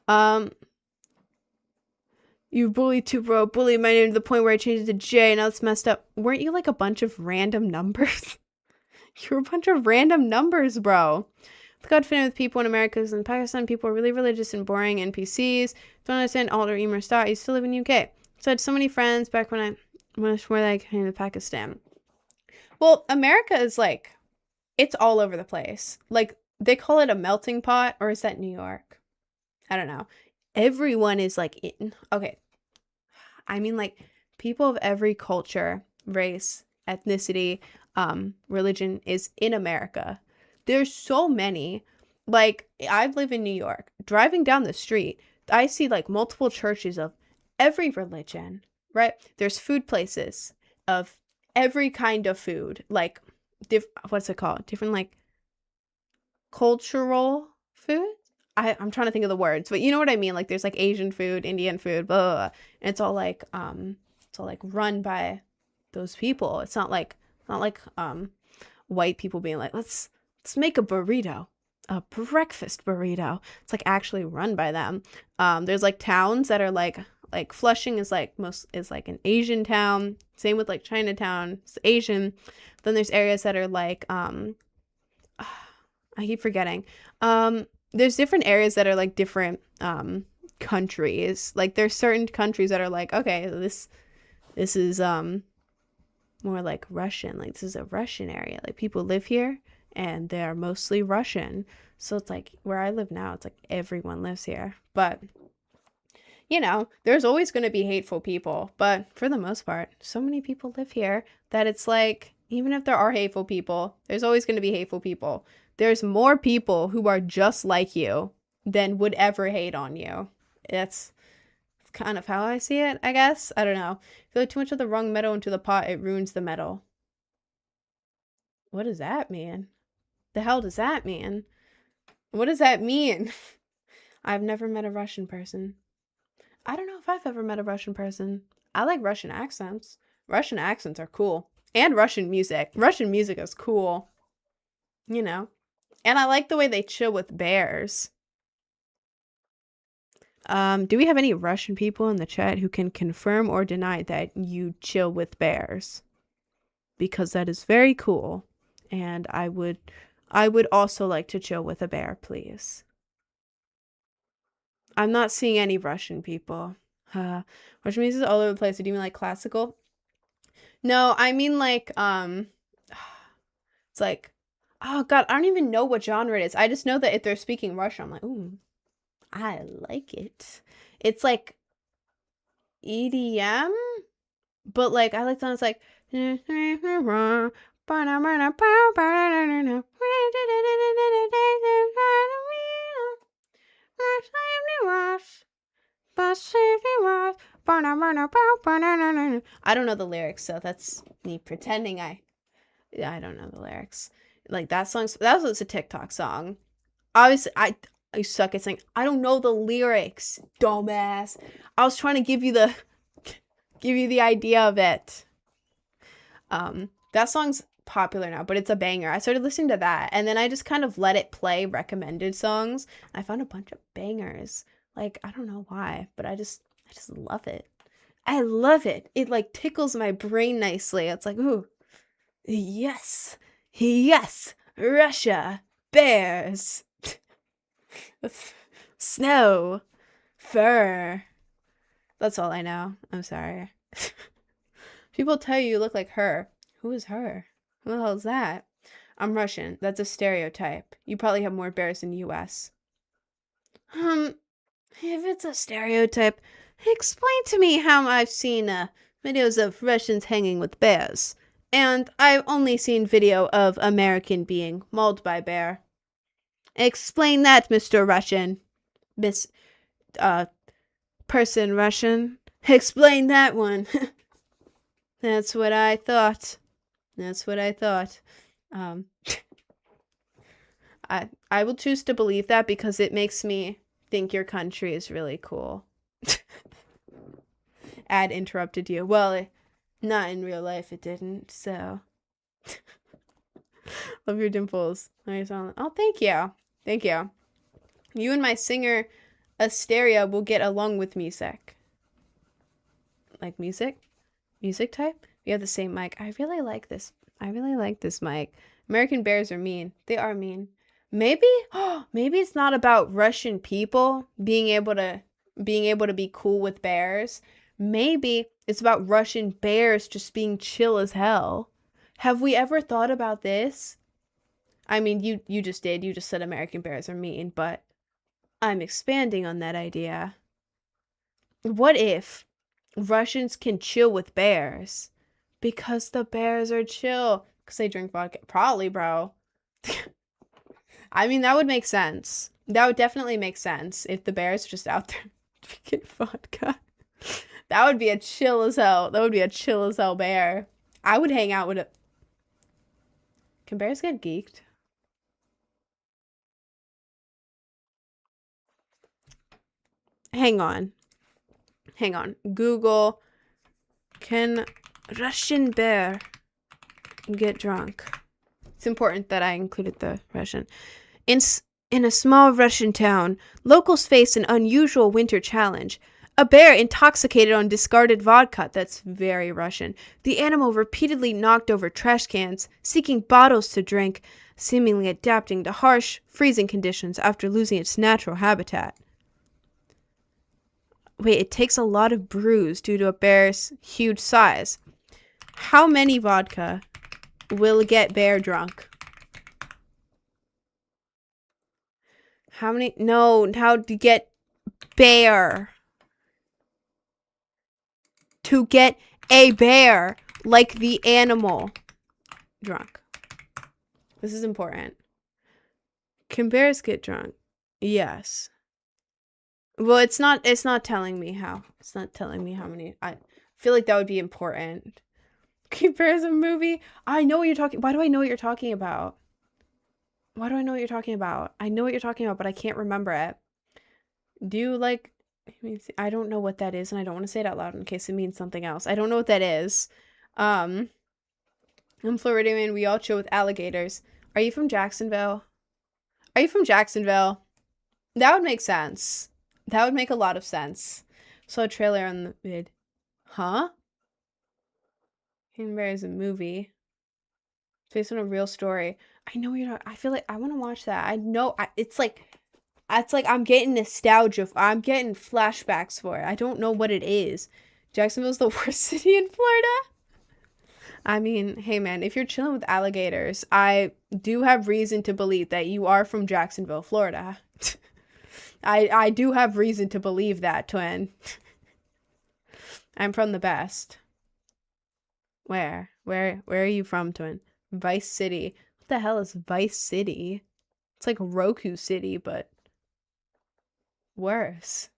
know. You bullied too, bro. Bullied my name to the point where I changed it to J. Now it's messed up. Weren't you like a bunch of random numbers? You were a bunch of random numbers, bro. The God fit with people in America and Pakistan. People are really religious and boring NPCs. Don't understand Alder Emer Star. I used to live in UK. So I had so many friends back when I came to Pakistan. Well, America is like, it's all over the place. Like, they call it a melting pot, or is that New York? I don't know. Everyone is like, okay. I mean, like, people of every culture, race, ethnicity, religion is in America. There's so many. Like, I live in New York. Driving down the street, I see like multiple churches of every religion, right? There's food places of every kind of food, like what's it called? Different like cultural food. I'm trying to think of the words, but you know what I mean. Like there's like Asian food, Indian food, blah, blah, blah. And it's all like run by those people. It's not like white people being like, let's make a burrito, a breakfast burrito. It's like actually run by them. There's like towns that are like Flushing is like an Asian town. Same with like Chinatown, it's Asian. Then there's areas that are like I keep forgetting. There's different areas that are like different countries. Like there's certain countries that are like, okay, this is more like Russian. Like this is a Russian area. Like people live here and they're mostly Russian. So it's like where I live now, it's like everyone lives here. But you know, there's always going to be hateful people, but for the most part, so many people live here that it's like, even if there are hateful people, there's always going to be hateful people. There's more people who are just like you than would ever hate on you. That's kind of how I see it, I guess. I don't know. If you put too much of the wrong metal into the pot, it ruins the metal. What does that mean? The hell does that mean? What does that mean? I've never met a Russian person. I don't know if I've ever met a Russian person. I like Russian accents. Russian accents are cool. And Russian music. Russian music is cool. You know. And I like the way they chill with bears. Do we have any Russian people in the chat who can confirm or deny that you chill with bears? Because that is very cool. And I would also like to chill with a bear, please. I'm not seeing any Russian people. Russian music is all over the place. Do you mean like classical? No, I mean like it's like, oh god, I don't even know what genre it is. I just know that if they're speaking Russian, I'm like, ooh, I like it. It's like EDM, but like I like songs like I don't know the lyrics, so that's me pretending I don't know the lyrics. Like that was a TikTok song. Obviously, I suck at singing. I don't know the lyrics, dumbass. I was trying to give you the idea of it. That song's popular now, but it's a banger. I started listening to that, and then I just kind of let it play recommended songs. I found a bunch of bangers. Like, I don't know why, but I just love it. I love it. It like tickles my brain nicely. It's like, ooh, yes, yes, Russia, bears, snow, fur. That's all I know. I'm sorry. People tell you look like her. Who is her? Who the hell is that? I'm Russian. That's a stereotype. You probably have more bears in the US. If it's a stereotype, explain to me how I've seen videos of Russians hanging with bears. And I've only seen video of American being mauled by bear. Explain that, Mr. Russian. Miss, person Russian. Explain that one. That's what I thought. That's what I thought. I will choose to believe that because it makes me think your country is really cool. Ad interrupted you. Well, not in real life it didn't, so. Love your dimples. Oh, thank you. Thank you. You and my singer Asteria will get along with music. Like music? Music type? We have the same mic. I really like this. I really like this mic. American bears are mean. They are mean. Maybe it's not about Russian people being able to be cool with bears. Maybe it's about Russian bears just being chill as hell. Have we ever thought about this? I mean, you just did. You just said American bears are mean, but I'm expanding on that idea. What if Russians can chill with bears because the bears are chill because they drink vodka? Probably, bro. I mean, that would make sense. That would definitely make sense if the bears are just out there drinking vodka. That would be a chill as hell. That would be a chill as hell bear. I would hang out with it. Can bears get geeked? Hang on. Google, can Russian bear get drunk? It's important that I included the Russian. In a small Russian town, locals face an unusual winter challenge. A bear intoxicated on discarded vodka. That's very Russian. The animal repeatedly knocked over trash cans, seeking bottles to drink, seemingly adapting to harsh, freezing conditions after losing its natural habitat. Wait, it takes a lot of brews due to a bear's huge size. How many vodka will get bear drunk? How many? No, how to get bear. To get a bear, like the animal, drunk. This is important. Can bears get drunk? Yes. Well, it's not telling me how. It's not telling me how many. I feel like that would be important. Can bears a movie? I know what you're talking. Why do I know what you're talking about? Why do I know what you're talking about? I know what you're talking about, but I can't remember it. Do you like? I don't know what that is, and I don't want to say it out loud in case it means something else. I don't know what that is. I'm Floridian. We all chill with alligators. Are you from Jacksonville? Are you from Jacksonville? That would make sense. That would make a lot of sense. Saw a trailer on the vid. Huh? Hidden Bear is a movie. It's based on a real story. I know you're not. I feel like I want to watch that. I know. It's like I'm getting nostalgia. I'm getting flashbacks for it. I don't know what it is. Jacksonville's the worst city in Florida? I mean, hey man, if you're chilling with alligators, I do have reason to believe that you are from Jacksonville, Florida. I do have reason to believe that, twin. I'm from the best. Where? Where are you from, twin? Vice City. What the hell is Vice City? It's like Roku City, but worse.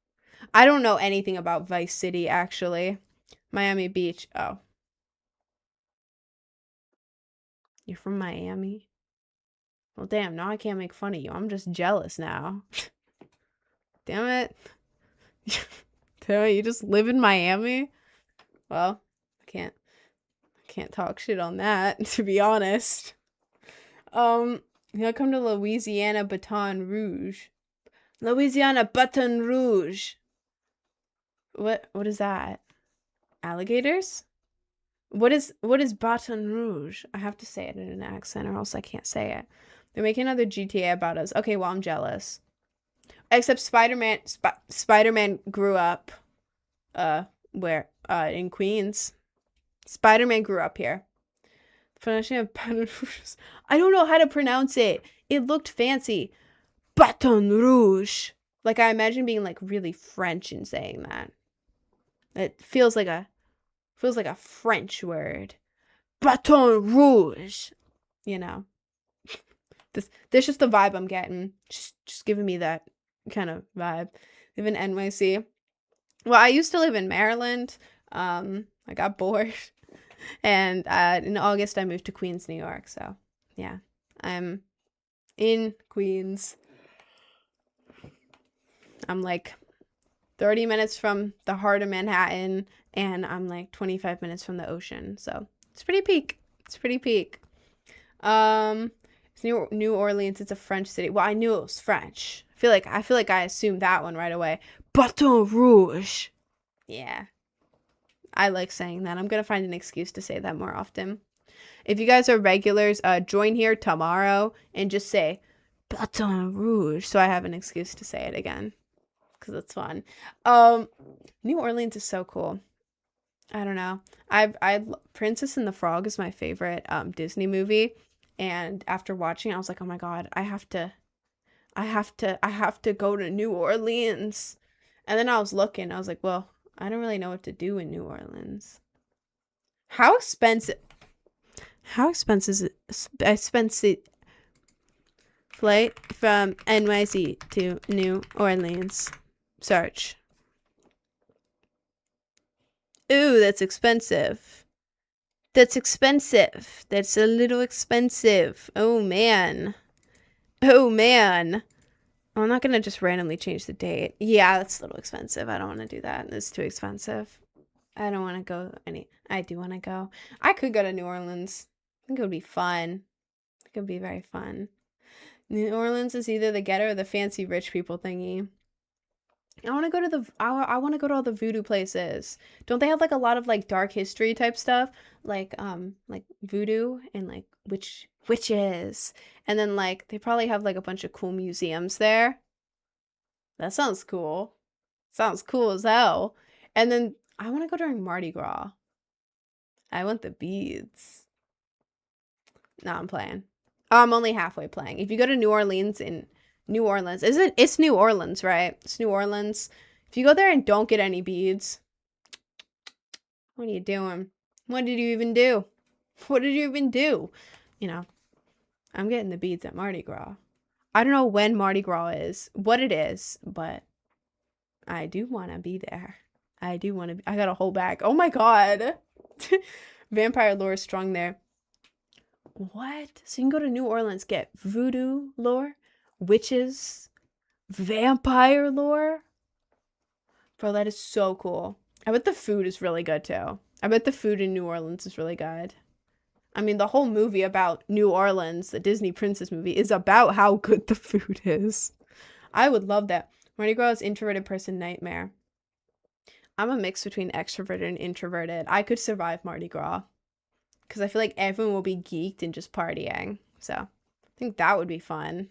I don't know anything about Vice City, actually. Miami Beach. Oh. You're from Miami? Well, damn, now I can't make fun of you. I'm just jealous now. Damn it. Damn it, you just live in Miami? Well, I can't talk shit on that, to be honest. You'll come to Louisiana Baton Rouge. Louisiana Baton Rouge. What is that? Alligators? What is Baton Rouge? I have to say it in an accent or else I can't say it. They're making another GTA about us. Okay, well, I'm jealous. Except Spider-Man grew up where in Queens. Spider-Man grew up here. Pronouncing of Baton Rouge. I don't know how to pronounce it. It looked fancy. Baton Rouge. Like I imagine being like really French and saying that. It feels like a French word. Baton Rouge. You know. This just the vibe I'm getting. Just giving me that kind of vibe. Live in NYC. Well, I used to live in Maryland. I got bored. And in August I moved to Queens, New York. So yeah. I'm in Queens. I'm like 30 minutes from the heart of Manhattan, and I'm like 25 minutes from the ocean. So it's pretty peak. It's New Orleans. It's a French city. Well, I knew it was French. I feel like I assumed that one right away. Baton Rouge. Yeah. I like saying that. I'm gonna find an excuse to say that more often. If you guys are regulars, join here tomorrow and just say Baton Rouge, so I have an excuse to say it again, because it's fun. New Orleans is so cool. I don't know. Princess and the Frog is my favorite Disney movie, and after watching it, I was like, oh my god, I have to go to New Orleans. And then I was looking, I was like, well, I don't really know what to do in New Orleans. How expensive is it? Flight from NYC to New Orleans. Search. Ooh, that's expensive. That's expensive. That's a little expensive. Oh man. Oh man. I'm not gonna just randomly change the date. Yeah, that's a little expensive. I don't want to do that. It's too expensive. I don't want to go I do want to go. I could go to New Orleans. I think it would be fun. It could be very fun. New Orleans is either the ghetto or the fancy rich people thingy. I want to go to I want to go to all the voodoo places. Don't they have like a lot of like dark history type stuff? Like voodoo and like witches. And then like they probably have like a bunch of cool museums there. That sounds cool. Sounds cool as hell. And then I want to go during Mardi Gras. I want the beads. No, I'm playing. Oh, I'm only halfway playing. If you go to New Orleans, it's New Orleans, right? It's New Orleans. If you go there and don't get any beads, what are you doing? What did you even do? What did you even do? You know, I'm getting the beads at Mardi Gras. I don't know when Mardi Gras is, what it is, but I do want to be there. I gotta hold back. Oh my god. Vampire lore is strong there. What? So you can go to New Orleans, get voodoo lore, witches, vampire lore? Bro, that is so cool. I bet the food is really good too. I bet the food in New Orleans is really good. I mean, the whole movie about New Orleans, the Disney Princess movie, is about how good the food is. I would love that. Mardi Gras is introverted person nightmare. I'm a mix between extroverted and introverted. I could survive Mardi Gras. Because I feel like everyone will be geeked and just partying. So, I think that would be fun.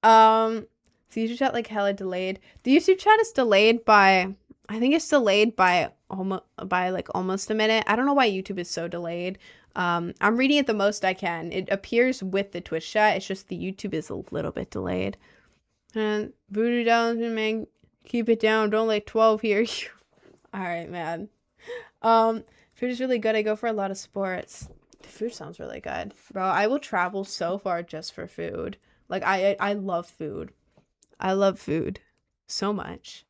The YouTube chat like hella delayed. The YouTube chat is delayed by I think it's delayed by almost a minute. I don't know why YouTube is so delayed. I'm reading it the most I can. It appears with the Twitch chat. It's just the YouTube is a little bit delayed. And voodoo down, man. Keep it down. Don't let 12 hear you. All right, man. Food is really good. I go for a lot of sports. The food sounds really good, bro. I will travel so far just for food. Like I love food. I love food so much.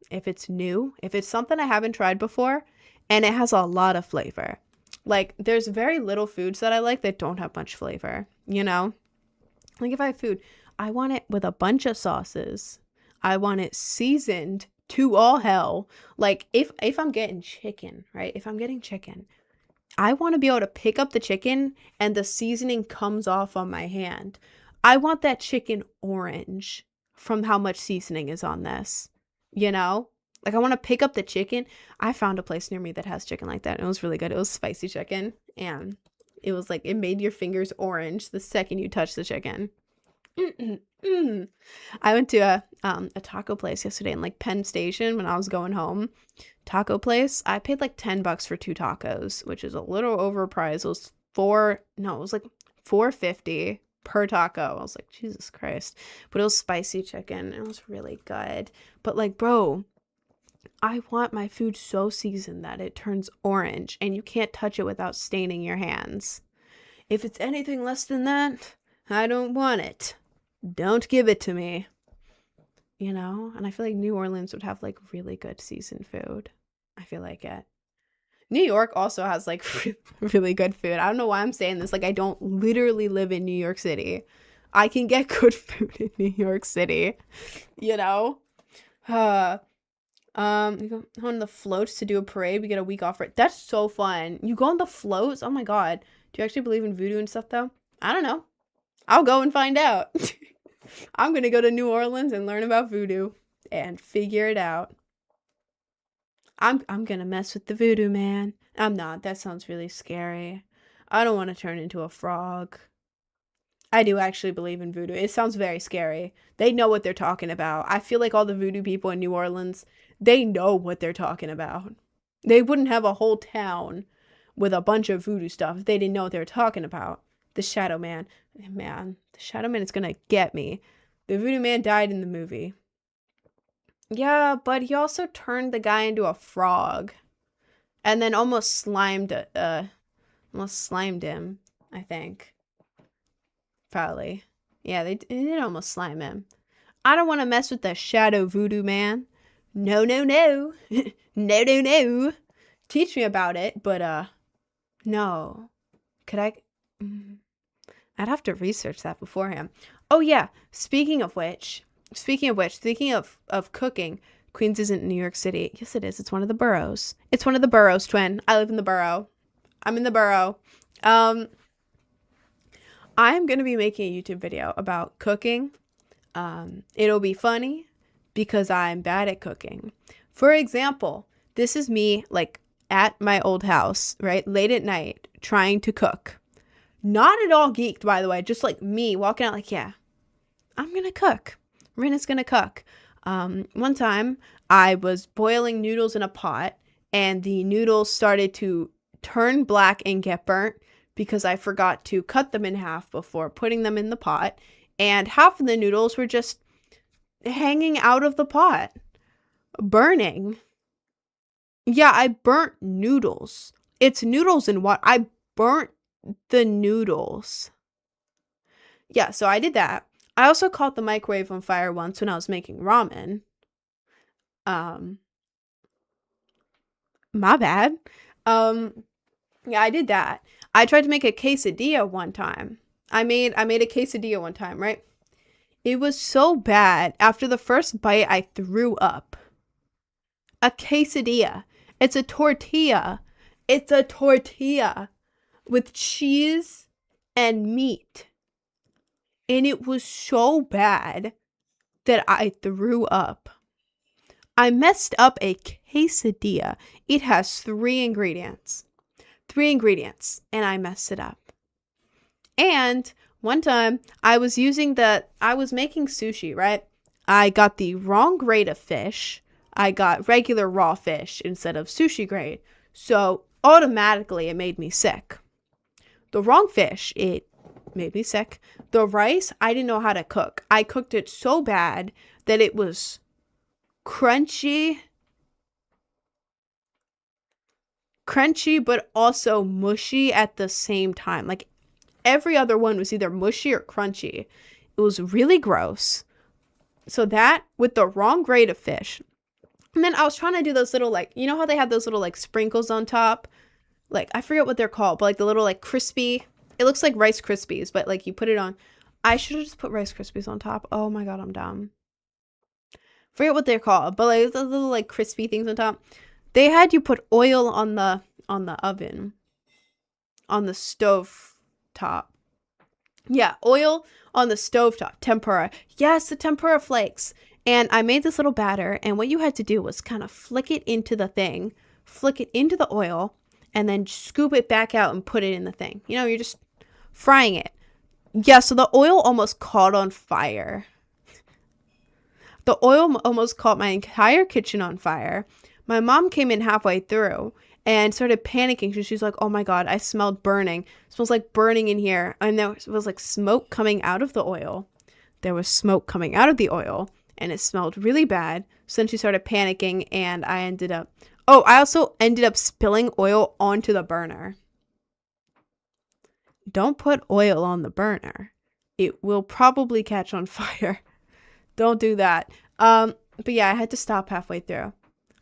If it's new, if it's something I haven't tried before, and it has a lot of flavor. Like there's very little foods that I like that don't have much flavor. You know, like if I have food, I want it with a bunch of sauces. I want it seasoned to all hell. Like if I'm getting chicken, right? If I'm getting chicken, I want to be able to pick up the chicken and the seasoning comes off on my hand. I want that chicken orange from how much seasoning is on this. You know? Like I want to pick up the chicken. I found a place near me that has chicken like that. And it was really good. It was spicy chicken. And it was like, it made your fingers orange the second you touch the chicken. I went to a taco place yesterday in like Penn Station when I was going home. Taco place. I paid like $10 for 2 tacos, which is a little overpriced. It was like $4.50 per taco. I was like, Jesus Christ. But it was spicy chicken. It was really good. But like, bro, I want my food so seasoned that it turns orange and you can't touch it without staining your hands. If it's anything less than that, I don't want it. Don't give it to me. You know? And I feel like New Orleans would have like really good seasoned food. I feel like it. New York also has like really good food. I don't know why I'm saying this. Like I don't literally live in New York City. I can get good food in New York City. You know? You go on the floats to do a parade. We get a week off. That's so fun. You go on the floats? Oh my god. Do you actually believe in voodoo and stuff though? I don't know. I'll go and find out. I'm gonna go to New Orleans and learn about voodoo and figure it out. I'm gonna mess with the voodoo man. I'm not. That sounds really scary. I don't want to turn into a frog. I do actually believe in voodoo. It sounds very scary. They know what they're talking about. I feel like all the voodoo people in New Orleans, they know what they're talking about. They wouldn't have a whole town with a bunch of voodoo stuff if they didn't know what they were talking about. The Shadow Man. Man, the Shadow Man is gonna get me. The voodoo man died in the movie. Yeah, but he also turned the guy into a frog. And then almost slimed him, I think. Probably. Yeah, they did almost slime him. I don't want to mess with the Shadow Voodoo Man. No, no, no. No, no, no. Teach me about it, but, no. Could I? I'd have to research that beforehand. Oh, yeah. Speaking of cooking, Queens isn't New York City. Yes, it is. It's one of the boroughs. It's one of the boroughs, twin. I live in the borough. I'm in the borough. I'm going to be making a YouTube video about cooking. It'll be funny because I'm bad at cooking. For example, this is me like at my old house, right? Late at night trying to cook. Not at all geeked, by the way. Just like me walking out like, yeah, I'm going to cook. Rena's going to cook. One time I was boiling noodles in a pot and the noodles started to turn black and get burnt because I forgot to cut them in half before putting them in the pot. And half of the noodles were just hanging out of the pot, burning. Yeah, I burnt noodles. It's noodles and what? I burnt the noodles. Yeah, so I did that. I also caught the microwave on fire once when I was making ramen. My bad. Yeah, I did that. I tried to make a quesadilla one time. I made a quesadilla one time, right? It was so bad. After the first bite, I threw up. A quesadilla. It's a tortilla. It's a tortilla with cheese and meat. And it was so bad that I threw up. I messed up a quesadilla. It has 3 ingredients. 3 ingredients. And I messed it up. And one time I was making sushi, right? I got the wrong grade of fish. I got regular raw fish instead of sushi grade. So automatically it made me sick. The wrong fish, it made me sick. The rice, I didn't know how to cook. I cooked it so bad that it was crunchy, but also mushy at the same time. Like every other one was either mushy or crunchy. It was really gross. So that with the wrong grade of fish. And then I was trying to do those little, like, you know how they have those little like sprinkles on top? Like, I forget what they're called, but like the little like crispy, it looks like Rice Krispies, but like you put it on. I should have just put Rice Krispies on top. Oh my God, I'm dumb. Forget what they're called, but like those little like crispy things on top. They had you put oil on the oven, on the stove top. Yeah, oil on the stove top. Tempura. Yes, the tempura flakes. And I made this little batter, and what you had to do was kind of flick it into the thing, flick it into the oil, and then scoop it back out and put it in the thing. You know, you're just frying it. Yeah, so the oil almost caught on fire. The oil almost caught my entire kitchen on fire. My mom came in halfway through and started panicking. She's like, oh my God, I smelled burning. It smells like burning in here. And there was like smoke coming out of the oil. There was smoke coming out of the oil, and it smelled really bad. So then she started panicking, and I also ended up spilling oil onto the burner. Don't put oil on the burner. It will probably catch on fire. Don't do that. But yeah, I had to stop halfway through.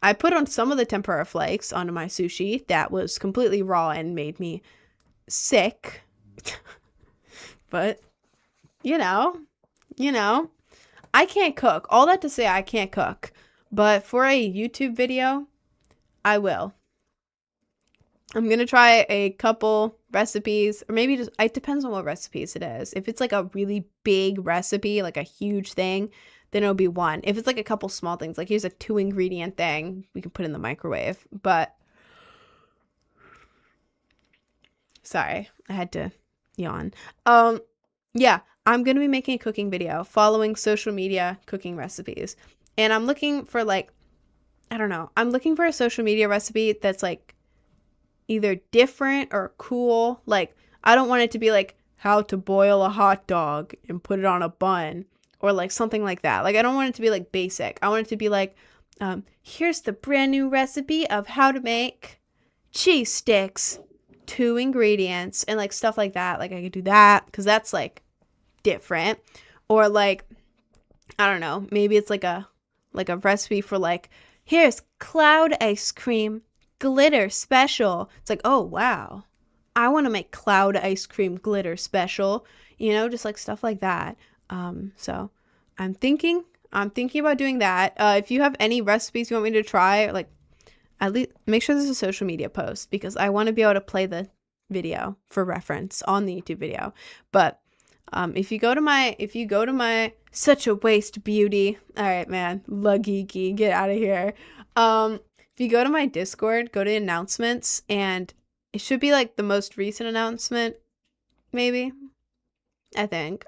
I put on some of the tempura flakes onto my sushi that was completely raw and made me sick. But, you know, I can't cook. All that to say, I can't cook. But for a YouTube video, I will. I'm going to try a couple recipes, or maybe just, it depends on what recipes it is. If it's like a really big recipe, like a huge thing, then it'll be one. If it's like a couple small things, like here's a 2-ingredient thing we can put in the microwave. But sorry, I had to yawn. Yeah, I'm going to be making a cooking video following social media cooking recipes. And I'm looking for like, I don't know, I'm looking for a social media recipe that's like either different or cool. Like, I don't want it to be like how to boil a hot dog and put it on a bun, or like something like that. Like, I don't want it to be like basic. I want it to be like, here's the brand new recipe of how to make cheese sticks, 2 ingredients, and like stuff like that. Like, I could do that because that's like different. Or like, I don't know, maybe it's like a recipe for like, here's cloud ice cream glitter special. It's like, oh wow, I want to make cloud ice cream glitter special, you know, just like stuff like that. So I'm thinking about doing that. If you have any recipes you want me to try, like, at least make sure there's a social media post, because I want to be able to play the video for reference on the YouTube video. But if you go to my Such a Waste Beauty, all right, man, Geeky, get out of here. If you go to my Discord, go to announcements, and it should be like the most recent announcement, maybe, I think.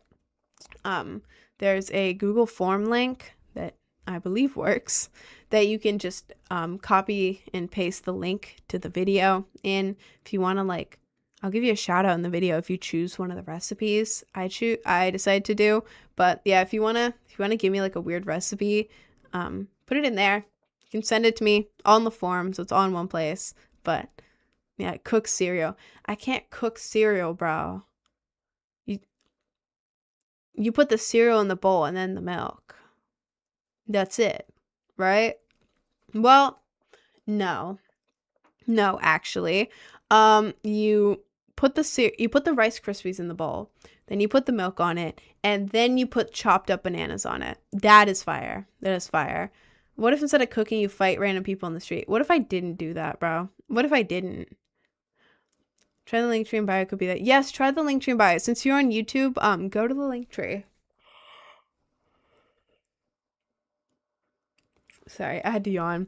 There's a Google form link that I believe works, that you can just copy and paste the link to the video in. If you want to, like, I'll give you a shout out in the video if you choose one of the recipes I decide to do. But yeah, if you wanna give me like a weird recipe, put it in there. You can send it to me all in the form, so it's all in one place. But yeah, cook cereal. I can't cook cereal, bro. You put the cereal in the bowl and then the milk. That's it, right? Well, no, actually. You put the Rice Krispies in the bowl, then you put the milk on it, and then you put chopped up bananas on it. That is fire. That is fire. What if instead of cooking, you fight random people on the street? What if I didn't do that, bro? What if I didn't? Try the link tree in bio could be that. Yes, try the link tree in bio. Since you're on YouTube, go to the link tree. Sorry, I had to yawn.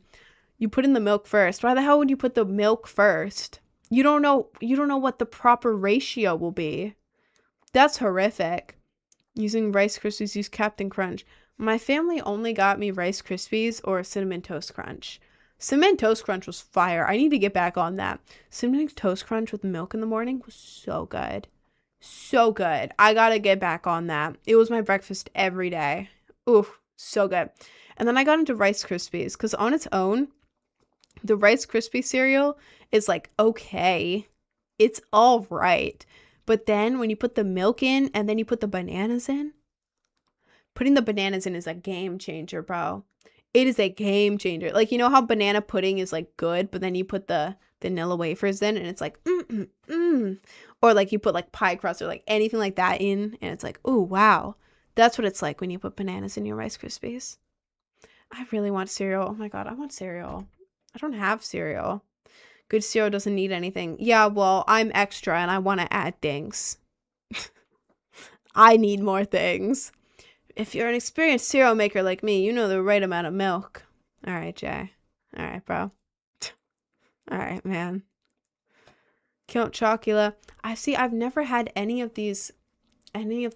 You put in the milk first. Why the hell would you put the milk first? You don't know what the proper ratio will be. That's horrific. Using Rice Krispies, use Captain Crunch. My family only got me Rice Krispies or Cinnamon Toast Crunch. Cinnamon Toast Crunch was fire. I need to get back on that. Cinnamon Toast Crunch with milk in the morning was so good. So good. I gotta get back on that. It was my breakfast every day. Ooh, so good. And then I got into Rice Krispies because on its own, the Rice Krispie cereal is like, okay, it's all right. But then when you put the milk in and then you put the bananas in, putting the bananas in is a game changer, bro. It is a game changer. Like, you know how banana pudding is like good, but then you put the vanilla wafers in and it's like, Or like you put like pie crust or like anything like that in and it's like, oh, wow. That's what it's like when you put bananas in your Rice Krispies. I really want cereal. Oh my God, I want cereal. I don't have cereal. Good cereal doesn't need anything. Yeah, well, I'm extra and I want to add things. I need more things. If you're an experienced cereal maker like me, you know the right amount of milk. All right, Jay. All right, bro. All right, man. Count Chocula. I've never had any of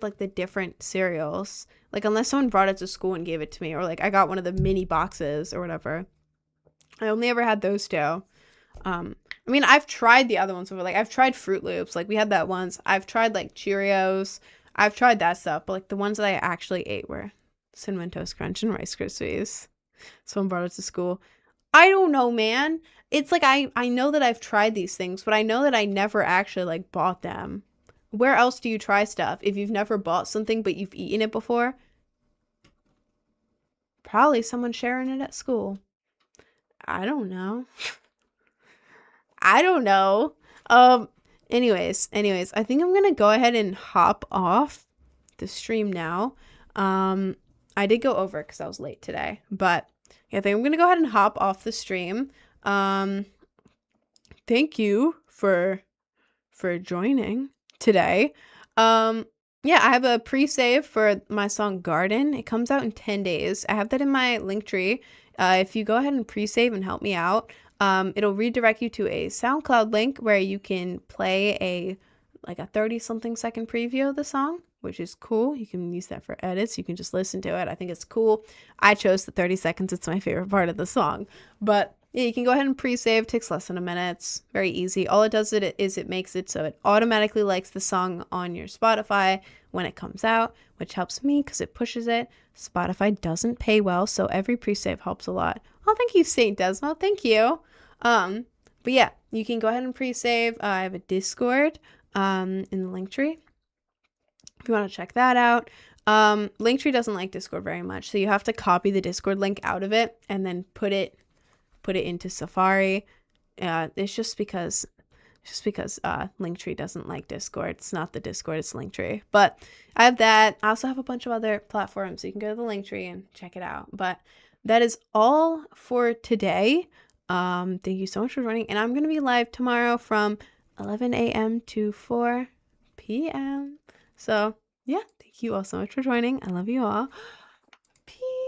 like the different cereals. Like, unless someone brought it to school and gave it to me, or like I got one of the mini boxes or whatever. I only ever had those two. I mean, I've tried the other ones before. Like, I've tried Fruit Loops. Like, we had that once. I've tried like Cheerios. I've tried that stuff, but like the ones that I actually ate were Cinnamon Toast Crunch and Rice Krispies. Someone brought it to school. I don't know, man. It's like I know that I've tried these things, but I know that I never actually like bought them. Where else do you try stuff if you've never bought something but you've eaten it before? Probably someone sharing it at school. I don't know. I don't know. Anyways, I think I'm gonna go ahead and hop off the stream now. I did go over because I was late today, but yeah, I think I'm gonna go ahead and hop off the stream. Thank you for joining today. Yeah, I have a pre-save for my song Garden. It comes out in 10 days. I have that in my link tree. If you go ahead and pre-save and help me out, it'll redirect you to a SoundCloud link where you can play a 30 something second preview of the song, which is cool. You can use that for edits. You can just listen to it. I think it's cool. I chose the 30 seconds. It's my favorite part of the song. But yeah, you can go ahead and pre-save. It takes less than a minute. It's very easy. All it does is it makes it so it automatically likes the song on your Spotify when it comes out, which helps me because it pushes it. Spotify doesn't pay well, so every pre-save helps a lot. Oh, thank you, Saint Desmo. Thank you. But yeah, you can go ahead and pre-save. I have a Discord in the link tree if you want to check that out. Linktree doesn't like Discord very much, so you have to copy the Discord link out of it and then put it into Safari. It's just because Linktree doesn't like Discord. It's not the Discord, it's Linktree. But I have that. I also have a bunch of other platforms, so you can go to the Linktree and check it out. But that is all for today. Thank you so much for joining, and I'm gonna be live tomorrow from 11 a.m. to 4 p.m. So yeah, thank you all so much for joining. I love you all. Peace.